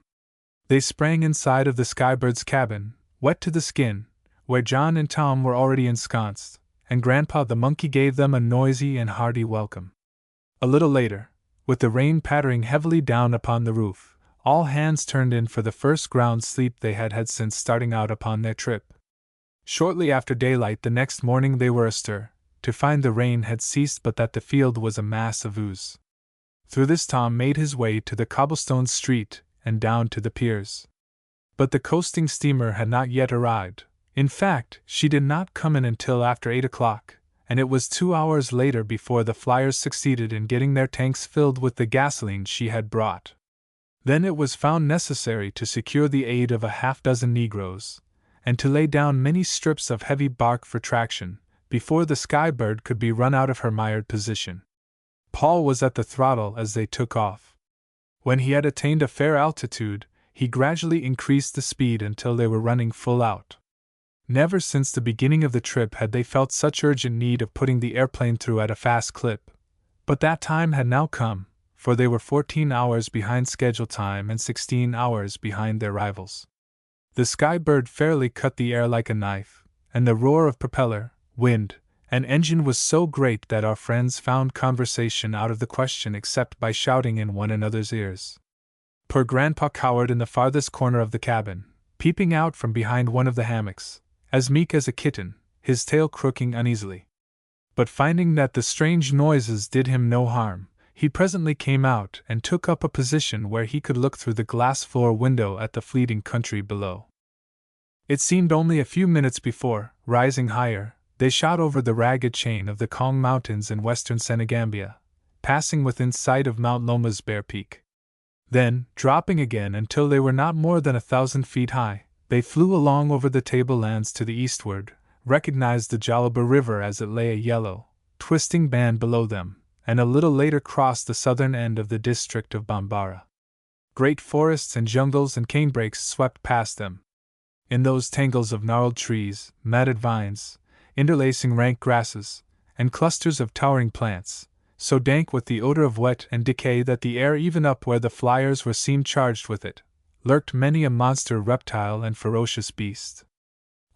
They sprang inside of the Skybird's cabin, wet to the skin, where John and Tom were already ensconced, and Grandpa the monkey gave them a noisy and hearty welcome. A little later, with the rain pattering heavily down upon the roof, all hands turned in for the first ground sleep they had had since starting out upon their trip. Shortly after daylight the next morning they were astir, to find the rain had ceased but that the field was a mass of ooze. Through this Tom made his way to the cobblestone street and down to the piers. But the coasting steamer had not yet arrived. In fact, she did not come in until after 8 o'clock, and it was 2 hours later before the flyers succeeded in getting their tanks filled with the gasoline she had brought. Then it was found necessary to secure the aid of a half-dozen Negroes, and to lay down many strips of heavy bark for traction, before the Skybird could be run out of her mired position. Paul was at the throttle as they took off. When he had attained a fair altitude, he gradually increased the speed until they were running full out. Never since the beginning of the trip had they felt such urgent need of putting the airplane through at a fast clip, but that time had now come, for they were 14 hours behind schedule time and 16 hours behind their rivals. The Skybird fairly cut the air like a knife, and the roar of propeller, wind, and engine was so great that our friends found conversation out of the question except by shouting in one another's ears. Poor Grandpa cowered in the farthest corner of the cabin, peeping out from behind one of the hammocks, as meek as a kitten, his tail crooking uneasily. But finding that the strange noises did him no harm, he presently came out and took up a position where he could look through the glass floor window at the fleeting country below. It seemed only a few minutes before, rising higher, they shot over the ragged chain of the Kong Mountains in western Senegambia, passing within sight of Mount Loma's bare peak. Then, dropping again until they were not more than 1,000 feet high, they flew along over the tablelands to the eastward, recognized the Jalaba River as it lay a yellow, twisting band below them, and a little later crossed the southern end of the district of Bambara. Great forests and jungles and canebrakes swept past them. In those tangles of gnarled trees, matted vines, interlacing rank grasses, and clusters of towering plants, so dank with the odor of wet and decay that the air even up where the flyers were seemed charged with it, lurked many a monster reptile and ferocious beast.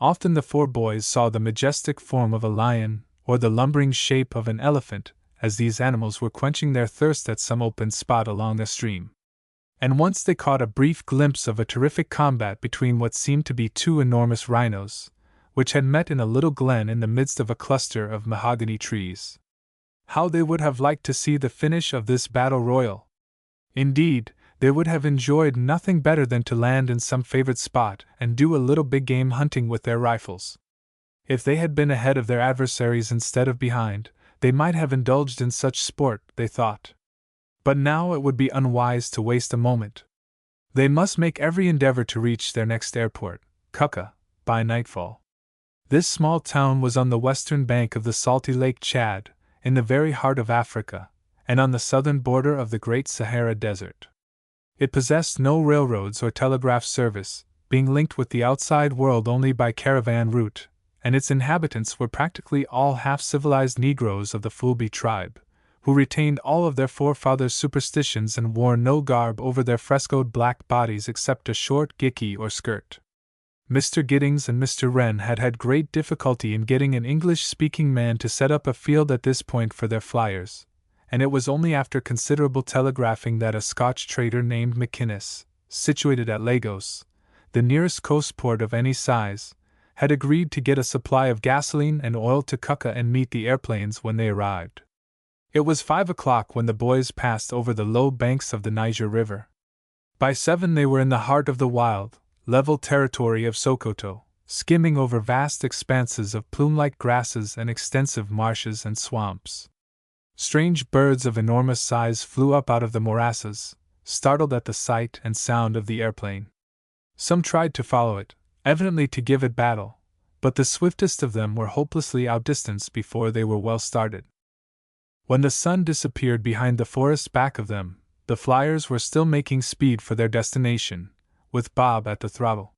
Often the four boys saw the majestic form of a lion, or the lumbering shape of an elephant, as these animals were quenching their thirst at some open spot along the stream. And once they caught a brief glimpse of a terrific combat between what seemed to be two enormous rhinos, which had met in a little glen in the midst of a cluster of mahogany trees. How they would have liked to see the finish of this battle royal! Indeed, they would have enjoyed nothing better than to land in some favorite spot and do a little big game hunting with their rifles. If they had been ahead of their adversaries instead of behind, they might have indulged in such sport, they thought. But now it would be unwise to waste a moment. They must make every endeavor to reach their next airport, Kukka, by nightfall. This small town was on the western bank of the salty Lake Chad, in the very heart of Africa, and on the southern border of the Great Sahara Desert. It possessed no railroads or telegraph service, being linked with the outside world only by caravan route, and its inhabitants were practically all half-civilized Negroes of the Fulbe tribe, who retained all of their forefathers' superstitions and wore no garb over their frescoed black bodies except a short giki or skirt. Mr. Giddings and Mr. Wren had had great difficulty in getting an English-speaking man to set up a field at this point for their flyers, and it was only after considerable telegraphing that a Scotch trader named McInnes, situated at Lagos, the nearest coast port of any size, had agreed to get a supply of gasoline and oil to Kukka and meet the airplanes when they arrived. It was 5 o'clock when the boys passed over the low banks of the Niger River. By 7 they were in the heart of the wild, level territory of Sokoto, skimming over vast expanses of plume-like grasses and extensive marshes and swamps. Strange birds of enormous size flew up out of the morasses, startled at the sight and sound of the airplane. Some tried to follow it, evidently to give it battle, but the swiftest of them were hopelessly outdistanced before they were well started. When the sun disappeared behind the forest back of them, the flyers were still making speed for their destination, with Bob at the throttle.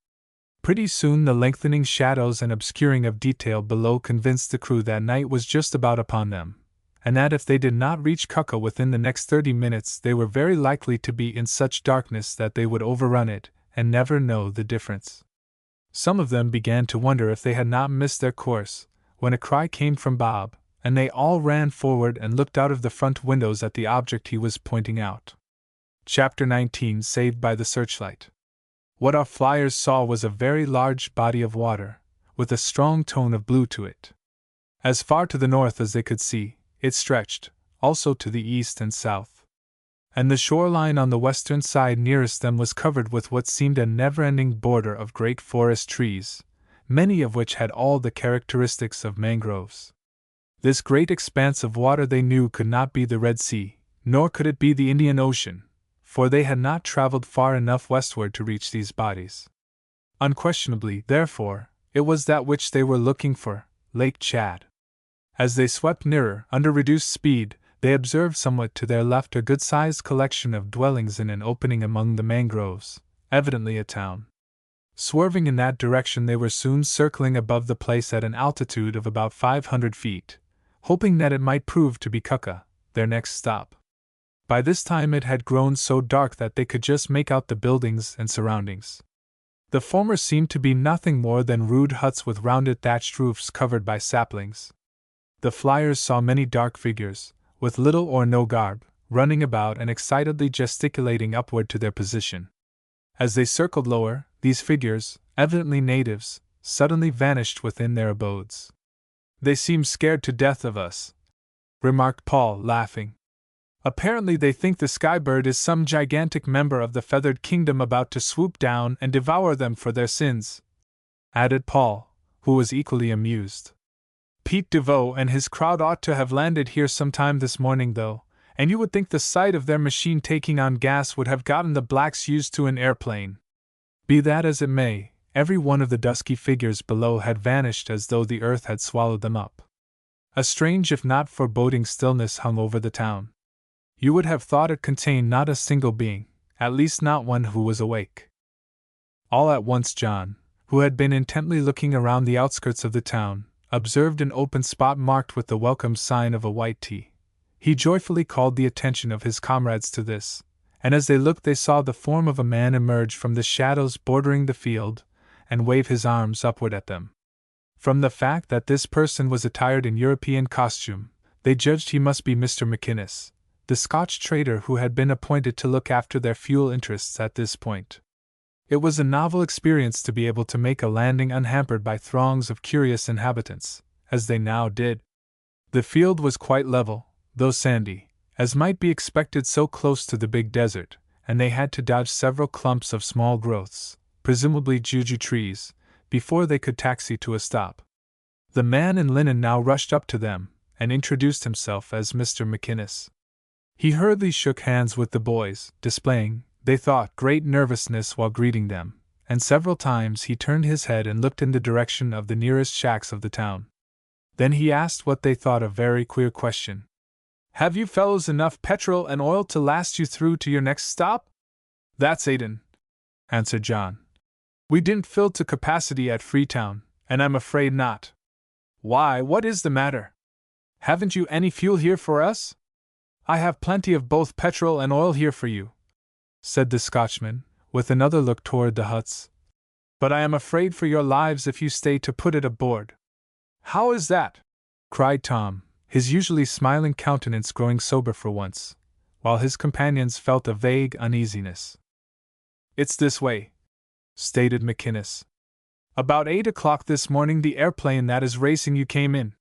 Pretty soon the lengthening shadows and obscuring of detail below convinced the crew that night was just about upon them, and that if they did not reach Kukka within the next 30 minutes they were very likely to be in such darkness that they would overrun it and never know the difference. Some of them began to wonder if they had not missed their course, when a cry came from Bob, and they all ran forward and looked out of the front windows at the object he was pointing out. Chapter 19 Saved by the Searchlight. What our flyers saw was a very large body of water, with a strong tone of blue to it. As far to the north as they could see, it stretched, also to the east and south. And the shoreline on the western side nearest them was covered with what seemed a never-ending border of great forest trees, many of which had all the characteristics of mangroves. This great expanse of water they knew could not be the Red Sea, nor could it be the Indian Ocean, for they had not traveled far enough westward to reach these bodies. Unquestionably, therefore, it was that which they were looking for, Lake Chad. As they swept nearer, under reduced speed, they observed somewhat to their left a good-sized collection of dwellings in an opening among the mangroves, evidently a town. Swerving in that direction they were soon circling above the place at an altitude of about 500 feet, hoping that it might prove to be Kukka, their next stop. By this time it had grown so dark that they could just make out the buildings and surroundings. The former seemed to be nothing more than rude huts with rounded thatched roofs covered by saplings. The flyers saw many dark figures, with little or no garb, running about and excitedly gesticulating upward to their position. As they circled lower, these figures, evidently natives, suddenly vanished within their abodes. "They seem scared to death of us," remarked Paul, laughing. "Apparently they think the skybird is some gigantic member of the feathered kingdom about to swoop down and devour them for their sins," added Paul, who was equally amused. "Pete DeVoe and his crowd ought to have landed here sometime this morning, though, and you would think the sight of their machine taking on gas would have gotten the blacks used to an airplane." Be that as it may, every one of the dusky figures below had vanished as though the earth had swallowed them up. A strange if not foreboding stillness hung over the town. You would have thought it contained not a single being, at least not one who was awake. All at once John, who had been intently looking around the outskirts of the town, observed an open spot marked with the welcome sign of a white T. He joyfully called the attention of his comrades to this, and as they looked they saw the form of a man emerge from the shadows bordering the field and wave his arms upward at them. From the fact that this person was attired in European costume, they judged he must be Mr. McInnes, the Scotch trader who had been appointed to look after their fuel interests at this point. It was a novel experience to be able to make a landing unhampered by throngs of curious inhabitants, as they now did. The field was quite level, though sandy, as might be expected so close to the big desert, and they had to dodge several clumps of small growths, presumably juju trees, before they could taxi to a stop. The man in linen now rushed up to them and introduced himself as Mr. McInnes. He hurriedly shook hands with the boys, displaying, they thought, great nervousness while greeting them, and several times he turned his head and looked in the direction of the nearest shacks of the town. Then he asked what they thought a very queer question. "Have you fellows enough petrol and oil to last you through to your next stop?" "That's Aiden," answered John. "We didn't fill to capacity at Freetown, and I'm afraid not." "Why, what is the matter? Haven't you any fuel here for us?" "I have plenty of both petrol and oil here for you," said the Scotchman, with another look toward the huts. "But I am afraid for your lives if you stay to put it aboard." "How is that?" cried Tom, his usually smiling countenance growing sober for once, while his companions felt a vague uneasiness. "It's this way," stated McInnes. "About 8 o'clock this morning the airplane that is racing you came in.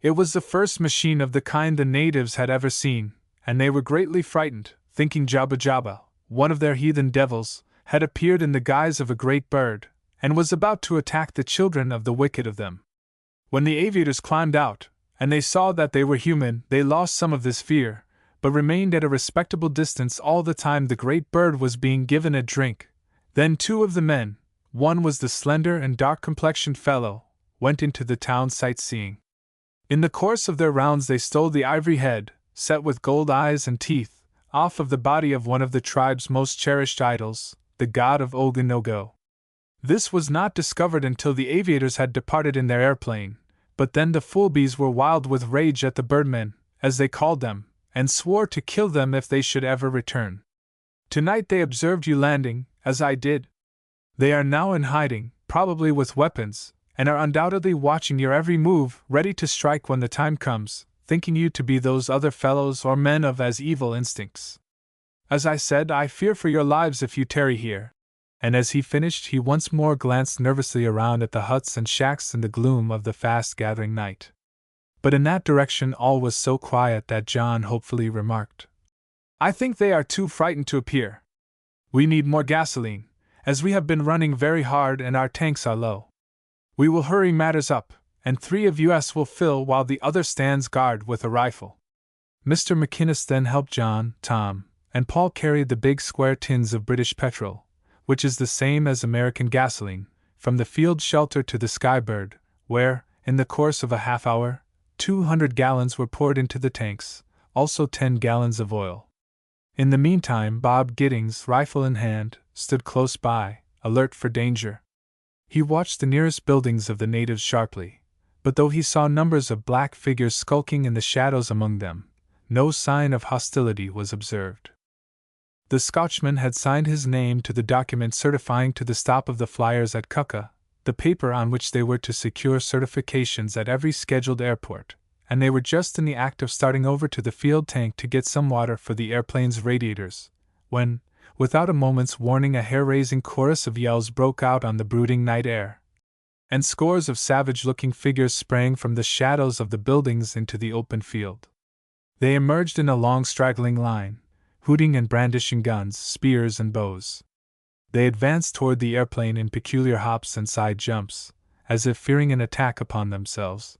It was the first machine of the kind the natives had ever seen, and they were greatly frightened, thinking Jabba Jabba, one of their heathen devils, had appeared in the guise of a great bird, and was about to attack the children of the wicked of them. When the aviators climbed out, and they saw that they were human, they lost some of this fear, but remained at a respectable distance all the time the great bird was being given a drink. Then two of the men, one was the slender and dark-complexioned fellow, went into the town sightseeing. In the course of their rounds they stole the ivory head, set with gold eyes and teeth, off of the body of one of the tribe's most cherished idols, the god of Ogenogo. This was not discovered until the aviators had departed in their airplane, but then the foolbees were wild with rage at the birdmen, as they called them, and swore to kill them if they should ever return. Tonight they observed you landing, as I did. They are now in hiding, probably with weapons, and are undoubtedly watching your every move, ready to strike when the time comes, thinking you to be those other fellows or men of as evil instincts. As I said, I fear for your lives if you tarry here." And as he finished, he once more glanced nervously around at the huts and shacks in the gloom of the fast-gathering night. But in that direction all was so quiet that John hopefully remarked, "I think they are too frightened to appear. We need more gasoline, as we have been running very hard and our tanks are low. We will hurry matters up, and 3 of us will fill while the other stands guard with a rifle." Mr. McInnes then helped John, Tom, and Paul carry the big square tins of British petrol, which is the same as American gasoline, from the field shelter to the Skybird, where, in the course of a half hour, 200 gallons were poured into the tanks, also 10 gallons of oil. In the meantime, Bob Giddings, rifle in hand, stood close by, alert for danger. He watched the nearest buildings of the natives sharply, but though he saw numbers of black figures skulking in the shadows among them, no sign of hostility was observed. The Scotchman had signed his name to the document certifying to the stop of the flyers at Kukka, the paper on which they were to secure certifications at every scheduled airport, and they were just in the act of starting over to the field tank to get some water for the airplane's radiators, when, Without a moment's warning, a hair-raising chorus of yells broke out on the brooding night air, and scores of savage-looking figures sprang from the shadows of the buildings into the open field. They emerged in a long straggling line, hooting and brandishing guns, spears, and bows. They advanced toward the airplane in peculiar hops and side jumps, as if fearing an attack upon themselves.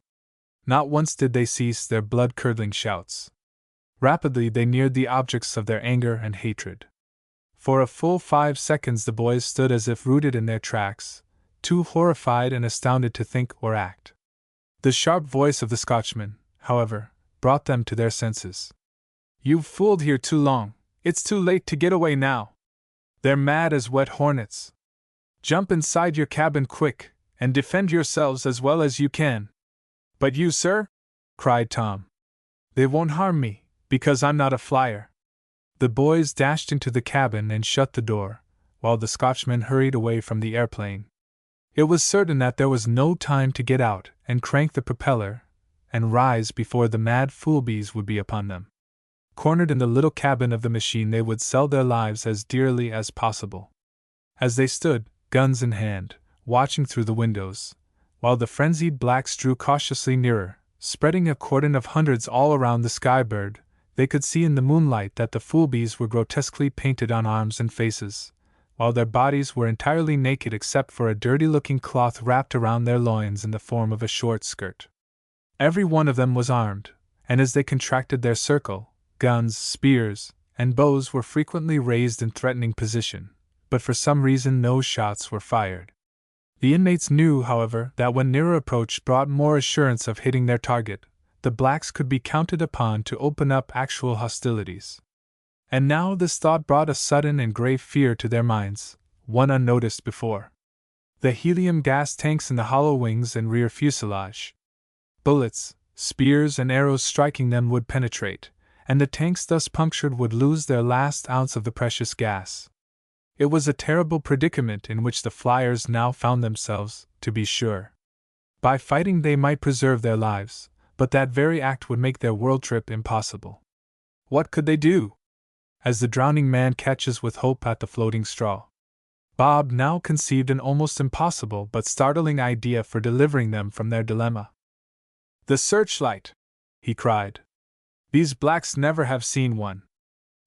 Not once did they cease their blood-curdling shouts. Rapidly they neared the objects of their anger and hatred. For a full 5 seconds the boys stood as if rooted in their tracks, too horrified and astounded to think or act. The sharp voice of the Scotchman, however, brought them to their senses. "You've fooled here too long. It's too late to get away now. They're mad as wet hornets. Jump inside your cabin quick, and defend yourselves as well as you can." "But you, sir?" cried Tom. "They won't harm me, because I'm not a flyer." The boys dashed into the cabin and shut the door, while the Scotchman hurried away from the airplane. It was certain that there was no time to get out and crank the propeller and rise before the mad foolbees would be upon them. Cornered in the little cabin of the machine, they would sell their lives as dearly as possible. As they stood, guns in hand, watching through the windows, while the frenzied blacks drew cautiously nearer, spreading a cordon of hundreds all around the skybird, they could see in the moonlight that the foolbees were grotesquely painted on arms and faces, while their bodies were entirely naked except for a dirty-looking cloth wrapped around their loins in the form of a short skirt. Every one of them was armed, and as they contracted their circle, guns, spears, and bows were frequently raised in threatening position, but for some reason no shots were fired. The inmates knew, however, that when nearer approach brought more assurance of hitting their target, the blacks could be counted upon to open up actual hostilities. And now this thought brought a sudden and grave fear to their minds, one unnoticed before. The helium gas tanks in the hollow wings and rear fuselage. Bullets, spears, and arrows striking them would penetrate, and the tanks thus punctured would lose their last ounce of the precious gas. It was a terrible predicament in which the flyers now found themselves, to be sure. By fighting they might preserve their lives, but that very act would make their world trip impossible. What could they do? As the drowning man catches with hope at the floating straw, Bob now conceived an almost impossible but startling idea for delivering them from their dilemma. "The searchlight!" he cried. "These blacks never have seen one.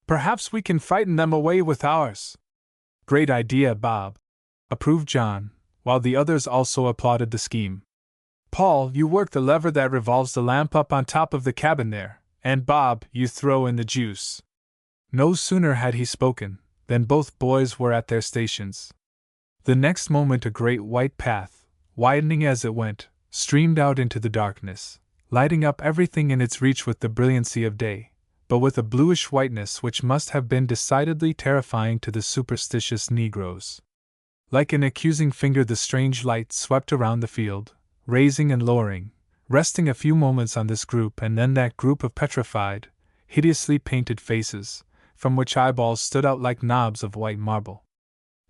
Perhaps we can frighten them away with ours." "Great idea, Bob," approved John, while the others also applauded the scheme. "Paul, you work the lever that revolves the lamp up on top of the cabin there, and Bob, you throw in the juice." No sooner had he spoken than both boys were at their stations. The next moment a great white path, widening as it went, streamed out into the darkness, lighting up everything in its reach with the brilliancy of day, but with a bluish whiteness which must have been decidedly terrifying to the superstitious Negroes. Like an accusing finger the strange light swept around the field, raising and lowering, resting a few moments on this group and then that group of petrified, hideously painted faces, from which eyeballs stood out like knobs of white marble.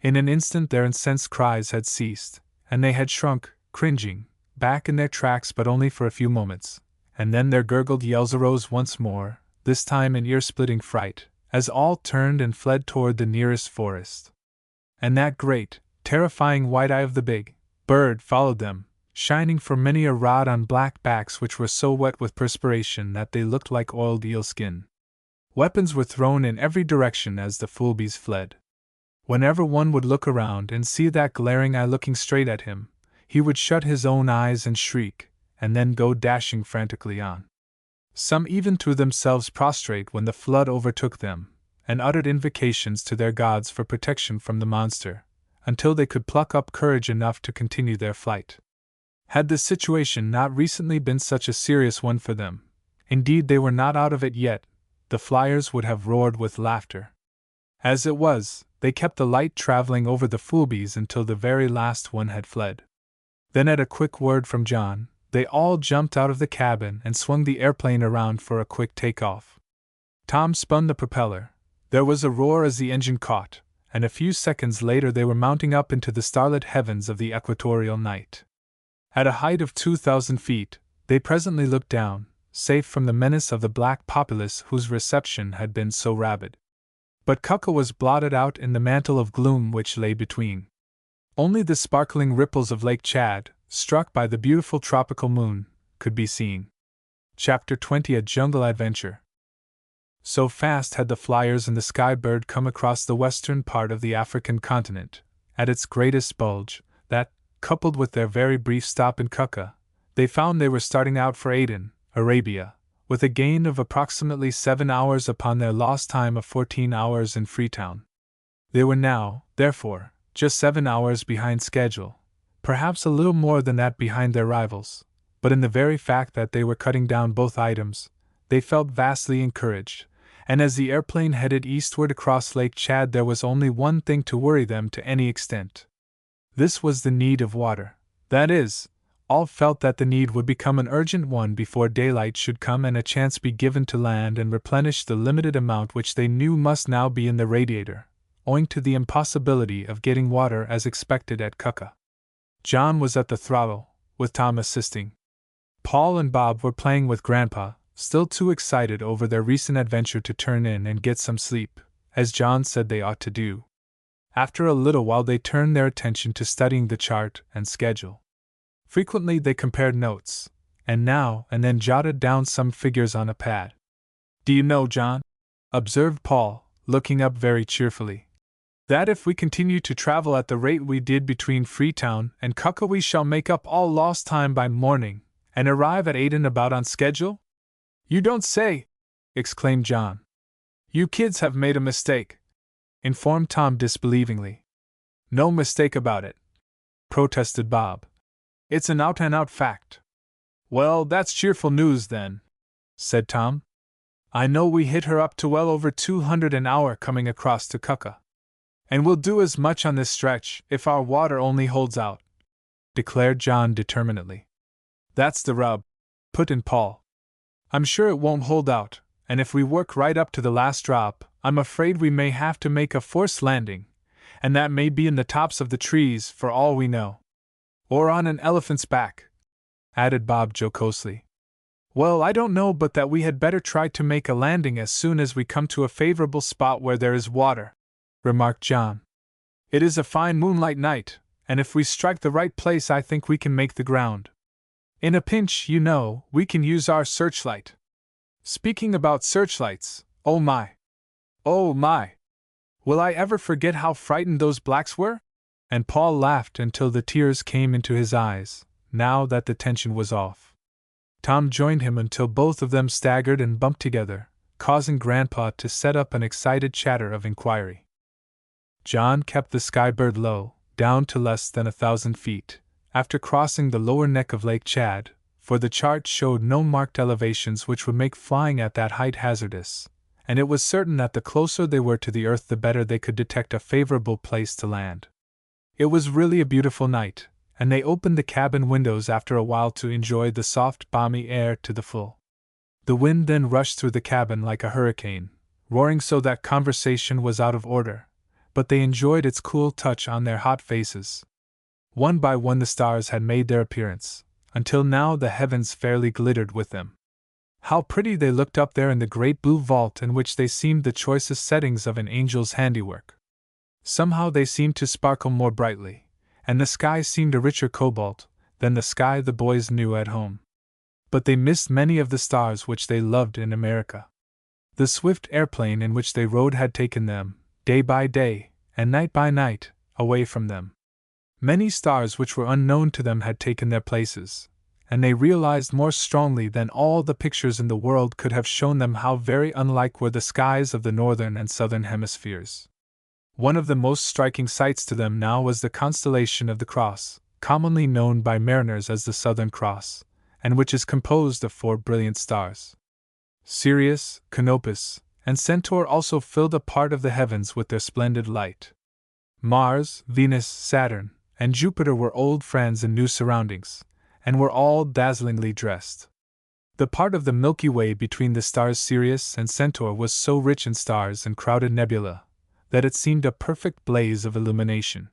In an instant their incensed cries had ceased, and they had shrunk, cringing, back in their tracks, but only for a few moments, and then their gurgled yells arose once more, this time in ear-splitting fright, as all turned and fled toward the nearest forest. And that great, terrifying white eye of the big bird followed them, shining for many a rod on black backs which were so wet with perspiration that they looked like oiled eel skin. Weapons were thrown in every direction as the foolbees fled. Whenever one would look around and see that glaring eye looking straight at him, he would shut his own eyes and shriek, and then go dashing frantically on. Some even threw themselves prostrate when the flood overtook them, and uttered invocations to their gods for protection from the monster, until they could pluck up courage enough to continue their flight. Had the situation not recently been such a serious one for them, indeed they were not out of it yet, the flyers would have roared with laughter. As it was, they kept the light traveling over the foolbees until the very last one had fled. Then at a quick word from John, they all jumped out of the cabin and swung the airplane around for a quick takeoff. Tom spun the propeller. There was a roar as the engine caught, and a few seconds later they were mounting up into the starlit heavens of the equatorial night. At a height of 2,000 feet, they presently looked down, safe from the menace of the black populace whose reception had been so rabid. But Cucca was blotted out in the mantle of gloom which lay between. Only the sparkling ripples of Lake Chad, struck by the beautiful tropical moon, could be seen. Chapter 20: A Jungle Adventure. So fast had the flyers and the Sky Bird come across the western part of the African continent, at its greatest bulge, that, coupled with their very brief stop in Cucca, they found they were starting out for Aden, Arabia, with a gain of approximately 7 hours upon their lost time of 14 hours in Freetown. They were now, therefore, just 7 hours behind schedule, perhaps a little more than that behind their rivals, but in the very fact that they were cutting down both items, they felt vastly encouraged, and as the airplane headed eastward across Lake Chad there was only one thing to worry them to any extent. This was the need of water. That is, all felt that the need would become an urgent one before daylight should come and a chance be given to land and replenish the limited amount which they knew must now be in the radiator, owing to the impossibility of getting water as expected at Cucca. John was at the throttle, with Tom assisting. Paul and Bob were playing with Grandpa, still too excited over their recent adventure to turn in and get some sleep, as John said they ought to do. After a little while they turned their attention to studying the chart and schedule. Frequently they compared notes, and now and then jotted down some figures on a pad. "Do you know, John," observed Paul, looking up very cheerfully, "that if we continue to travel at the rate we did between Freetown and Cucca we shall make up all lost time by morning, and arrive at Aden about on schedule?" "You don't say!" exclaimed John. "You kids have made a mistake," informed Tom disbelievingly. "No mistake about it," protested Bob. "It's an out-and-out fact." "Well, that's cheerful news then," said Tom. "I know we hit her up to well over 200 an hour coming across to Cucca. And we'll do as much on this stretch if our water only holds out," declared John determinedly. "That's the rub," put in Paul. "I'm sure it won't hold out, and if we work right up to the last drop, I'm afraid we may have to make a forced landing, and that may be in the tops of the trees for all we know. Or on an elephant's back," added Bob jocosely. "Well, I don't know but that we had better try to make a landing as soon as we come to a favorable spot where there is water," remarked John. "It is a fine moonlight night, and if we strike the right place I think we can make the ground. In a pinch, you know, we can use our searchlight. Speaking about searchlights, oh my! Oh my! Will I ever forget how frightened those blacks were?" And Paul laughed until the tears came into his eyes, now that the tension was off. Tom joined him until both of them staggered and bumped together, causing Grandpa to set up an excited chatter of inquiry. John kept the Sky Bird low, down to less than 1,000 feet, after crossing the lower neck of Lake Chad, for the chart showed no marked elevations which would make flying at that height hazardous, and it was certain that the closer they were to the earth the better they could detect a favorable place to land. It was really a beautiful night, and they opened the cabin windows after a while to enjoy the soft, balmy air to the full. The wind then rushed through the cabin like a hurricane, roaring so that conversation was out of order, but they enjoyed its cool touch on their hot faces. One by one the stars had made their appearance, until now the heavens fairly glittered with them. How pretty they looked up there in the great blue vault in which they seemed the choicest settings of an angel's handiwork. Somehow they seemed to sparkle more brightly, and the sky seemed a richer cobalt than the sky the boys knew at home. But they missed many of the stars which they loved in America. The swift airplane in which they rode had taken them, day by day, and night by night, away from them. Many stars which were unknown to them had taken their places, and they realized more strongly than all the pictures in the world could have shown them how very unlike were the skies of the northern and southern hemispheres. One of the most striking sights to them now was the constellation of the Cross, commonly known by mariners as the Southern Cross, and which is composed of 4 brilliant stars. Sirius, Canopus, and Centaur also filled a part of the heavens with their splendid light. Mars, Venus, Saturn, and Jupiter were old friends in new surroundings, and were all dazzlingly dressed. The part of the Milky Way between the stars Sirius and Centaur was so rich in stars and crowded nebula that it seemed a perfect blaze of illumination.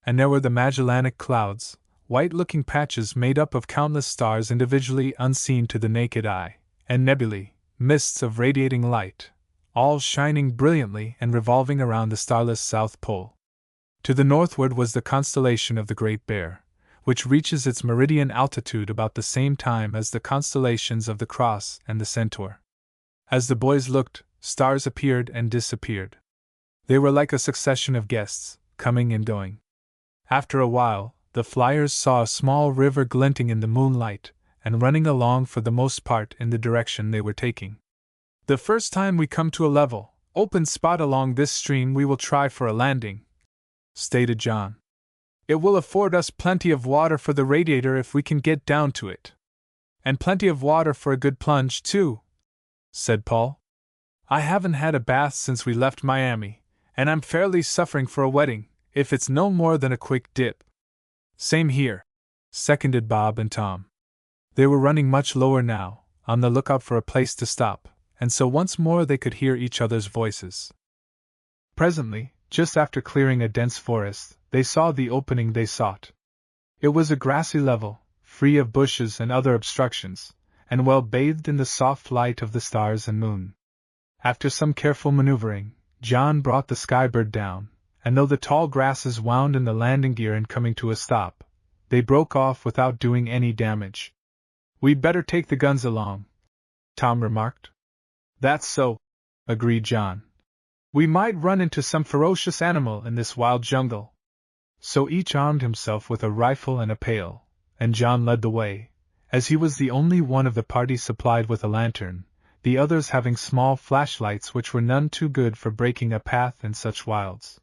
And there were the Magellanic Clouds, white-looking patches made up of countless stars individually unseen to the naked eye, and nebulae, mists of radiating light, all shining brilliantly and revolving around the starless South Pole. To the northward was the constellation of the Great Bear, which reaches its meridian altitude about the same time as the constellations of the Cross and the Centaur. As the boys looked, stars appeared and disappeared. They were like a succession of guests, coming and going. After a while, the flyers saw a small river glinting in the moonlight, and running along for the most part in the direction they were taking. "The first time we come to a level, open spot along this stream we will try for a landing," stated John. "It will afford us plenty of water for the radiator if we can get down to it. And plenty of water for a good plunge, too," said Paul. "I haven't had a bath since we left Miami, and I'm fairly suffering for a wetting, if it's no more than a quick dip." "Same here," seconded Bob and Tom. They were running much lower now, on the lookout for a place to stop, and so once more they could hear each other's voices. Presently, just after clearing a dense forest, they saw the opening they sought. It was a grassy level, free of bushes and other obstructions, and well bathed in the soft light of the stars and moon. After some careful maneuvering, John brought the skybird down, and though the tall grasses wound in the landing gear in coming to a stop, they broke off without doing any damage. "We'd better take the guns along," Tom remarked. "That's so," agreed John. "We might run into some ferocious animal in this wild jungle." So each armed himself with a rifle and a pail, and John led the way, as he was the only one of the party supplied with a lantern, the others having small flashlights which were none too good for breaking a path in such wilds.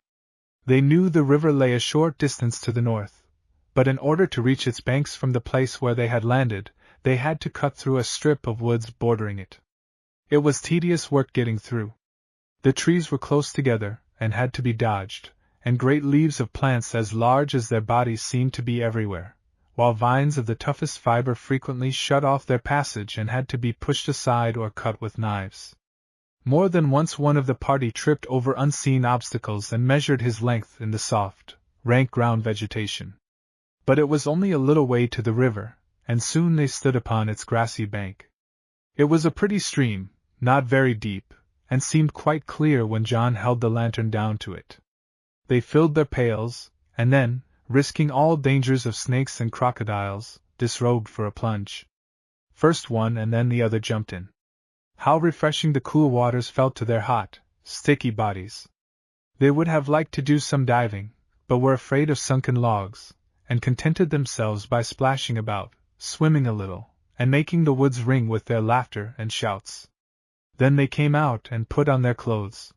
They knew the river lay a short distance to the north, but in order to reach its banks from the place where they had landed, they had to cut through a strip of woods bordering it. It was tedious work getting through. The trees were close together, and had to be dodged, and great leaves of plants as large as their bodies seemed to be everywhere, while vines of the toughest fiber frequently shut off their passage and had to be pushed aside or cut with knives. More than once one of the party tripped over unseen obstacles and measured his length in the soft, rank ground vegetation. But it was only a little way to the river, and soon they stood upon its grassy bank. It was a pretty stream, not very deep, and seemed quite clear when John held the lantern down to it. They filled their pails, and then, risking all dangers of snakes and crocodiles, disrobed for a plunge. First one and then the other jumped in. How refreshing the cool waters felt to their hot, sticky bodies. They would have liked to do some diving, but were afraid of sunken logs, and contented themselves by splashing about, swimming a little, and making the woods ring with their laughter and shouts. Then they came out and put on their clothes.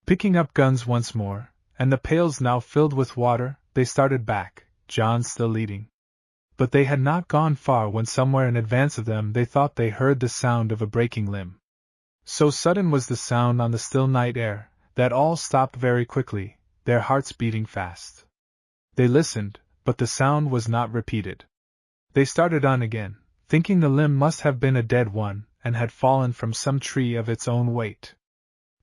Picking up guns once more, and the pails now filled with water, they started back, John still leading. But they had not gone far when somewhere in advance of them they thought they heard the sound of a breaking limb. So sudden was the sound on the still night air, that all stopped very quickly, their hearts beating fast. They listened, but the sound was not repeated. They started on again, thinking the limb must have been a dead one, and had fallen from some tree of its own weight.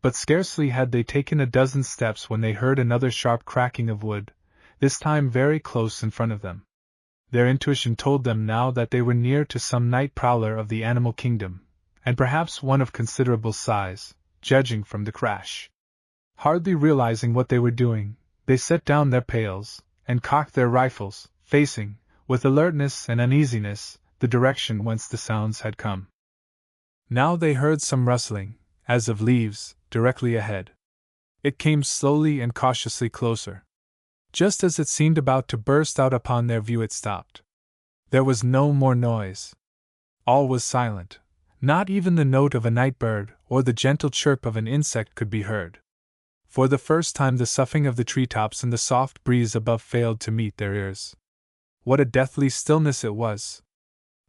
But scarcely had they taken a dozen steps when they heard another sharp cracking of wood, this time very close in front of them. Their intuition told them now that they were near to some night prowler of the animal kingdom, and perhaps one of considerable size, judging from the crash. Hardly realizing what they were doing, they set down their pails, and cocked their rifles, facing, with alertness and uneasiness, the direction whence the sounds had come. Now they heard some rustling, as of leaves, directly ahead. It came slowly and cautiously closer. Just as it seemed about to burst out upon their view, it stopped. There was no more noise. All was silent. Not even the note of a night bird or the gentle chirp of an insect could be heard. For the first time the soughing of the treetops and the soft breeze above failed to meet their ears. What a deathly stillness it was!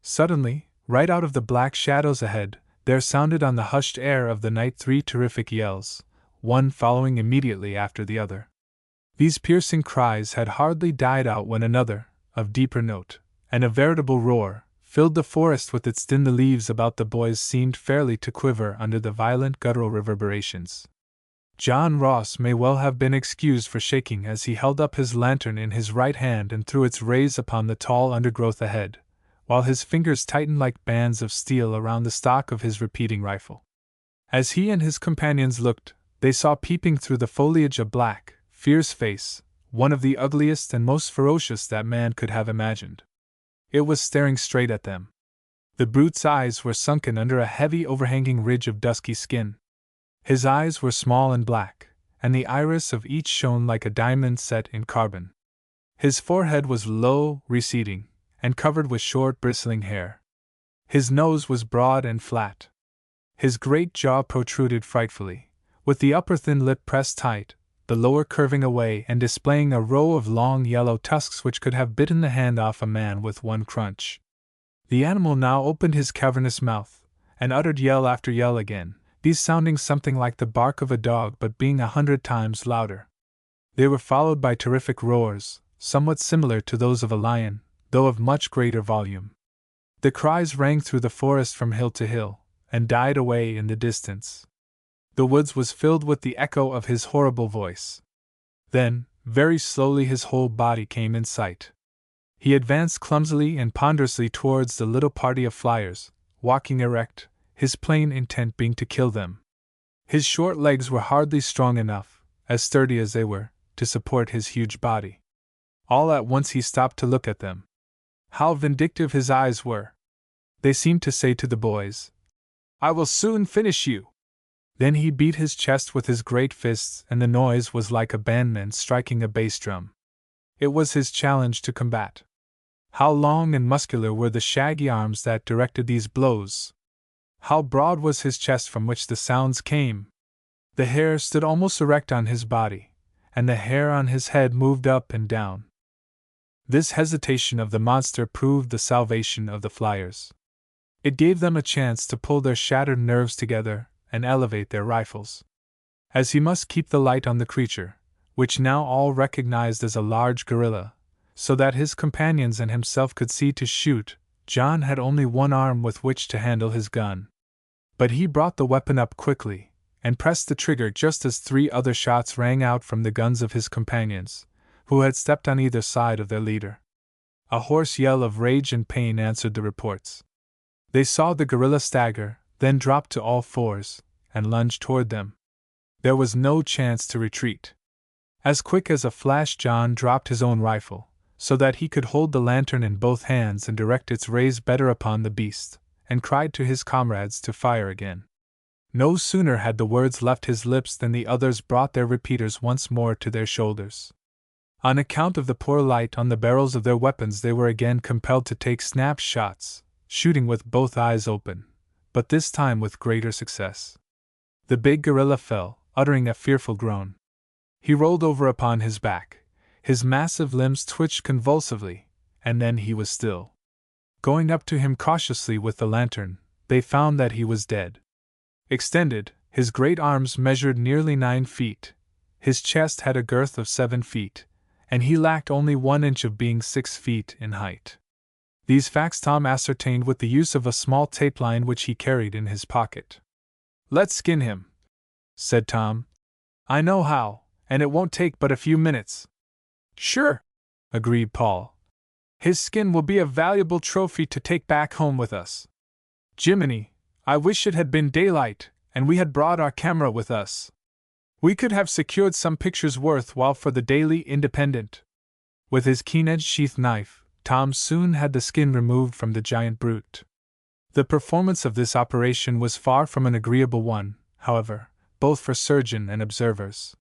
Suddenly, right out of the black shadows ahead, there sounded on the hushed air of the night 3 terrific yells, one following immediately after the other. These piercing cries had hardly died out when another, of deeper note, and a veritable roar, filled the forest with its din. The leaves about the boys seemed fairly to quiver under the violent guttural reverberations. John Ross may well have been excused for shaking as he held up his lantern in his right hand and threw its rays upon the tall undergrowth ahead, while his fingers tightened like bands of steel around the stock of his repeating rifle. As he and his companions looked, they saw peeping through the foliage a black, fierce face, one of the ugliest and most ferocious that man could have imagined. It was staring straight at them. The brute's eyes were sunken under a heavy overhanging ridge of dusky skin. His eyes were small and black, and the iris of each shone like a diamond set in carbon. His forehead was low, receding, and covered with short, bristling hair. His nose was broad and flat. His great jaw protruded frightfully, with the upper thin lip pressed tight, the lower curving away and displaying a row of long yellow tusks which could have bitten the hand off a man with one crunch. The animal now opened his cavernous mouth, and uttered yell after yell again, these sounding something like the bark of a dog but being 100 times louder. They were followed by terrific roars, somewhat similar to those of a lion, though of much greater volume. The cries rang through the forest from hill to hill, and died away in the distance. The woods was filled with the echo of his horrible voice. Then, very slowly his whole body came in sight. He advanced clumsily and ponderously towards the little party of flyers, walking erect, his plain intent being to kill them. His short legs were hardly strong enough, as sturdy as they were, to support his huge body. All at once he stopped to look at them. How vindictive his eyes were! They seemed to say to the boys, "I will soon finish you." Then he beat his chest with his great fists, and the noise was like a bandman striking a bass drum. It was his challenge to combat. How long and muscular were the shaggy arms that directed these blows! How broad was his chest from which the sounds came! The hair stood almost erect on his body, and the hair on his head moved up and down. This hesitation of the monster proved the salvation of the flyers. It gave them a chance to pull their shattered nerves together and elevate their rifles. As he must keep the light on the creature, which now all recognized as a large gorilla, so that his companions and himself could see to shoot, John had only one arm with which to handle his gun. But he brought the weapon up quickly, and pressed the trigger just as 3 other shots rang out from the guns of his companions, who had stepped on either side of their leader. A hoarse yell of rage and pain answered the reports. They saw the gorilla stagger, then drop to all fours, and lunge toward them. There was no chance to retreat. As quick as a flash, John dropped his own rifle, so that he could hold the lantern in both hands and direct its rays better upon the beast, and cried to his comrades to fire again. No sooner had the words left his lips than the others brought their repeaters once more to their shoulders. On account of the poor light on the barrels of their weapons, they were again compelled to take snap shots, shooting with both eyes open, but this time with greater success. The big gorilla fell, uttering a fearful groan. He rolled over upon his back, his massive limbs twitched convulsively, and then he was still. Going up to him cautiously with the lantern, they found that he was dead. Extended, his great arms measured nearly 9 feet, his chest had a girth of 7 feet, and he lacked only 1 inch of being 6 feet in height. These facts Tom ascertained with the use of a small tape line which he carried in his pocket. "Let's skin him," said Tom. "I know how, and it won't take but a few minutes." "Sure," agreed Paul. "His skin will be a valuable trophy to take back home with us. Jiminy, I wish it had been daylight, and we had brought our camera with us. We could have secured some pictures worthwhile for the Daily Independent." With his keen-edged sheath knife, Tom soon had the skin removed from the giant brute. The performance of this operation was far from an agreeable one, however, both for surgeon and observers.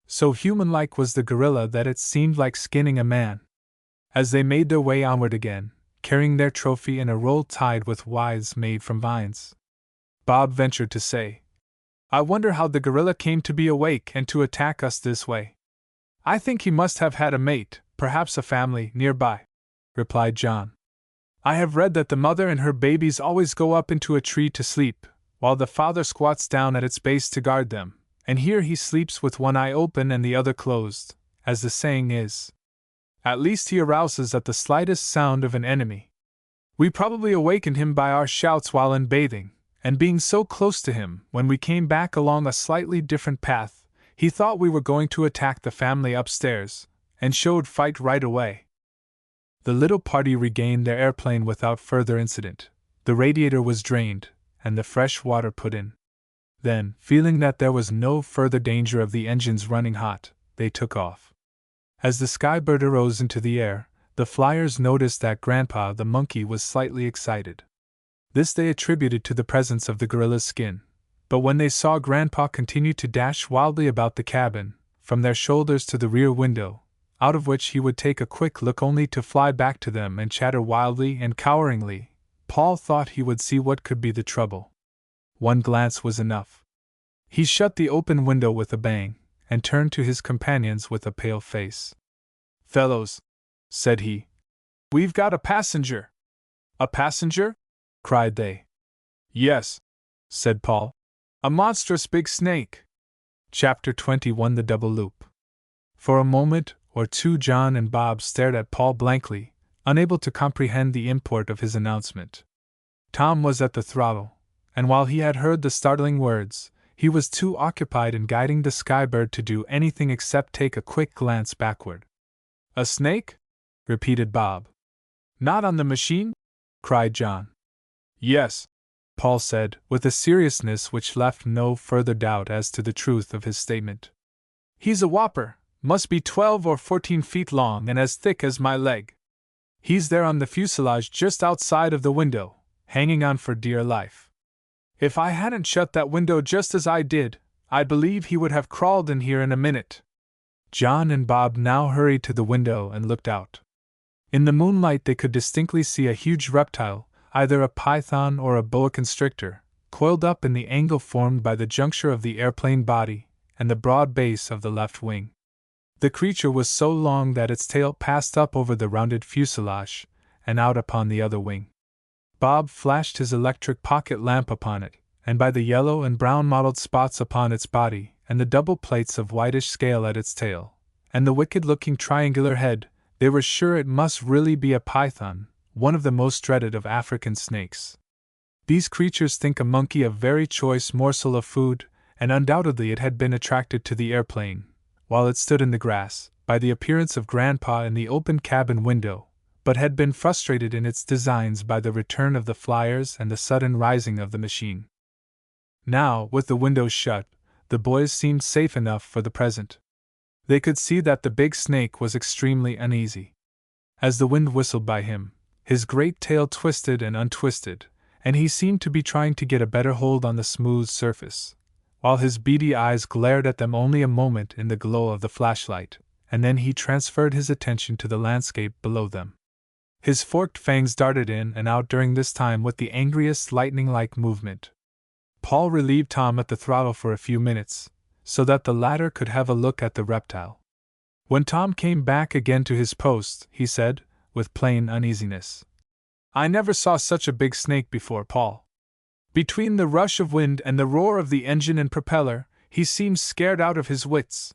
So human-like was the gorilla that it seemed like skinning a man. As they made their way onward again, carrying their trophy in a roll tied with withes made from vines, Bob ventured to say, "I wonder how the gorilla came to be awake and to attack us this way." "I think he must have had a mate, perhaps a family, nearby," replied John. "I have read that the mother and her babies always go up into a tree to sleep, while the father squats down at its base to guard them, and here he sleeps with one eye open and the other closed, as the saying is. At least he arouses at the slightest sound of an enemy. We probably awakened him by our shouts while in bathing, and being so close to him, when we came back along a slightly different path, he thought we were going to attack the family upstairs, and showed fight right away." The little party regained their airplane without further incident. The radiator was drained, and the fresh water put in. Then, feeling that there was no further danger of the engines running hot, they took off. As the skybird arose into the air, the flyers noticed that Grandpa the monkey was slightly excited. This they attributed to the presence of the gorilla's skin. But when they saw Grandpa continue to dash wildly about the cabin, from their shoulders to the rear window, out of which he would take a quick look only to fly back to them and chatter wildly and coweringly, Paul thought he would see what could be the trouble. One glance was enough. He shut the open window with a bang, and turned to his companions with a pale face. "Fellows," said he, "we've got a passenger." "A passenger?" cried they. "Yes," said Paul. "A monstrous big snake." Chapter 21 The Double Loop. For a moment or two John and Bob stared at Paul blankly, unable to comprehend the import of his announcement. Tom was at the throttle, and while he had heard the startling words, he was too occupied in guiding the skybird to do anything except take a quick glance backward. "A snake?" repeated Bob. "Not on the machine?" cried John. "Yes," Paul said, with a seriousness which left no further doubt as to the truth of his statement. "He's a whopper, must be 12 or 14 feet long and as thick as my leg. He's there on the fuselage just outside of the window, hanging on for dear life. If I hadn't shut that window just as I did, I believe he would have crawled in here in a minute." John and Bob now hurried to the window and looked out. In the moonlight they could distinctly see a huge reptile, either a python or a boa constrictor, coiled up in the angle formed by the juncture of the airplane body and the broad base of the left wing. The creature was so long that its tail passed up over the rounded fuselage and out upon the other wing. Bob flashed his electric pocket lamp upon it, and by the yellow and brown mottled spots upon its body, and the double plates of whitish scale at its tail, and the wicked-looking triangular head, they were sure it must really be a python, one of the most dreaded of African snakes. These creatures think a monkey a very choice morsel of food, and undoubtedly it had been attracted to the airplane, while it stood in the grass, by the appearance of Grandpa in the open cabin window, but had been frustrated in its designs by the return of the flyers and the sudden rising of the machine. Now, with the windows shut, the boys seemed safe enough for the present. They could see that the big snake was extremely uneasy. As the wind whistled by him, his great tail twisted and untwisted, and he seemed to be trying to get a better hold on the smooth surface, while his beady eyes glared at them only a moment in the glow of the flashlight, and then he transferred his attention to the landscape below them. His forked fangs darted in and out during this time with the angriest lightning-like movement. Paul relieved Tom at the throttle for a few minutes, so that the latter could have a look at the reptile. When Tom came back again to his post, he said, with plain uneasiness, "I never saw such a big snake before, Paul. Between the rush of wind and the roar of the engine and propeller, he seems scared out of his wits.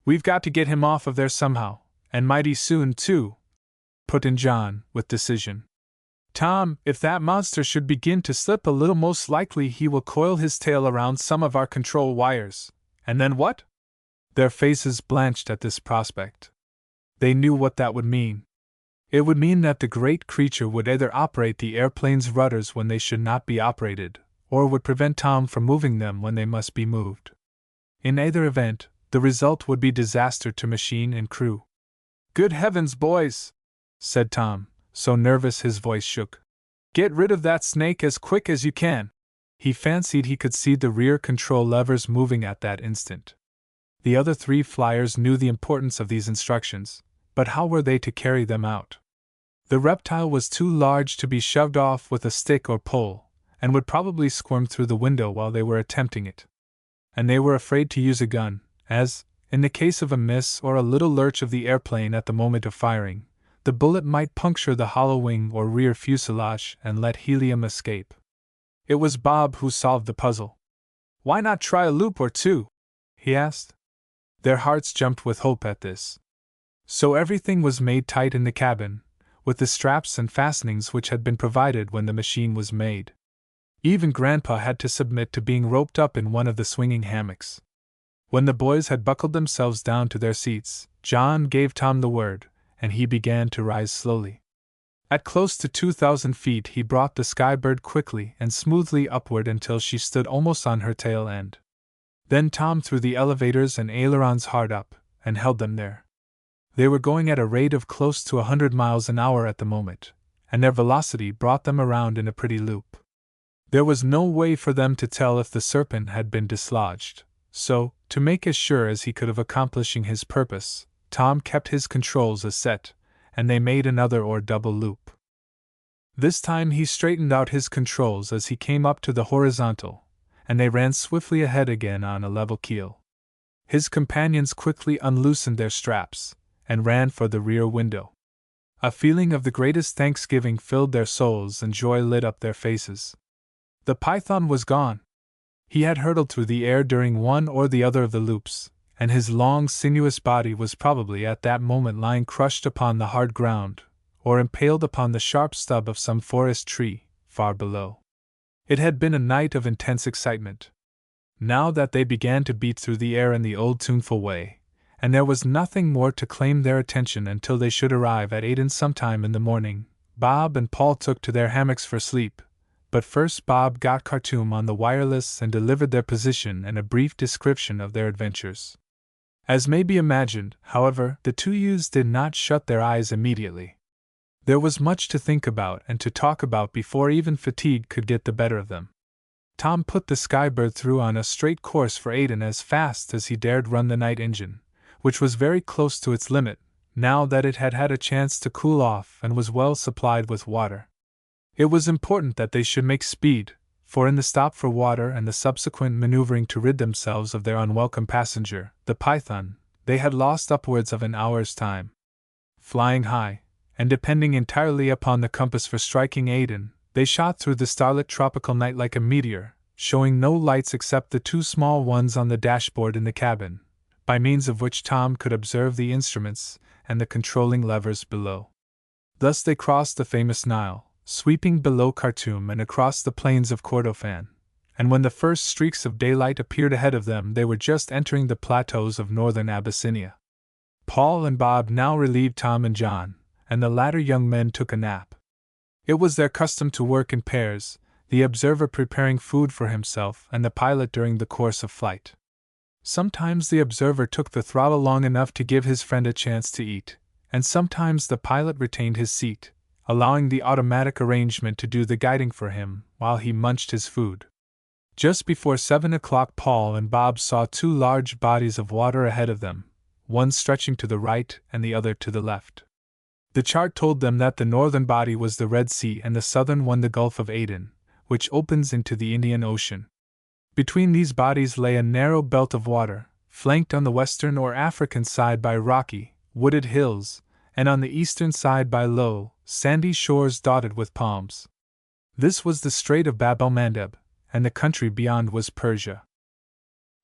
We've got to get him off of there somehow, and mighty soon, too," put in John, with decision. "Tom, if that monster should begin to slip a little, most likely he will coil his tail around some of our control wires, and then what?" Their faces blanched at this prospect. They knew what that would mean. It would mean that the great creature would either operate the airplane's rudders when they should not be operated, or would prevent Tom from moving them when they must be moved. In either event, the result would be disaster to machine and crew. "Good heavens, boys!" said Tom, so nervous his voice shook. "Get rid of that snake as quick as you can." He fancied he could see the rear control levers moving at that instant. The other three flyers knew the importance of these instructions, but how were they to carry them out? The reptile was too large to be shoved off with a stick or pole, and would probably squirm through the window while they were attempting it. And they were afraid to use a gun, as, in the case of a miss or a little lurch of the airplane at the moment of firing, the bullet might puncture the hollow wing or rear fuselage and let helium escape. It was Bob who solved the puzzle. "Why not try a loop or two?" he asked. Their hearts jumped with hope at this. So everything was made tight in the cabin, with the straps and fastenings which had been provided when the machine was made. Even Grandpa had to submit to being roped up in one of the swinging hammocks. When the boys had buckled themselves down to their seats, John gave Tom the word, and he began to rise slowly. At close to 2,000 feet he brought the skybird quickly and smoothly upward until she stood almost on her tail end. Then Tom threw the elevators and ailerons hard up, and held them there. They were going at a rate of close to 100 miles an hour at the moment, and their velocity brought them around in a pretty loop. There was no way for them to tell if the serpent had been dislodged, so, to make as sure as he could of accomplishing his purpose, Tom kept his controls as set, and they made another or double loop. This time he straightened out his controls as he came up to the horizontal, and they ran swiftly ahead again on a level keel. His companions quickly unloosened their straps, and ran for the rear window. A feeling of the greatest thanksgiving filled their souls and joy lit up their faces. The python was gone. He had hurtled through the air during one or the other of the loops, and his long, sinuous body was probably at that moment lying crushed upon the hard ground, or impaled upon the sharp stub of some forest tree, far below. It had been a night of intense excitement. Now that they began to beat through the air in the old tuneful way, and there was nothing more to claim their attention until they should arrive at Aden sometime in the morning, Bob and Paul took to their hammocks for sleep. But first Bob got Khartoum on the wireless and delivered their position and a brief description of their adventures. As may be imagined, however, the two youths did not shut their eyes immediately. There was much to think about and to talk about before even fatigue could get the better of them. Tom put the skybird through on a straight course for Aden as fast as he dared run the night engine, which was very close to its limit, now that it had had a chance to cool off and was well supplied with water. It was important that they should make speed, for in the stop for water and the subsequent maneuvering to rid themselves of their unwelcome passenger, the python, they had lost upwards of an hour's time. Flying high, and depending entirely upon the compass for striking Aden, they shot through the starlit tropical night like a meteor, showing no lights except the two small ones on the dashboard in the cabin, by means of which Tom could observe the instruments and the controlling levers below. Thus they crossed the famous Nile, sweeping below Khartoum and across the plains of Kordofan, and when the first streaks of daylight appeared ahead of them they were just entering the plateaus of northern Abyssinia. Paul and Bob now relieved Tom and John, and the latter young men took a nap. It was their custom to work in pairs, the observer preparing food for himself and the pilot during the course of flight. Sometimes the observer took the throttle long enough to give his friend a chance to eat, and sometimes the pilot retained his seat, allowing the automatic arrangement to do the guiding for him while he munched his food. Just before 7 o'clock Paul and Bob saw two large bodies of water ahead of them, one stretching to the right and the other to the left. The chart told them that the northern body was the Red Sea and the southern one the Gulf of Aden, which opens into the Indian Ocean. Between these bodies lay a narrow belt of water, flanked on the western or African side by rocky, wooded hills, and on the eastern side by low, sandy shores dotted with palms. This was the Strait of Bab el-Mandeb, and the country beyond was Persia.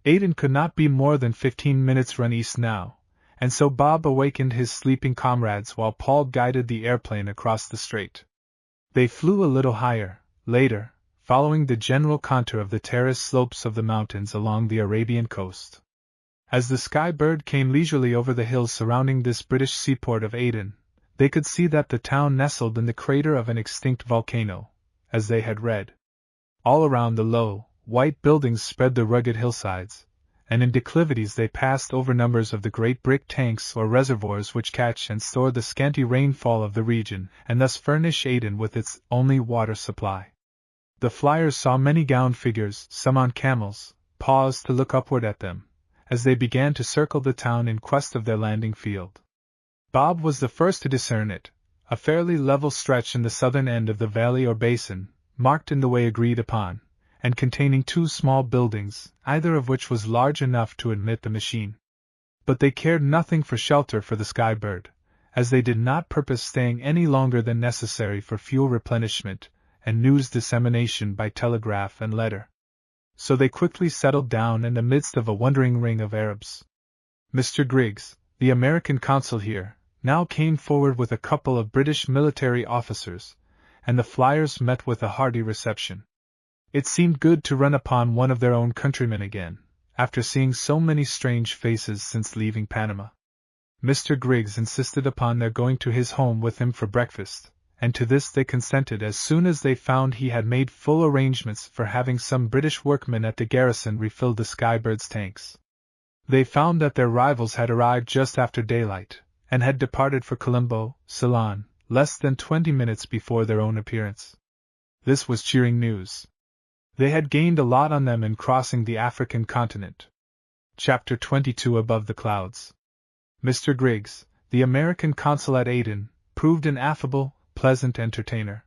Aden could not be more than 15 minutes' run east now, and so Bob awakened his sleeping comrades while Paul guided the airplane across the strait. They flew a little higher, later, following the general contour of the terraced slopes of the mountains along the Arabian coast. As the skybird came leisurely over the hills surrounding this British seaport of Aden, they could see that the town nestled in the crater of an extinct volcano, as they had read. All around the low, white buildings spread the rugged hillsides, and in declivities they passed over numbers of the great brick tanks or reservoirs which catch and store the scanty rainfall of the region and thus furnish Aden with its only water supply. The flyers saw many gowned figures, some on camels, paused to look upward at them, as they began to circle the town in quest of their landing field. Bob was the first to discern it, a fairly level stretch in the southern end of the valley or basin, marked in the way agreed upon, and containing two small buildings, either of which was large enough to admit the machine. But they cared nothing for shelter for the skybird, as they did not purpose staying any longer than necessary for fuel replenishment and news dissemination by telegraph and letter. So they quickly settled down in the midst of a wondering ring of Arabs. Mr. Griggs, the American consul here, now came forward with a couple of British military officers, and the flyers met with a hearty reception. It seemed good to run upon one of their own countrymen again, after seeing so many strange faces since leaving Panama. Mr. Griggs insisted upon their going to his home with him for breakfast, and to this they consented as soon as they found he had made full arrangements for having some British workmen at the garrison refill the Skybird's tanks. They found that their rivals had arrived just after daylight, and had departed for Colombo, Ceylon, less than 20 minutes before their own appearance. This was cheering news. They had gained a lot on them in crossing the African continent. Chapter 22 Above the Clouds. Mr. Griggs, the American consul at Aden, proved an affable, pleasant entertainer.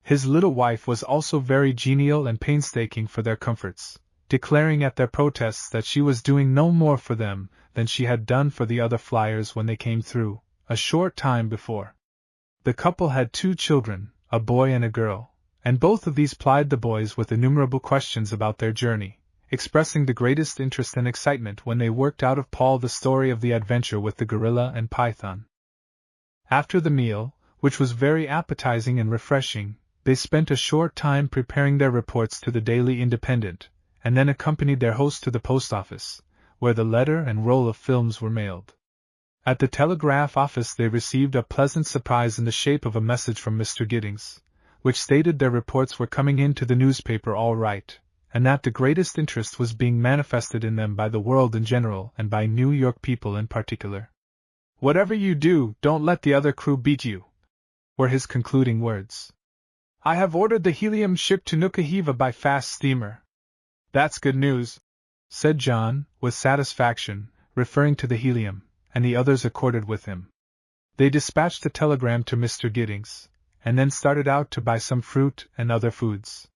His little wife was also very genial and painstaking for their comforts, declaring at their protests that she was doing no more for them than she had done for the other flyers when they came through, a short time before. The couple had 2 children, a boy and a girl, and both of these plied the boys with innumerable questions about their journey, expressing the greatest interest and excitement when they worked out of Paul the story of the adventure with the gorilla and python. After the meal, which was very appetizing and refreshing, they spent a short time preparing their reports to the Daily Independent, and then accompanied their host to the post office, where the letter and roll of films were mailed. At the telegraph office they received a pleasant surprise in the shape of a message from Mr. Giddings, which stated their reports were coming in to the newspaper all right, and that the greatest interest was being manifested in them by the world in general and by New York people in particular. "Whatever you do, don't let the other crew beat you," were his concluding words. "I have ordered the helium shipped to Nukahiva by fast steamer." "That's good news," said John, with satisfaction, referring to the helium, and the others accorded with him. They dispatched a telegram to Mr. Giddings, and then started out to buy some fruit and other foods.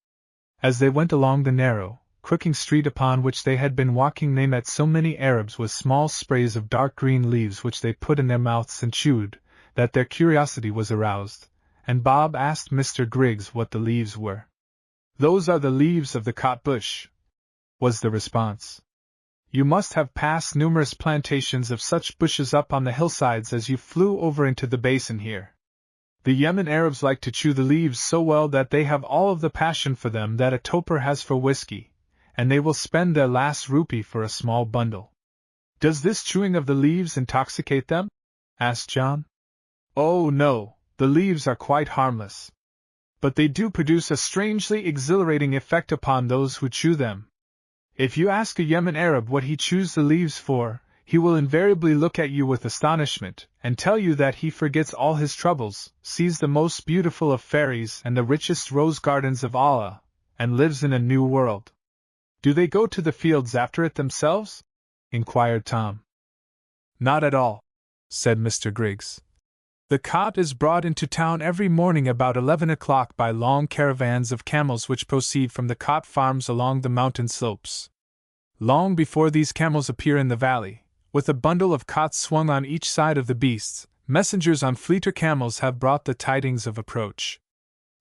As they went along the narrow, crooking street upon which they had been walking they met so many Arabs with small sprays of dark green leaves which they put in their mouths and chewed, that their curiosity was aroused, and Bob asked Mr. Griggs what the leaves were. "Those are the leaves of the cot bush," was the response. "You must have passed numerous plantations of such bushes up on the hillsides as you flew over into the basin here. The Yemen Arabs like to chew the leaves so well that they have all of the passion for them that a toper has for whiskey, and they will spend their last rupee for a small bundle." "Does this chewing of the leaves intoxicate them?" asked John. "Oh no, the leaves are quite harmless. But they do produce a strangely exhilarating effect upon those who chew them. If you ask a Yemen Arab what he chews the leaves for, he will invariably look at you with astonishment, and tell you that he forgets all his troubles, sees the most beautiful of fairies and the richest rose gardens of Allah, and lives in a new world." "Do they go to the fields after it themselves?" inquired Tom. "Not at all," said Mr. Griggs. "The cot is brought into town every morning about 11 o'clock by long caravans of camels which proceed from the cot farms along the mountain slopes. Long before these camels appear in the valley, with a bundle of cots swung on each side of the beasts, messengers on fleeter camels have brought the tidings of approach.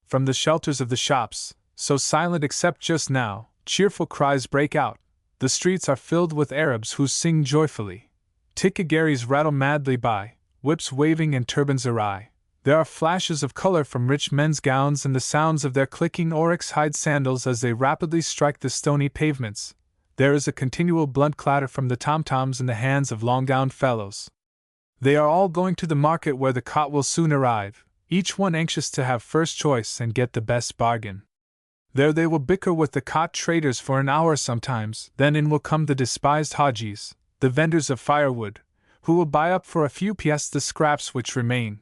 From the shelters of the shops, so silent except just now, cheerful cries break out. The streets are filled with Arabs who sing joyfully. Tikagaris rattle madly by, whips waving and turbans awry. There are flashes of color from rich men's gowns and the sounds of their clicking oryx-hide sandals as they rapidly strike the stony pavements. There is a continual blunt clatter from the tom-toms in the hands of long-gowned fellows. They are all going to the market where the cot will soon arrive, each one anxious to have first choice and get the best bargain. There they will bicker with the cot traders for an hour sometimes, then in will come the despised Hajis, the vendors of firewood, who will buy up for a few piastres the scraps which remain.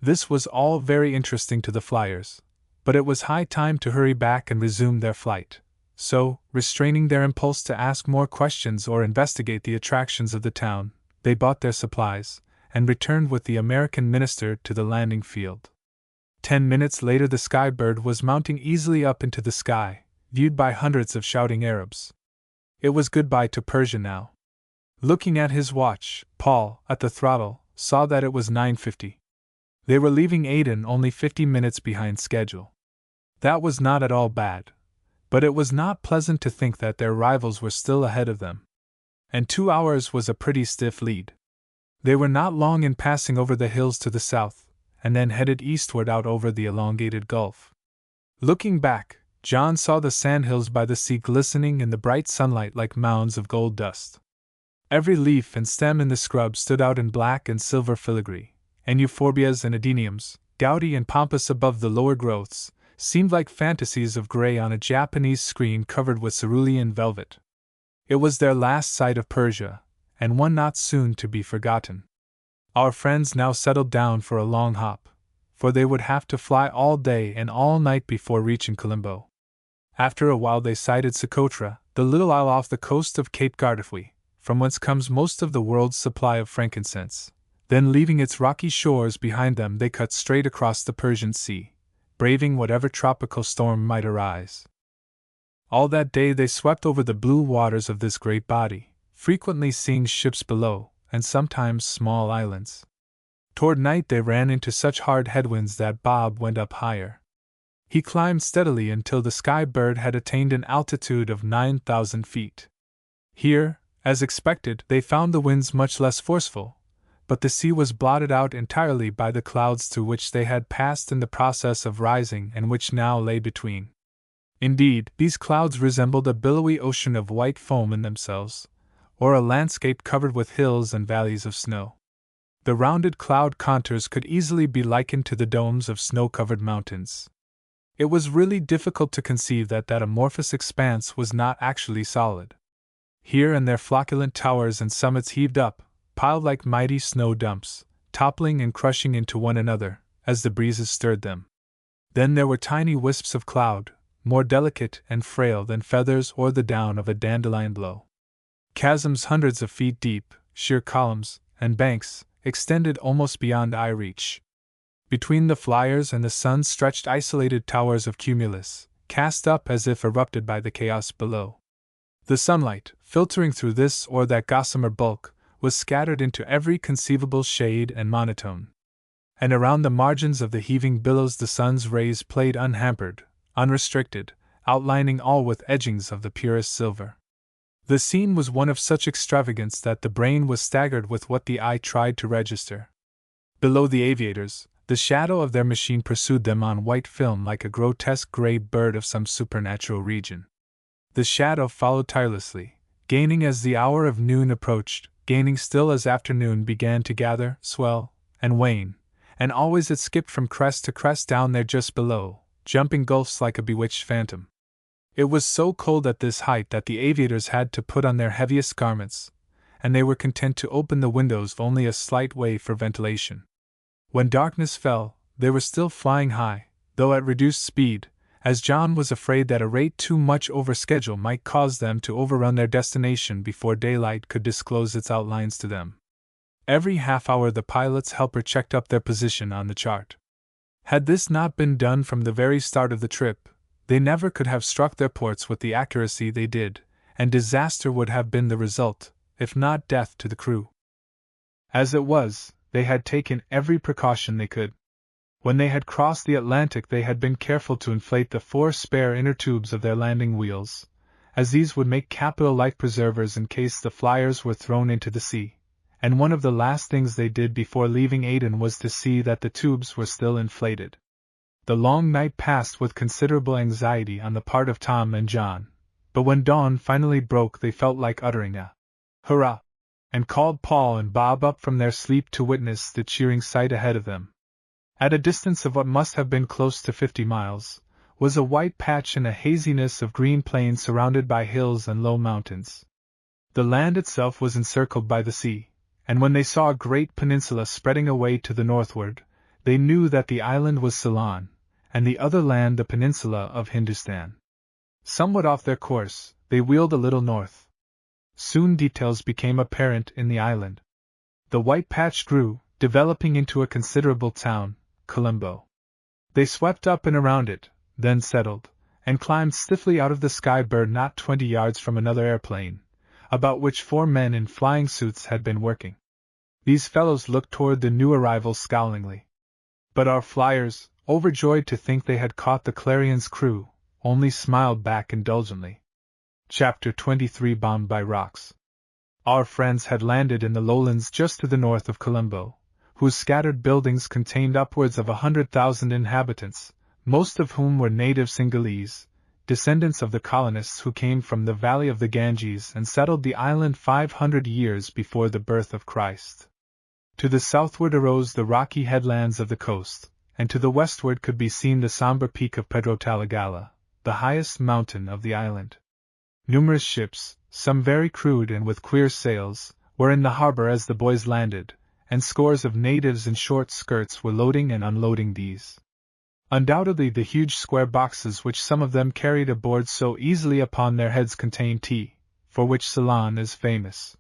This was all very interesting to the flyers, but it was high time to hurry back and resume their flight. So, restraining their impulse to ask more questions or investigate the attractions of the town, they bought their supplies, and returned with the American minister to the landing field. 10 minutes later the Skybird was mounting easily up into the sky, viewed by hundreds of shouting Arabs. It was goodbye to Persia now. Looking at his watch, Paul, at the throttle, saw that it was 9:50. They were leaving Aden only 50 minutes behind schedule. That was not at all bad. But it was not pleasant to think that their rivals were still ahead of them. And 2 hours was a pretty stiff lead. They were not long in passing over the hills to the south, and then headed eastward out over the elongated gulf. Looking back, John saw the sandhills by the sea glistening in the bright sunlight like mounds of gold dust. Every leaf and stem in the scrub stood out in black and silver filigree, and euphorbias and adeniums, gaudy and pompous above the lower growths, seemed like fantasies of gray on a Japanese screen covered with cerulean velvet. It was their last sight of Persia, and one not soon to be forgotten. Our friends now settled down for a long hop, for they would have to fly all day and all night before reaching Colombo. After a while they sighted Socotra, the little isle off the coast of Cape Gardefui, from whence comes most of the world's supply of frankincense. Then, leaving its rocky shores behind them, they cut straight across the Persian Sea, braving whatever tropical storm might arise. All that day they swept over the blue waters of this great body, frequently seeing ships below, and sometimes small islands. Toward night they ran into such hard headwinds that Bob went up higher. He climbed steadily until the Sky Bird had attained an altitude of 9,000 feet. Here, as expected, they found the winds much less forceful, but the sea was blotted out entirely by the clouds through which they had passed in the process of rising and which now lay between. Indeed, these clouds resembled a billowy ocean of white foam in themselves, or a landscape covered with hills and valleys of snow. The rounded cloud contours could easily be likened to the domes of snow-covered mountains. It was really difficult to conceive that that amorphous expanse was not actually solid. Here and there flocculent towers and summits heaved up, piled like mighty snow dumps, toppling and crushing into one another, as the breezes stirred them. Then there were tiny wisps of cloud, more delicate and frail than feathers or the down of a dandelion blow. Chasms hundreds of feet deep, sheer columns, and banks, extended almost beyond eye reach. Between the flyers and the sun stretched isolated towers of cumulus, cast up as if erupted by the chaos below. The sunlight, filtering through this or that gossamer bulk, was scattered into every conceivable shade and monotone. And around the margins of the heaving billows the sun's rays played unhampered, unrestricted, outlining all with edgings of the purest silver. The scene was one of such extravagance that the brain was staggered with what the eye tried to register. Below the aviators, the shadow of their machine pursued them on white film like a grotesque gray bird of some supernatural region. The shadow followed tirelessly, gaining as the hour of noon approached, gaining still as afternoon began to gather, swell, and wane, and always it skipped from crest to crest down there just below, jumping gulfs like a bewitched phantom. It was so cold at this height that the aviators had to put on their heaviest garments, and they were content to open the windows only a slight way for ventilation. When darkness fell, they were still flying high, though at reduced speed, as John was afraid that a rate too much over schedule might cause them to overrun their destination before daylight could disclose its outlines to them. Every half hour the pilot's helper checked up their position on the chart. Had this not been done from the very start of the trip, they never could have struck their ports with the accuracy they did, and disaster would have been the result, if not death to the crew. As it was, they had taken every precaution they could. When they had crossed the Atlantic they had been careful to inflate the 4 spare inner tubes of their landing wheels, as these would make capital life preservers in case the flyers were thrown into the sea, and one of the last things they did before leaving Aden was to see that the tubes were still inflated. The long night passed with considerable anxiety on the part of Tom and John, but when dawn finally broke they felt like uttering a hurrah, and called Paul and Bob up from their sleep to witness the cheering sight ahead of them. At a distance of what must have been close to 50 miles, was a white patch in a haziness of green plains surrounded by hills and low mountains. The land itself was encircled by the sea, and when they saw a great peninsula spreading away to the northward, they knew that the island was Ceylon, and the other land the peninsula of Hindustan. Somewhat off their course, they wheeled a little north. Soon details became apparent in the island. The white patch grew, developing into a considerable town, Colombo. They swept up and around it, then settled, and climbed stiffly out of the Sky Bird not 20 yards from another airplane, about which 4 men in flying suits had been working. These fellows looked toward the new arrivals scowlingly. But our flyers, overjoyed to think they had caught the Clarion's crew, only smiled back indulgently. Chapter 23 Bombed by Rocks. Our friends had landed in the lowlands just to the north of Colombo, whose scattered buildings contained upwards of 100,000 inhabitants, most of whom were native Sinhalese, descendants of the colonists who came from the valley of the Ganges and settled the island 500 years before the birth of Christ. To the southward arose the rocky headlands of the coast, and to the westward could be seen the somber peak of Pedro Talagala, the highest mountain of the island. Numerous ships, some very crude and with queer sails, were in the harbor as the boys landed, and scores of natives in short skirts were loading and unloading these. Undoubtedly the huge square boxes which some of them carried aboard so easily upon their heads contained tea, for which Ceylon is famous.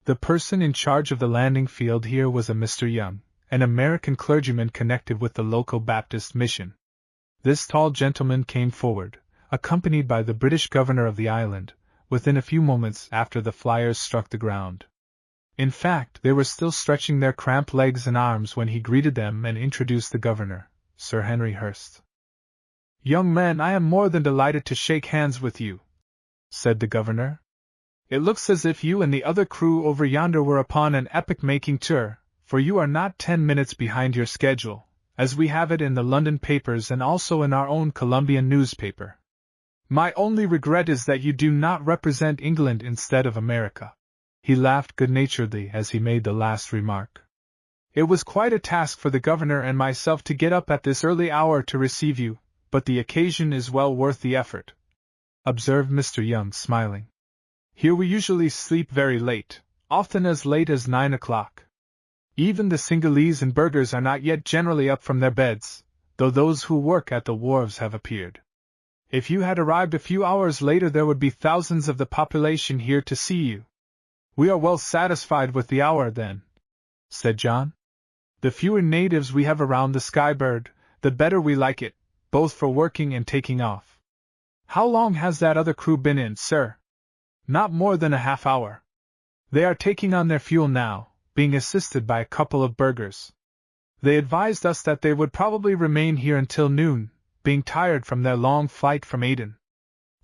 The person in charge of the landing field here was a Mr. Young, an American clergyman connected with the local Baptist mission. This tall gentleman came forward, accompanied by the British governor of the island, within a few moments after the flyers struck the ground. In fact, they were still stretching their cramped legs and arms when he greeted them and introduced the governor, Sir Henry Hurst. "Young man, I am more than delighted to shake hands with you," said the governor. "It looks as if you and the other crew over yonder were upon an epoch-making tour, for you are not 10 minutes behind your schedule, as we have it in the London papers and also in our own Colombian newspaper. My only regret is that you do not represent England instead of America." He laughed good-naturedly as he made the last remark. "It was quite a task for the governor and myself to get up at this early hour to receive you, but the occasion is well worth the effort," observed Mr. Young, smiling. "Here we usually sleep very late, often as late as 9 o'clock. Even the Singhalese and burghers are not yet generally up from their beds, though those who work at the wharves have appeared. If you had arrived a few hours later there would be thousands of the population here to see you." "We are well satisfied with the hour, then," said John. "The fewer natives we have around the Skybird, the better we like it, both for working and taking off. How long has that other crew been in, sir?" "Not more than a half hour. They are taking on their fuel now, being assisted by a couple of burghers. They advised us that they would probably remain here until noon, being tired from their long flight from Aden.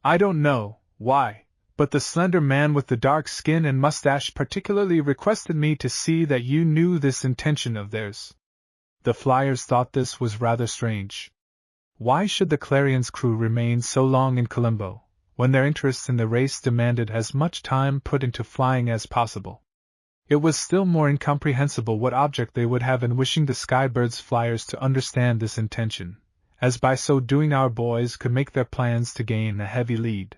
I don't know why, but the slender man with the dark skin and mustache particularly requested me to see that you knew this intention of theirs." The flyers thought this was rather strange. Why should the Clarion's crew remain so long in Colombo, when their interests in the race demanded as much time put into flying as possible? It was still more incomprehensible what object they would have in wishing the Skybird's flyers to understand this intention, as by so doing our boys could make their plans to gain a heavy lead.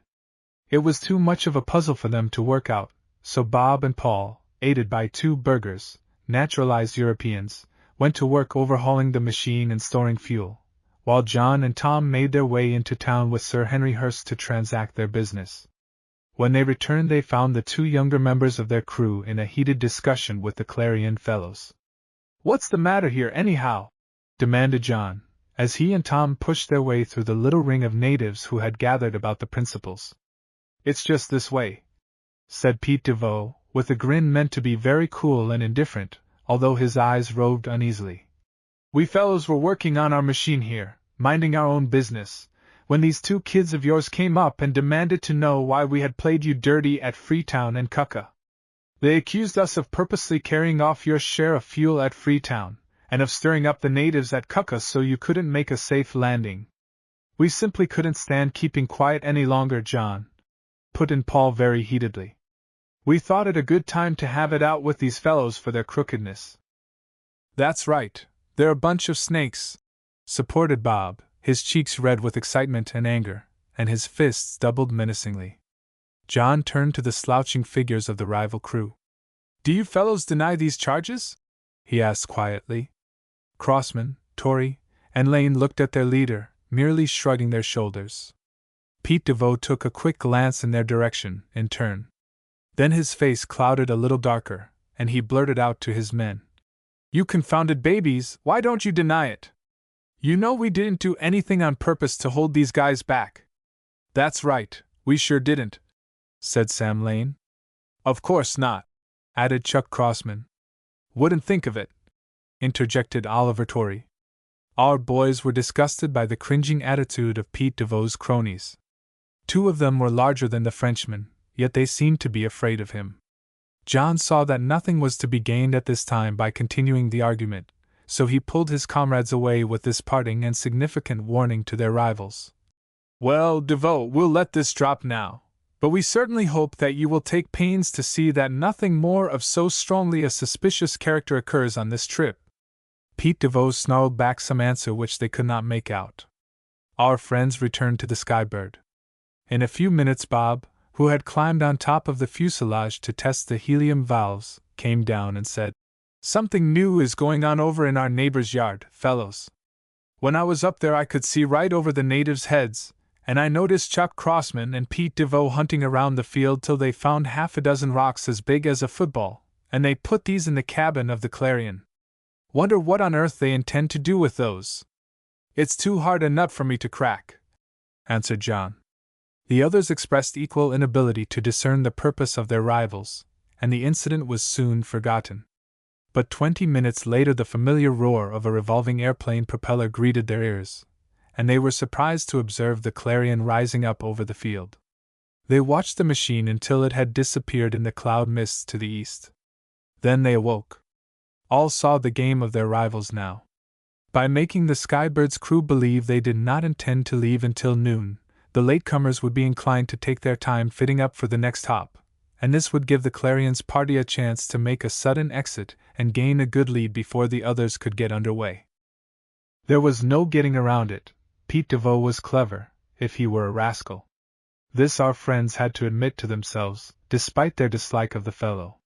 It was too much of a puzzle for them to work out, so Bob and Paul, aided by 2 burghers, naturalized Europeans, went to work overhauling the machine and storing fuel, while John and Tom made their way into town with Sir Henry Hurst to transact their business. When they returned they found the 2 younger members of their crew in a heated discussion with the Clarion fellows. "What's the matter here, anyhow?" demanded John, as he and Tom pushed their way through the little ring of natives who had gathered about the principals. "It's just this way," said Pete DeVoe, with a grin meant to be very cool and indifferent, although his eyes roved uneasily. "We fellows were working on our machine here, minding our own business, when these 2 kids of yours came up and demanded to know why we had played you dirty at Freetown and Cucca. They accused us of purposely carrying off your share of fuel at Freetown, and of stirring up the natives at Cucca so you couldn't make a safe landing. We simply couldn't stand keeping quiet any longer, John," put in Paul very heatedly. "We thought it a good time to have it out with these fellows for their crookedness." "That's right, they're a bunch of snakes," supported Bob, his cheeks red with excitement and anger, and his fists doubled menacingly. John turned to the slouching figures of the rival crew. "Do you fellows deny these charges?" he asked quietly. Crossman, Torrey, and Lane looked at their leader, merely shrugging their shoulders. Pete DeVoe took a quick glance in their direction, in turn. Then his face clouded a little darker, and he blurted out to his men. "You confounded babies, why don't you deny it? You know we didn't do anything on purpose to hold these guys back." "That's right, we sure didn't," said Sam Lane. "Of course not," added Chuck Crossman. "Wouldn't think of it," interjected Oliver Torrey. Our boys were disgusted by the cringing attitude of Pete DeVoe's cronies. 2 of them were larger than the Frenchman, yet they seemed to be afraid of him. John saw that nothing was to be gained at this time by continuing the argument, so he pulled his comrades away with this parting and significant warning to their rivals. "Well, DeVoe, we'll let this drop now, but we certainly hope that you will take pains to see that nothing more of so strongly a suspicious character occurs on this trip." Pete DeVoe snarled back some answer which they could not make out. Our friends returned to the Skybird. In a few minutes Bob, who had climbed on top of the fuselage to test the helium valves, came down and said, "Something new is going on over in our neighbor's yard, fellows. When I was up there I could see right over the natives' heads, and I noticed Chuck Crossman and Pete DeVoe hunting around the field till they found half a dozen rocks as big as a football, and they put these in the cabin of the Clarion. Wonder what on earth they intend to do with those." "It's too hard a nut for me to crack," answered John. The others expressed equal inability to discern the purpose of their rivals, and the incident was soon forgotten. But 20 minutes later the familiar roar of a revolving airplane propeller greeted their ears, and they were surprised to observe the Clarion rising up over the field. They watched the machine until it had disappeared in the cloud mists to the east. Then they awoke. All saw the game of their rivals now. By making the Skybird's crew believe they did not intend to leave until noon, the latecomers would be inclined to take their time fitting up for the next hop, and this would give the Clarion's party a chance to make a sudden exit and gain a good lead before the others could get under way. There was no getting around it. Pete DeVoe was clever, if he were a rascal. This our friends had to admit to themselves, despite their dislike of the fellow.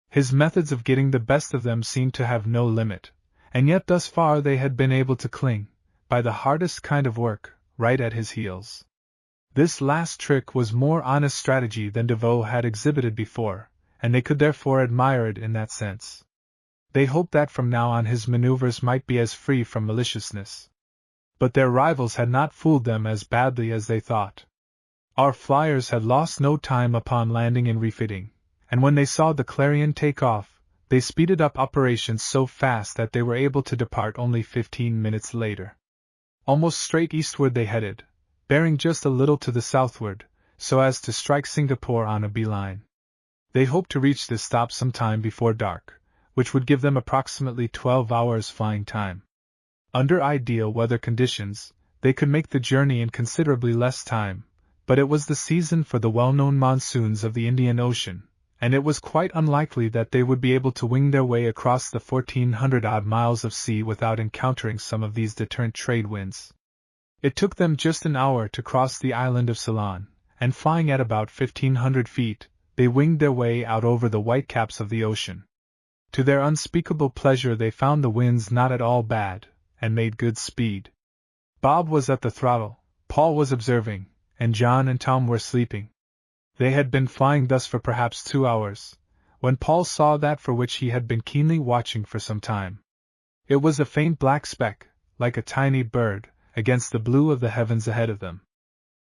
His methods of getting the best of them seemed to have no limit, and yet thus far they had been able to cling, by the hardest kind of work, right at his heels. This last trick was more honest strategy than DeVoe had exhibited before, and they could therefore admire it in that sense. They hoped that from now on his maneuvers might be as free from maliciousness. But their rivals had not fooled them as badly as they thought. Our flyers had lost no time upon landing and refitting, and when they saw the Clarion take off, they speeded up operations so fast that they were able to depart only 15 minutes later. Almost straight eastward they headed, bearing just a little to the southward, so as to strike Singapore on a beeline. They hoped to reach this stop some time before dark, which would give them approximately 12 hours flying time. Under ideal weather conditions, they could make the journey in considerably less time, but it was the season for the well-known monsoons of the Indian Ocean, and it was quite unlikely that they would be able to wing their way across the 1,400-odd miles of sea without encountering some of these deterrent trade winds. It took them just an hour to cross the island of Ceylon, and flying at about 1,500 feet, they winged their way out over the whitecaps of the ocean. To their unspeakable pleasure they found the winds not at all bad, and made good speed. Bob was at the throttle, Paul was observing, and John and Tom were sleeping. They had been flying thus for perhaps 2 hours, when Paul saw that for which he had been keenly watching for some time. It was a faint black speck, like a tiny bird, against the blue of the heavens ahead of them.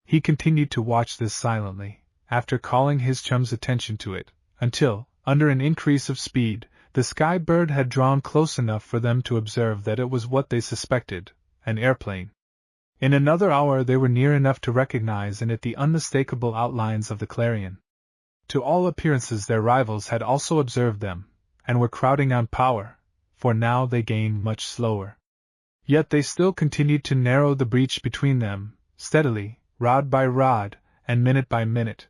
He continued to watch this silently, after calling his chum's attention to it, until, under an increase of speed, the Skybird had drawn close enough for them to observe that it was what they suspected, an airplane. In another hour they were near enough to recognize in it the unmistakable outlines of the Clarion. To all appearances their rivals had also observed them, and were crowding on power, for now they gained much slower. Yet they still continued to narrow the breach between them, steadily, rod by rod, and minute by minute.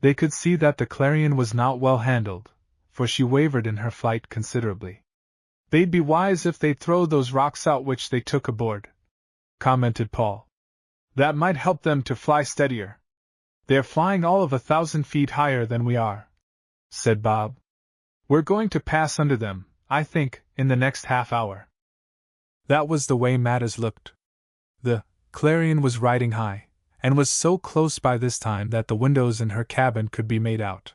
They could see that the Clarion was not well handled, for she wavered in her flight considerably. "They'd be wise if they'd throw those rocks out which they took aboard," commented Paul. "That might help them to fly steadier." "They're flying all of 1,000 feet higher than we are," said Bob. "We're going to pass under them, I think, in the next half hour." That was the way matters looked. The Clarion was riding high, and was so close by this time that the windows in her cabin could be made out.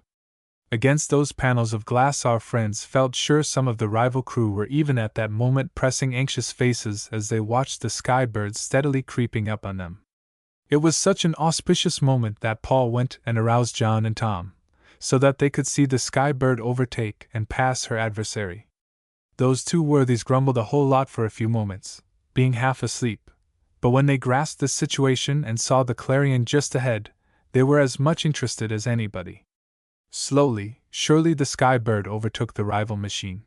Against those panels of glass our friends felt sure some of the rival crew were even at that moment pressing anxious faces as they watched the Skybird steadily creeping up on them. It was such an auspicious moment that Paul went and aroused John and Tom, so that they could see the Skybird overtake and pass her adversary. Those two worthies grumbled a whole lot for a few moments, being half asleep, but when they grasped the situation and saw the Clarion just ahead, they were as much interested as anybody. Slowly, surely the Skybird overtook the rival machine.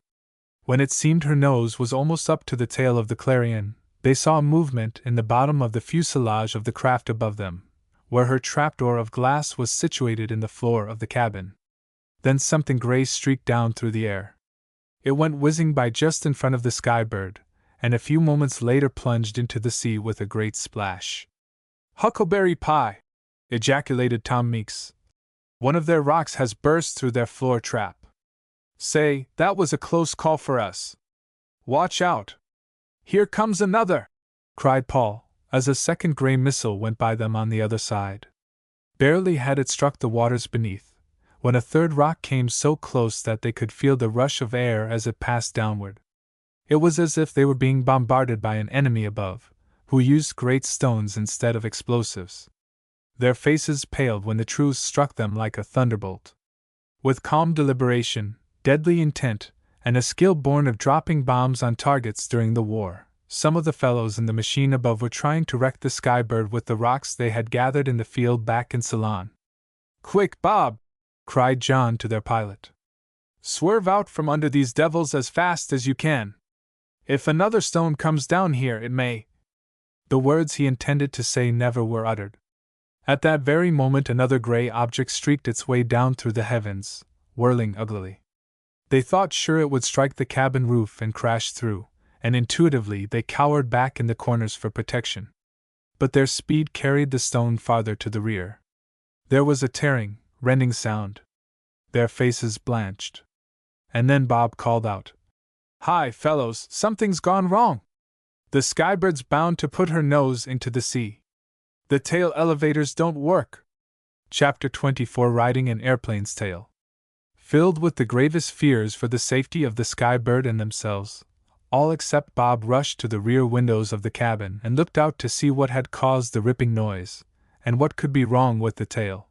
When it seemed her nose was almost up to the tail of the Clarion, they saw a movement in the bottom of the fuselage of the craft above them, where her trapdoor of glass was situated in the floor of the cabin. Then something gray streaked down through the air. It went whizzing by just in front of the Skybird, and a few moments later plunged into the sea with a great splash. "Huckleberry pie!" ejaculated Tom Meeks. "One of their rocks has burst through their floor trap. Say, that was a close call for us. Watch out! Here comes another!" cried Paul, as a second gray missile went by them on the other side. Barely had it struck the waters beneath, when a third rock came so close that they could feel the rush of air as it passed downward. It was as if they were being bombarded by an enemy above, who used great stones instead of explosives. Their faces paled when the truth struck them like a thunderbolt. With calm deliberation, deadly intent, and a skill born of dropping bombs on targets during the war, some of the fellows in the machine above were trying to wreck the Skybird with the rocks they had gathered in the field back in Ceylon. "Quick, Bob!" cried John to their pilot. "Swerve out from under these devils as fast as you can. If another stone comes down here, it may—" The words he intended to say never were uttered. At that very moment another gray object streaked its way down through the heavens, whirling uglily. They thought sure it would strike the cabin roof and crash through, and intuitively they cowered back in the corners for protection. But their speed carried the stone farther to the rear. There was a tearing, rending sound. Their faces blanched. And then Bob called out, "Hi, fellows, something's gone wrong! The Skybird's bound to put her nose into the sea. The tail elevators don't work." Chapter 24, Riding an Airplane's Tail. Filled with the gravest fears for the safety of the Skybird and themselves, all except Bob rushed to the rear windows of the cabin and looked out to see what had caused the ripping noise, and what could be wrong with the tail.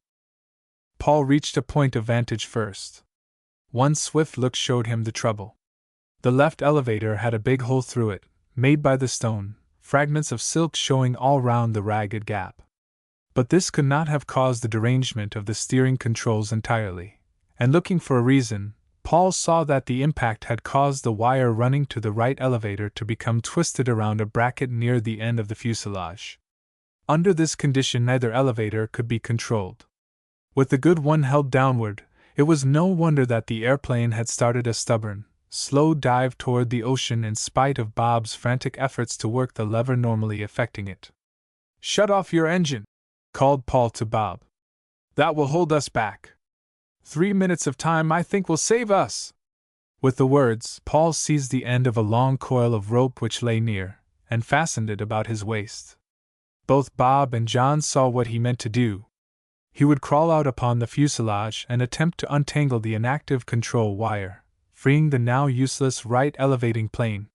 Paul reached a point of vantage first. One swift look showed him the trouble. The left elevator had a big hole through it, made by the stone, fragments of silk showing all round the ragged gap. But this could not have caused the derangement of the steering controls entirely, and looking for a reason, Paul saw that the impact had caused the wire running to the right elevator to become twisted around a bracket near the end of the fuselage. Under this condition neither elevator could be controlled. With the good one held downward, it was no wonder that the airplane had started a stubborn, slow dive toward the ocean in spite of Bob's frantic efforts to work the lever normally affecting it. "Shut off your engine," called Paul to Bob. "That will hold us back. 3 minutes of time I think will save us." With the words, Paul seized the end of a long coil of rope which lay near, and fastened it about his waist. Both Bob and John saw what he meant to do. He would crawl out upon the fuselage and attempt to untangle the inactive control wire, freeing the now useless right elevating plane.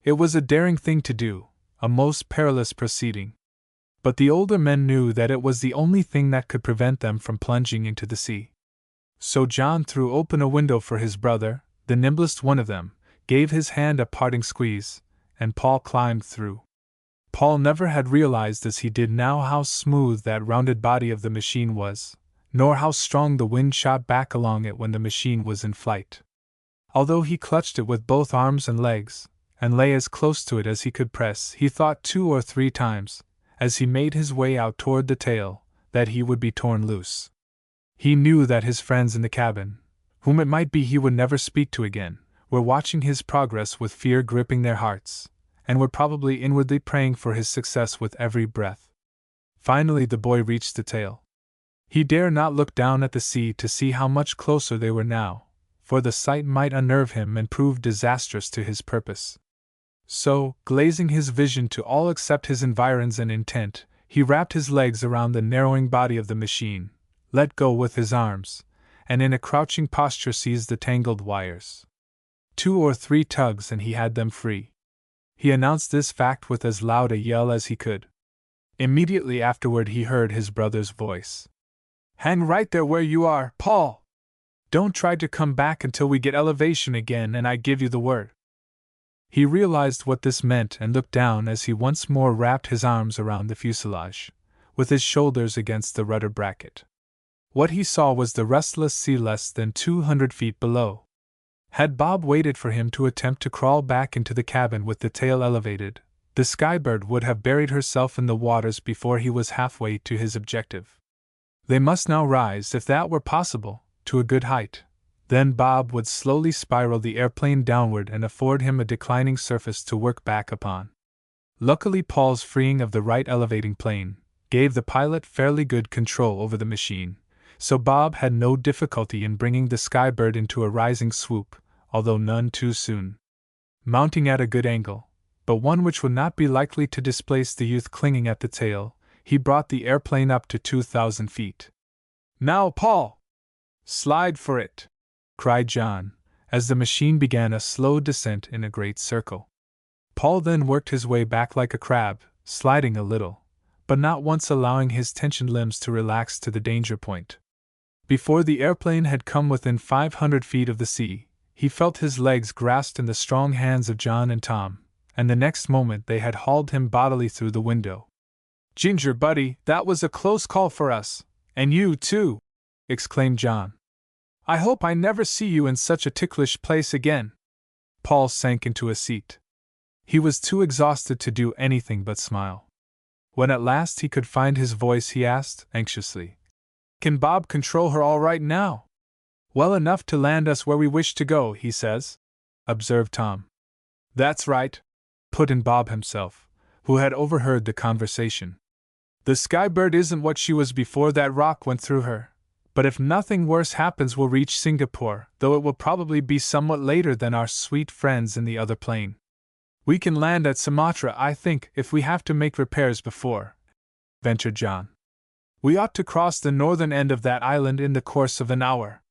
It was a daring thing to do, a most perilous proceeding. But the older men knew that it was the only thing that could prevent them from plunging into the sea. So John threw open a window for his brother, the nimblest one of them, gave his hand a parting squeeze, and Paul climbed through. Paul never had realized as he did now how smooth that rounded body of the machine was, nor how strong the wind shot back along it when the machine was in flight. Although he clutched it with both arms and legs, and lay as close to it as he could press, he thought 2 or 3 times, as he made his way out toward the tail, that he would be torn loose. He knew that his friends in the cabin, whom it might be he would never speak to again, were watching his progress with fear gripping their hearts, and were probably inwardly praying for his success with every breath. Finally the boy reached the tail. He dare not look down at the sea to see how much closer they were now, for the sight might unnerve him and prove disastrous to his purpose. So, glazing his vision to all except his environs and intent, he wrapped his legs around the narrowing body of the machine, let go with his arms, and in a crouching posture seized the tangled wires. 2 or 3 tugs and he had them free. He announced this fact with as loud a yell as he could. Immediately afterward he heard his brother's voice. "Hang right there where you are, Paul! Don't try to come back until we get elevation again and I give you the word." He realized what this meant and looked down as he once more wrapped his arms around the fuselage, with his shoulders against the rudder bracket. What he saw was the restless sea less than 200 feet below. Had Bob waited for him to attempt to crawl back into the cabin with the tail elevated, the Skybird would have buried herself in the waters before he was halfway to his objective. They must now rise, if that were possible, to a good height, Then Bob would slowly spiral the airplane downward and afford him a declining surface to work back upon. Luckily, Paul's freeing of the right elevating plane gave the pilot fairly good control over the machine, so Bob had no difficulty in bringing the Skybird into a rising swoop, although none too soon. Mounting at a good angle, but one which would not be likely to displace the youth clinging at the tail, he brought the airplane up to 2,000 feet. "Now, Paul! Slide for it!" cried John, as the machine began a slow descent in a great circle. Paul then worked his way back like a crab, sliding a little, but not once allowing his tensioned limbs to relax to the danger point. Before the airplane had come within 500 feet of the sea, he felt his legs grasped in the strong hands of John and Tom, and the next moment they had hauled him bodily through the window. "Ginger, buddy, that was a close call for us, and you, too!" exclaimed John. "I hope I never see you in such a ticklish place again." Paul sank into a seat. He was too exhausted to do anything but smile. When at last he could find his voice, he asked, anxiously, "Can Bob control her all right now?" "Well enough to land us where we wish to go, he says," observed Tom. "That's right," put in Bob himself, who had overheard the conversation. "The Skybird isn't what she was before that rock went through her, but if nothing worse happens we'll reach Singapore, though it will probably be somewhat later than our sweet friends in the other plane. We can land at Sumatra, I think, if we have to make repairs before," ventured John. "We ought to cross the northern end of that island in the course of an hour."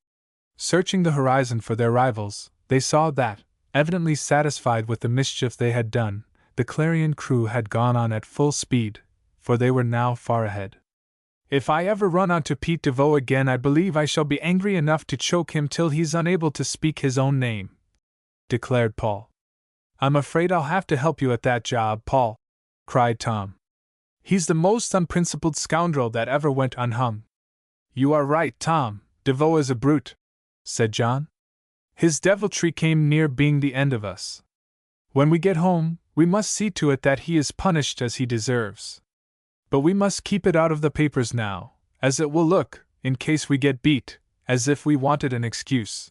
Searching the horizon for their rivals, they saw that, evidently satisfied with the mischief they had done, the Clarion crew had gone on at full speed, for they were now far ahead. "If I ever run onto Pete DeVoe again, I believe I shall be angry enough to choke him till he's unable to speak his own name," declared Paul. "I'm afraid I'll have to help you at that job, Paul," cried Tom. "He's the most unprincipled scoundrel that ever went unhung." "You are right, Tom, DeVoe is a brute," said John. "His deviltry came near being the end of us. When we get home, we must see to it that he is punished as he deserves. But we must keep it out of the papers now, as it will look, in case we get beat, as if we wanted an excuse."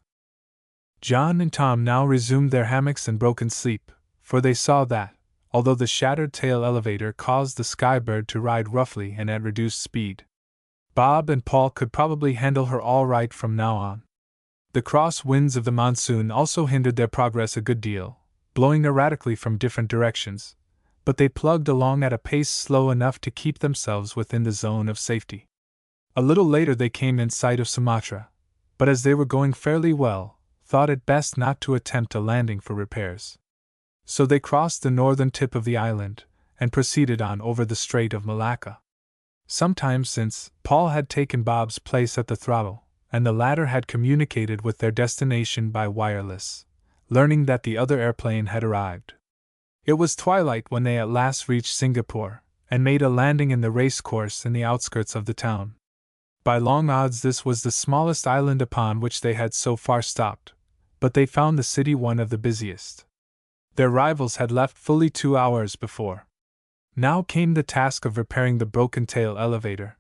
John and Tom now resumed their hammocks and broken sleep, for they saw that, although the shattered tail elevator caused the Skybird to ride roughly and at reduced speed, Bob and Paul could probably handle her all right from now on. The cross winds of the monsoon also hindered their progress a good deal, blowing erratically from different directions, but they plugged along at a pace slow enough to keep themselves within the zone of safety. A little later they came in sight of Sumatra, but as they were going fairly well, thought it best not to attempt a landing for repairs. So they crossed the northern tip of the island, and proceeded on over the Strait of Malacca. Some time since, Paul had taken Bob's place at the throttle, and the latter had communicated with their destination by wireless, learning that the other airplane had arrived. It was twilight when they at last reached Singapore, and made a landing in the race course in the outskirts of the town. By long odds this was the smallest island upon which they had so far stopped, but they found the city one of the busiest. Their rivals had left fully 2 hours before. Now came the task of repairing the broken tail elevator.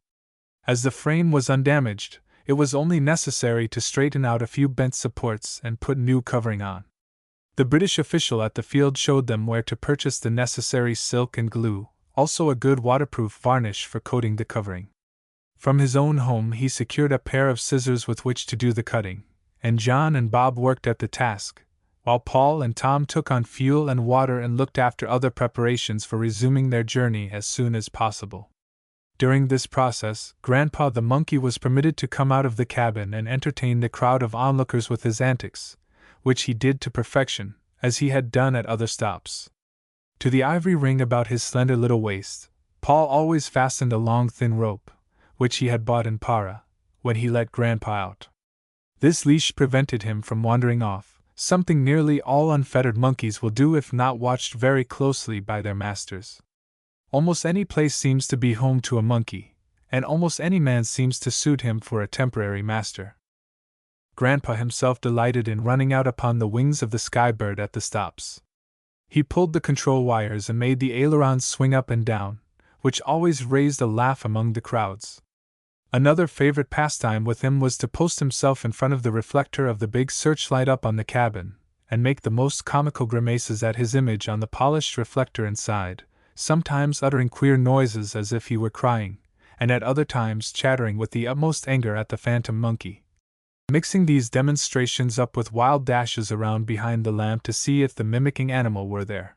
As the frame was undamaged, it was only necessary to straighten out a few bent supports and put new covering on. The British official at the field showed them where to purchase the necessary silk and glue, also a good waterproof varnish for coating the covering. From his own home he secured a pair of scissors with which to do the cutting, and John and Bob worked at the task, while Paul and Tom took on fuel and water and looked after other preparations for resuming their journey as soon as possible. During this process, Grandpa the monkey was permitted to come out of the cabin and entertain the crowd of onlookers with his antics, which he did to perfection, as he had done at other stops. To the ivory ring about his slender little waist, Paul always fastened a long thin rope, which he had bought in Para, when he let Grandpa out. This leash prevented him from wandering off, something nearly all unfettered monkeys will do if not watched very closely by their masters. Almost any place seems to be home to a monkey, and almost any man seems to suit him for a temporary master. Grandpa himself delighted in running out upon the wings of the Skybird at the stops. He pulled the control wires and made the ailerons swing up and down, which always raised a laugh among the crowds. Another favorite pastime with him was to post himself in front of the reflector of the big searchlight up on the cabin, and make the most comical grimaces at his image on the polished reflector inside, sometimes uttering queer noises as if he were crying, and at other times chattering with the utmost anger at the phantom monkey. Mixing these demonstrations up with wild dashes around behind the lamp to see if the mimicking animal were there.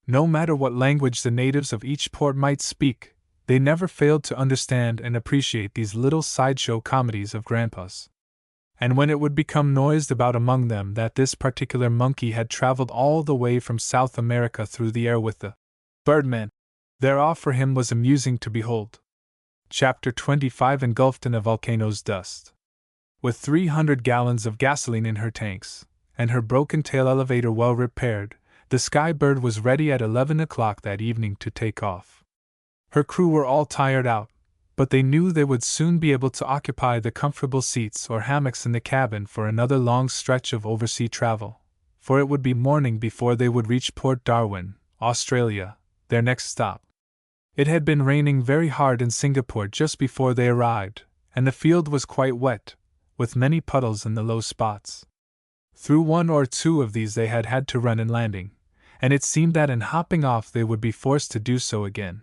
No matter what language the natives of each port might speak, they never failed to understand and appreciate these little sideshow comedies of Grandpa's. And when it would become noised about among them that this particular monkey had traveled all the way from South America through the air with the Birdman, their awe for him was amusing to behold. Chapter 25 Engulfed in a volcano's dust. With 300 gallons of gasoline in her tanks, and her broken tail elevator well repaired, the Sky Bird was ready at 11 o'clock that evening to take off. Her crew were all tired out, but they knew they would soon be able to occupy the comfortable seats or hammocks in the cabin for another long stretch of oversea travel, for it would be morning before they would reach Port Darwin, Australia, their next stop. It had been raining very hard in Singapore just before they arrived, and the field was quite wet, with many puddles in the low spots. Through one or two of these they had had to run in landing, and it seemed that in hopping off they would be forced to do so again.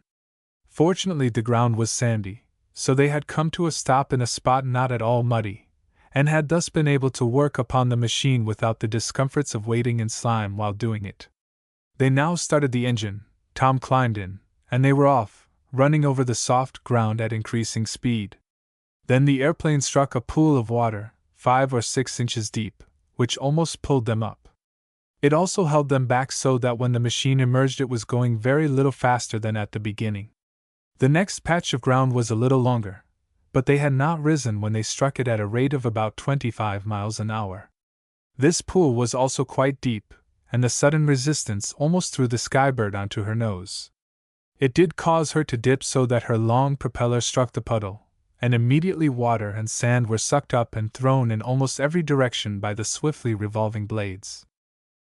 Fortunately the ground was sandy, so they had come to a stop in a spot not at all muddy, and had thus been able to work upon the machine without the discomforts of wading in slime while doing it. They now started the engine, Tom climbed in, and they were off, running over the soft ground at increasing speed. Then the airplane struck a pool of water, 5 or 6 inches deep, which almost pulled them up. It also held them back so that when the machine emerged it was going very little faster than at the beginning. The next patch of ground was a little longer, but they had not risen when they struck it at a rate of about 25 miles an hour. This pool was also quite deep, and the sudden resistance almost threw the Skybird onto her nose. It did cause her to dip so that her long propeller struck the puddle, and immediately water and sand were sucked up and thrown in almost every direction by the swiftly revolving blades.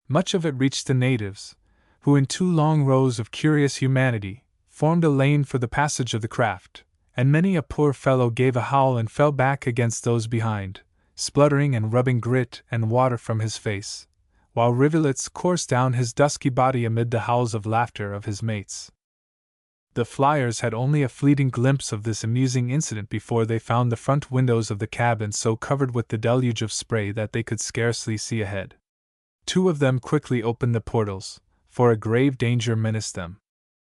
Much of it reached the natives, who in 2 long rows of curious humanity formed a lane for the passage of the craft, and many a poor fellow gave a howl and fell back against those behind, spluttering and rubbing grit and water from his face, while rivulets coursed down his dusky body amid the howls of laughter of his mates. The flyers had only a fleeting glimpse of this amusing incident before they found the front windows of the cabin so covered with the deluge of spray that they could scarcely see ahead. 2 of them quickly opened the portals, for a grave danger menaced them.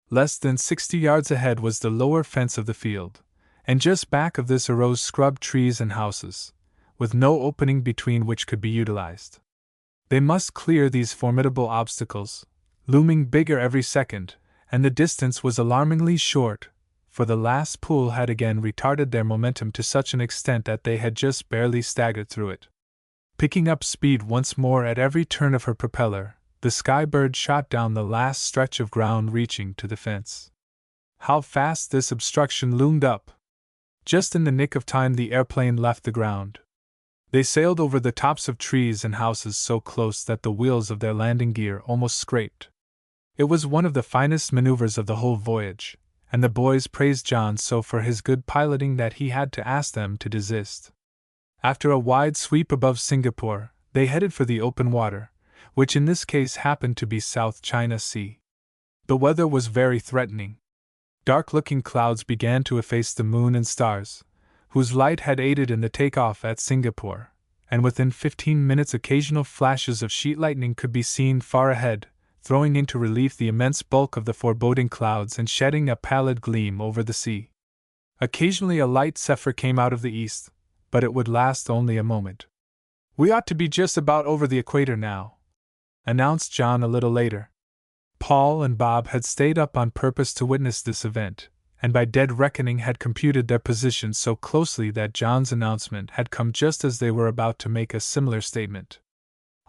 Less than 60 yards ahead was the lower fence of the field, and just back of this arose scrub trees and houses, with no opening between which could be utilized. They must clear these formidable obstacles, looming bigger every second, and the distance was alarmingly short, for the last pool had again retarded their momentum to such an extent that they had just barely staggered through it. Picking up speed once more at every turn of her propeller, the Skybird shot down the last stretch of ground reaching to the fence. How fast this obstruction loomed up! Just in the nick of time the airplane left the ground. They sailed over the tops of trees and houses so close that the wheels of their landing gear almost scraped. It was one of the finest maneuvers of the whole voyage, and the boys praised John so for his good piloting that he had to ask them to desist. After a wide sweep above Singapore, they headed for the open water, which in this case happened to be South China Sea. The weather was very threatening. Dark-looking clouds began to efface the moon and stars, whose light had aided in the take-off at Singapore, and within 15 minutes occasional flashes of sheet lightning could be seen far ahead, throwing into relief the immense bulk of the foreboding clouds and shedding a pallid gleam over the sea. Occasionally a light zephyr came out of the east, but it would last only a moment. "We ought to be just about over the equator now," announced John a little later. Paul and Bob had stayed up on purpose to witness this event, and by dead reckoning had computed their position so closely that John's announcement had come just as they were about to make a similar statement.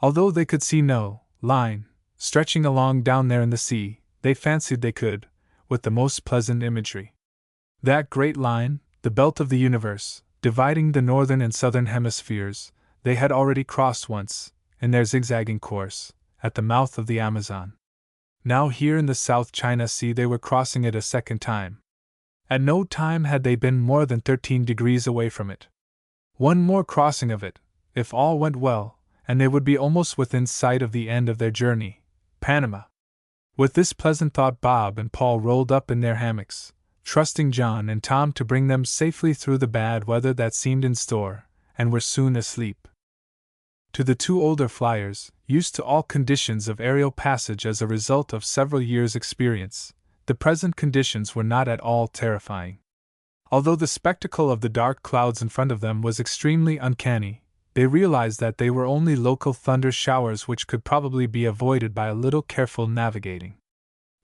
Although they could see no line stretching along down there in the sea, they fancied they could, with the most pleasant imagery. That great line, the belt of the universe, dividing the northern and southern hemispheres, they had already crossed once, in their zigzagging course, at the mouth of the Amazon. Now here in the South China Sea they were crossing it a second time. At no time had they been more than 13 degrees away from it. One more crossing of it, if all went well, and they would be almost within sight of the end of their journey, Panama. With this pleasant thought, Bob and Paul rolled up in their hammocks, trusting John and Tom to bring them safely through the bad weather that seemed in store, and were soon asleep. To the two older flyers, used to all conditions of aerial passage as a result of several years' experience, the present conditions were not at all terrifying. Although the spectacle of the dark clouds in front of them was extremely uncanny, they realized that they were only local thunder showers which could probably be avoided by a little careful navigating.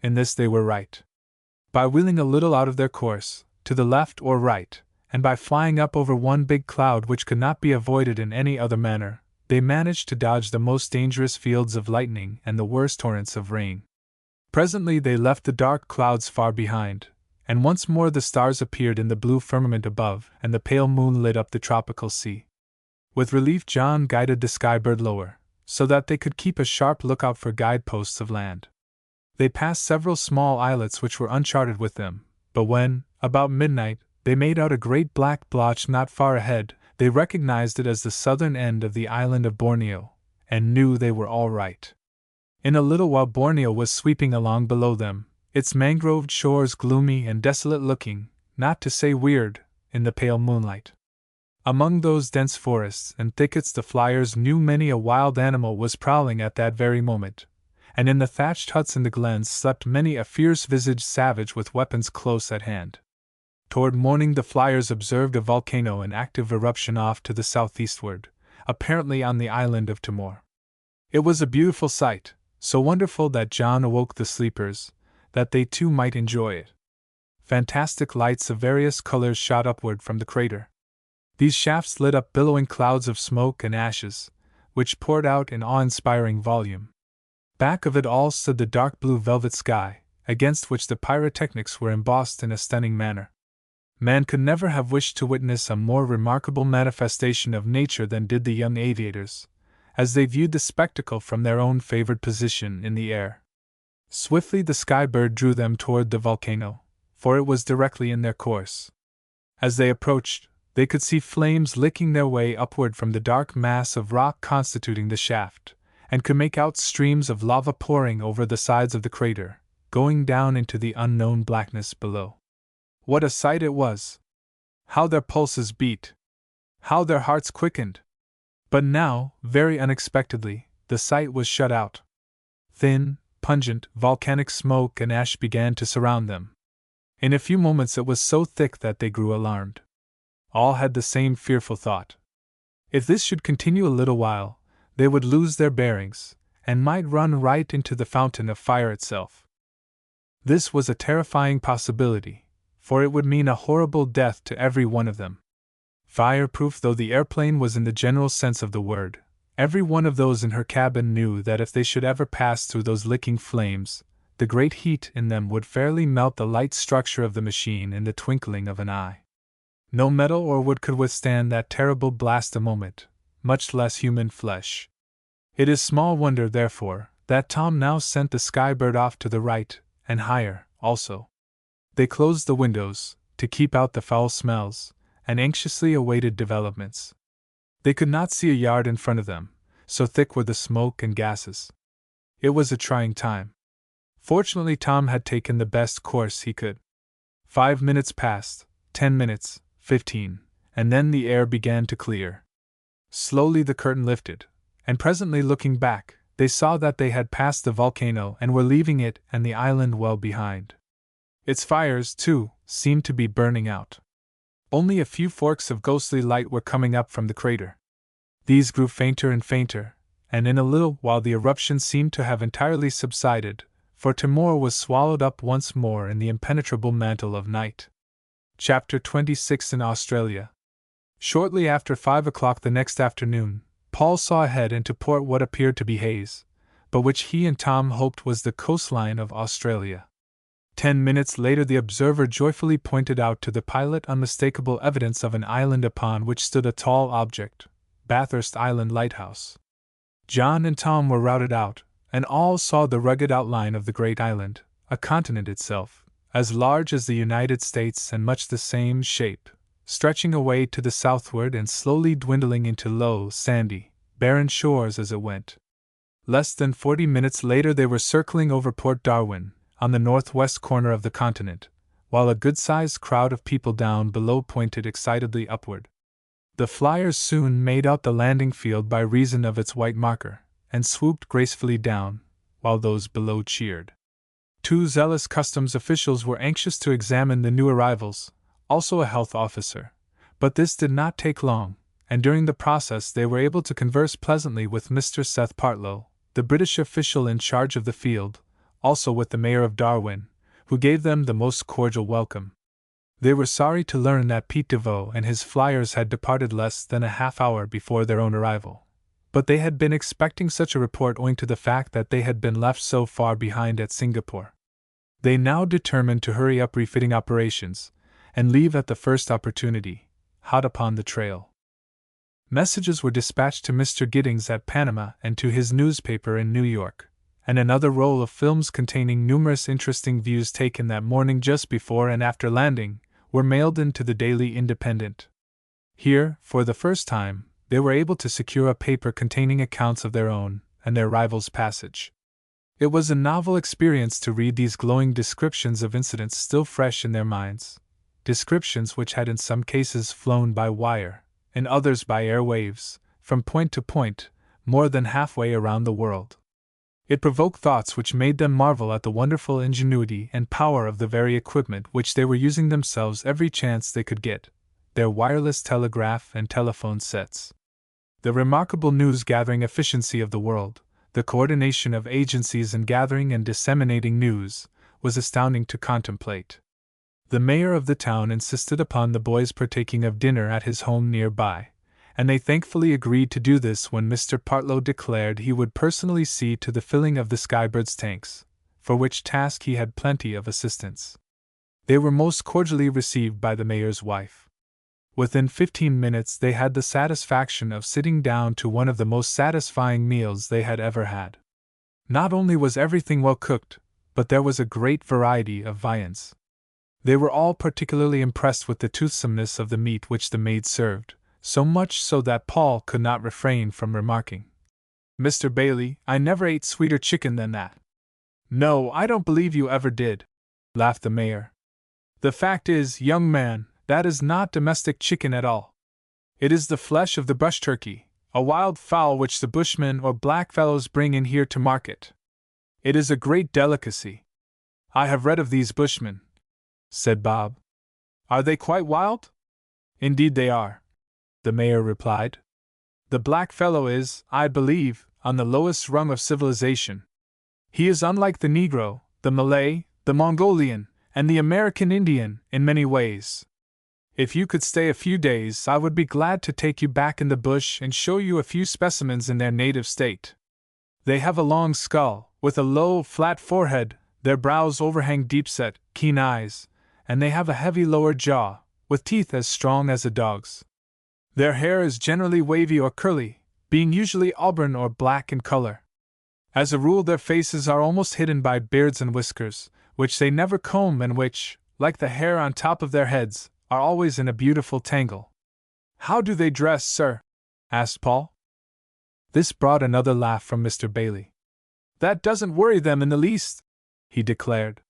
In this they were right. By wheeling a little out of their course, to the left or right, and by flying up over one big cloud which could not be avoided in any other manner, they managed to dodge the most dangerous fields of lightning and the worst torrents of rain. Presently they left the dark clouds far behind, and once more the stars appeared in the blue firmament above, and the pale moon lit up the tropical sea. With relief, John guided the Skybird lower, so that they could keep a sharp lookout for guideposts of land. They passed several small islets which were uncharted with them, but when, about midnight, they made out a great black blotch not far ahead, they recognized it as the southern end of the island of Borneo, and knew they were all right. In a little while Borneo was sweeping along below them, its mangroved shores gloomy and desolate looking, not to say weird, in the pale moonlight. Among those dense forests and thickets the flyers knew many a wild animal was prowling at that very moment, and in the thatched huts in the glens slept many a fierce-visaged savage with weapons close at hand. Toward morning the flyers observed a volcano in active eruption off to the southeastward, apparently on the island of Timor. It was a beautiful sight, so wonderful that John awoke the sleepers, that they too might enjoy it. Fantastic lights of various colors shot upward from the crater. These shafts lit up billowing clouds of smoke and ashes, which poured out in awe-inspiring volume. Back of it all stood the dark blue velvet sky, against which the pyrotechnics were embossed in a stunning manner. Man could never have wished to witness a more remarkable manifestation of nature than did the young aviators, as they viewed the spectacle from their own favored position in the air. Swiftly the Skybird drew them toward the volcano, for it was directly in their course. As they approached, they could see flames licking their way upward from the dark mass of rock constituting the shaft, and could make out streams of lava pouring over the sides of the crater, going down into the unknown blackness below. What a sight it was! How their pulses beat! How their hearts quickened! But now, very unexpectedly, the sight was shut out. Thin, pungent, volcanic smoke and ash began to surround them. In a few moments it was so thick that they grew alarmed. All had the same fearful thought. If this should continue a little while, they would lose their bearings, and might run right into the fountain of fire itself. This was a terrifying possibility, for it would mean a horrible death to every one of them. Fireproof though the airplane was in the general sense of the word, every one of those in her cabin knew that if they should ever pass through those licking flames, the great heat in them would fairly melt the light structure of the machine in the twinkling of an eye. No metal or wood could withstand that terrible blast a moment, much less human flesh. It is small wonder, therefore, that Tom now sent the Skybird off to the right, and higher, also. They closed the windows, to keep out the foul smells, and anxiously awaited developments. They could not see a yard in front of them, so thick were the smoke and gases. It was a trying time. Fortunately Tom had taken the best course he could. 5 minutes passed, 10 minutes, 15, and then the air began to clear. Slowly the curtain lifted, and presently looking back, they saw that they had passed the volcano and were leaving it and the island well behind. Its fires, too, seemed to be burning out. Only a few forks of ghostly light were coming up from the crater. These grew fainter and fainter, and in a little while the eruption seemed to have entirely subsided, for Timor was swallowed up once more in the impenetrable mantle of night. Chapter 26 in Australia. Shortly after 5 o'clock the next afternoon, Paul saw ahead into port what appeared to be haze, but which he and Tom hoped was the coastline of Australia. 10 minutes later the observer joyfully pointed out to the pilot unmistakable evidence of an island upon which stood a tall object, Bathurst Island Lighthouse. John and Tom were routed out, and all saw the rugged outline of the great island, a continent itself, as large as the United States and much the same shape, stretching away to the southward and slowly dwindling into low, sandy, barren shores as it went. Less than 40 minutes later they were circling over Port Darwin, on the northwest corner of the continent, while a good-sized crowd of people down below pointed excitedly upward. The flyers soon made out the landing field by reason of its white marker, and swooped gracefully down, while those below cheered. 2 zealous customs officials were anxious to examine the new arrivals, also a health officer, but this did not take long, and during the process they were able to converse pleasantly with Mr. Seth Partlow, the British official in charge of the field, also with the mayor of Darwin, who gave them the most cordial welcome. They were sorry to learn that Pete DeVoe and his flyers had departed less than a half-hour before their own arrival, but they had been expecting such a report owing to the fact that they had been left so far behind at Singapore. They now determined to hurry up refitting operations, and leave at the first opportunity, hot upon the trail. Messages were dispatched to Mr. Giddings at Panama and to his newspaper in New York, and another roll of films containing numerous interesting views taken that morning just before and after landing were mailed in to the Daily Independent. Here, for the first time, they were able to secure a paper containing accounts of their own and their rivals' passage. It was a novel experience to read these glowing descriptions of incidents still fresh in their minds, descriptions which had in some cases flown by wire, in others by air waves, from point to point, more than halfway around the world. It provoked thoughts which made them marvel at the wonderful ingenuity and power of the very equipment which they were using themselves every chance they could get, their wireless telegraph and telephone sets. The remarkable news-gathering efficiency of the world, the coordination of agencies in gathering and disseminating news, was astounding to contemplate. The mayor of the town insisted upon the boys partaking of dinner at his home nearby, and they thankfully agreed to do this when Mr. Partlow declared he would personally see to the filling of the Skybird's tanks, for which task he had plenty of assistance. They were most cordially received by the mayor's wife. Within 15 minutes they had the satisfaction of sitting down to one of the most satisfying meals they had ever had. Not only was everything well cooked, but there was a great variety of viands. They were all particularly impressed with the toothsomeness of the meat which the maid served, so much so that Paul could not refrain from remarking, "Mr. Bailey, I never ate sweeter chicken than that." "No, I don't believe you ever did," laughed the mayor. "The fact is, young man, that is not domestic chicken at all. It is the flesh of the bush turkey, a wild fowl which the bushmen or blackfellows bring in here to market. It is a great delicacy. I have read of these bushmen," said Bob. "Are they quite wild?" "Indeed they are," the mayor replied. "The blackfellow is, I believe, on the lowest rung of civilization. He is unlike the Negro, the Malay, the Mongolian, and the American Indian in many ways. If you could stay a few days, I would be glad to take you back in the bush and show you a few specimens in their native state. They have a long skull, with a low, flat forehead, their brows overhang deep-set, keen eyes, and they have a heavy lower jaw, with teeth as strong as a dog's. Their hair is generally wavy or curly, being usually auburn or black in color. As a rule their faces are almost hidden by beards and whiskers, which they never comb and which, like the hair on top of their heads, are always in a beautiful tangle." "How do they dress, sir?" asked Paul. This brought another laugh from Mr. Bailey. "That doesn't worry them in the least," he declared.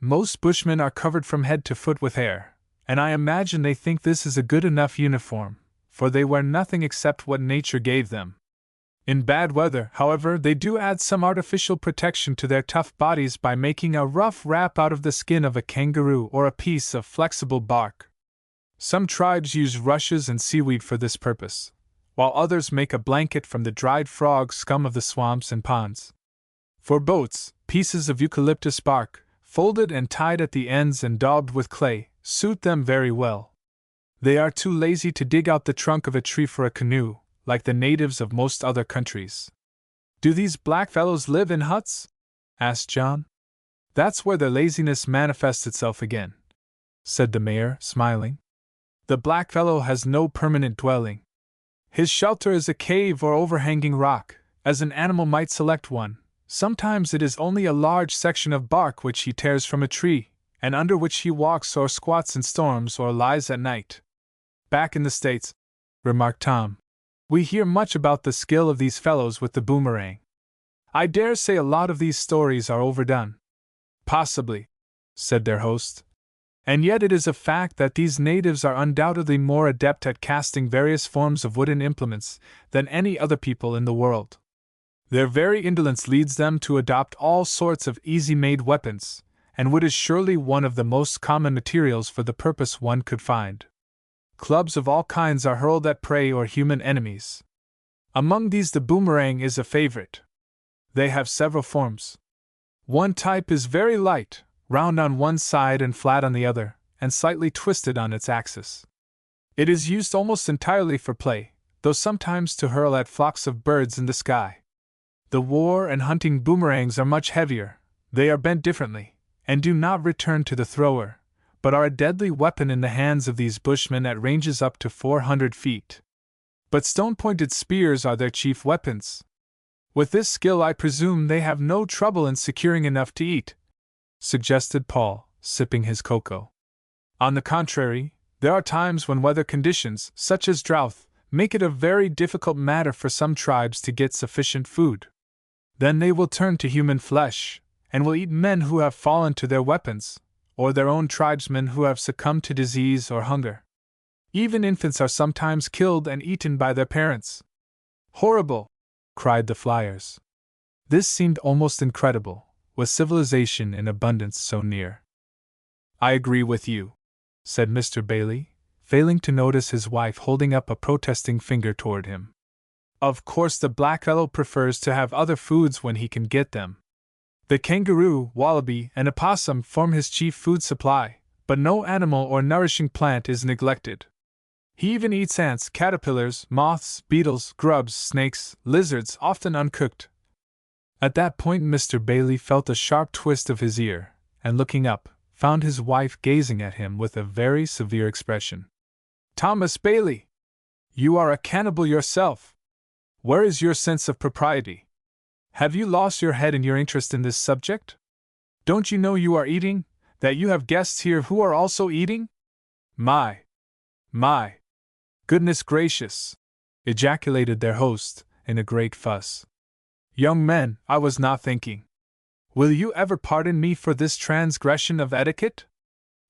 "Most bushmen are covered from head to foot with hair, and I imagine they think this is a good enough uniform, for they wear nothing except what nature gave them. In bad weather, however, they do add some artificial protection to their tough bodies by making a rough wrap out of the skin of a kangaroo or a piece of flexible bark. Some tribes use rushes and seaweed for this purpose, while others make a blanket from the dried frog scum of the swamps and ponds. For boats, pieces of eucalyptus bark, folded and tied at the ends and daubed with clay, suit them very well. They are too lazy to dig out the trunk of a tree for a canoe, like the natives of most other countries." "Do these blackfellows live in huts?" asked John. "That's where their laziness manifests itself again," said the mayor, smiling. "The blackfellow has no permanent dwelling. His shelter is a cave or overhanging rock, as an animal might select one. Sometimes it is only a large section of bark which he tears from a tree, and under which he walks or squats in storms or lies at night. Back in the States, remarked Tom, we hear much about the skill of these fellows with the boomerang. I dare say a lot of these stories are overdone. Possibly, said their host. And yet it is a fact that these natives are undoubtedly more adept at casting various forms of wooden implements than any other people in the world. Their very indolence leads them to adopt all sorts of easy-made weapons, and wood is surely one of the most common materials for the purpose one could find. Clubs of all kinds are hurled at prey or human enemies. Among these the boomerang is a favorite. They have several forms. One type is very light, round on one side and flat on the other, and slightly twisted on its axis. It is used almost entirely for play, though sometimes to hurl at flocks of birds in the sky. The war and hunting boomerangs are much heavier, they are bent differently, and do not return to the thrower, but are a deadly weapon in the hands of these bushmen at ranges up to 400 feet. But stone-pointed spears are their chief weapons. With this skill I presume they have no trouble in securing enough to eat, suggested Paul, sipping his cocoa. On the contrary, there are times when weather conditions, such as drought, make it a very difficult matter for some tribes to get sufficient food. Then they will turn to human flesh, and will eat men who have fallen to their weapons, or their own tribesmen who have succumbed to disease or hunger. Even infants are sometimes killed and eaten by their parents. Horrible! Cried the flyers. This seemed almost incredible, with civilization in abundance so near. I agree with you, said Mr. Bailey, failing to notice his wife holding up a protesting finger toward him. Of course the blackfellow prefers to have other foods when he can get them. The kangaroo, wallaby, and opossum form his chief food supply, but no animal or nourishing plant is neglected. He even eats ants, caterpillars, moths, beetles, grubs, snakes, lizards, often uncooked. At that point Mr. Bailey felt a sharp twist of his ear, and looking up, found his wife gazing at him with a very severe expression. Thomas Bailey! You are a cannibal yourself! Where is your sense of propriety? Have you lost your head in your interest in this subject? Don't you know you are eating, that you have guests here who are also eating? My! Goodness gracious! Ejaculated their host, in a great fuss. Young men, I was not thinking. Will you ever pardon me for this transgression of etiquette?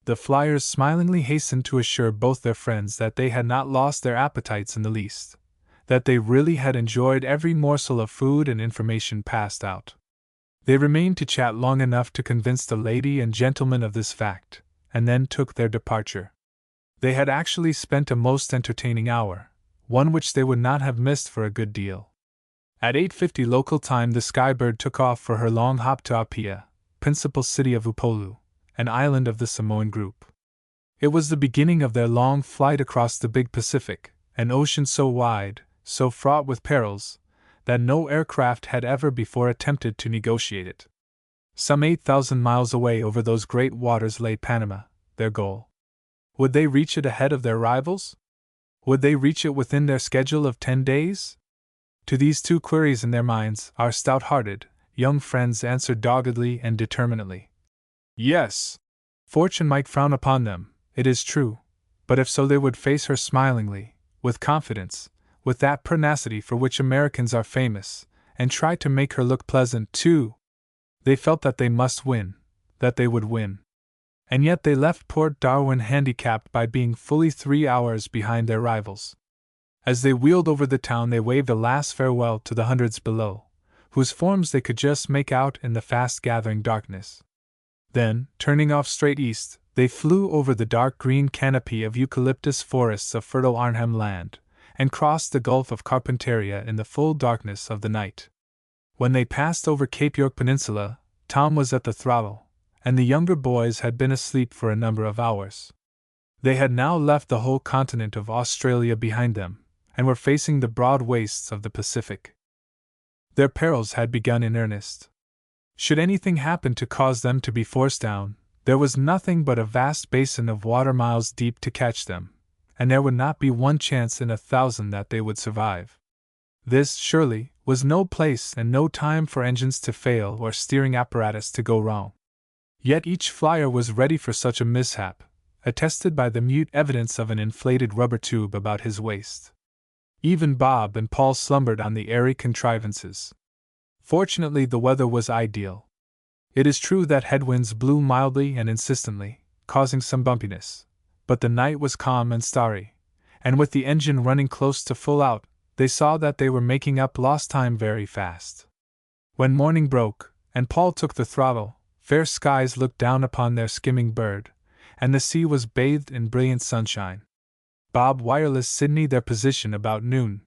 The flyers smilingly hastened to assure both their friends that they had not lost their appetites in the least, that they really had enjoyed every morsel of food and information passed out. They remained to chat long enough to convince the lady and gentleman of this fact, and then took their departure. They had actually spent a most entertaining hour, one which they would not have missed for a good deal. At 8:50 local time the Skybird took off for her long hop to Apia, principal city of Upolu, an island of the Samoan group. It was the beginning of their long flight across the big Pacific, an ocean so wide, so fraught with perils, that no aircraft had ever before attempted to negotiate it. Some 8,000 miles away over those great waters lay Panama, their goal. Would they reach it ahead of their rivals? Would they reach it within their schedule of 10 days? To these two queries in their minds, our stout-hearted, young friends answered doggedly and determinedly. Yes. Fortune might frown upon them, it is true, but if so they would face her smilingly, with confidence, with that pertinacity for which Americans are famous, and try to make her look pleasant, too. They felt that they must win, that they would win. And yet they left Port Darwin handicapped by being fully 3 hours behind their rivals. As they wheeled over the town they waved a last farewell to the hundreds below, whose forms they could just make out in the fast-gathering darkness. Then, turning off straight east, they flew over the dark green canopy of eucalyptus forests of fertile Arnhem land, and crossed the Gulf of Carpentaria in the full darkness of the night. When they passed over Cape York Peninsula, Tom was at the throttle, and the younger boys had been asleep for a number of hours. They had now left the whole continent of Australia behind them, and were facing the broad wastes of the Pacific. Their perils had begun in earnest. Should anything happen to cause them to be forced down, there was nothing but a vast basin of water miles deep to catch them, and there would not be one chance in 1,000 that they would survive. This, surely, was no place and no time for engines to fail or steering apparatus to go wrong. Yet each flyer was ready for such a mishap, attested by the mute evidence of an inflated rubber tube about his waist. Even Bob and Paul slumbered on the airy contrivances. Fortunately, the weather was ideal. It is true that headwinds blew mildly and insistently, causing some bumpiness, but the night was calm and starry, and with the engine running close to full out, they saw that they were making up lost time very fast. When morning broke, and Paul took the throttle, fair skies looked down upon their skimming bird, and the sea was bathed in brilliant sunshine. Bob wirelessed Sydney their position about noon.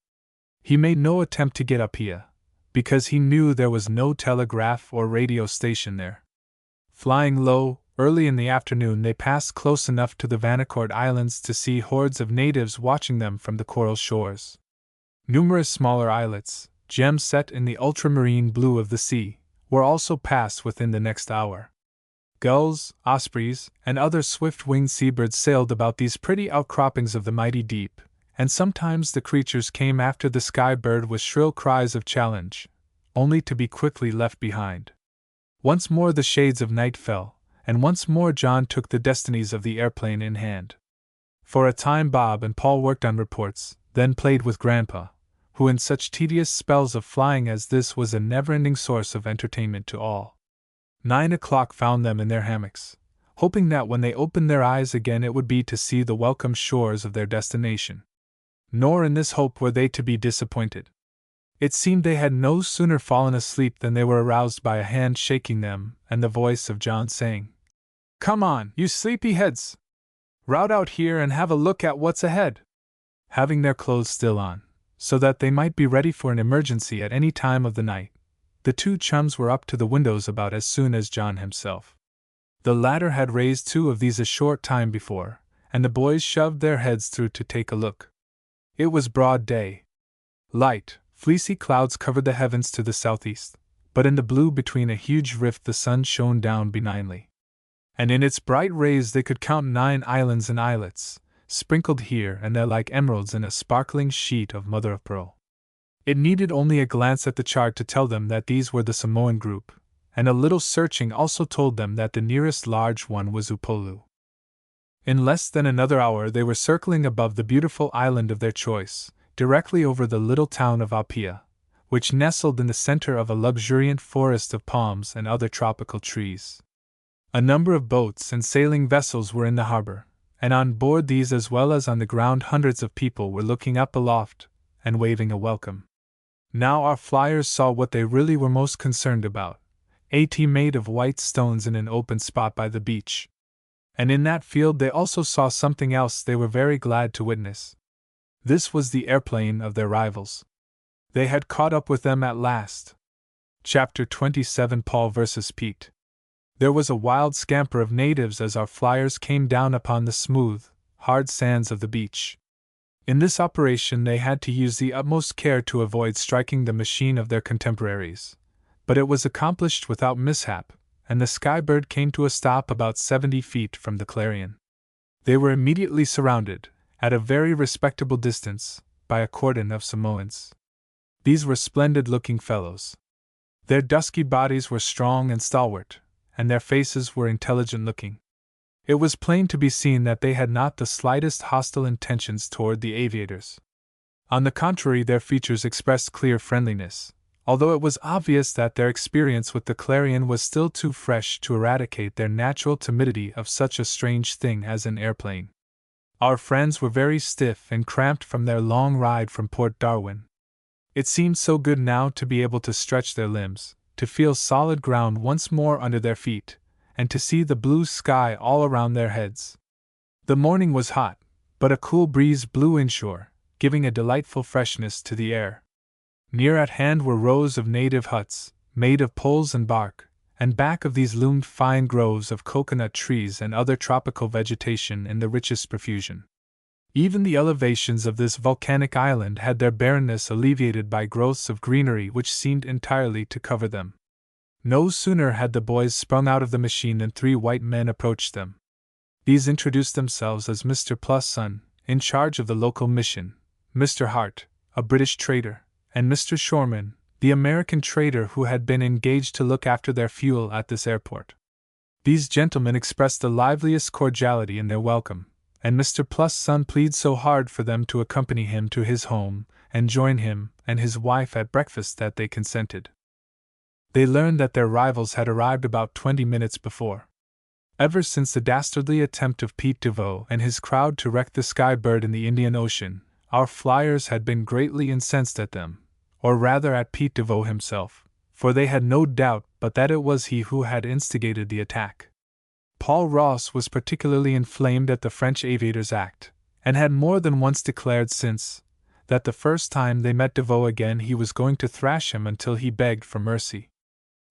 He made no attempt to get Apia, because he knew there was no telegraph or radio station there. Flying low, early in the afternoon they passed close enough to the Vanacord Islands to see hordes of natives watching them from the coral shores. Numerous smaller islets, gems set in the ultramarine blue of the sea, were also passed within the next hour. Gulls, ospreys, and other swift-winged seabirds sailed about these pretty outcroppings of the mighty deep, and sometimes the creatures came after the sky bird with shrill cries of challenge, only to be quickly left behind. Once more the shades of night fell, and once more John took the destinies of the airplane in hand. For a time Bob and Paul worked on reports, then played with Grandpa, who in such tedious spells of flying as this was a never-ending source of entertainment to all. 9 o'clock found them in their hammocks, hoping that when they opened their eyes again it would be to see the welcome shores of their destination. Nor in this hope were they to be disappointed. It seemed they had no sooner fallen asleep than they were aroused by a hand shaking them and the voice of John saying, "Come on, you sleepy heads! Rout out here and have a look at what's ahead." Having their clothes still on, so that they might be ready for an emergency at any time of the night, the two chums were up to the windows about as soon as John himself. The latter had raised two of these a short time before, and the boys shoved their heads through to take a look. It was broad day. Light, fleecy clouds covered the heavens to the southeast, but in the blue between a huge rift the sun shone down benignly. And in its bright rays they could count 9 islands and islets, sprinkled here and there like emeralds in a sparkling sheet of mother of pearl. It needed only a glance at the chart to tell them that these were the Samoan group, and a little searching also told them that the nearest large one was Upolu. In less than another hour they were circling above the beautiful island of their choice, directly over the little town of Apia, which nestled in the center of a luxuriant forest of palms and other tropical trees. A number of boats and sailing vessels were in the harbor, and on board these as well as on the ground hundreds of people were looking up aloft and waving a welcome. Now our flyers saw what they really were most concerned about, a tee made of white stones in an open spot by the beach. And in that field they also saw something else they were very glad to witness. This was the airplane of their rivals. They had caught up with them at last. Chapter 27 Paul vs. Pete. There was a wild scamper of natives as our flyers came down upon the smooth, hard sands of the beach. In this operation they had to use the utmost care to avoid striking the machine of their contemporaries, but it was accomplished without mishap, and the skybird came to a stop about 70 feet from the Clarion. They were immediately surrounded, at a very respectable distance, by a cordon of Samoans. These were splendid-looking fellows. Their dusky bodies were strong and stalwart, and their faces were intelligent-looking. It was plain to be seen that they had not the slightest hostile intentions toward the aviators. On the contrary, their features expressed clear friendliness, although it was obvious that their experience with the Clarion was still too fresh to eradicate their natural timidity of such a strange thing as an airplane. Our friends were very stiff and cramped from their long ride from Port Darwin. It seemed so good now to be able to stretch their limbs, to feel solid ground once more under their feet, and to see the blue sky all around their heads. The morning was hot, but a cool breeze blew inshore, giving a delightful freshness to the air. Near at hand were rows of native huts, made of poles and bark, and back of these loomed fine groves of coconut trees and other tropical vegetation in the richest profusion. Even the elevations of this volcanic island had their barrenness alleviated by growths of greenery which seemed entirely to cover them. No sooner had the boys sprung out of the machine than 3 white men approached them. These introduced themselves as Mr. Plus' son, in charge of the local mission, Mr. Hart, a British trader, and Mr. Shorman, the American trader who had been engaged to look after their fuel at this airport. These gentlemen expressed the liveliest cordiality in their welcome, and Mr. Plus' son pleaded so hard for them to accompany him to his home and join him and his wife at breakfast that they consented. They learned that their rivals had arrived about 20 minutes before. Ever since the dastardly attempt of Pete DeVoe and his crowd to wreck the Sky Bird in the Indian Ocean, our flyers had been greatly incensed at them, or rather at Pete DeVoe himself, for they had no doubt but that it was he who had instigated the attack. Paul Ross was particularly inflamed at the French aviator's act, and had more than once declared since that the first time they met DeVoe again he was going to thrash him until he begged for mercy.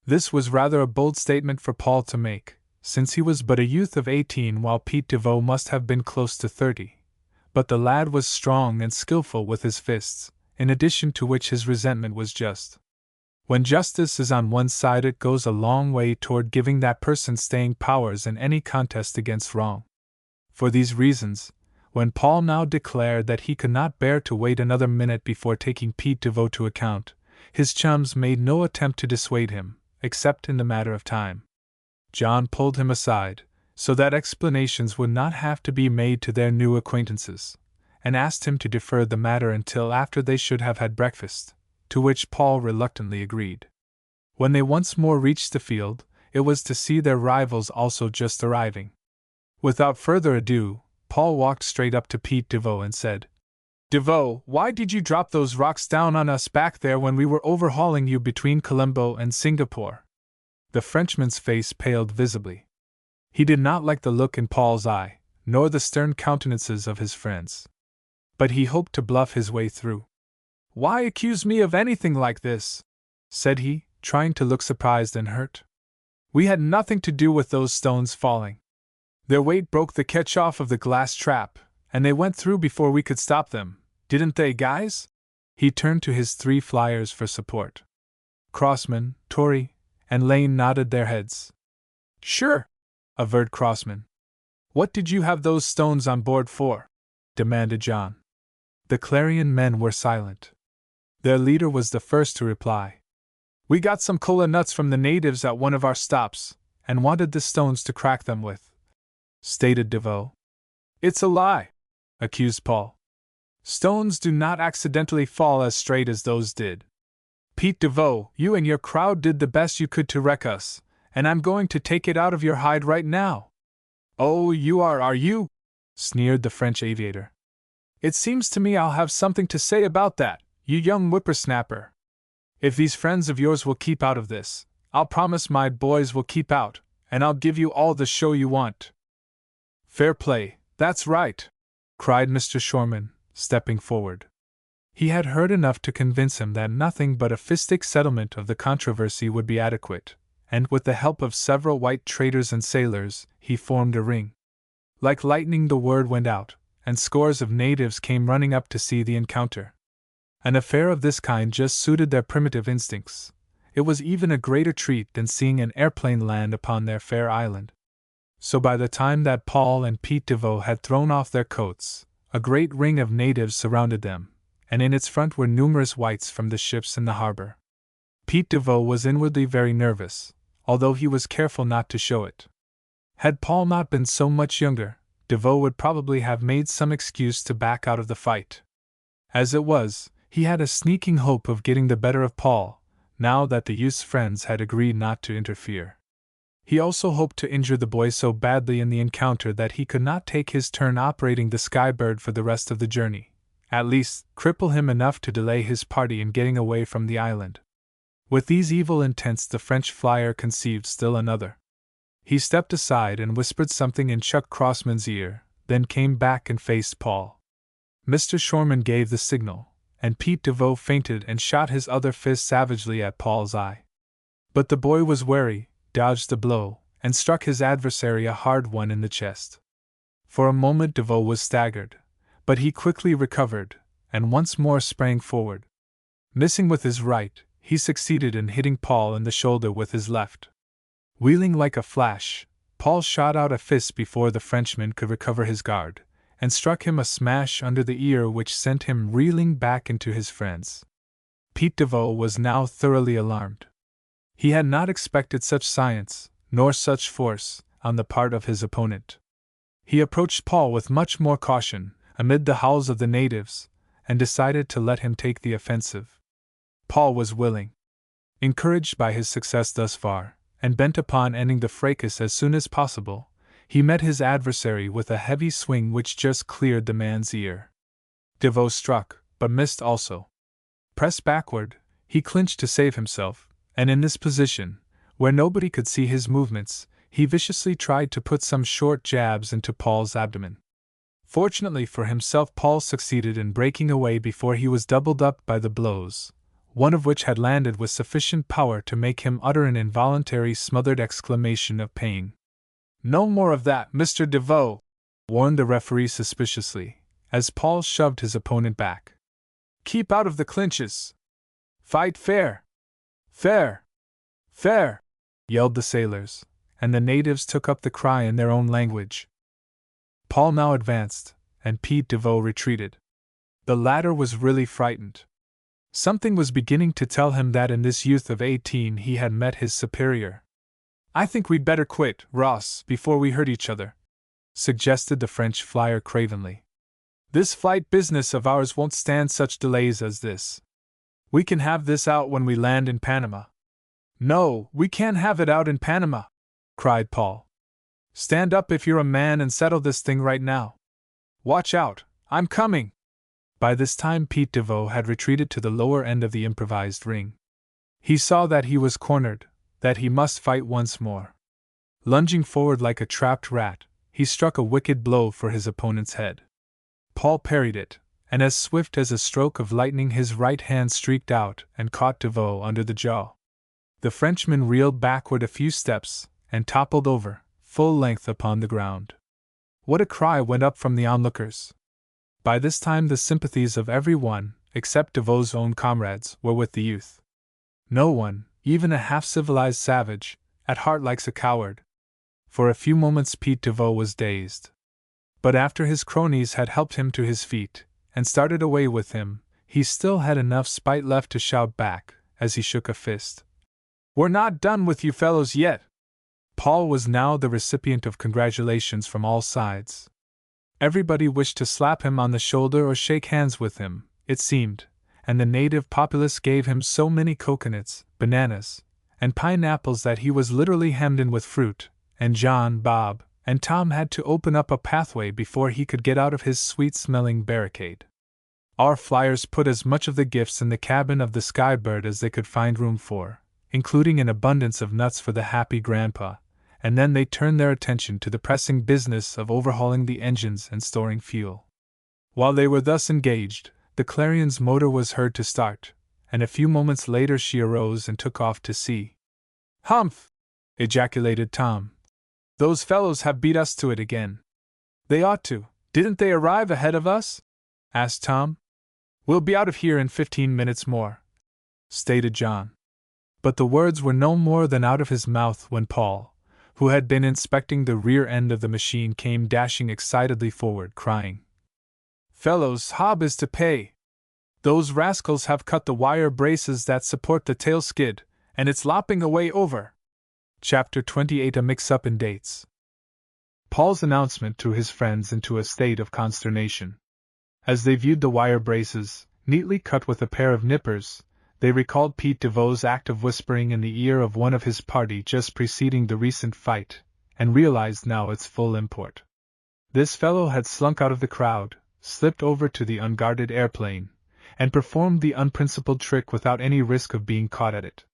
This was rather a bold statement for Paul to make, since he was but a youth of 18 while Pete DeVoe must have been close to 30. But the lad was strong and skillful with his fists, in addition to which his resentment was just. When justice is on one side, it goes a long way toward giving that person staying powers in any contest against wrong. For these reasons, when Paul now declared that he could not bear to wait another minute before taking Pete DeVoe to account, his chums made no attempt to dissuade him, except in the matter of time. John pulled him aside, so that explanations would not have to be made to their new acquaintances, and asked him to defer the matter until after they should have had breakfast, to which Paul reluctantly agreed. When they once more reached the field, it was to see their rivals also just arriving. Without further ado, Paul walked straight up to Pete DeVoe and said, "DeVoe, why did you drop those rocks down on us back there when we were overhauling you between Colombo and Singapore?" The Frenchman's face paled visibly. He did not like the look in Paul's eye, nor the stern countenances of his friends. But he hoped to bluff his way through. "Why accuse me of anything like this?" said he, trying to look surprised and hurt. "We had nothing to do with those stones falling. Their weight broke the catch off of the glass trap, and they went through before we could stop them, didn't they, guys?" He turned to his 3 flyers for support. Crossman, Torrey, and Lane nodded their heads. "Sure," averred Crossman. "What did you have those stones on board for?" demanded John. The Clarion men were silent. Their leader was the first to reply. "We got some cola nuts from the natives at one of our stops, and wanted the stones to crack them with," stated DeVoe. "It's a lie," accused Paul. "Stones do not accidentally fall as straight as those did. Pete DeVoe, you and your crowd did the best you could to wreck us, and I'm going to take it out of your hide right now." "Oh, you are you?" sneered the French aviator. "It seems to me I'll have something to say about that, you young whippersnapper. If these friends of yours will keep out of this, I'll promise my boys will keep out, and I'll give you all the show you want." "Fair play, that's right," cried Mr. Shorman, stepping forward. He had heard enough to convince him that nothing but a fistic settlement of the controversy would be adequate, and with the help of several white traders and sailors, he formed a ring. Like lightning the word went out, and scores of natives came running up to see the encounter. An affair of this kind just suited their primitive instincts. It was even a greater treat than seeing an airplane land upon their fair island. So by the time that Paul and Pete DeVoe had thrown off their coats, a great ring of natives surrounded them, and in its front were numerous whites from the ships in the harbor. Pete DeVoe was inwardly very nervous, although he was careful not to show it. Had Paul not been so much younger, DeVoe would probably have made some excuse to back out of the fight. As it was, he had a sneaking hope of getting the better of Paul, now that the youth's friends had agreed not to interfere. He also hoped to injure the boy so badly in the encounter that he could not take his turn operating the Sky Bird for the rest of the journey, at least, cripple him enough to delay his party in getting away from the island. With these evil intents, the French flyer conceived still another. He stepped aside and whispered something in Chuck Crossman's ear, then came back and faced Paul. Mr. Shorman gave the signal, and Pete DeVoe feinted and shot his other fist savagely at Paul's eye. But the boy was wary, dodged the blow, and struck his adversary a hard one in the chest. For a moment DeVoe was staggered, but he quickly recovered, and once more sprang forward. Missing with his right, he succeeded in hitting Paul in the shoulder with his left. Wheeling like a flash, Paul shot out a fist before the Frenchman could recover his guard, and struck him a smash under the ear which sent him reeling back into his friends. Pete DeVoe was now thoroughly alarmed. He had not expected such science, nor such force, on the part of his opponent. He approached Paul with much more caution, amid the howls of the natives, and decided to let him take the offensive. Paul was willing. Encouraged by his success thus far, and bent upon ending the fracas as soon as possible, he met his adversary with a heavy swing which just cleared the man's ear. DeVoe struck, but missed also. Pressed backward, he clinched to save himself, and in this position, where nobody could see his movements, he viciously tried to put some short jabs into Paul's abdomen. Fortunately for himself, Paul succeeded in breaking away before he was doubled up by the blows, one of which had landed with sufficient power to make him utter an involuntary smothered exclamation of pain. "No more of that, Mr. DeVoe," warned the referee suspiciously, as Paul shoved his opponent back. "Keep out of the clinches. Fight fair. Fair. Fair," yelled the sailors, and the natives took up the cry in their own language. Paul now advanced, and Pete DeVoe retreated. The latter was really frightened. Something was beginning to tell him that in this youth of 18 he had met his superior. "I think we'd better quit, Ross, before we hurt each other," suggested the French flyer cravenly. "This flight business of ours won't stand such delays as this. We can have this out when we land in Panama." "No, we can't have it out in Panama," cried Paul. "Stand up if you're a man and settle this thing right now. Watch out, I'm coming." By this time Pete DeVoe had retreated to the lower end of the improvised ring. He saw that he was cornered, that he must fight once more. Lunging forward like a trapped rat, he struck a wicked blow for his opponent's head. Paul parried it, and as swift as a stroke of lightning his right hand streaked out and caught DeVoe under the jaw. The Frenchman reeled backward a few steps, and toppled over, full length upon the ground. What a cry went up from the onlookers! By this time the sympathies of every one, except DeVoe's own comrades, were with the youth. No one, even a half-civilized savage, at heart likes a coward. For a few moments Pete DeVoe was dazed. But after his cronies had helped him to his feet, and started away with him, he still had enough spite left to shout back, as he shook a fist. "We're not done with you fellows yet!" Paul was now the recipient of congratulations from all sides. Everybody wished to slap him on the shoulder or shake hands with him, it seemed, and the native populace gave him so many coconuts, bananas, and pineapples that he was literally hemmed in with fruit, and John, Bob, and Tom had to open up a pathway before he could get out of his sweet-smelling barricade. Our flyers put as much of the gifts in the cabin of the Skybird as they could find room for, including an abundance of nuts for the happy grandpa, and then they turned their attention to the pressing business of overhauling the engines and storing fuel. While they were thus engaged, the Clarion's motor was heard to start, and a few moments later she arose and took off to sea. "Humph!" ejaculated Tom. "Those fellows have beat us to it again." "They ought to. Didn't they arrive ahead of us?" asked Tom. "We'll be out of here in 15 minutes more," stated John. But the words were no more than out of his mouth when Paul, who had been inspecting the rear end of the machine, came dashing excitedly forward, crying, "Fellows, Hob is to pay! Those rascals have cut the wire braces that support the tail skid, and it's lopping away over." Chapter 28: A Mix-Up in Dates. Paul's announcement threw his friends into a state of consternation. As they viewed the wire braces, neatly cut with a pair of nippers, they recalled Pete DeVoe's act of whispering in the ear of one of his party just preceding the recent fight, and realized now its full import. This fellow had slunk out of the crowd, slipped over to the unguarded airplane, and performed the unprincipled trick without any risk of being caught at it.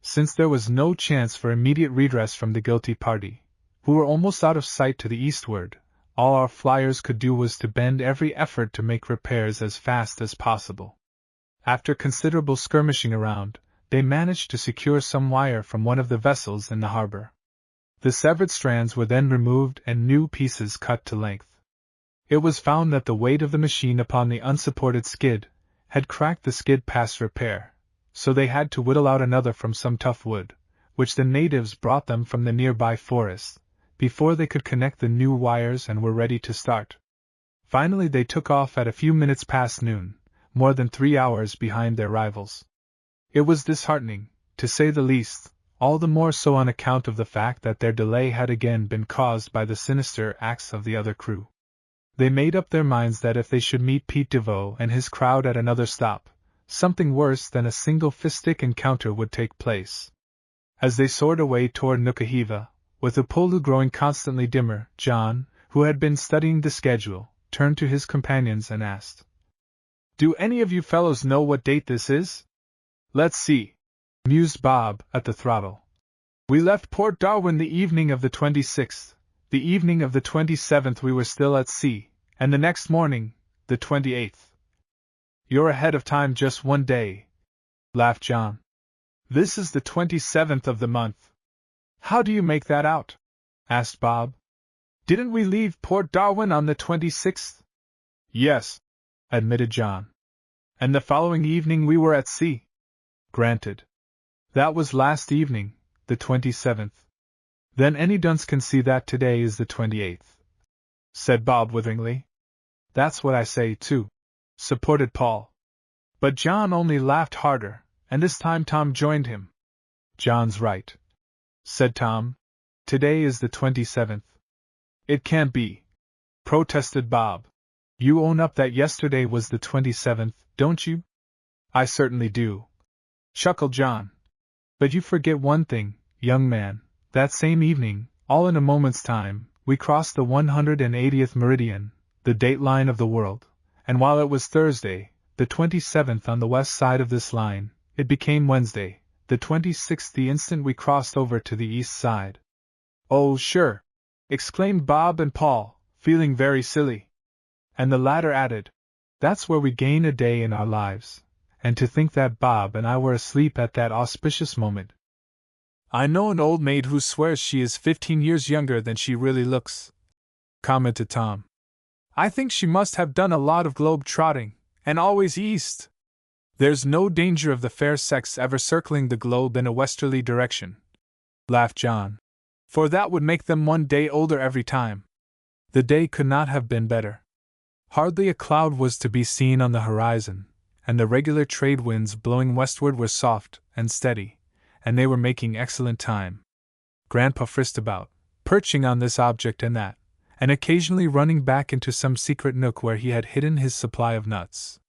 Since there was no chance for immediate redress from the guilty party, who were almost out of sight to the eastward, all our flyers could do was to bend every effort to make repairs as fast as possible. After considerable skirmishing around, they managed to secure some wire from one of the vessels in the harbor. The severed strands were then removed and new pieces cut to length. It was found that the weight of the machine upon the unsupported skid had cracked the skid past repair, so they had to whittle out another from some tough wood, which the natives brought them from the nearby forest, before they could connect the new wires and were ready to start. Finally they took off at a few minutes past noon, more than 3 hours behind their rivals. It was disheartening, to say the least, all the more so on account of the fact that their delay had again been caused by the sinister acts of the other crew. They made up their minds that if they should meet Pete DeVoe and his crowd at another stop, something worse than a single fistic encounter would take place. As they soared away toward Nukahiva, with the Polu growing constantly dimmer, John, who had been studying the schedule, turned to his companions and asked, "Do any of you fellows know what date this is?" "Let's see," mused Bob, at the throttle. "We left Port Darwin the evening of the 26th, the evening of the 27th we were still at sea, and the next morning, the 28th. "You're ahead of time just one day," laughed John. "This is the 27th of the month." "How do you make that out?" asked Bob. "Didn't we leave Port Darwin on the 26th? "Yes," admitted John. "And the following evening we were at sea." "Granted. That was last evening, the 27th. Then any dunce can see that today is the 28th," said Bob witheringly. "That's what I say, too," supported Paul. But John only laughed harder, and this time Tom joined him. "John's right," said Tom. "Today is the 27th. "It can't be," protested Bob. "You own up that yesterday was the 27th, don't you?" "I certainly do," chuckled John. "But you forget one thing, young man. That same evening, all in a moment's time, we crossed the 180th meridian, the date line of the world, and while it was Thursday, the 27th on the west side of this line, it became Wednesday, the 26th the instant we crossed over to the east side." "Oh, sure!" exclaimed Bob and Paul, feeling very silly. And the latter added, "That's where we gain a day in our lives, and to think that Bob and I were asleep at that auspicious moment." "I know an old maid who swears she is 15 years younger than she really looks," commented Tom. "I think she must have done a lot of globe-trotting, and always east. There's no danger of the fair sex ever circling the globe in a westerly direction," laughed John, "for that would make them one day older every time." The day could not have been better. Hardly a cloud was to be seen on the horizon, and the regular trade winds blowing westward were soft and steady, and they were making excellent time. Grandpa frisked about, perching on this object and that, and occasionally running back into some secret nook where he had hidden his supply of nuts.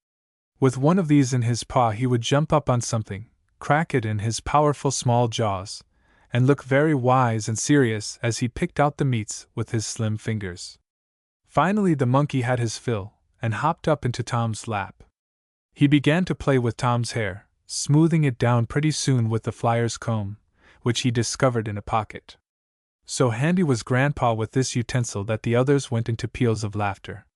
With one of these in his paw he would jump up on something, crack it in his powerful small jaws, and look very wise and serious as he picked out the meats with his slim fingers. Finally the monkey had his fill, and hopped up into Tom's lap. He began to play with Tom's hair, smoothing it down pretty soon with the flyer's comb, which he discovered in a pocket. So handy was Grandpa with this utensil that the others went into peals of laughter.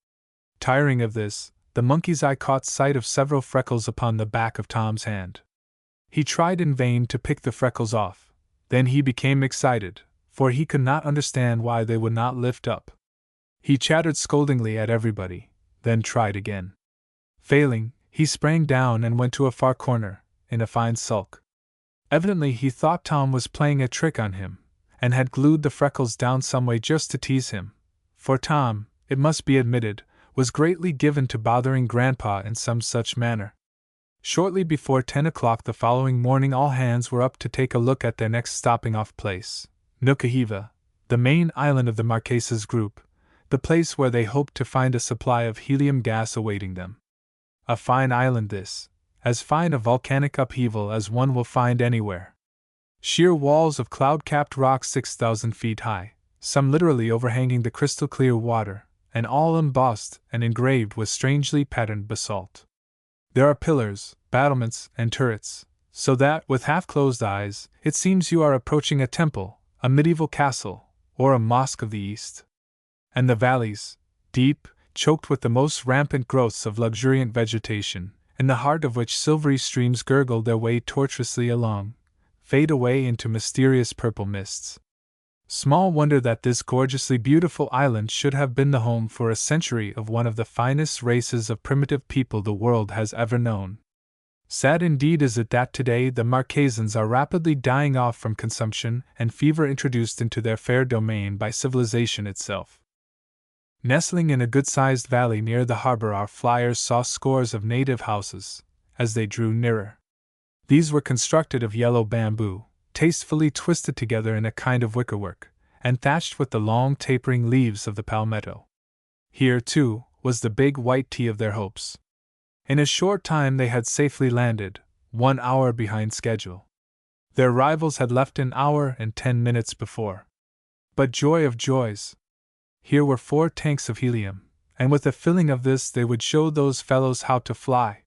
Tiring of this, the monkey's eye caught sight of several freckles upon the back of Tom's hand. He tried in vain to pick the freckles off. Then he became excited, for he could not understand why they would not lift up. He chattered scoldingly at everybody, then tried again. Failing, he sprang down and went to a far corner, in a fine sulk. Evidently he thought Tom was playing a trick on him, and had glued the freckles down some way just to tease him, for Tom, it must be admitted, was greatly given to bothering Grandpa in some such manner. Shortly before 10 o'clock the following morning all hands were up to take a look at their next stopping-off place, Nukahiva, the main island of the Marquesas group, the place where they hoped to find a supply of helium gas awaiting them. A fine island this, as fine a volcanic upheaval as one will find anywhere. Sheer walls of cloud-capped rock 6,000 feet high, some literally overhanging the crystal-clear water, and all embossed and engraved with strangely patterned basalt. There are pillars, battlements, and turrets, so that, with half-closed eyes, it seems you are approaching a temple, a medieval castle, or a mosque of the East. And the valleys, deep, choked with the most rampant growths of luxuriant vegetation, in the heart of which silvery streams gurgle their way tortuously along, fade away into mysterious purple mists. Small wonder that this gorgeously beautiful island should have been the home for a century of one of the finest races of primitive people the world has ever known. Sad indeed is it that today the Marquesans are rapidly dying off from consumption and fever introduced into their fair domain by civilization itself. Nestling in a good-sized valley near the harbor our flyers saw scores of native houses, as they drew nearer. These were constructed of yellow bamboo, tastefully twisted together in a kind of wickerwork, and thatched with the long tapering leaves of the palmetto. Here, too, was the big white tea of their hopes. In a short time they had safely landed, 1 hour behind schedule. Their rivals had left an hour and 10 minutes before. But joy of joys! Here were 4 tanks of helium, and with the filling of this they would show those fellows how to fly.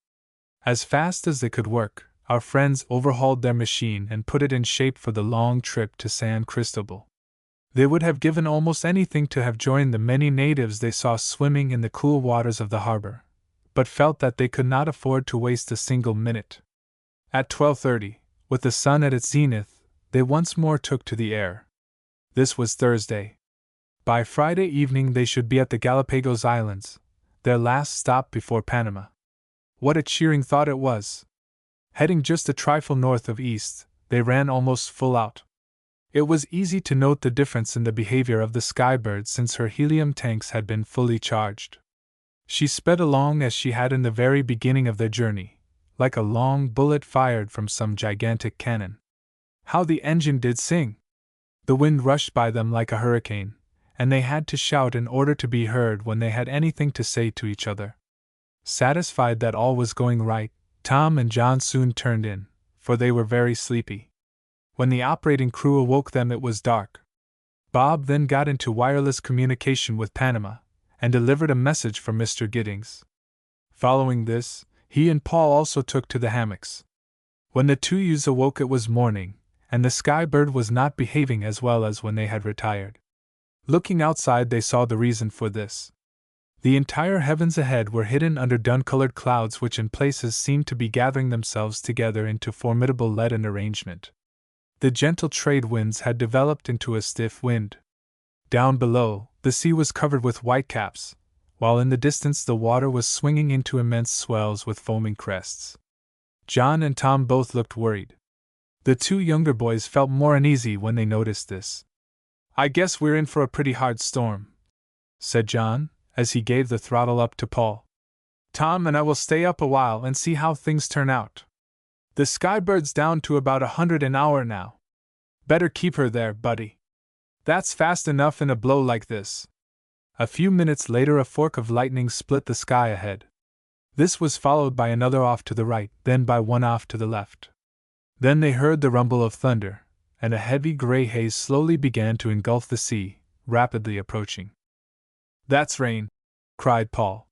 As fast as they could work, our friends overhauled their machine and put it in shape for the long trip to San Cristobal. They would have given almost anything to have joined the many natives they saw swimming in the cool waters of the harbor, but felt that they could not afford to waste a single minute. At 12:30, with the sun at its zenith, they once more took to the air. This was Thursday. By Friday evening they should be at the Galapagos Islands, their last stop before Panama. What a cheering thought it was! Heading just a trifle north of east, they ran almost full out. It was easy to note the difference in the behavior of the Skybird since her helium tanks had been fully charged. She sped along as she had in the very beginning of their journey, like a long bullet fired from some gigantic cannon. How the engine did sing! The wind rushed by them like a hurricane, and they had to shout in order to be heard when they had anything to say to each other. Satisfied that all was going right, Tom and John soon turned in, for they were very sleepy. When the operating crew awoke them it was dark. Bob then got into wireless communication with Panama, and delivered a message from Mr. Giddings. Following this, he and Paul also took to the hammocks. When the 2 youths awoke it was morning, and the Skybird was not behaving as well as when they had retired. Looking outside they saw the reason for this. The entire heavens ahead were hidden under dun-colored clouds which in places seemed to be gathering themselves together into formidable leaden arrangement. The gentle trade winds had developed into a stiff wind. Down below, the sea was covered with whitecaps, while in the distance the water was swinging into immense swells with foaming crests. John and Tom both looked worried. The 2 younger boys felt more uneasy when they noticed this. "I guess we're in for a pretty hard storm," said John, as he gave the throttle up to Paul. "Tom and I will stay up a while and see how things turn out. The Skybird's down to about 100 an hour now. Better keep her there, buddy. That's fast enough in a blow like this." A few minutes later a fork of lightning split the sky ahead. This was followed by another off to the right, then by one off to the left. Then they heard the rumble of thunder, and a heavy gray haze slowly began to engulf the sea, rapidly approaching. "That's rain," cried Paul.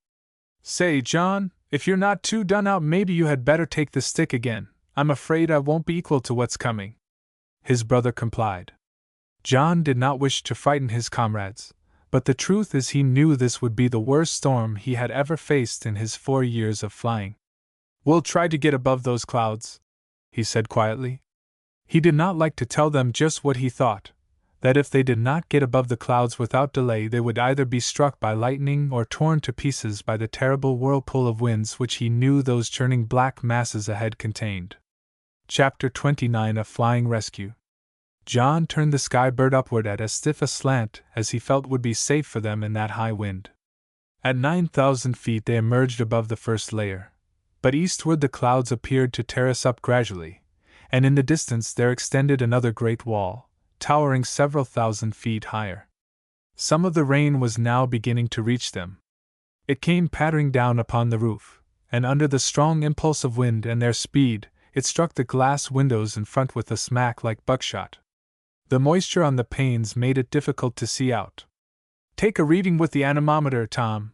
"Say, John, if you're not too done out maybe you had better take the stick again. I'm afraid I won't be equal to what's coming." His brother complied. John did not wish to frighten his comrades, but the truth is he knew this would be the worst storm he had ever faced in his 4 years of flying. "We'll try to get above those clouds," he said quietly. He did not like to tell them just what he thought, that if they did not get above the clouds without delay they would either be struck by lightning or torn to pieces by the terrible whirlpool of winds which he knew those churning black masses ahead contained. Chapter 29: A Flying Rescue. John turned the Skybird upward at as stiff a slant as he felt would be safe for them in that high wind. At 9,000 feet they emerged above the first layer, but eastward the clouds appeared to terrace up gradually, and in the distance there extended another great wall, towering several thousand feet higher. Some of the rain was now beginning to reach them. It came pattering down upon the roof, and under the strong impulse of wind and their speed, it struck the glass windows in front with a smack like buckshot. The moisture on the panes made it difficult to see out. "Take a reading with the anemometer, Tom,"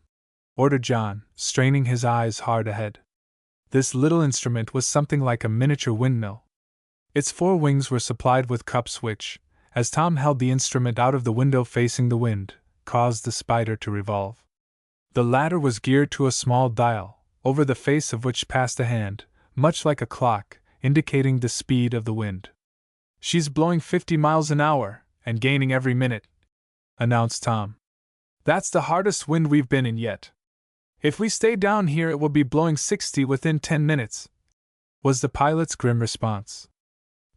ordered John, straining his eyes hard ahead. This little instrument was something like a miniature windmill. Its 4 wings were supplied with cups which, as Tom held the instrument out of the window facing the wind, caused the spider to revolve. The latter was geared to a small dial, over the face of which passed a hand, much like a clock, indicating the speed of the wind. "She's blowing 50 miles an hour, and gaining every minute," announced Tom. "That's the hardest wind we've been in yet. If we stay down here it will be blowing 60 within 10 minutes, was the pilot's grim response.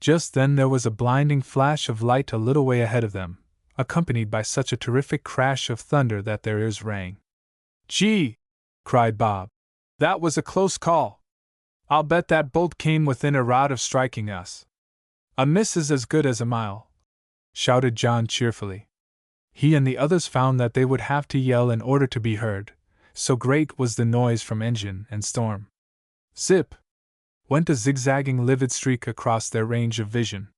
Just then there was a blinding flash of light a little way ahead of them, accompanied by such a terrific crash of thunder that their ears rang. "Gee!" cried Bob. "That was a close call. I'll bet that bolt came within a rod of striking us." "A miss is as good as a mile," shouted John cheerfully. He and the others found that they would have to yell in order to be heard, so great was the noise from engine and storm. Zip! Went a zigzagging livid streak across their range of vision.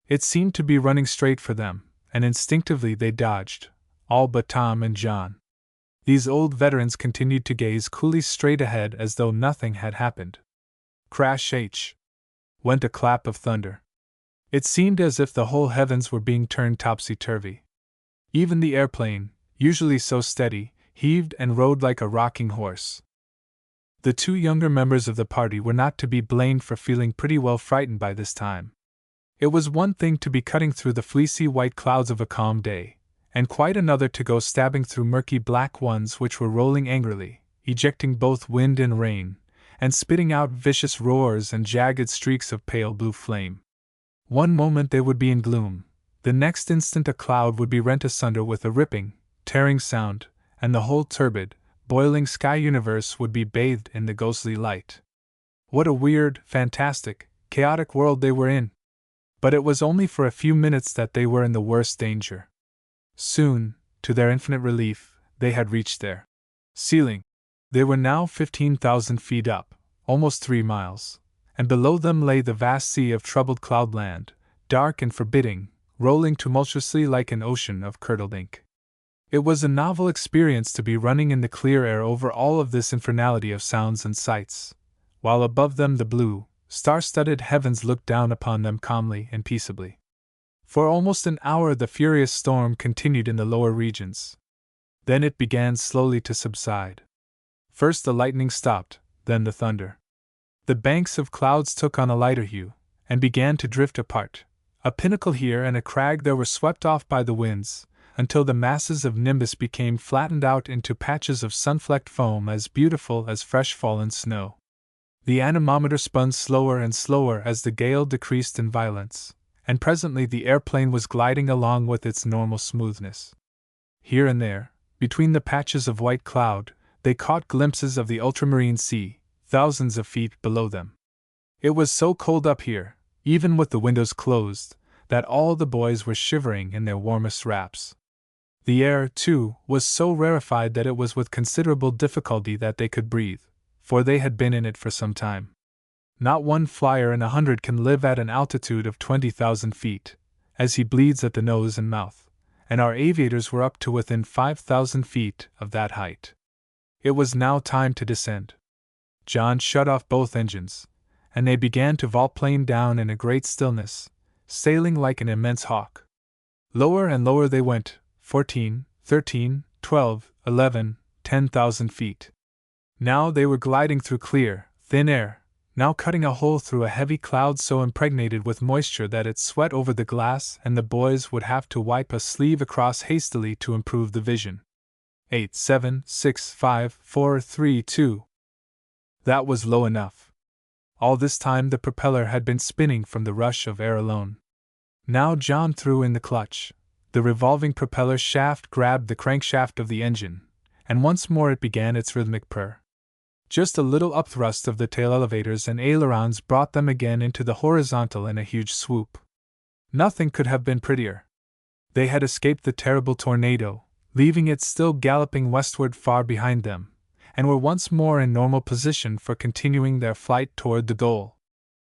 It seemed to be running straight for them, and instinctively they dodged, all but Tom and John. These old veterans continued to gaze coolly straight ahead as though nothing had happened. Crash H! Went a clap of thunder. It seemed as if the whole heavens were being turned topsy-turvy. Even the airplane, usually so steady, heaved and rode like a rocking horse. The two younger members of the party were not to be blamed for feeling pretty well frightened by this time. It was one thing to be cutting through the fleecy white clouds of a calm day, and quite another to go stabbing through murky black ones which were rolling angrily, ejecting both wind and rain, and spitting out vicious roars and jagged streaks of pale blue flame. One moment they would be in gloom, the next instant a cloud would be rent asunder with a ripping, tearing sound, and the whole turbid, boiling sky universe would be bathed in the ghostly light. What a weird, fantastic, chaotic world they were in! But it was only for a few minutes that they were in the worst danger. Soon, to their infinite relief, they had reached their ceiling. They were now 15,000 feet up, almost 3 miles, and below them lay the vast sea of troubled cloudland, dark and forbidding, rolling tumultuously like an ocean of curdled ink. It was a novel experience to be running in the clear air over all of this infernality of sounds and sights, while above them the blue, star-studded heavens looked down upon them calmly and peaceably. For almost an hour the furious storm continued in the lower regions. Then it began slowly to subside. First the lightning stopped, then the thunder. The banks of clouds took on a lighter hue, and began to drift apart. A pinnacle here and a crag there were swept off by the winds, until the masses of nimbus became flattened out into patches of sun-flecked foam as beautiful as fresh fallen snow. The anemometer spun slower and slower as the gale decreased in violence, and presently the airplane was gliding along with its normal smoothness. Here and there, between the patches of white cloud, they caught glimpses of the ultramarine sea, thousands of feet below them. It was so cold up here, even with the windows closed, that all the boys were shivering in their warmest wraps. The air, too, was so rarefied that it was with considerable difficulty that they could breathe, for they had been in it for some time. Not one flyer in 100 can live at an altitude of 20,000 feet, as he bleeds at the nose and mouth, and our aviators were up to within 5,000 feet of that height. It was now time to descend. John shut off both engines, and they began to volplane down in a great stillness, sailing like an immense hawk. Lower and lower they went, 14, 13, 12, 11, 10,000 feet. Now they were gliding through clear, thin air, now cutting a hole through a heavy cloud so impregnated with moisture that it sweat over the glass and the boys would have to wipe a sleeve across hastily to improve the vision. 8, 7, 6, 5, 4, 3, 2. That was low enough. All this time the propeller had been spinning from the rush of air alone. Now John threw in the clutch. The revolving propeller shaft grabbed the crankshaft of the engine, and once more it began its rhythmic purr. Just a little upthrust of the tail elevators and ailerons brought them again into the horizontal in a huge swoop. Nothing could have been prettier. They had escaped the terrible tornado, leaving it still galloping westward far behind them, and were once more in normal position for continuing their flight toward the goal.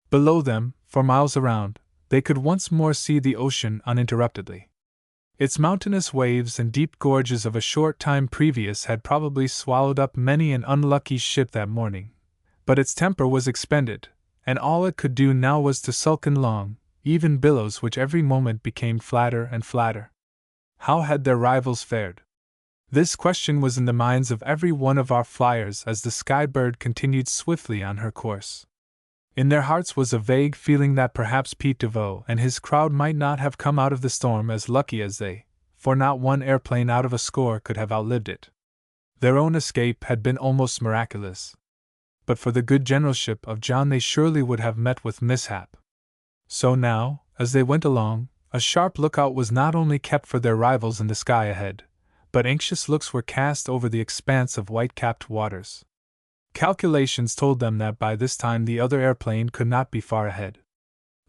Below them, for miles around, they could once more see the ocean uninterruptedly. Its mountainous waves and deep gorges of a short time previous had probably swallowed up many an unlucky ship that morning, but its temper was expended, and all it could do now was to sulk in long, even billows which every moment became flatter and flatter. How had their rivals fared? This question was in the minds of every one of our flyers as the Sky Bird continued swiftly on her course. In their hearts was a vague feeling that perhaps Pete DeVoe and his crowd might not have come out of the storm as lucky as they, for not one airplane out of a score could have outlived it. Their own escape had been almost miraculous. But for the good generalship of John they surely would have met with mishap. So now, as they went along, a sharp lookout was not only kept for their rivals in the sky ahead, but anxious looks were cast over the expanse of white-capped waters. Calculations told them that by this time the other airplane could not be far ahead.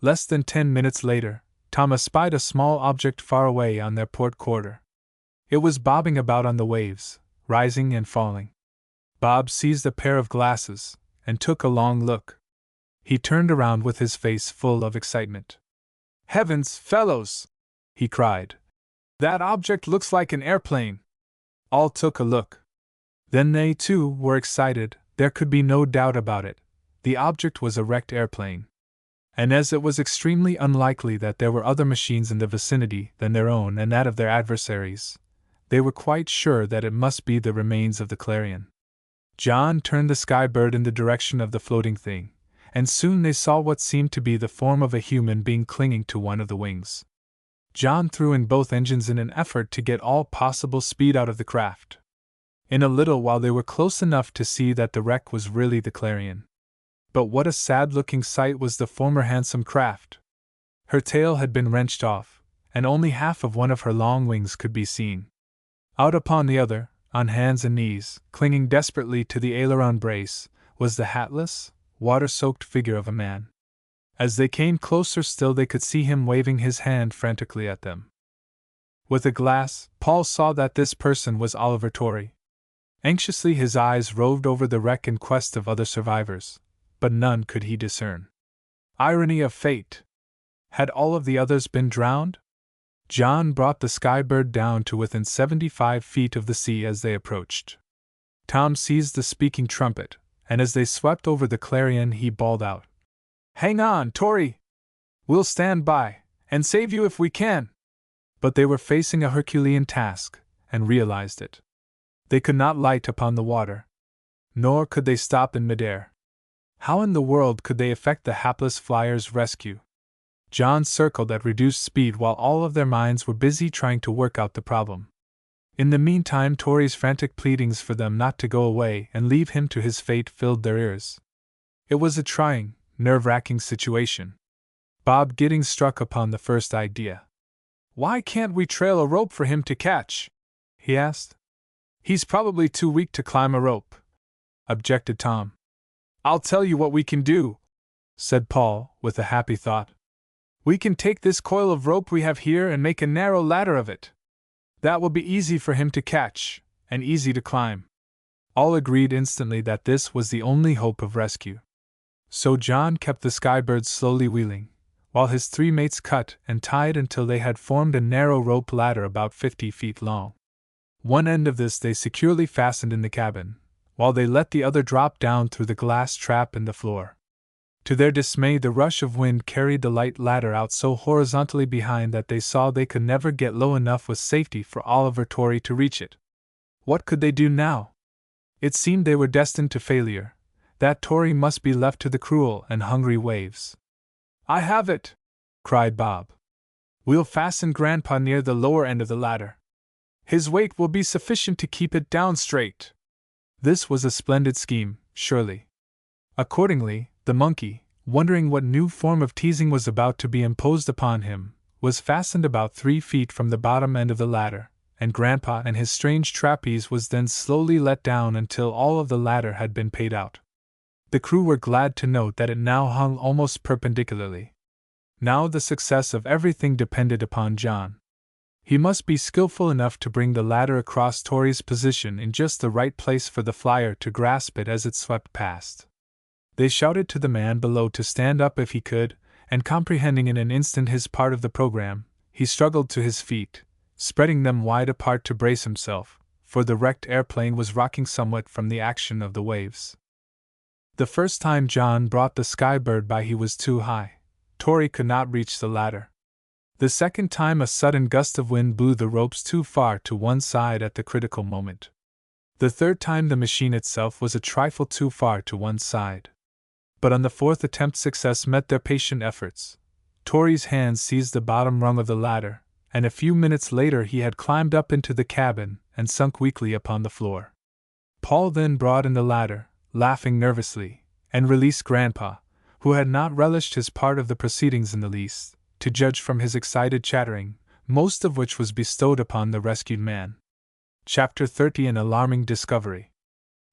Less than 10 minutes later, Tom espied a small object far away on their port quarter. It was bobbing about on the waves, rising and falling. Bob seized a pair of glasses and took a long look. He turned around with his face full of excitement. "Heavens, fellows!" he cried. "That object looks like an airplane!" All took a look. Then they, too, were excited. There could be no doubt about it. The object was a wrecked airplane. And as it was extremely unlikely that there were other machines in the vicinity than their own and that of their adversaries, they were quite sure that it must be the remains of the Clarion. John turned the Skybird in the direction of the floating thing, and soon they saw what seemed to be the form of a human being clinging to one of the wings. John threw in both engines in an effort to get all possible speed out of the craft. In a little while they were close enough to see that the wreck was really the Clarion. But what a sad-looking sight was the former handsome craft! Her tail had been wrenched off, and only half of one of her long wings could be seen. Out upon the other, on hands and knees, clinging desperately to the aileron brace, was the hatless, water-soaked figure of a man. As they came closer still they could see him waving his hand frantically at them. With a glass, Paul saw that this person was Oliver Torrey. Anxiously his eyes roved over the wreck in quest of other survivors, but none could he discern. Irony of fate! Had all of the others been drowned? John brought the Skybird down to within 75 feet of the sea as they approached. Tom seized the speaking trumpet, and as they swept over the Clarion he bawled out, "Hang on, Torrey! We'll stand by, and save you if we can!" But they were facing a Herculean task, and realized it. They could not light upon the water, nor could they stop in midair. How in the world could they effect the hapless flyer's rescue? John circled at reduced speed while all of their minds were busy trying to work out the problem. In the meantime, Torrey's frantic pleadings for them not to go away and leave him to his fate filled their ears. It was a trying, nerve-wracking situation. Bob Giddings struck upon the first idea. "Why can't we trail a rope for him to catch?" he asked. "He's probably too weak to climb a rope," objected Tom. "I'll tell you what we can do," said Paul, with a happy thought. "We can take this coil of rope we have here and make a narrow ladder of it. That will be easy for him to catch, and easy to climb." All agreed instantly that this was the only hope of rescue. So John kept the Skybird slowly wheeling, while his three mates cut and tied until they had formed a narrow rope ladder about 50 feet long. One end of this they securely fastened in the cabin, while they let the other drop down through the glass trap in the floor. To their dismay, the rush of wind carried the light ladder out so horizontally behind that they saw they could never get low enough with safety for Oliver Torrey to reach it. What could they do now? It seemed they were destined to failure, that Torrey must be left to the cruel and hungry waves. "I have it!" cried Bob. "We'll fasten Grandpa near the lower end of the ladder. His weight will be sufficient to keep it down straight." This was a splendid scheme, surely. Accordingly, the monkey, wondering what new form of teasing was about to be imposed upon him, was fastened about 3 feet from the bottom end of the ladder, and Grandpa and his strange trapeze was then slowly let down until all of the ladder had been paid out. The crew were glad to note that it now hung almost perpendicularly. Now the success of everything depended upon John. He must be skillful enough to bring the ladder across Torrey's position in just the right place for the flyer to grasp it as it swept past. They shouted to the man below to stand up if he could, and comprehending in an instant his part of the program, he struggled to his feet, spreading them wide apart to brace himself, for the wrecked airplane was rocking somewhat from the action of the waves. The first time John brought the Skybird by he was too high. Torrey could not reach the ladder. The second time a sudden gust of wind blew the ropes too far to one side at the critical moment. The third time the machine itself was a trifle too far to one side. But on the fourth attempt success met their patient efforts. Torrey's hands seized the bottom rung of the ladder, and a few minutes later he had climbed up into the cabin and sunk weakly upon the floor. Paul then brought in the ladder, laughing nervously, and released Grandpa, who had not relished his part of the proceedings in the least, to judge from his excited chattering, most of which was bestowed upon the rescued man. Chapter 30: An Alarming Discovery.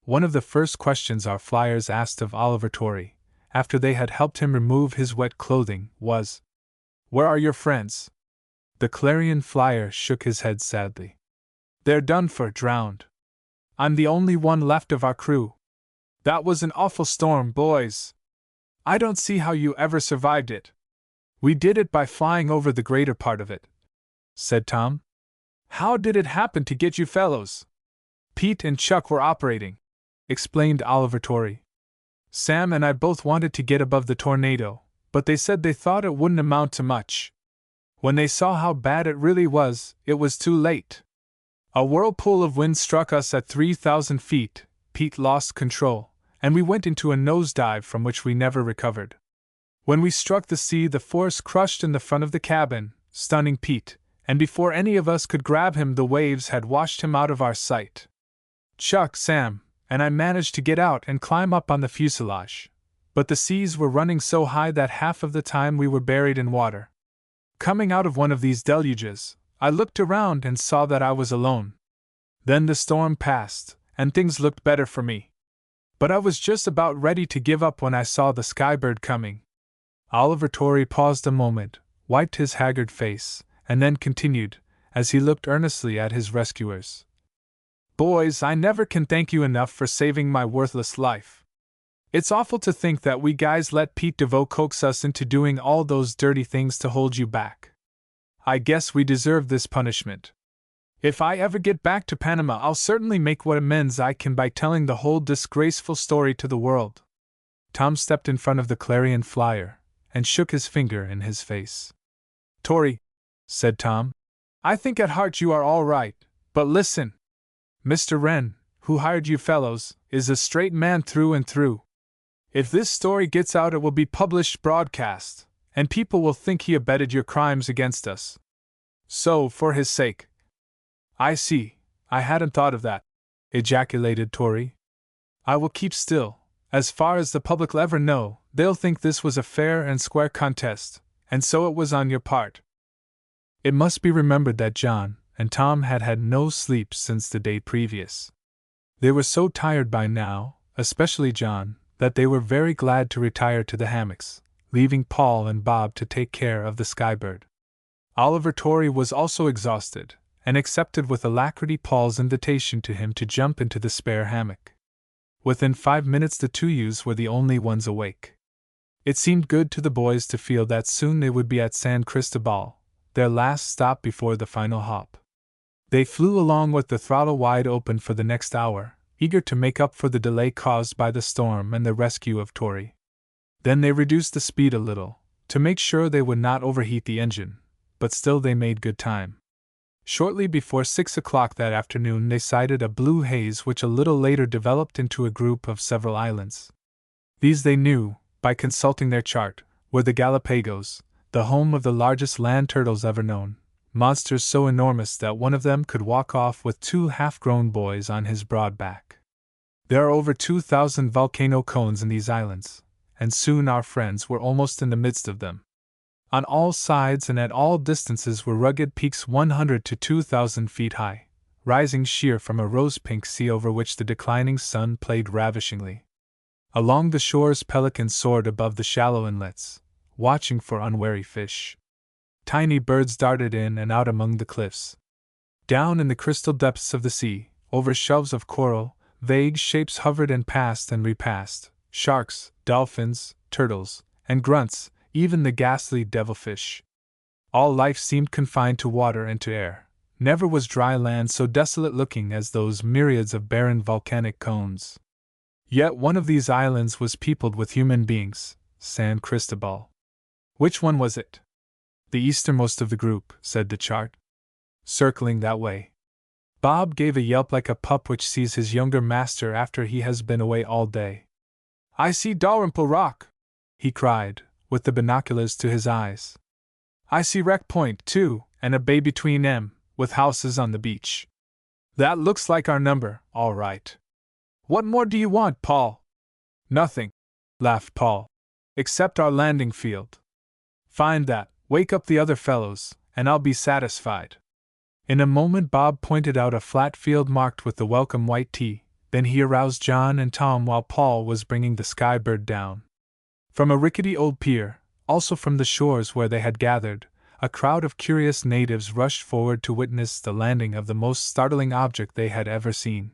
One of the first questions our flyers asked of Oliver Torrey, after they had helped him remove his wet clothing, was, "Where are your friends?" The Clarion flyer shook his head sadly. "They're done for, drowned. I'm the only one left of our crew. That was an awful storm, boys. I don't see how you ever survived it." "We did it by flying over the greater part of it," said Tom. "How did it happen to get you fellows?" "Pete and Chuck were operating," explained Oliver Torrey. "Sam and I both wanted to get above the tornado, but they said they thought it wouldn't amount to much. When they saw how bad it really was, it was too late. A whirlpool of wind struck us at 3,000 feet, Pete lost control, and we went into a nosedive from which we never recovered. When we struck the sea, the force crushed in the front of the cabin, stunning Pete, and before any of us could grab him, the waves had washed him out of our sight. Chuck, Sam, and I managed to get out and climb up on the fuselage, but the seas were running so high that half of the time we were buried in water. Coming out of one of these deluges, I looked around and saw that I was alone. Then the storm passed, and things looked better for me. But I was just about ready to give up when I saw the Skybird coming." Oliver Torrey paused a moment, wiped his haggard face, and then continued, as he looked earnestly at his rescuers. "Boys, I never can thank you enough for saving my worthless life. It's awful to think that we guys let Pete DeVoe coax us into doing all those dirty things to hold you back. I guess we deserve this punishment. If I ever get back to Panama, I'll certainly make what amends I can by telling the whole disgraceful story to the world." Tom stepped in front of the Clarion flyer and shook his finger in his face. "Torrey," said Tom, "I think at heart you are all right, but listen. Mr. Wren, who hired you fellows, is a straight man through and through. If this story gets out, it will be published broadcast, and people will think he abetted your crimes against us. So, for his sake—" "I see, I hadn't thought of that," ejaculated Torrey. "I will keep still. As far as the public will ever know, they'll think this was a fair and square contest, and so it was on your part." It must be remembered that John and Tom had had no sleep since the day previous. They were so tired by now, especially John, that they were very glad to retire to the hammocks, leaving Paul and Bob to take care of the Skybird. Oliver Torrey was also exhausted, and accepted with alacrity Paul's invitation to him to jump into the spare hammock. Within 5 minutes the two youths were the only ones awake. It seemed good to the boys to feel that soon they would be at San Cristobal, their last stop before the final hop. They flew along with the throttle wide open for the next hour, eager to make up for the delay caused by the storm and the rescue of Torrey. Then they reduced the speed a little, to make sure they would not overheat the engine, but still they made good time. Shortly before 6 o'clock that afternoon they sighted a blue haze which a little later developed into a group of several islands. These they knew, by consulting their chart, were the Galapagos, the home of the largest land turtles ever known, monsters so enormous that one of them could walk off with 2 half-grown boys on his broad back. There are over 2,000 volcano cones in these islands, and soon our friends were almost in the midst of them. On all sides and at all distances were rugged peaks 100 to 2,000 feet high, rising sheer from a rose-pink sea over which the declining sun played ravishingly. Along the shores pelicans soared above the shallow inlets, watching for unwary fish. Tiny birds darted in and out among the cliffs. Down in the crystal depths of the sea, over shelves of coral, vague shapes hovered and passed and repassed, sharks, dolphins, turtles, and grunts, even the ghastly devilfish. All life seemed confined to water and to air. Never was dry land so desolate-looking as those myriads of barren volcanic cones. Yet one of these islands was peopled with human beings, San Cristobal. Which one was it? The easternmost of the group, said the chart. Circling that way. Bob gave a yelp like a pup which sees his younger master after he has been away all day. "I see Dalrymple Rock," he cried, with the binoculars to his eyes. "I see Wreck Point, too, and a bay between 'em, with houses on the beach. That looks like our number, all right. What more do you want, Paul?" "Nothing," laughed Paul, "except our landing field. Find that, wake up the other fellows, and I'll be satisfied." In a moment Bob pointed out a flat field marked with the welcome white T, then he aroused John and Tom while Paul was bringing the Skybird down. From a rickety old pier, also from the shores where they had gathered, a crowd of curious natives rushed forward to witness the landing of the most startling object they had ever seen.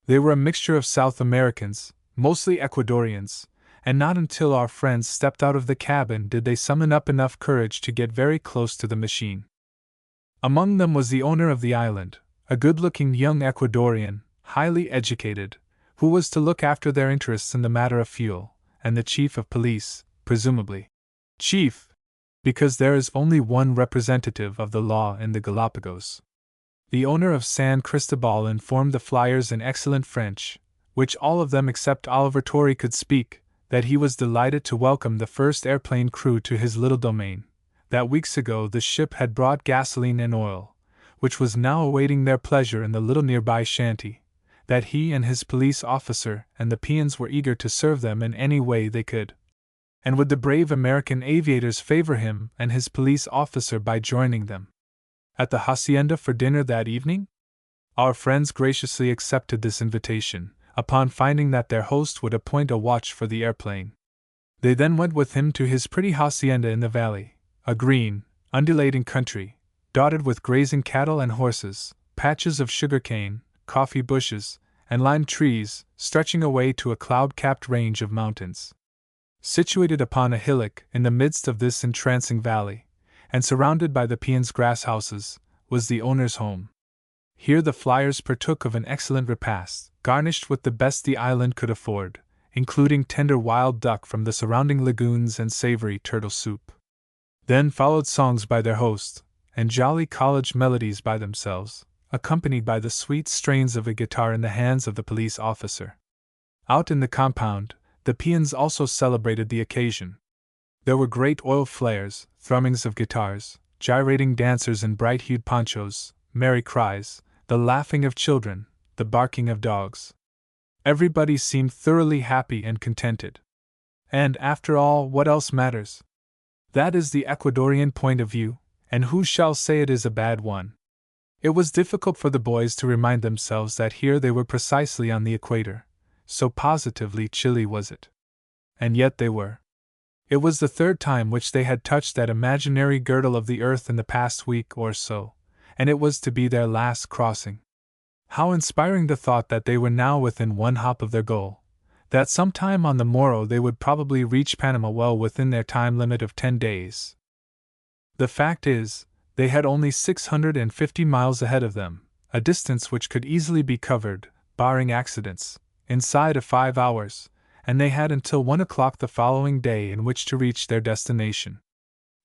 They were a mixture of South Americans, mostly Ecuadorians, and not until our friends stepped out of the cabin did they summon up enough courage to get very close to the machine. Among them was the owner of the island, a good-looking young Ecuadorian, highly educated, who was to look after their interests in the matter of fuel, and the chief of police, presumably. Chief, because there is only one representative of the law in the Galapagos. The owner of San Cristobal informed the flyers in excellent French, which all of them except Oliver Torrey could speak, that he was delighted to welcome the first airplane crew to his little domain, that weeks ago the ship had brought gasoline and oil, which was now awaiting their pleasure in the little nearby shanty, that he and his police officer and the peons were eager to serve them in any way they could. And would the brave American aviators favor him and his police officer by joining them at the hacienda for dinner that evening? Our friends graciously accepted this invitation, upon finding that their host would appoint a watch for the airplane. They then went with him to his pretty hacienda in the valley, a green, undulating country, dotted with grazing cattle and horses, patches of sugar-cane, coffee bushes, and lime trees, stretching away to a cloud-capped range of mountains. Situated upon a hillock in the midst of this entrancing valley, and surrounded by the peons' grass houses, was the owner's home. Here the flyers partook of an excellent repast, garnished with the best the island could afford, including tender wild duck from the surrounding lagoons and savory turtle soup. Then followed songs by their host, and jolly college melodies by themselves, accompanied by the sweet strains of a guitar in the hands of the police officer. Out in the compound, the peons also celebrated the occasion. There were great oil flares, thrummings of guitars, gyrating dancers in bright-hued ponchos, merry cries, the laughing of children, the barking of dogs. Everybody seemed thoroughly happy and contented. And, after all, what else matters? That is the Ecuadorian point of view, and who shall say it is a bad one? It was difficult for the boys to remind themselves that here they were precisely on the equator, so positively chilly was it. And yet they were. It was the third time which they had touched that imaginary girdle of the earth in the past week or so, and it was to be their last crossing. How inspiring the thought that they were now within one hop of their goal, that sometime on the morrow they would probably reach Panama well within their time limit of 10 days. The fact is, they had only 650 miles ahead of them, a distance which could easily be covered, barring accidents, inside of 5 hours, and they had until 1 o'clock the following day in which to reach their destination.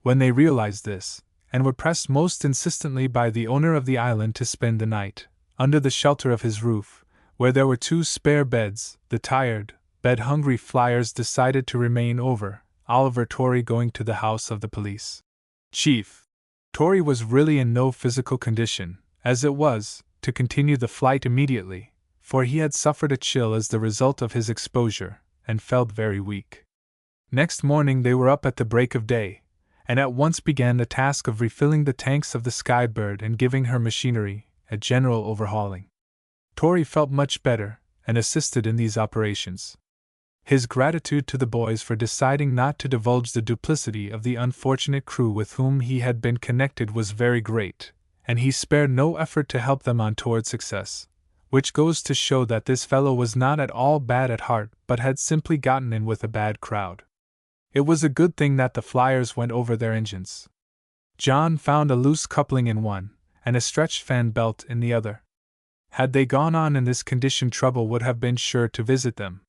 When they realized this, and were pressed most insistently by the owner of the island to spend the night, under the shelter of his roof, where there were 2 spare beds, the tired, bed-hungry flyers decided to remain over, Oliver Torrey going to the house of the police chief. Torrey was really in no physical condition, as it was, to continue the flight immediately, for he had suffered a chill as the result of his exposure, and felt very weak. Next morning they were up at the break of day, and at once began the task of refilling the tanks of the Skybird and giving her machinery a general overhauling. Torrey felt much better, and assisted in these operations. His gratitude to the boys for deciding not to divulge the duplicity of the unfortunate crew with whom he had been connected was very great, and he spared no effort to help them on toward success, which goes to show that this fellow was not at all bad at heart but had simply gotten in with a bad crowd. It was a good thing that the flyers went over their engines. John found a loose coupling in one, and a stretched fan belt in the other. Had they gone on in this condition, trouble would have been sure to visit them.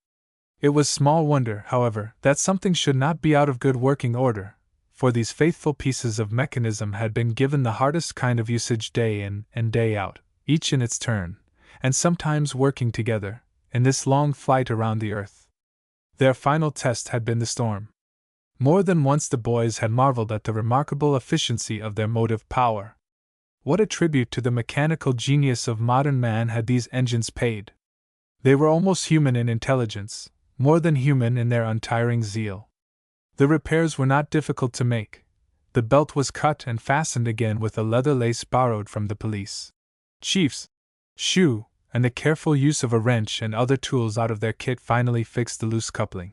It was small wonder, however, that something should not be out of good working order, for these faithful pieces of mechanism had been given the hardest kind of usage day in and day out, each in its turn, and sometimes working together, in this long flight around the earth. Their final test had been the storm. More than once the boys had marveled at the remarkable efficiency of their motive power. What a tribute to the mechanical genius of modern man had these engines paid! They were almost human in intelligence, more than human in their untiring zeal. The repairs were not difficult to make. The belt was cut and fastened again with a leather lace borrowed from the police chief's shoe, and the careful use of a wrench and other tools out of their kit finally fixed the loose coupling.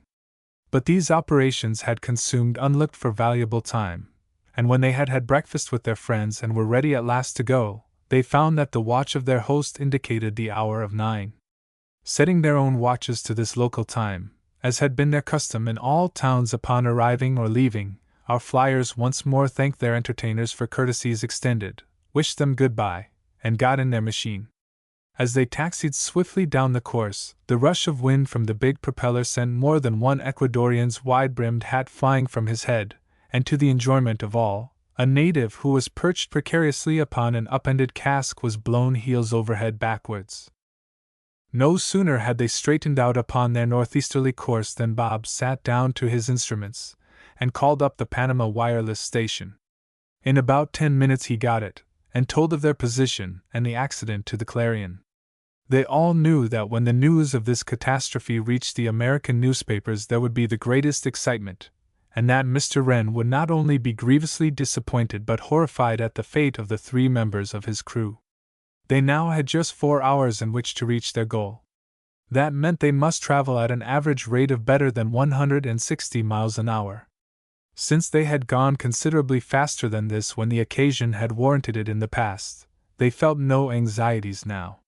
But these operations had consumed unlooked-for valuable time, and when they had had breakfast with their friends and were ready at last to go, they found that the watch of their host indicated the hour of 9. Setting their own watches to this local time, as had been their custom in all towns upon arriving or leaving, our flyers once more thanked their entertainers for courtesies extended, wished them goodbye, and got in their machine. As they taxied swiftly down the course, the rush of wind from the big propeller sent more than one Ecuadorian's wide-brimmed hat flying from his head, and to the enjoyment of all, a native who was perched precariously upon an upended cask was blown heels overhead backwards. No sooner had they straightened out upon their northeasterly course than Bob sat down to his instruments, and called up the Panama wireless station. In about 10 minutes he got it, and told of their position and the accident to the Clarion. They all knew that when the news of this catastrophe reached the American newspapers there would be the greatest excitement, and that Mr. Wren would not only be grievously disappointed but horrified at the fate of the 3 members of his crew. They now had just 4 hours in which to reach their goal. That meant they must travel at an average rate of better than 160 miles an hour. Since they had gone considerably faster than this when the occasion had warranted it in the past, they felt no anxieties now.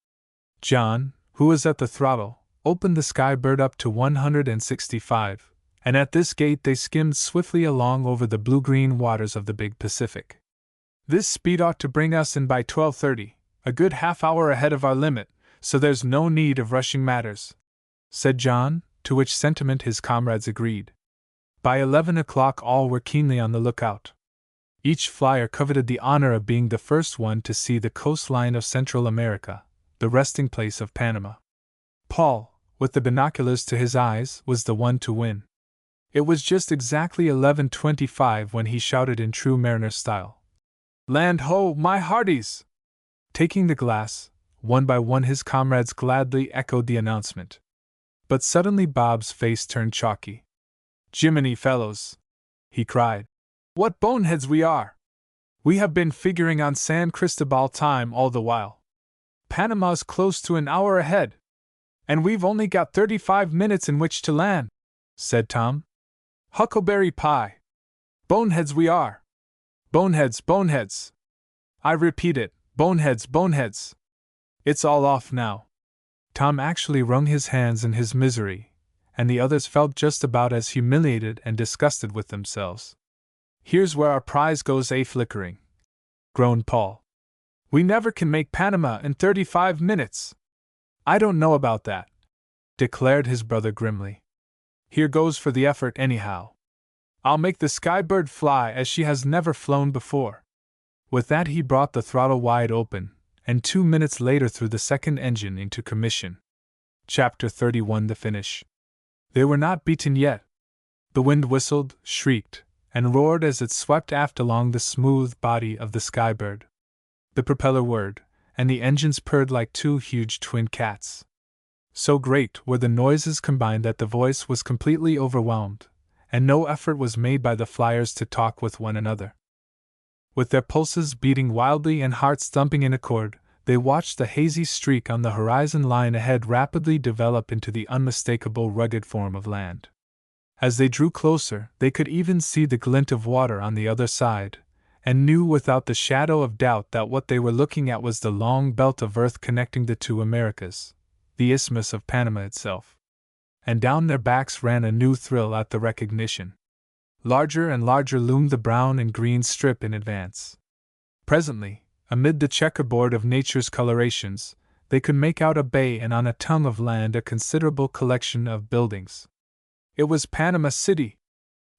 John, who was at the throttle, opened the Skybird up to 165, and at this gait they skimmed swiftly along over the blue-green waters of the big Pacific. "This speed ought to bring us in by 12:30, a good half-hour ahead of our limit, so there's no need of rushing matters," said John, to which sentiment his comrades agreed. By 11 o'clock all were keenly on the lookout. Each flyer coveted the honor of being the first one to see the coastline of Central America, the resting place of Panama. Paul, with the binoculars to his eyes, was the one to win. It was just exactly 11:25 when he shouted in true mariner style, "Land ho, my hearties!" Taking the glass, one by one his comrades gladly echoed the announcement. But suddenly Bob's face turned chalky. "Jiminy fellows!" he cried. "What boneheads we are! We have been figuring on San Cristobal time all the while. Panama's close to an hour ahead. And we've only got 35 minutes in which to land," said Tom. "Huckleberry pie! Boneheads we are! Boneheads, boneheads! I repeat it, boneheads, boneheads! It's all off now." Tom actually wrung his hands in his misery, and the others felt just about as humiliated and disgusted with themselves. "Here's where our prize goes flickering," groaned Paul. "We never can make Panama in 35 minutes. "I don't know about that," declared his brother grimly. "Here goes for the effort anyhow. I'll make the Skybird fly as she has never flown before." With that he brought the throttle wide open, and 2 minutes later threw the second engine into commission. Chapter 31: The Finish. They were not beaten yet. The wind whistled, shrieked, and roared as it swept aft along the smooth body of the Skybird. The propeller whirred, and the engines purred like 2 huge twin cats. So great were the noises combined that the voice was completely overwhelmed, and no effort was made by the flyers to talk with one another. With their pulses beating wildly and hearts thumping in accord, they watched the hazy streak on the horizon line ahead rapidly develop into the unmistakable rugged form of land. As they drew closer, they could even see the glint of water on the other side, and knew without the shadow of doubt that what they were looking at was the long belt of earth connecting the 2 Americas, the Isthmus of Panama itself. And down their backs ran a new thrill at the recognition. Larger and larger loomed the brown and green strip in advance. Presently, amid the checkerboard of nature's colorations, they could make out a bay and on a tongue of land a considerable collection of buildings. It was Panama City.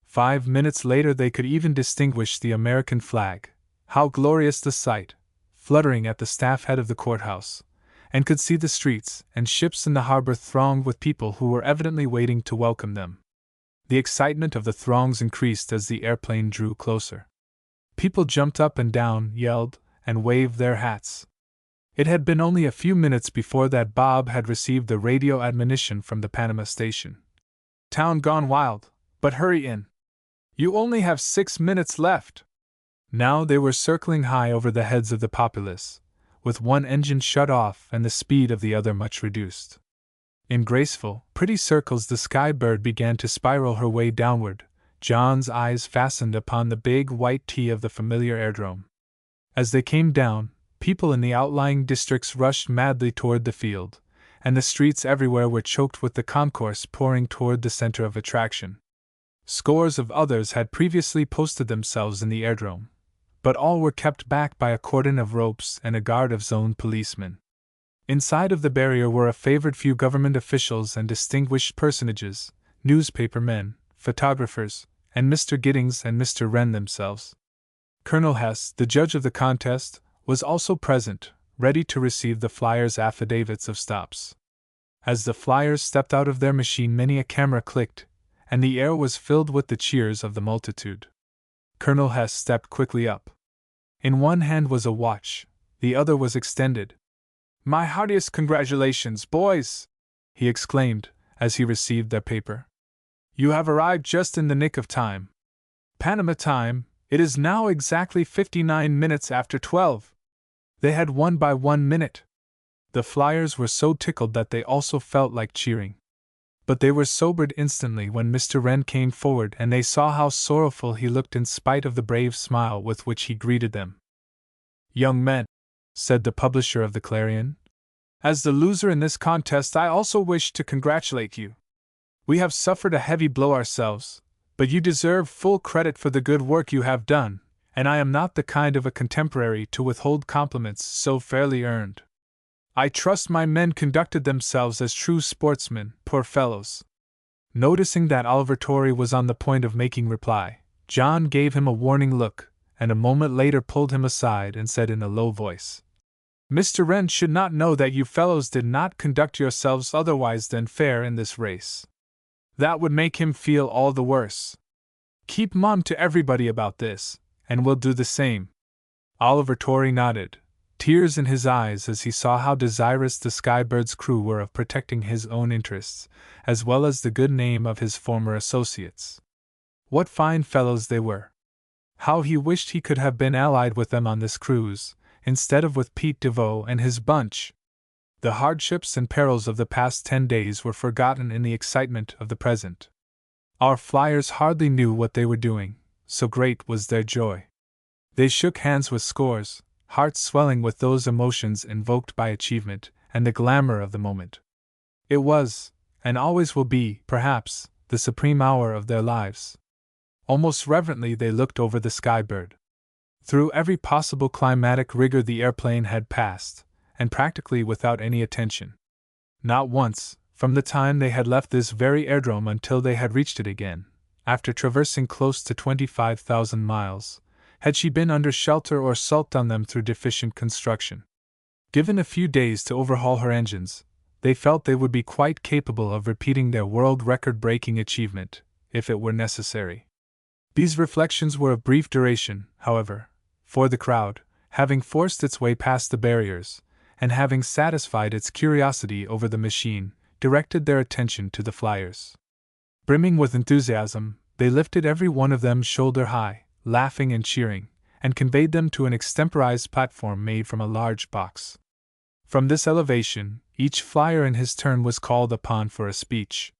5 minutes later they could even distinguish the American flag, how glorious the sight, fluttering at the staff head of the courthouse, and could see the streets and ships in the harbor thronged with people who were evidently waiting to welcome them. The excitement of the throngs increased as the airplane drew closer. People jumped up and down, yelled, and waved their hats. It had been only a few minutes before that Bob had received the radio admonition from the Panama station. "Town gone wild, but hurry in. You only have 6 minutes left." Now they were circling high over the heads of the populace, with one engine shut off and the speed of the other much reduced. In graceful, pretty circles the sky bird began to spiral her way downward, John's eyes fastened upon the big white T of the familiar airdrome. As they came down, people in the outlying districts rushed madly toward the field, and the streets everywhere were choked with the concourse pouring toward the center of attraction. Scores of others had previously posted themselves in the airdrome, but all were kept back by a cordon of ropes and a guard of zoned policemen. Inside of the barrier were a favored few government officials and distinguished personages, newspaper men, photographers, and Mr. Giddings and Mr. Wren themselves. Colonel Hess, the judge of the contest, was also present, ready to receive the flyers' affidavits of stops. As the flyers stepped out of their machine, many a camera clicked, and the air was filled with the cheers of the multitude. Colonel Hess stepped quickly up. In one hand was a watch, the other was extended. "My heartiest congratulations, boys!" he exclaimed, as he received their paper. "You have arrived just in the nick of time. Panama time, it is now exactly 59 minutes after 12. They had won by 1 minute. The flyers were so tickled that they also felt like cheering. But they were sobered instantly when Mr. Wren came forward and they saw how sorrowful he looked in spite of the brave smile with which he greeted them. "Young men," said the publisher of the Clarion, "as the loser in this contest I also wish to congratulate you. We have suffered a heavy blow ourselves, but you deserve full credit for the good work you have done, and I am not the kind of a contemporary to withhold compliments so fairly earned. I trust my men conducted themselves as true sportsmen, poor fellows." Noticing that Oliver Torrey was on the point of making reply, John gave him a warning look, and a moment later pulled him aside and said in a low voice, "Mr. Wren should not know that you fellows did not conduct yourselves otherwise than fair in this race. That would make him feel all the worse. Keep mum to everybody about this, and we'll do the same." Oliver Torrey nodded, tears in his eyes as he saw how desirous the Skybird's crew were of protecting his own interests, as well as the good name of his former associates. What fine fellows they were! How he wished he could have been allied with them on this cruise, instead of with Pete DeVoe and his bunch! The hardships and perils of the past 10 days were forgotten in the excitement of the present. Our flyers hardly knew what they were doing, so great was their joy. They shook hands with scores, hearts swelling with those emotions invoked by achievement and the glamour of the moment. It was, and always will be, perhaps, the supreme hour of their lives. Almost reverently they looked over the Skybird. Through every possible climatic rigor the airplane had passed, and practically without any attention. Not once, from the time they had left this very airdrome until they had reached it again, after traversing close to 25,000 miles, had she been under shelter or sulked on them through deficient construction. Given a few days to overhaul her engines, they felt they would be quite capable of repeating their world record-breaking achievement, if it were necessary. These reflections were of brief duration, however, for the crowd, having forced its way past the barriers, and having satisfied its curiosity over the machine, directed their attention to the flyers. Brimming with enthusiasm, they lifted every one of them shoulder high, laughing and cheering, and conveyed them to an extemporized platform made from a large box. From this elevation, each flyer in his turn was called upon for a speech.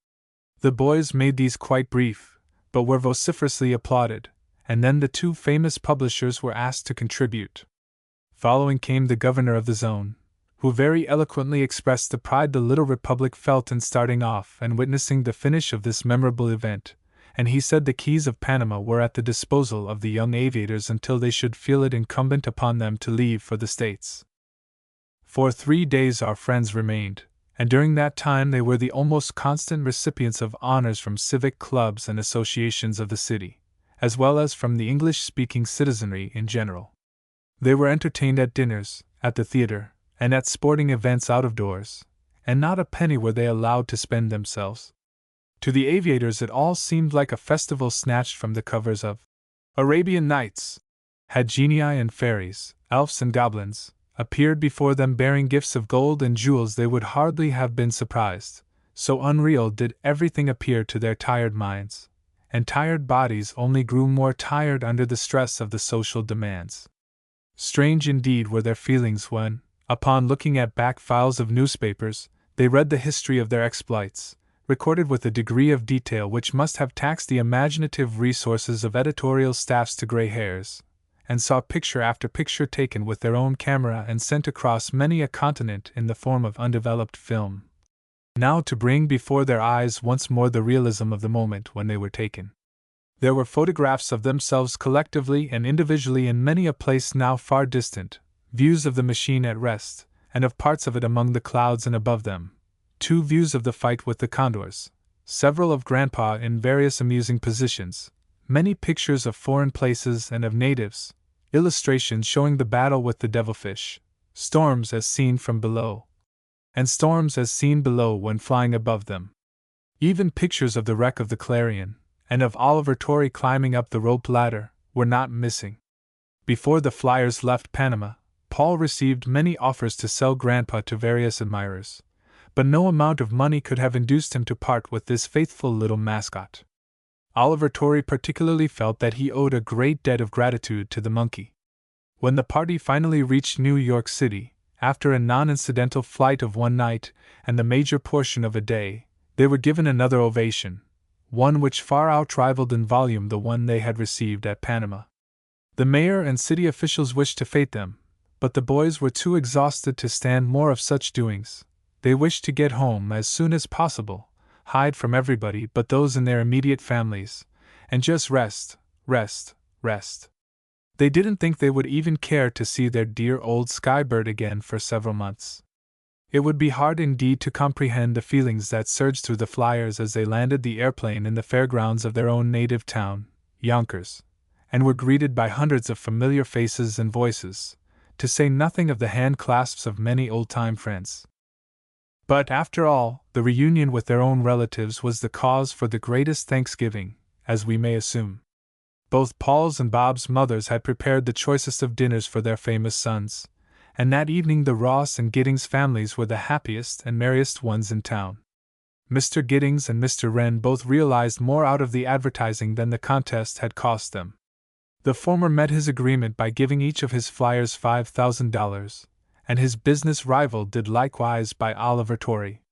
The boys made these quite brief, but were vociferously applauded, and then the two famous publishers were asked to contribute. Following came the governor of the zone, who very eloquently expressed the pride the little republic felt in starting off and witnessing the finish of this memorable event, and he said the keys of Panama were at the disposal of the young aviators until they should feel it incumbent upon them to leave for the States. For 3 days our friends remained, and during that time they were the almost constant recipients of honors from civic clubs and associations of the city, as well as from the English-speaking citizenry in general. They were entertained at dinners, at the theater, and at sporting events out of doors, and not a penny were they allowed to spend themselves. To the aviators it all seemed like a festival snatched from the covers of Arabian Nights. Had genii and fairies, elves and goblins, appeared before them bearing gifts of gold and jewels they would hardly have been surprised, so unreal did everything appear to their tired minds, and tired bodies only grew more tired under the stress of the social demands. Strange indeed were their feelings when, upon looking at back files of newspapers, They read the history of their exploits, recorded with a degree of detail which must have taxed the imaginative resources of editorial staffs to gray hairs, and saw picture after picture taken with their own camera and sent across many a continent in the form of undeveloped film, now to bring before their eyes once more the realism of the moment when they were taken. There were photographs of themselves collectively and individually in many a place now far distant, views of the machine at rest, and of parts of it among the clouds and above them, 2 views of the fight with the condors, several of Grandpa in various amusing positions, many pictures of foreign places and of natives, illustrations showing the battle with the devilfish, storms as seen from below, and storms as seen below when flying above them. Even pictures of the wreck of the Clarion, and of Oliver Torrey climbing up the rope ladder, were not missing. Before the flyers left Panama, Paul received many offers to sell Grandpa to various admirers, but no amount of money could have induced him to part with this faithful little mascot. Oliver Torrey particularly felt that he owed a great debt of gratitude to the monkey. When the party finally reached New York City, after a non-incidental flight of one night and the major portion of a day, they were given another ovation, one which far outrivaled in volume the one they had received at Panama. The mayor and city officials wished to fete them, but the boys were too exhausted to stand more of such doings. They wished to get home as soon as possible, hide from everybody but those in their immediate families, and just rest. They didn't think they would even care to see their dear old Skybird again for several months. It would be hard indeed to comprehend the feelings that surged through the flyers as they landed the airplane in the fairgrounds of their own native town, Yonkers, and were greeted by hundreds of familiar faces and voices, to say nothing of the hand clasps of many old-time friends. But after all, the reunion with their own relatives was the cause for the greatest thanksgiving, as we may assume. Both Paul's and Bob's mothers had prepared the choicest of dinners for their famous sons, and that evening the Ross and Giddings families were the happiest and merriest ones in town. Mr. Giddings and Mr. Wren both realized more out of the advertising than the contest had cost them. The former met his agreement by giving each of his flyers $5,000, and his business rival did likewise by Oliver Torrey.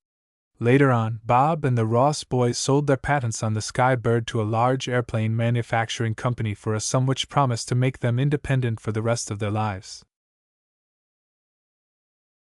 Later on, Bob and the Ross boys sold their patents on the Skybird to a large airplane manufacturing company for a sum which promised to make them independent for the rest of their lives.